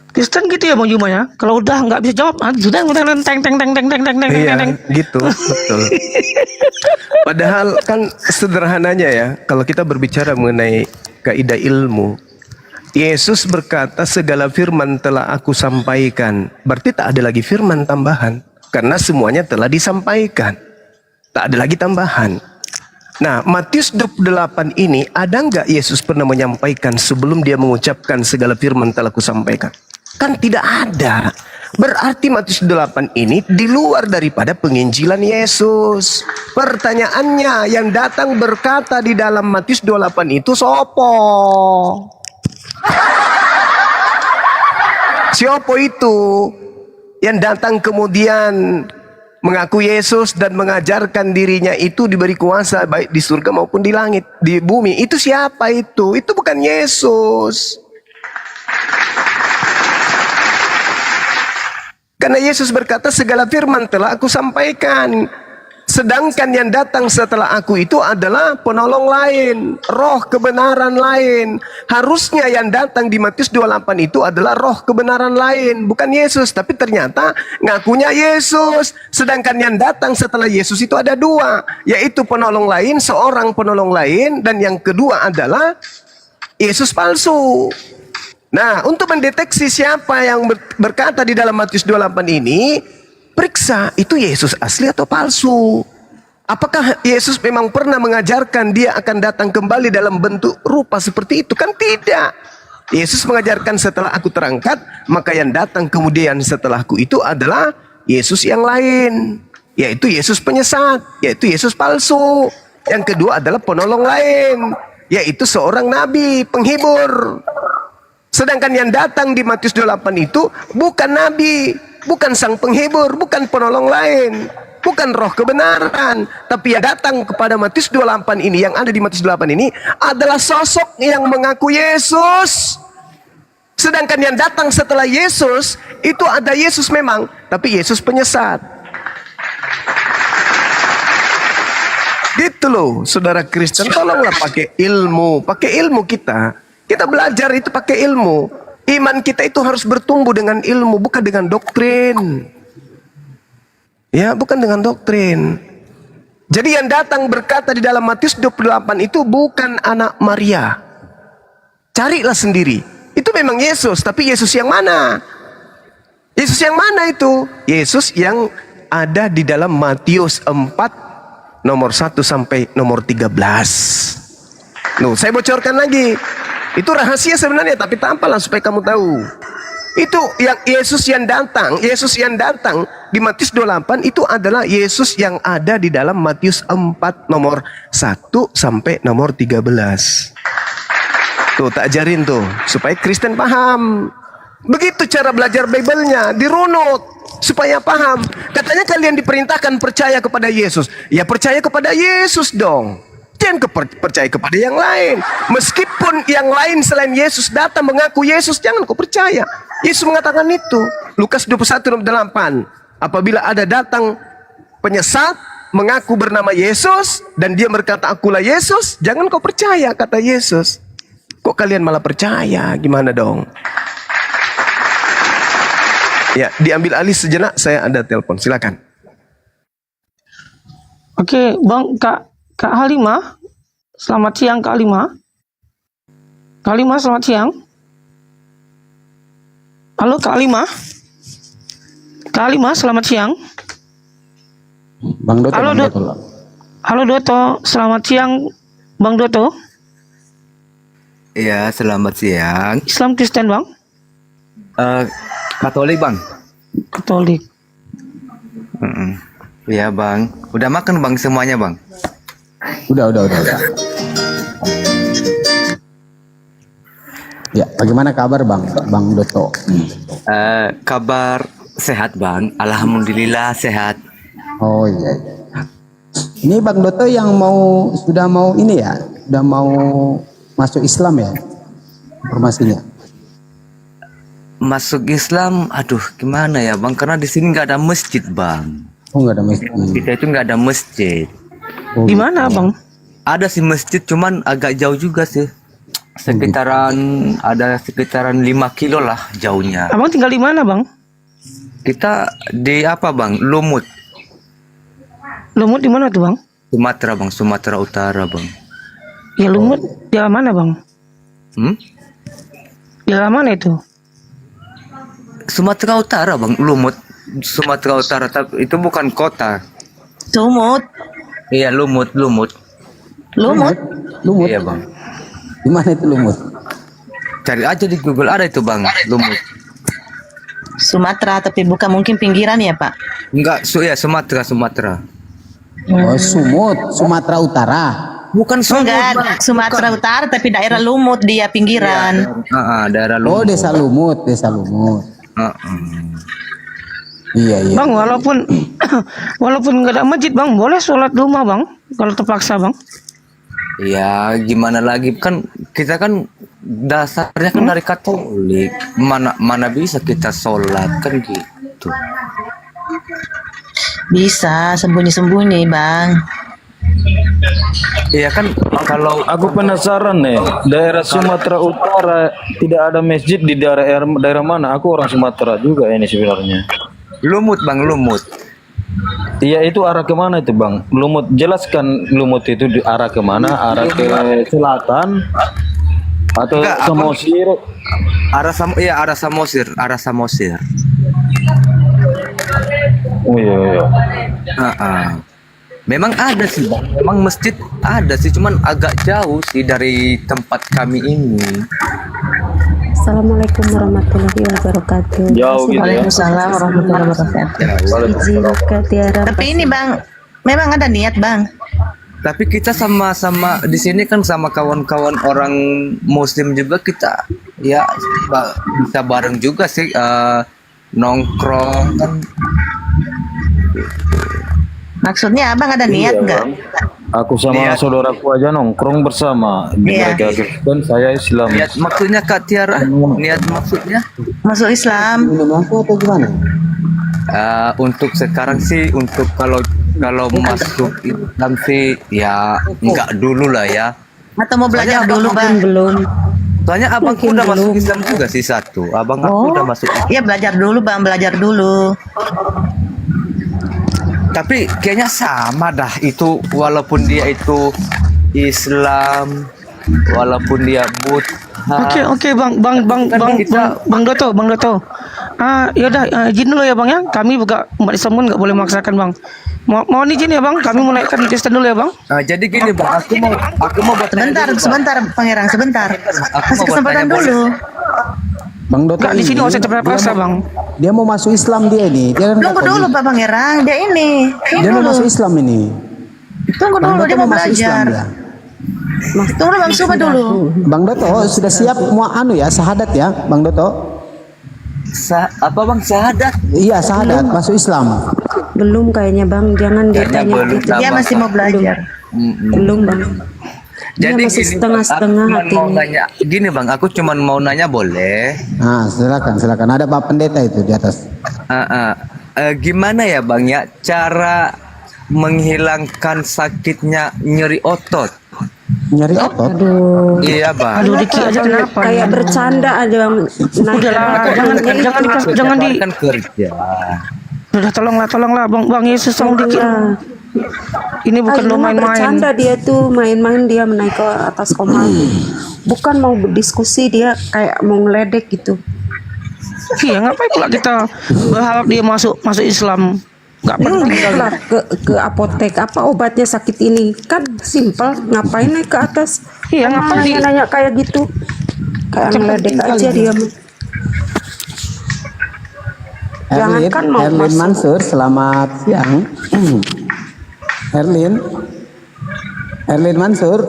Kristen gitu ya Bang Juma ya. Kalau udah nggak bisa jawab, sudah teng. Iya, gitu, betul. Padahal kan sederhananya ya, kalau kita berbicara mengenai kaidah ilmu, Yesus berkata segala firman telah aku sampaikan. Berarti tak ada lagi firman tambahan, karena semuanya telah disampaikan. Tak ada lagi tambahan. Nah, Matius 28 ini ada nggak Yesus pernah menyampaikan sebelum dia mengucapkan segala firman telah aku sampaikan? Kan tidak ada. Berarti Matius 8 ini di luar daripada penginjilan Yesus. Pertanyaannya, yang datang berkata di dalam Matius 28 itu sopo? Siapa itu yang datang kemudian mengaku Yesus dan mengajarkan dirinya itu diberi kuasa baik di surga maupun di langit, di bumi? Itu siapa itu? Itu bukan Yesus. Karena Yesus berkata segala firman telah aku sampaikan. Sedangkan yang datang setelah aku itu adalah penolong lain, roh kebenaran lain. Harusnya yang datang di Matius 28 itu adalah roh kebenaran lain, bukan Yesus. Tapi ternyata ngakunya Yesus. Sedangkan yang datang setelah Yesus itu ada 2, yaitu penolong lain, seorang penolong lain, dan yang kedua adalah Yesus palsu. Nah, untuk mendeteksi siapa yang berkata di dalam Matius 28 ini, periksa itu Yesus asli atau palsu. Apakah Yesus memang pernah mengajarkan dia akan datang kembali dalam bentuk rupa seperti itu? Kan tidak. Yesus mengajarkan setelah aku terangkat, maka yang datang kemudian setelahku itu adalah Yesus yang lain, yaitu Yesus penyesat, yaitu Yesus palsu. Yang kedua adalah penolong lain, yaitu seorang nabi, penghibur. Sedangkan yang datang di Matius 28 itu bukan nabi, bukan sang penghibur, bukan penolong lain, bukan roh kebenaran. Tapi yang datang kepada Matius 28 ini, yang ada di Matius 28 ini adalah sosok yang mengaku Yesus. Sedangkan yang datang setelah Yesus itu ada Yesus memang, tapi Yesus penyesat. Gitu loh, saudara Kristen, tolonglah pakai ilmu kita. Kita belajar itu pakai ilmu. Iman kita itu harus bertumbuh dengan ilmu, bukan dengan doktrin. Ya, bukan dengan doktrin. Jadi yang datang berkata di dalam Matius 28 itu bukan anak Maria. Carilah sendiri. Itu memang Yesus, tapi Yesus yang mana? Yesus yang mana itu? Yesus yang ada di dalam Matius 4 nomor 1 sampai nomor 13. Loh, saya bocorkan lagi. Itu rahasia sebenarnya, tapi tampaklah supaya kamu tahu. Itu yang Yesus yang datang di Matius 28 itu adalah Yesus yang ada di dalam Matius 4 nomor 1 sampai nomor 13. Tuh, tak ajarin tuh supaya Kristen paham. Begitu cara belajar Bible-nya, dirunut supaya paham. Katanya kalian diperintahkan percaya kepada Yesus. Ya percaya kepada Yesus dong. Jangan percaya kepada yang lain. Meskipun yang lain selain Yesus datang mengaku Yesus, jangan kau percaya. Yesus mengatakan itu. Lukas 21:8. Apabila ada datang penyesat mengaku bernama Yesus dan dia berkata akulah Yesus, jangan kau percaya, kata Yesus. Kok kalian malah percaya? Gimana dong? Ya, diambil alih sejenak, saya ada telepon. Silakan. Oke, Bang, Kak Halimah. Selamat siang, Kak Halimah. Kak Halimah, selamat siang. Halo, Kak Halimah. Kak Halimah, selamat siang. Bang Doto. Halo, Bang Doto. Halo, Doto. Selamat siang, Bang Doto. Iya, selamat siang. Islam Kristen, Bang? Katolik, Bang. Katolik. Iya, Bang. Udah makan, Bang, semuanya, Bang? Udah. Ya, bagaimana kabar Bang Doto? Kabar sehat, Bang. Alhamdulillah sehat. Oh iya. Ini Bang Doto yang sudah mau masuk Islam ya? Informasinya. Masuk Islam, aduh gimana ya, Bang? Karena di sini nggak ada masjid, Bang. Oh, nggak ada masjid. Kita itu nggak ada masjid. Di mana, Bang? Ada sih masjid, cuman agak jauh juga sih. Sekitaran 5 kilo lah jauhnya. Abang tinggal di mana, Bang? Kita di apa, Bang? Lumut. Lumut di mana tuh, Bang? Sumatera, Bang. Sumatera Utara, Bang. Ya Lumut daerah mana, Bang? Daerah mana itu? Sumatera Utara, Bang. Lumut. Sumatera Utara, tapi itu bukan kota. Sumut. Iya, Lumut. Lumut. Iya, Bang. Di mana itu Lumut? Cari aja di Google, ada itu, Bang. Lumut. Sumatera, tapi bukan mungkin pinggiran ya, Pak? Enggak, ya Sumatera. Oh, Sumut, Sumatera Utara. Bukan Sumut, Enggak, Bang. Sumatera Utara tapi daerah Lumut dia pinggiran. Daerah Lumut. Oh, desa Lumut. Iya. Bang, walaupun nggak ada masjid, Bang, boleh sholat di rumah, Bang, kalau terpaksa, Bang. Ya, gimana lagi, kan kita kan dasarnya kan dari Katolik. Mana bisa kita sholat kan gitu. Bisa sembunyi-sembunyi, Bang. Iya kan, kalau aku penasaran nih, daerah Sumatera Utara tidak ada masjid di daerah mana? Aku orang Sumatera juga ini sebenarnya. Lumut, Bang, Lumut. Iya, itu arah kemana itu, Bang? Lumut, jelaskan Lumut itu di arah kemana? Arah ke selatan atau Samosir? Arah Samosir. Oh iya. Memang ada sih, Bang. Memang masjid ada sih, cuman agak jauh sih dari tempat kami ini. Assalamualaikum warahmatullahi wabarakatuh. Jauh gitu ya. Waalaikumsalam warahmatullahi wabarakatuh. Tapi ini, Bang, memang ada niat, Bang. Tapi kita sama-sama di sini kan sama kawan-kawan orang Muslim juga, kita ya bisa bareng juga sih, nongkrong kan. Maksudnya Abang ada niat nggak? Aku sama saudaraku aja nongkrong bersama. Mereka Kristen, saya Islam. Niat maksudnya, Kak Tiara? Niat maksudnya? Masuk Islam. Masuk atau gimana? Untuk sekarang sih, untuk kalau masuk Islam sih ya enggak dulu lah ya. Atau mau belajar dulu, Bang? Belum. Soalnya abang udah masuk Islam juga sih satu. Abang aku udah masuk. Iya, belajar dulu, Bang, belajar dulu. Tapi kayaknya sama dah itu, walaupun dia itu Islam, walaupun dia Buddha. Oke, Bang Doto. Yaudah, izin dulu ya, Bang ya. Kami juga umat Islam pun nggak boleh memaksakan, Bang. Mohon izin ya bang, kami mau naikkan Kristen dulu ya bang. Jadi gini bang, aku mau buat Sebentar, Pangeran, sebentar. Kasih kesempatan dulu. Bang Doto Nggak, di sini nggak usah cepet paksa bang. Dia mau masuk Islam dia ini. Dia kan Tunggu dulu Pak Pangeran, dia ini. Dia mau masuk Islam ini. Tunggu Bang dulu, Doto dia mau masuk Islam belajar. dia. Tunggu Bang Suba dulu. Bang Doto sudah siap mau syahadat ya, Bang Doto? Apa bang, syahadat? Iya, syahadat masuk Islam. Belum kayaknya bang, jangan ditanya belum, gitu. Bang. Dia masih mau belajar. Belum bang. Dia Jadi masih gini, setengah-setengah aku cuman mau hatinya. nanya, gini bang, aku cuma mau nanya boleh? Silakan. Ada Pak Pendeta itu di atas. Gimana ya bang ya cara menghilangkan sakitnya nyeri otot? Nyeri otot? Aduh. Iya bang. Aduh Diki aja kenapa? Kayak bercanda aja bang. Udahlah, jangan di. Kan kerja. Udah tolonglah bang Yesus tolong Diki. Ini bukan lo main-main. Bercanda dia tuh main-main, dia menaik ke atas koma. Bukan mau berdiskusi, dia kayak mau ngeledek gitu. Iya, ngapain pula kita berharap dia masuk Islam? Gak penting lah ke apotek, apa obatnya sakit ini, kan simpel. Ngapain naik ke atas? Iya, ngapain nanya kayak gitu, kayak ngeledek aja dia. Jangankan mau Erlin Mansur, selamat siang. Erlin Mansur.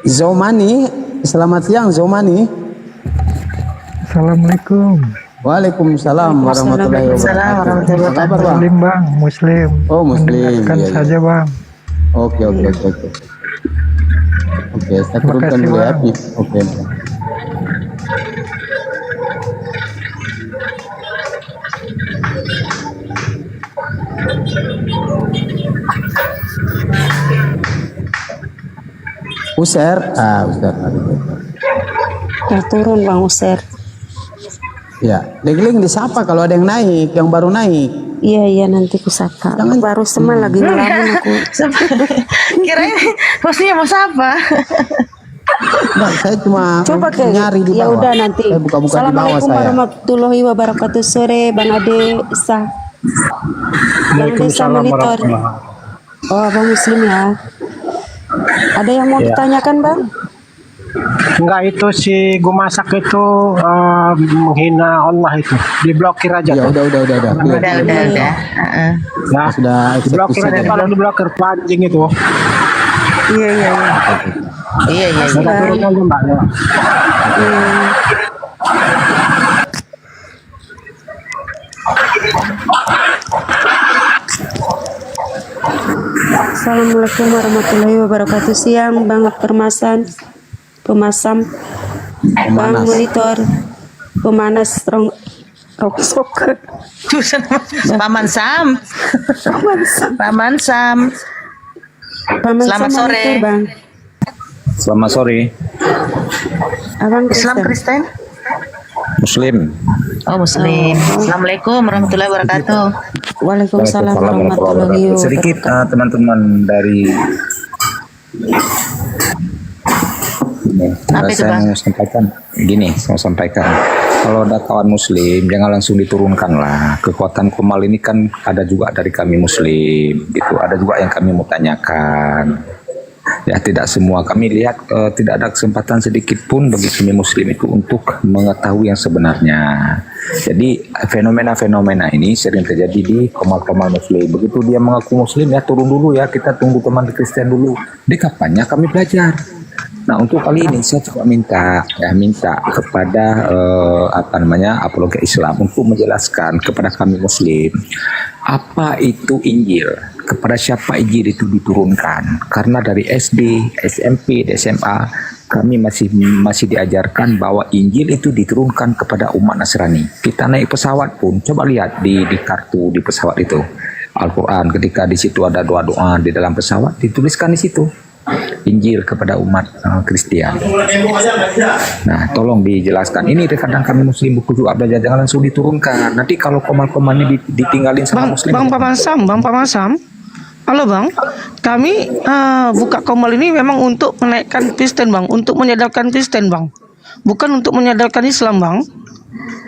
Zomani, selamat siang Zomani. Assalamualaikum. Waalaikumsalam warahmatullahi wabarakatuh. Apa kabar bang? Muslim bang, Muslim. Oh Muslim. Mendengarkan Iya. saja bang. Oke, saya turunkan dulu ya. Oke. User. Ya turun bang User. Ya, Degling disapa kalau ada yang naik, yang baru naik. Iya nanti ku sapa. Baru semal lagi ngelamun aku. Kirain posnya mau siapa? Nah, saya cuma Coba nyari di bawah. Ya udah nanti. Saya buka-buka di bawah Assalamualaikum saya. warahmatullahi wabarakatuh. Sore Bang Ade Sah. Bang Ade Sah monitor. Oh Abang Muslim ya. Ada yang mau ditanyakan Bang? Enggak, itu si Gumasak itu menghina Allah itu. Diblokir aja. Ya udah. Udah. Ya, Sudah diblokir aja kalau diblokir anjing itu. Iya. Sudah turun aja Mbak. Ya. Assalamualaikum warahmatullahi wabarakatuh. Siang Bang Pemasam, Bang Monitor, Pemanas Roksok, Paman Sam. Selamat sore. Monitor, Bang. Selamat sore. Abang Islam Kristen? Muslim. Oh Muslim. Assalamualaikum warahmatullahi wabarakatuh. Waalaikumsalam warahmatullahi wabarakatuh. Sedikit teman-teman dari Apa itu, saya Bang? mau sampaikan kalau ada kawan muslim jangan langsung diturunkan lah. Kekuatan Komal ini kan ada juga dari kami muslim gitu, ada juga yang kami mau tanyakan ya. Tidak semua kami lihat, tidak ada kesempatan sedikit pun bagi kami muslim itu untuk mengetahui yang sebenarnya. Jadi fenomena-fenomena ini sering terjadi di Komal-Komal muslim. Begitu dia mengaku muslim ya turun dulu ya, kita tunggu teman Kristen dulu. Di kapannya kami belajar. Nah untuk kali ini saya coba minta kepada apologet Islam untuk menjelaskan kepada kami muslim apa itu Injil, kepada siapa Injil itu diturunkan. Karena dari SD, SMP, SMA kami masih diajarkan bahwa Injil itu diturunkan kepada umat Nasrani. Kita naik pesawat pun coba lihat di kartu di pesawat itu Al-Quran, ketika di situ ada doa-doa di dalam pesawat dituliskan di situ Injil kepada umat Kristian. Nah, tolong dijelaskan. Ini kadang kami muslim buku juga belajar, jangan langsung diturunkan. Nanti kalau komal-komal ini ditinggalin sama muslim. Bang Pamasam. Halo Bang, kami buka Komal ini memang untuk menaikkan Kristen Bang, untuk menyadarkan Kristen Bang, bukan untuk menyadarkan Islam Bang.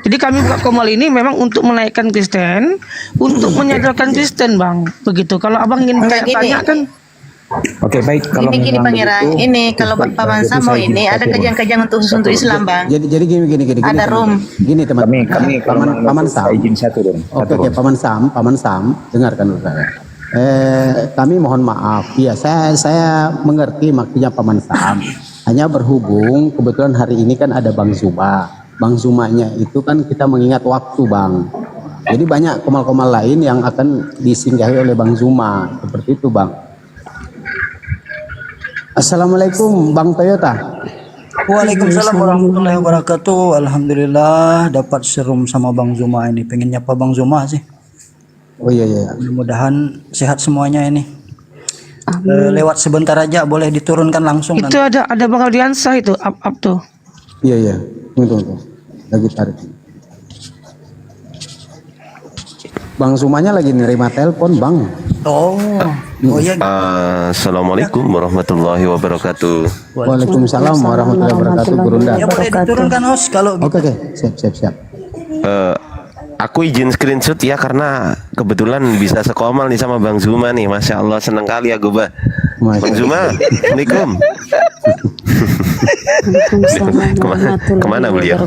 Jadi kami buka Komal ini memang untuk menaikkan Kristen, untuk menyadarkan Kristen, Bang. Begitu. Kalau Abang ingin tanya kan. Oke, baik. Kalau Gini Pangeran, ini kalau Paman Samo ini ada kajian-kajian untuk Islam, Bang. Jadi gini. Ada room. Gini teman. Kami Paman Sam. izin satu dong. Oke, Paman Sam, dengarkan dulu saya. Kami mohon maaf. Ya, saya mengerti maksudnya Paman Sam. Hanya berhubung kebetulan hari ini kan ada Bang Zuma. Bang Zumanya itu kan kita mengingat waktu, Bang. Jadi banyak komal-komal lain yang akan disinggahi oleh Bang Zuma. Seperti itu, Bang. Assalamualaikum, Bang Toyota. Waalaikumsalam warahmatullahi wabarakatuh. Alhamdulillah dapat serum sama Bang Zuma ini. Pengen nyapa Bang Zuma sih. Oh iya. Mudah-mudahan sehat semuanya ini. Lewat sebentar aja boleh diturunkan langsung. Itu nanti. ada Bang Ardiansah itu up tuh. Iya. Tunggu. Lagi tarik. Bang Zumanya lagi nerima telepon, Bang. Oh iya. Assalamualaikum warahmatullahi wabarakatuh. Waalaikumsalam warahmatullahi wabarakatuh, Gurunda. Ya boleh diturunkan host kalau Oke, siap. Aku izin screenshot ya karena kebetulan bisa sekomal nih sama Bang Zuma nih. Masya Allah, seneng kali aku, Bang Zuma. Assalamualaikum. Kemana beliau?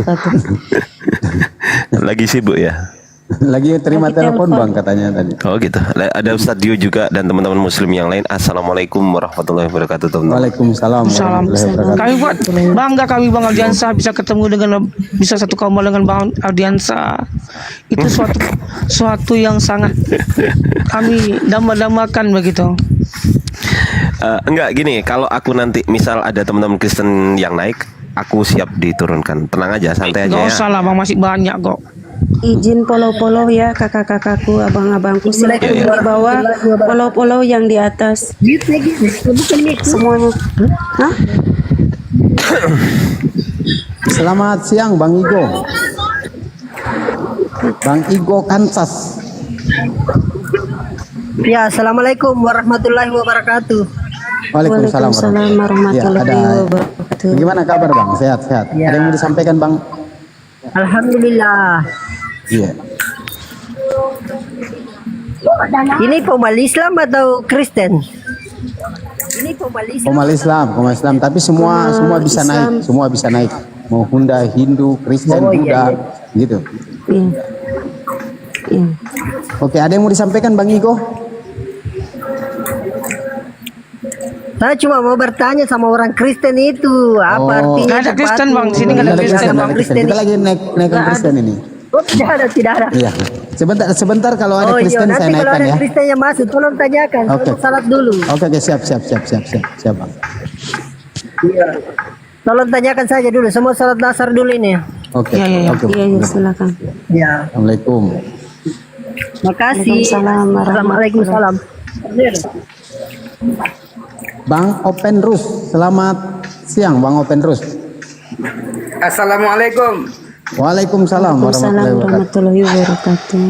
Lagi sibuk ya? Lagi terima telepon, Bang, katanya tadi. Oh gitu. Ada Ustadz Dio juga dan teman-teman muslim yang lain. Assalamualaikum warahmatullahi wabarakatuh, teman-teman. Waalaikumsalam warahmatullahi wabarakatuh. Kami buat bangga Bang Ardiansah bisa ketemu bisa satu Komal dengan Bang Ardiansah. Itu suatu yang sangat kami dambakan begitu. Enggak gini, kalau aku nanti misal ada teman-teman Kristen yang naik, aku siap diturunkan. Tenang aja, santai aja ya. Gak usah lah, Bang, masih banyak kok. Izin polo-polo ya kakak-kakakku, abang-abangku, silakan di bawah, polo-polo yang di atas. Semuanya. Hah? Selamat siang, Bang Igo. Bang Igo Kansas. Ya, assalamualaikum warahmatullahi wabarakatuh. Waalaikumsalam warahmatullahi wabarakatuh. Gimana kabar, Bang? Sehat-sehat. Ya. Ada yang mau disampaikan, Bang? Alhamdulillah. Iya. Ini Komal Islam atau Kristen? Ini Komal Islam. Tapi semua bisa naik, semua bisa naik. Mau Honda, Hindu, Kristen, Buddha, gitu. Iya. Oke, ada yang mau disampaikan, Bang Igo? Saya cuma mau bertanya sama orang Kristen itu apa artinya? Nggak ada Kristen, Bang. Sini nggak ada Kristen, Bang. Kita lagi naik Kristen ini. Oh, tidak ada. Iya. Sebentar kalau ada Kristen saya naikkan ya. Nanti kalau ada Kristen yang masuk, tolong tanyakan. Oke. Salat dulu. Oke, siap, Bang. Iya. Tolong tanyakan saja dulu. Semua salat dasar dulu ini. Oke. Iya, silakan. Ya. Assalamualaikum. Makasih. Waalaikumsalam. Bang Open Rus, selamat siang, Bang Open Rus. Assalamualaikum. Waalaikumsalam warahmatullahi wabarakatuh.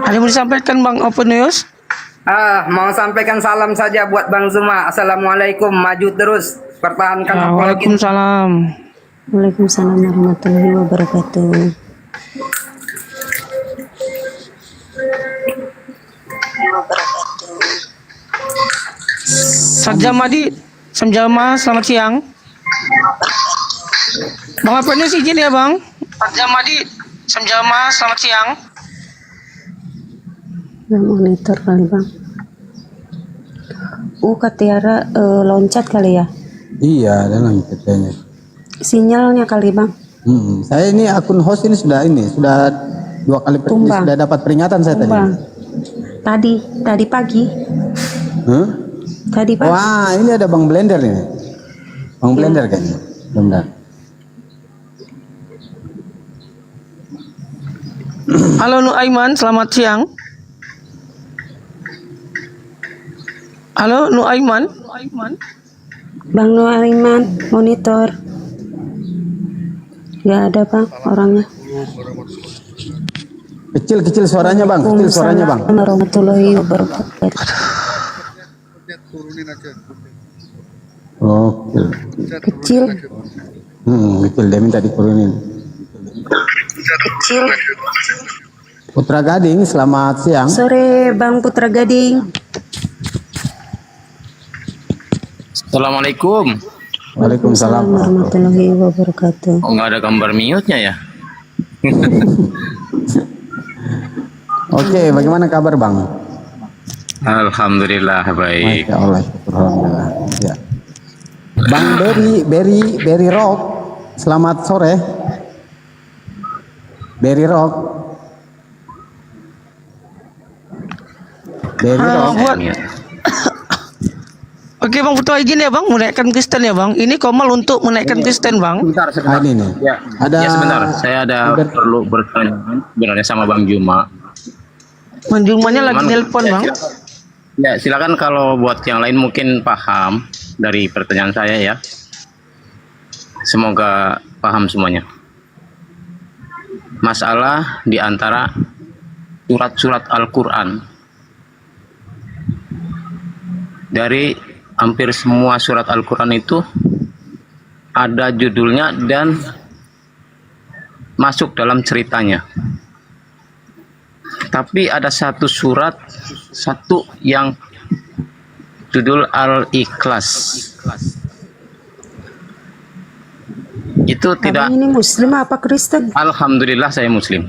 Ada yang mau disampaikan, Bang Open News? Mau sampaikan salam saja buat Bang Zuma. Assalamualaikum, maju terus, pertahankan. Waalaikumsalam. Waalaikumsalam warahmatullahi wabarakatuh. Sarjamadi, Samjama, selamat siang. Bang apa ini izin ya, Bang? Sarjamadi, Samjama, selamat siang. Monitor kali, Bang. Kak Tiara loncat kali ya? Iya, ada loncat kayaknya. Sinyalnya kali, Bang. Saya ini akun host ini sudah 2 kali sudah dapat peringatan saya tadi. Tadi pagi. Tadi pagi. Wah, ini ada Bang Blender nih. Bang Blender kayaknya. Benar. Halo Nuaiman, selamat siang. Halo Nuaiman. Bang Nuaiman, monitor. Gak ada, Bang, orangnya. Kecil suaranya, Bang. Kecil suaranya, Bang. Warahmatullahi wabarakatuh. Oh, Kecil. kecil dia minta diturunin. Kecil. Putra Gading, selamat siang. Sore Bang Putra Gading. Assalamualaikum. Waalaikumsalam warahmatullahi wabarakatuh. Oh, nggak ada gambar mute-nya ya? Oke, bagaimana kabar Bang? Alhamdulillah baik. Masya Allah, syukur, alhamdulillah. Ya. Bang Berry Rock, selamat sore. Berry Rock. Berry Rock. Oke Bang Putra izin ya Bang menaikkan Kristen ya Bang. Ini Komal untuk menaikkan Kristen Bang. Sebentar. Ini nih. Ya, ya sebentar. Saya ada perlu bertanya sebenarnya sama Bang Juma. Bang Jumanya lagi nelpon Bang. Ya silakan kalau buat yang lain mungkin paham dari pertanyaan saya ya. Semoga paham semuanya. Masalah di antara surat-surat Al-Quran. Dari hampir semua surat Al-Quran itu ada judulnya dan masuk dalam ceritanya. Tapi ada satu surat, satu yang judul Al-Ikhlas. Itu tidak. Abang ini Muslim apa Kristen? Alhamdulillah saya Muslim.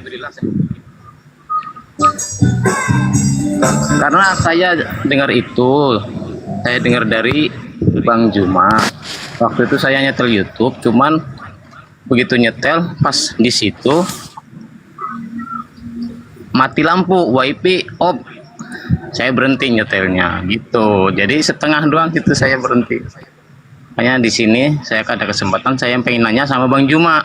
Karena saya dengar itu, saya dengar dari Bang Juma. Waktu itu saya nyetel YouTube, cuman begitu nyetel pas di situ mati lampu, WiFi off. Saya berhenti nyetelnya gitu. Jadi setengah doang gitu saya berhenti. Makanya di sini saya ada kesempatan saya pengen nanya sama Bang Juma.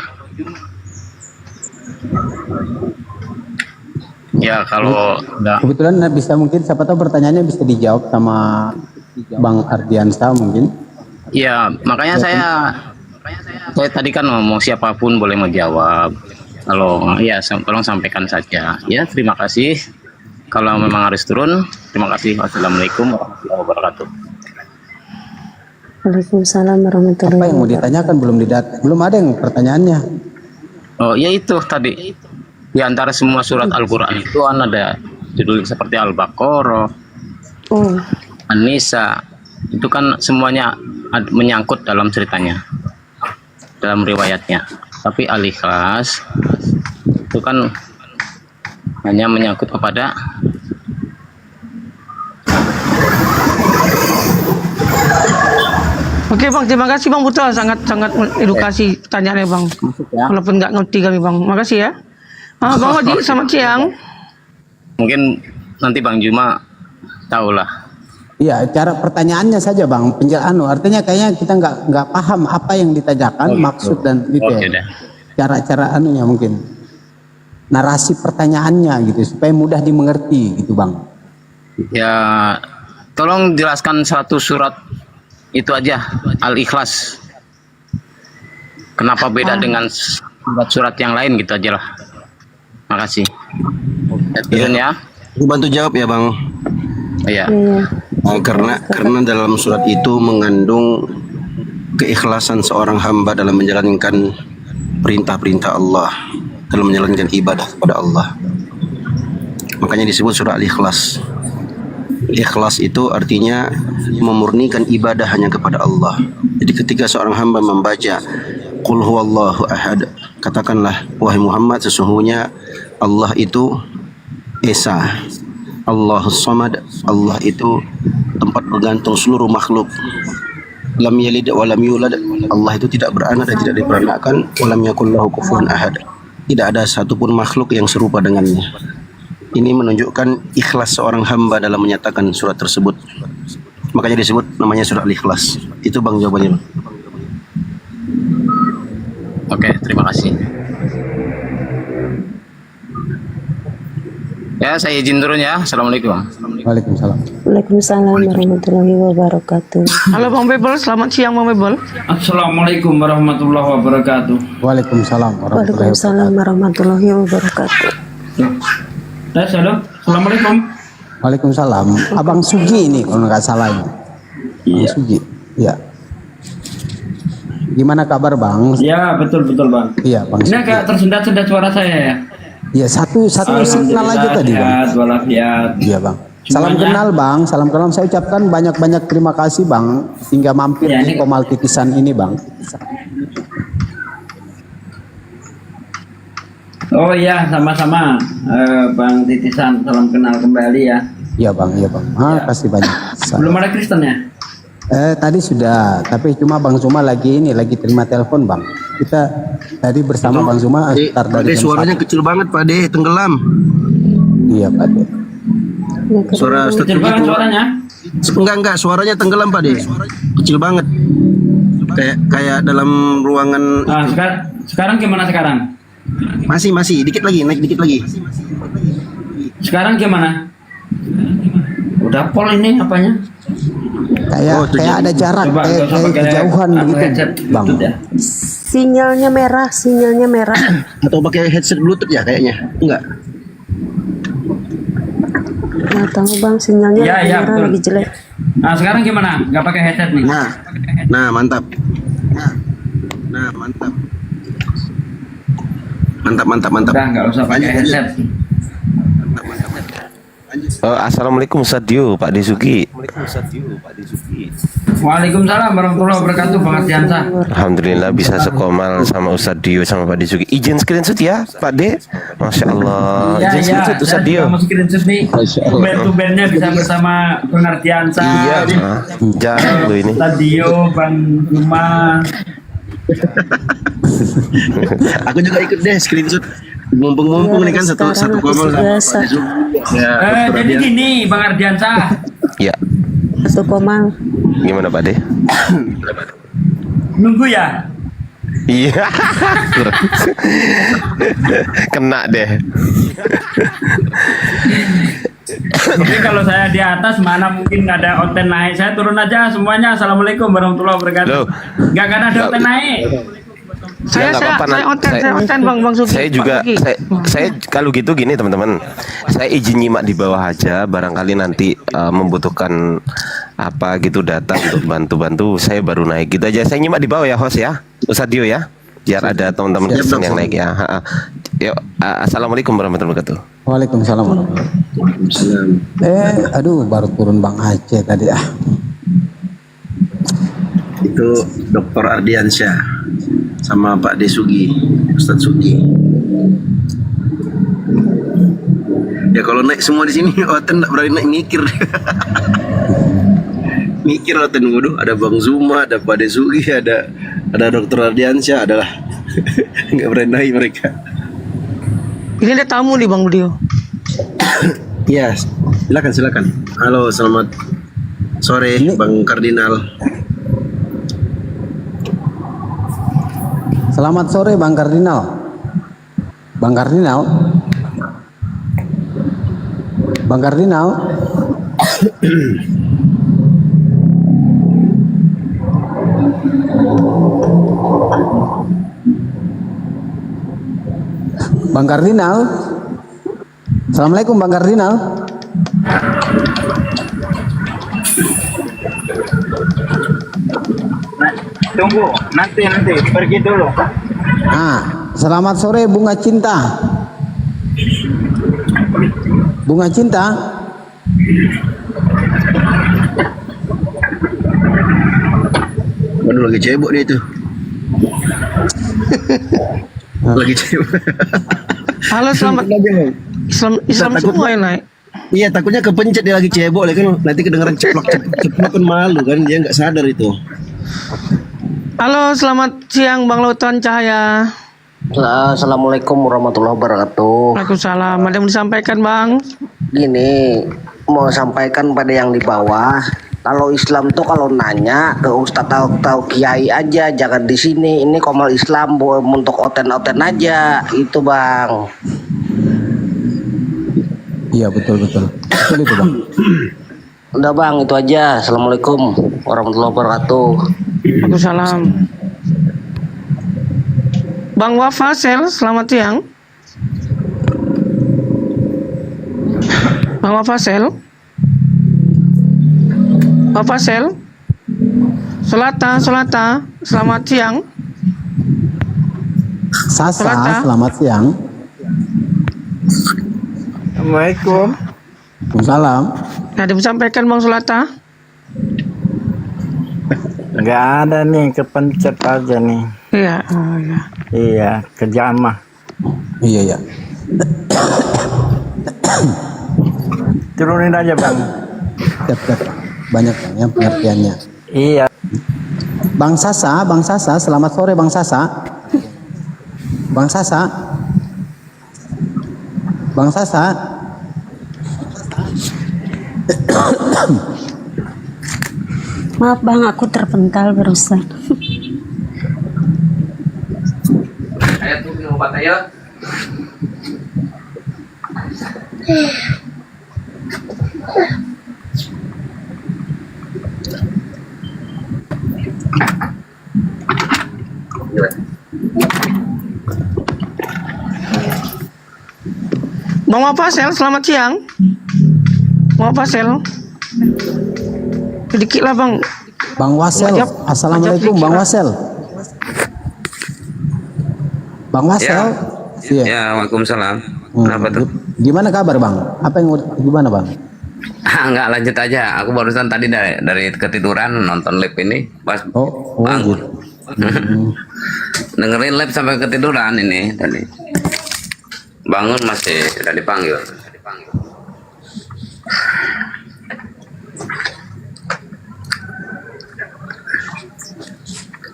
Ya kalau kebetulan bisa mungkin siapa tahu pertanyaannya bisa dijawab sama Bang Ardiansa mungkin. Ya makanya saya tadi kan ngomong siapapun boleh menjawab. Kalau ya tolong sampaikan saja. Ya terima kasih. Kalau memang harus turun, terima kasih. Wassalamualaikum warahmatullahi wabarakatuh. Waalaikumsalam warahmatullahi wabarakatuh. Apa yang mau ditanyakan belum ada yang pertanyaannya. Oh ya itu tadi. Di antara semua surat Al-Quran itu ada judul seperti Al-Baqarah, An-Nisa. Itu kan semuanya menyangkut dalam ceritanya, dalam riwayatnya. Tapi Al-Ikhlas itu kan hanya menyangkut kepada Oke Bang, terima kasih Bang Putra, sangat edukasi pertanyaannya Bang. Walaupun nggak ngerti kami Bang, makasih ya. Bang Wadi, selamat siang. Mungkin nanti Bang Juma tahulah. Iya, cara pertanyaannya saja Bang, artinya kayaknya kita nggak paham apa yang ditanyakan, maksud dan gitu ya. Cara anunya mungkin narasi pertanyaannya gitu supaya mudah dimengerti gitu Bang. Ya, tolong jelaskan satu surat itu aja, Al-Ikhlas. Kenapa beda dengan surat-surat yang lain gitu aja lah. Makasih. Ya. Aku bantu jawab ya Bang. Iya. Karena dalam surat itu mengandung keikhlasan seorang hamba dalam menjalankan perintah-perintah Allah, dalam menjalankan ibadah kepada Allah. Makanya disebut surah Al-Ikhlas. Ikhlas itu artinya memurnikan ibadah hanya kepada Allah. Jadi ketika seorang hamba membaca Qul huwallahu ahad, katakanlah wahai Muhammad, sesungguhnya Allah itu Esa, Allahus Samad, Allah itu tempat bergantung seluruh makhluk. Lam yalid wa lam yulad, Allah itu tidak beranak dan tidak diperanakan. Wa lam yakul lahu kufuwan ahad, tidak ada satupun makhluk yang serupa dengannya. Ini menunjukkan ikhlas seorang hamba dalam menyatakan surat tersebut. Makanya disebut namanya surah Al-Ikhlas. Itu Bang jawabannya. Oke, terima kasih. Ya, saya izin turun ya. Assalamualaikum. Waalaikumsalam. Waalaikumsalam warahmatullahi wabarakatuh. Halo Bang Bebel, selamat siang Bang Bebel. Assalamualaikum warahmatullahi wabarakatuh. Waalaikumsalam Waalaikumsalam warahmatullahi wabarakatuh. Halo, assalamualaikum. Waalaikumsalam. Abang Sugi ini kalau nggak salah ini. Abang Sugi. Ya. Gimana kabar Bang? Ya, betul Bang. Iya Bang. Ini agak tersendat-sendat suara saya ya. Ya satu signal aja tadi Bang. Walafiat. Iya Bang. Salam kenal Bang, salam kenal. Saya ucapkan banyak-banyak terima kasih Bang hingga mampir Ya, di Komal Titisan ini Bang. Oh iya, sama-sama Bang Titisan, salam kenal kembali ya. Iya Bang, iya Bang. Makasih banyak. Belum ada Kristen ya? Tadi sudah, tapi cuma Bang Zuma lagi terima telepon Bang. Kita tadi bersama Bang Zuma start Pak dari De, jam suaranya 1. kecil banget Pak De, tenggelam. Iya Pak De. Suara Ustaz Kecil banget suaranya? Enggak, suaranya tenggelam Pak De. Kecil banget. Kayak dalam ruangan. Sekarang gimana sekarang? Masih, dikit lagi, naik dikit lagi. Sekarang gimana? Udah pol ini apanya? Kayak ada jarak, kayak kejauhan begitu Bang. Sinyalnya merah. Atau pakai headset Bluetooth ya kayaknya? Enggak. Nggak tahu Bang, sinyalnya Ya, merah betul. lagi jelek. Nah, sekarang gimana? Nggak pakai headset nih? Nah, mantap. Mantap. Udah, nggak usah pakai headset. Assalamualaikum Ustaz Dio, Pak Desuki. Waalaikumsalam warahmatullahi wabarakatuh, Bang Ardiansa. Alhamdulillah bisa sekomal sama Ustaz Dio sama Pak Desuki. Izin screenshot ya Pak De. Masya Allah. Izin screenshot Ustaz Dio. Saya screenshot nih. Band-bandnya bisa bersama Bang Ardiansa. Iya, jarang loh ini. Ustaz Dio, Bang Zuma. Aku juga ikut deh screenshot. Mumpung nih kan satu komal sama Ya, jadi gini Bang Ardiansa. Ya. Satu Komal. Gimana Pak De? Nunggu ya? Iya. Kena deh. Jadi kalau saya di atas mana mungkin ada onten naik, saya turun aja semuanya. Assalamualaikum warahmatullahi wabarakatuh. Nggak ada onten naik. Saya onten Bang Sugi. Saya juga saya kalau gitu gini teman-teman. Saya izin nyimak di bawah aja, barangkali nanti membutuhkan apa gitu data untuk bantu-bantu, saya baru naik gitu aja. Saya nyimak di bawah ya host ya. Ustaz Dio ya. Biar ada teman-teman Kristen yang naik ya. Yuk, assalamualaikum warahmatullahi wabarakatuh. Waalaikumsalam. Aduh baru turun Bang Aceh tadi Itu Dr. Ardiansyah sama Pak Desugi, Ustadz Sugi. Ya kalau naik semua di sini, Oten nggak berani naik mikir. Mikir Oten, waduh, ada Bang Zuma, ada Pak Desugi, ada Dr. Ardiansyah, adalah nggak berani naik mereka. Ini ada tamu nih Bang Dio. Ya, silakan. Halo, selamat sore Bang Kardinal. Selamat sore Bang Kardinal. Bang Kardinal. Bang Kardinal. Bang Kardinal. Assalamualaikum Bang Kardinal. Tunggu, nanti pergi dulu. Selamat sore Bunga Cinta. Bunga Cinta. Waduh, lagi cebok dia itu. Lagi cebok. Halo, selamat. Islam semua yang naik. Iya, takutnya kepencet dia lagi cebok kan, nanti kedengeran ceplok kan malu kan, dia nggak sadar itu. Halo, selamat siang Bang Lautan Cahaya. Assalamualaikum warahmatullahi wabarakatuh. Waalaikumsalam. Ada yang disampaikan Bang? Gini, mau sampaikan pada yang di bawah. Kalau Islam tuh kalau nanya ke Ustadz atau Kiai aja, jangan di sini. Ini Komal Islam untuk oten-oten aja, itu Bang. Iya betul itu Bang. Udah Bang, itu aja. Assalamualaikum warahmatullahi wabarakatuh. Waalaikumsalam. Bang Wafasel, selamat siang. Bang Wafasel. Solata, selamat siang. Sasa, selamat siang. Assalamualaikum. Waalaikumsalam. Ada yang sampaikan Bang Solata? Nggak ada nih, kepencet aja nih. Iya, oh iya. Iya, kejamah. Iya, iya. Turunin aja bang. Siap. Banyak yang pengertiannya. Iya. Bang Sasa, selamat sore Bang Sasa. Bang Sasa. Maaf bang, aku terpental barusan. Ayo tuh minum obat ayo. Bang Wafasel, selamat siang. Bang Wafasel. Sedikit lah Bang. Bang Wasel, assalamualaikum Bang Wasel. Bang Wasel. Iya. Ya, waalaikumsalam. Kenapa tuh? Gimana kabar Bang? Apa yang gimana Bang? Enggak, lanjut aja. Aku barusan tadi dari ketiduran nonton live ini pas bangun. Dengerin live sampai ketiduran ini tadi. Bangun masih sudah dipanggil.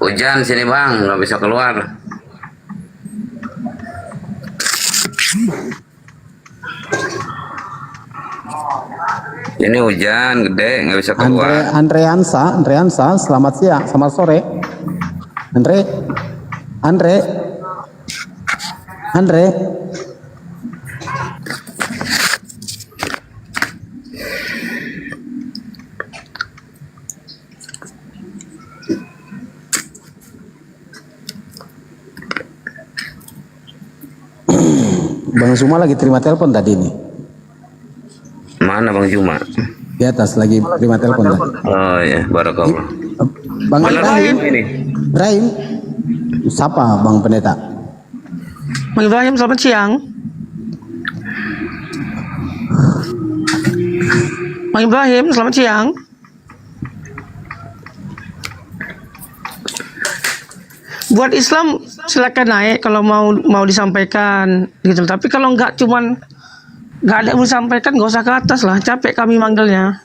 Hujan sini bang, nggak bisa keluar. Ini hujan gede, nggak bisa keluar. Andreansa, selamat siang, selamat sore. Andre. Bang Zuma lagi terima telepon tadi nih. Mana Bang Zuma? Di atas lagi terima telepon tadi. Oh ya, barakallah. Bang Ibrahim ini. Ibrahim. Siapa Bang Pendeta? Bang Ibrahim, selamat siang. Bang Ibrahim, selamat siang. Buat Islam silakan naik kalau mau disampaikan gitu. Tapi kalau nggak ada yang mau disampaikan, nggak usah ke atas lah. Capek kami manggilnya.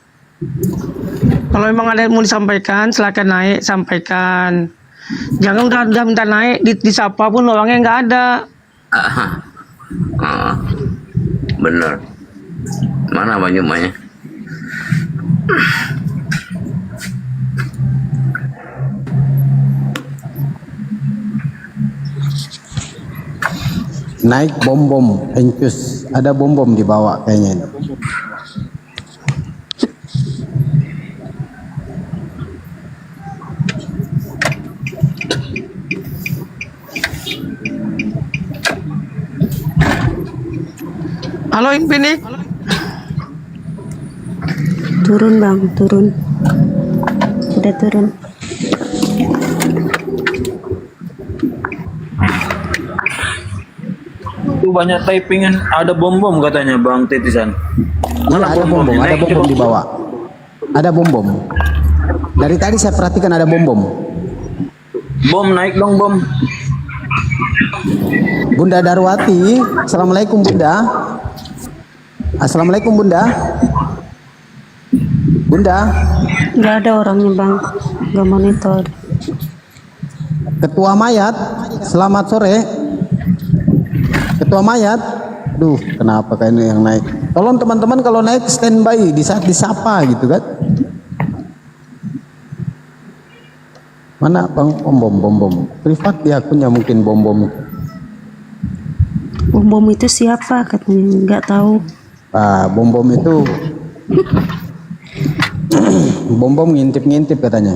Kalau memang ada yang mau disampaikan, silakan naik, sampaikan. Jangan udah minta naik, disapa pun orangnya nggak ada. Bener. Mana Bang Jumanya? Naik bom encus, ada bom dibawa kayaknya. Halo Infinix. Turun bang, turun. Sudah turun. Itu banyak typingan, ada bom katanya Bang Titisan. Mana ada bom, ada bom dibawa. Ada bom. Dari tadi saya perhatikan ada bom. Bom naik dong bom. Bunda Darwati, assalamualaikum Bunda. Assalamualaikum Bunda. Nggak ada orangnya bang, nggak monitor. Ketua Mayat, selamat sore. Ketua Mayat, duh kenapa kayaknya yang naik. Tolong teman-teman kalau naik standby di saat disapa gitu kan. Mana bang bom. Privat di akunnya mungkin bom. Bom itu siapa katanya, nggak tahu. Bom itu bom ngintip katanya.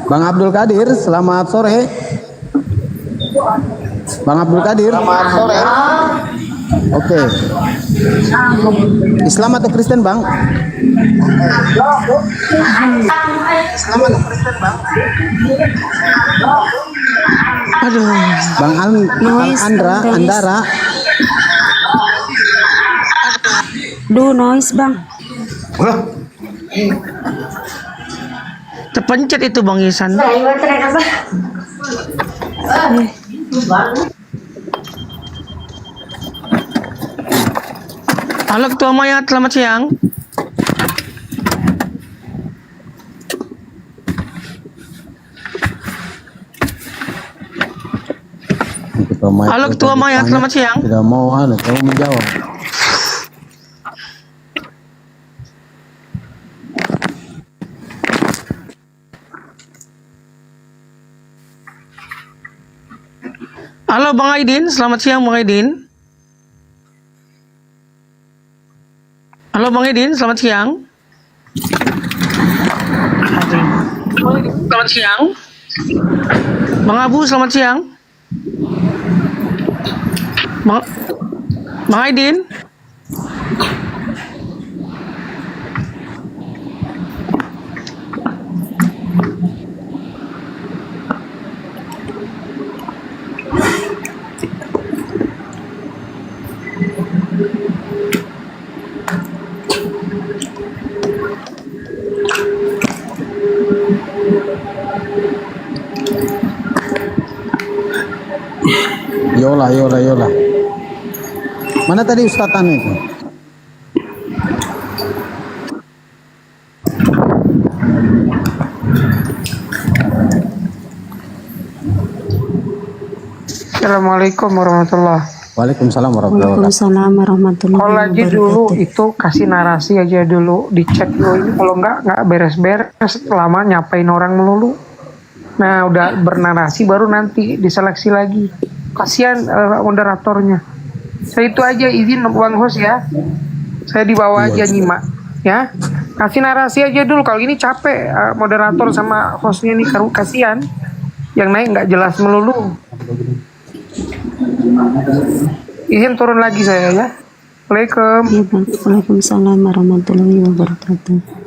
Bang Abdul Kadir, selamat sore. Bang Abdul Kadir. Selamat sore. Oke. Islam atau Kristen, Bang? Islam atau Kristen, Bang? Aduh. Bang Andara. Noise bang. Terpencet itu Bang Isan. Halo Ketua Mayat, selamat siang. Halo Ketua Mayat, selamat siang. Tidak mau kamu menjawab. Halo Bang Aidin, selamat siang Bang Aidin. Halo Bang Aidin, selamat siang. Selamat siang. Bang Abu, selamat siang. Bang Aidin. Yola. Mana tadi Ustaz Tanu itu? Assalamualaikum warahmatullahi. Waalaikumsalam warahmatullahi wabarakatuh. Waalaikumsalam warahmatullahi Kalau lagi dulu itu kasih narasi aja dulu, dicek dulu ini kalau nggak beres-beres lama nyapain orang melulu. Nah udah bernarasi baru nanti diseleksi lagi. Kasihan moderatornya. Saya itu aja izin Bang Host ya. Saya dibawa aja nyimak ya. Kasih narasi aja dulu. Kalau ini capek moderator sama hostnya nih kasihan. Yang naik nggak jelas melulu. Izin turun lagi saya ya. Assalamualaikum. Waalaikumsalam warahmatullahi wabarakatuh.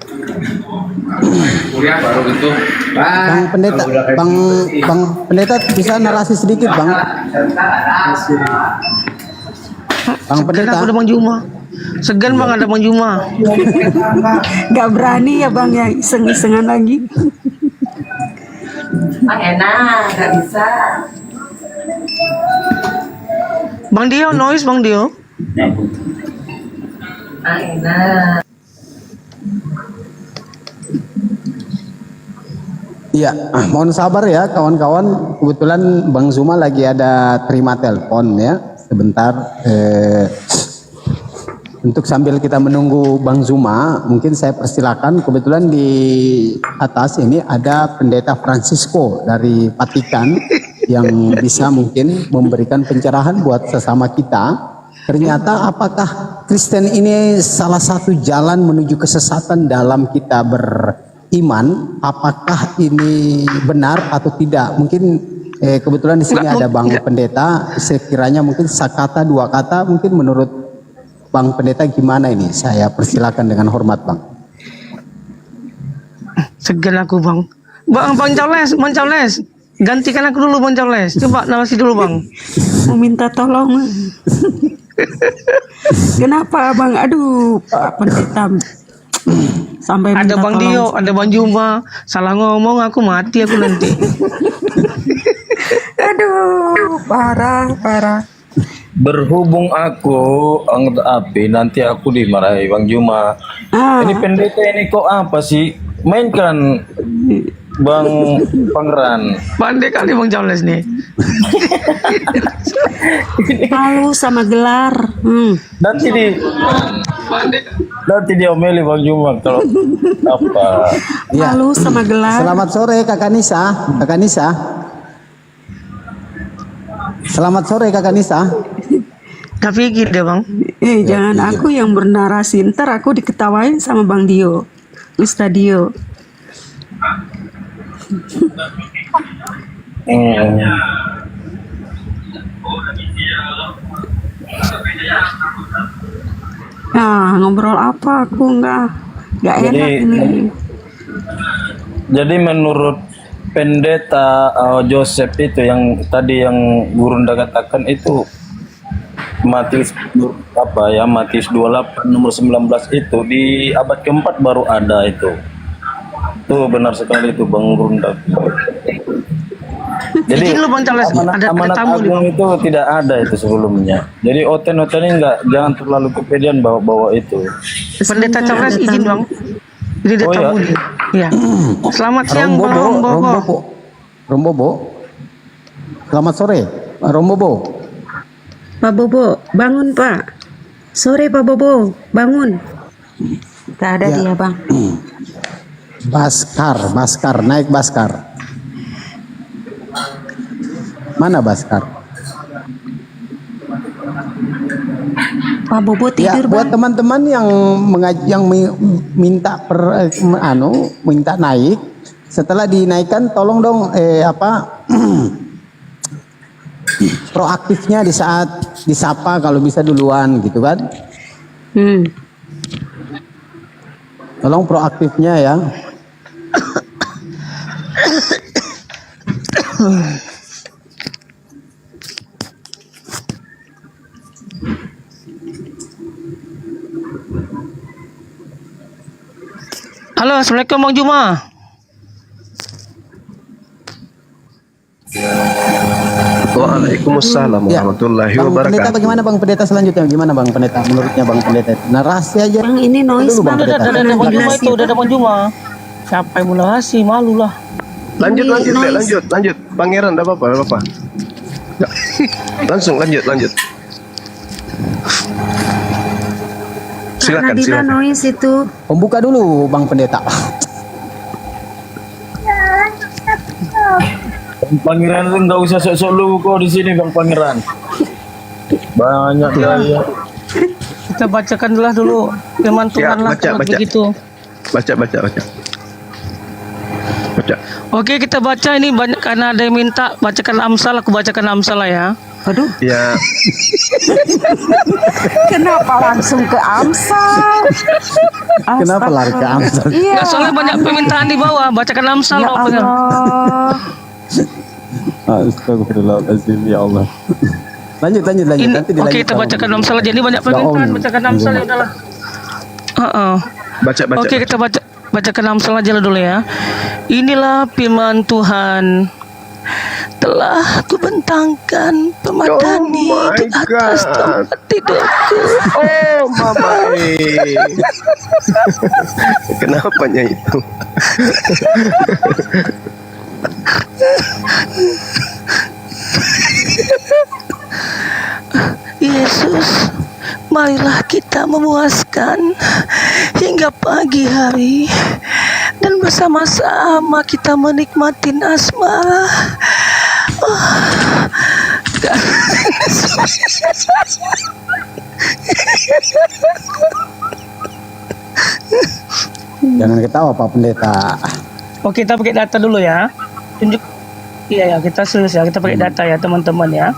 Baru gitu. Bang Pendeta bisa narasi sedikit, Bang. Bang Pendeta. Ada Bang Juma. Segan Bang ada Bang Juma. Gak berani ya Bang ya, iseng-isengan lagi. Bang enak, gak bisa. Bang Dio, noise Bang Dio. Bang enak. Iya, mohon sabar ya kawan-kawan. Kebetulan Bang Zuma lagi ada terima telepon ya. Sebentar. Untuk sambil kita menunggu Bang Zuma, mungkin saya persilakan. Kebetulan di atas ini ada Pendeta Francisco dari Vatikan yang bisa mungkin memberikan pencerahan buat sesama kita. Ternyata apakah Kristen ini salah satu jalan menuju kesesatan dalam kita beriman? Apakah ini benar atau tidak? Mungkin kebetulan di sini ada Bang Pendeta. Sekiranya mungkin sekata dua kata, mungkin menurut Bang Pendeta gimana ini? Saya persilakan dengan hormat, Bang. Segan aku Bang. Bang Coles. Gantikan aku dulu Bang Coles. Coba narasi dulu Bang. Mau minta tolong. Kenapa Bang? Aduh, Pak Pendeta. Sampai ada Bang Dio, ada Bang Juma. Salah ngomong aku mati aku nanti. Aduh, parah. Berhubung aku anggota api, nanti aku dimarahi Bang Juma. Ini pendeta ini kok apa sih? Mainkan Bang Pangeran. Pandai kali Bang Charles nih. Malu sama gelar. Nanti diomeli Bang Juma kalau apa. Ya. Malu sama gelar. Selamat sore Kakak Nisa. Selamat sore Kakak Nisa. Gak pikir deh Bang. Jangan aku yang bernarasi, ntar aku diketawain sama Bang Dio, Ustaz Dio. Nah, ngobrol apa? Aku nggak enak ini. Jadi menurut pendeta Joseph itu yang tadi yang Gurunda katakan itu Matius Matius 28 nomor 19 itu di abad keempat baru ada itu. Itu benar sekali itu Bang Gurunda. Jadi Izin lu Bang Charles, ada amanat tamu nih, agung Bang. itu tidak ada itu sebelumnya. Jadi oten-oten ini jangan terlalu kepedean bawa-bawa itu. Pendeta Charles izin Bang. Jadi ada Oh, ya? tamu nih. Iya. Selamat siang Bang Rombobo. Rombobo. Selamat sore, Pak Rombobo. Pak Bobo, bangun Pak. Sore Pak Bobo, bangun. Gak ada Ya. dia Bang. Baskar, naik Baskar. Mana Baskar? Pak Bobo Ya, tidur buat Bang. teman-teman yang minta minta naik, setelah dinaikkan tolong dong proaktifnya di saat disapa kalau bisa duluan gitu kan. Tolong proaktifnya ya. Halo, Assalamualaikum Bang Juma. Waalaikumsalam warahmatullahi Bang Pendeta wabarakatuh. bagaimana Bang Pendeta selanjutnya? Gimana Bang Pendeta? Menurutnya Bang Pendeta narasi aja. Bang ini noise Dulu, Bang Bang. Pendeta. Udah Bang Juma itu, udah ada Bang Juma. Siapa yang mau narasi? Malu lah. Lanjut, lanjut. Pangeran, enggak apa-apa, enggak apa-apa. Ya. Langsung lanjut. Silakan, Nadila silakan. noise itu. Pembuka dulu Bang Pendeta. Pangeran itu nggak usah sok-sok lu kok di sini Bang Pangeran. Banyak gaya. Kita bacakanlah dulu firman Tuhan lah kalau begitu. Baca. Oke, kita baca ini banyak karena ada yang minta bacakan Amsal, aku bacakan Amsal lah ya. Aduh. Ya. Kenapa langsung ke Amsal? Kenapa lari ke Amsal? Iya. Nggak, soalnya banyak permintaan di bawah, bacakan Amsal. Ya Bang Pangeran. Allah. Astagfirullahaladzim ya Allah. Lanjut. Ini, Nanti dilanjut. oke, kita bacakan Amsal aja. Ini banyak permintaan, bacakan Amsal ya udahlah. Baca. Oke, kita bacakan Amsal aja lah dulu ya. Inilah firman Tuhan. Telah kubentangkan pematani di atas tempat tidurku. Oh, mama. Kenapanya itu? Yesus, marilah kita memuaskan hingga pagi hari dan bersama-sama kita menikmati asmara. Jangan ketawa Pak Pendeta. Oke, kita pakai data dulu ya. Tunjuk. Iya ya, kita serius ya. Kita pakai data ya, teman-teman ya.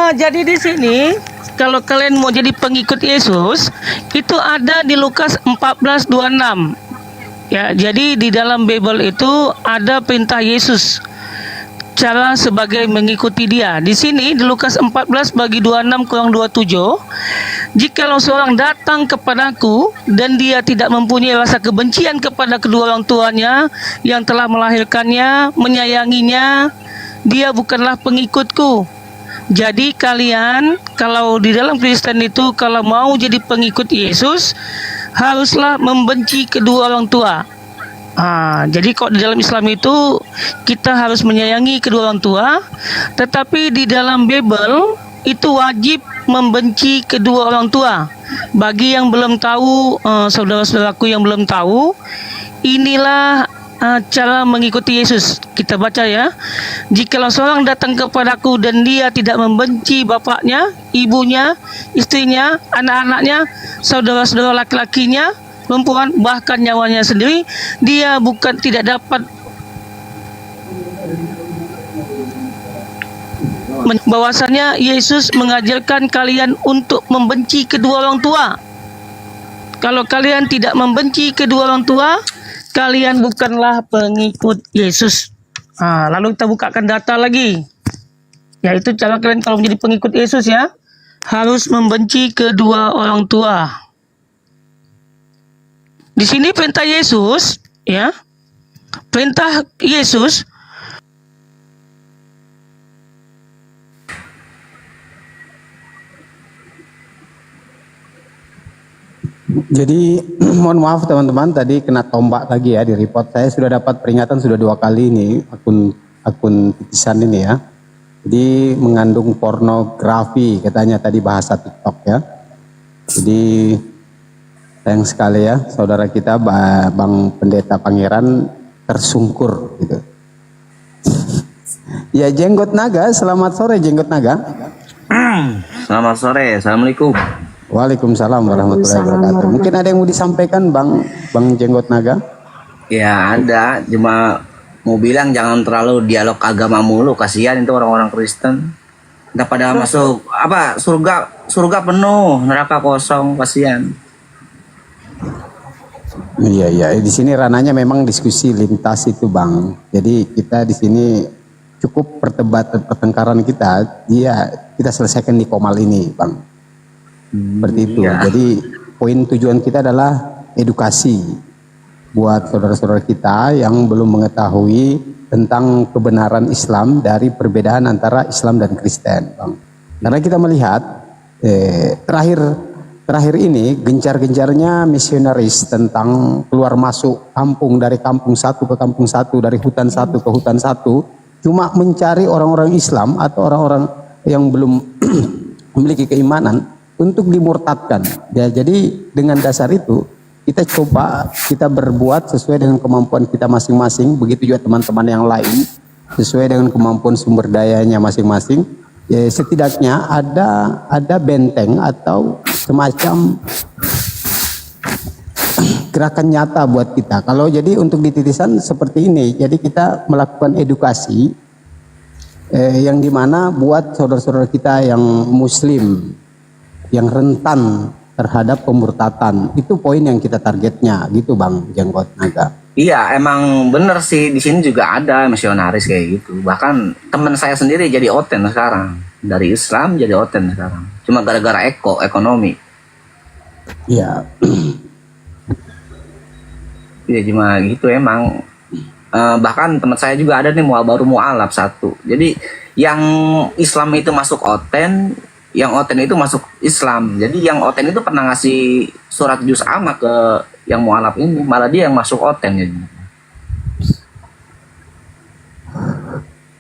Jadi di sini kalau kalian mau jadi pengikut Yesus, itu ada di Lukas 14:26. Ya, jadi di dalam Bible itu ada perintah Yesus cara sebagai mengikuti dia. Di sini di Lukas 14 bagi 26 kurang 27, jikalau seorang datang kepadaku dan dia tidak mempunyai rasa kebencian kepada kedua orang tuanya yang telah melahirkannya, menyayanginya, dia bukanlah pengikutku. Jadi kalian kalau di dalam Kristen itu kalau mau jadi pengikut Yesus haruslah membenci kedua orang tua. Jadi kok di dalam Islam itu kita harus menyayangi kedua orang tua, tetapi di dalam Bible itu wajib membenci kedua orang tua. Bagi yang belum tahu, saudara-saudaraku yang belum tahu, inilah cara mengikuti Yesus. Kita baca ya. Jikalau seorang datang kepadaku dan dia tidak membenci bapaknya, ibunya, istrinya, anak-anaknya, saudara-saudara laki-lakinya, perempuan, bahkan nyawanya sendiri, dia bahwasannya Yesus mengajarkan kalian untuk membenci kedua orang tua. Kalau kalian tidak membenci kedua orang tua, kalian bukanlah pengikut Yesus. Lalu kita bukakan data lagi. Yaitu cara kalian kalau menjadi pengikut Yesus ya, harus membenci kedua orang tua. Di sini perintah Yesus, ya. Perintah Yesus Jadi mohon maaf teman-teman, tadi kena tombak lagi ya di report. Saya sudah dapat peringatan sudah 2 kali ini akun titisan ini ya. Jadi mengandung pornografi katanya tadi bahasa TikTok ya. Jadi sayang sekali ya saudara kita Bang Pendeta Pangeran tersungkur gitu. Ya Jenggot Naga, selamat sore Jenggot Naga. Selamat sore, assalamualaikum. Waalaikumsalam warahmatullahi wabarakatuh. Mungkin ada yang mau disampaikan Bang Jenggot Naga? Ya ada, cuma mau bilang jangan terlalu dialog agama mulu, kasihan itu orang-orang Kristen. Udah pada masuk apa surga penuh, neraka kosong, kasihan. Iya, di sini rananya memang diskusi lintas itu Bang. Jadi kita di sini cukup pertengkaran kita, kita selesaikan di Komal ini Bang. Seperti itu. Jadi poin tujuan kita adalah edukasi buat saudara-saudara kita yang belum mengetahui tentang kebenaran Islam dari perbedaan antara Islam dan Kristen, Bang. Karena kita melihat terakhir ini gencar-gencarnya misionaris tentang keluar masuk kampung, dari kampung satu ke kampung satu, dari hutan satu ke hutan satu, cuma mencari orang-orang Islam atau orang-orang yang belum memiliki keimanan untuk dimurtadkan. Ya, jadi dengan dasar itu kita berbuat sesuai dengan kemampuan kita masing-masing, begitu juga teman-teman yang lain sesuai dengan kemampuan sumber dayanya masing-masing. Ya, setidaknya ada benteng atau semacam gerakan nyata buat kita. Kalau jadi untuk di titisan seperti ini, jadi kita melakukan edukasi yang dimana buat saudara-saudara kita yang Muslim yang rentan terhadap pemurtatan, itu poin yang kita targetnya gitu Bang Jenggot Naga. Iya, emang bener sih, di sini juga ada misionaris kayak gitu. Bahkan teman saya sendiri jadi oten sekarang, dari Islam jadi oten sekarang. Cuma gara-gara ekonomi. Iya. Iya cuma gitu emang. Bahkan teman saya juga ada nih baru mualaf 1. Jadi yang Islam itu masuk oten, yang oten itu masuk Islam. Jadi yang oten itu pernah ngasih surat juz amma ke yang mualaf ini, malah dia yang masuk oten jadi.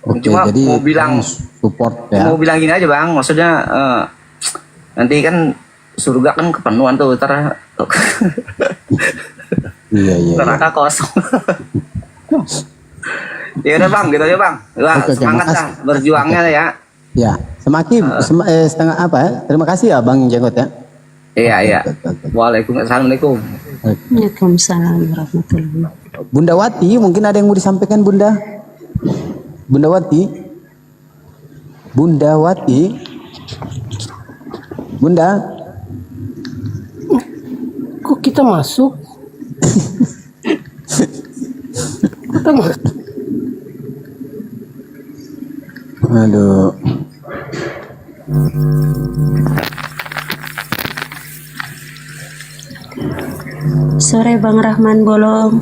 Oke, cuma jadi mau bilang support ya. Mau bilang gini aja Bang, maksudnya nanti kan surga kan kepenuhan tuh Iya. Neraka kosong. Ya udah Bang, gitu aja Bang. Semangat lah berjuangnya ya. Ya, setengah apa ya? Terima kasih ya Bang Jenggot ya. Iya. Waalaikumsalam. Waalaikumsalam warahmatullahi wabarakatuh. Bunda Wati, mungkin ada yang mau disampaikan Bunda? Bunda Wati? Bunda? Kok kita masuk? Kita masuk. Aduh. Sore Bang Rahman bolong.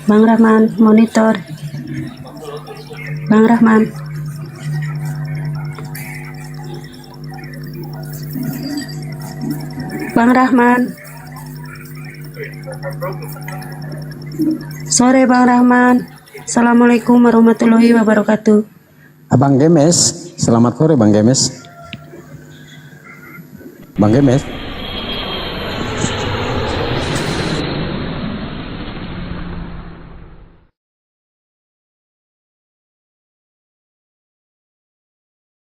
Bang Rahman monitor. Bang Rahman. Bang Rahman. Sore Bang Rahman. Assalamualaikum warahmatullahi wabarakatuh. Abang Gemes, selamat sore Bang Gemes. Bang Gemes.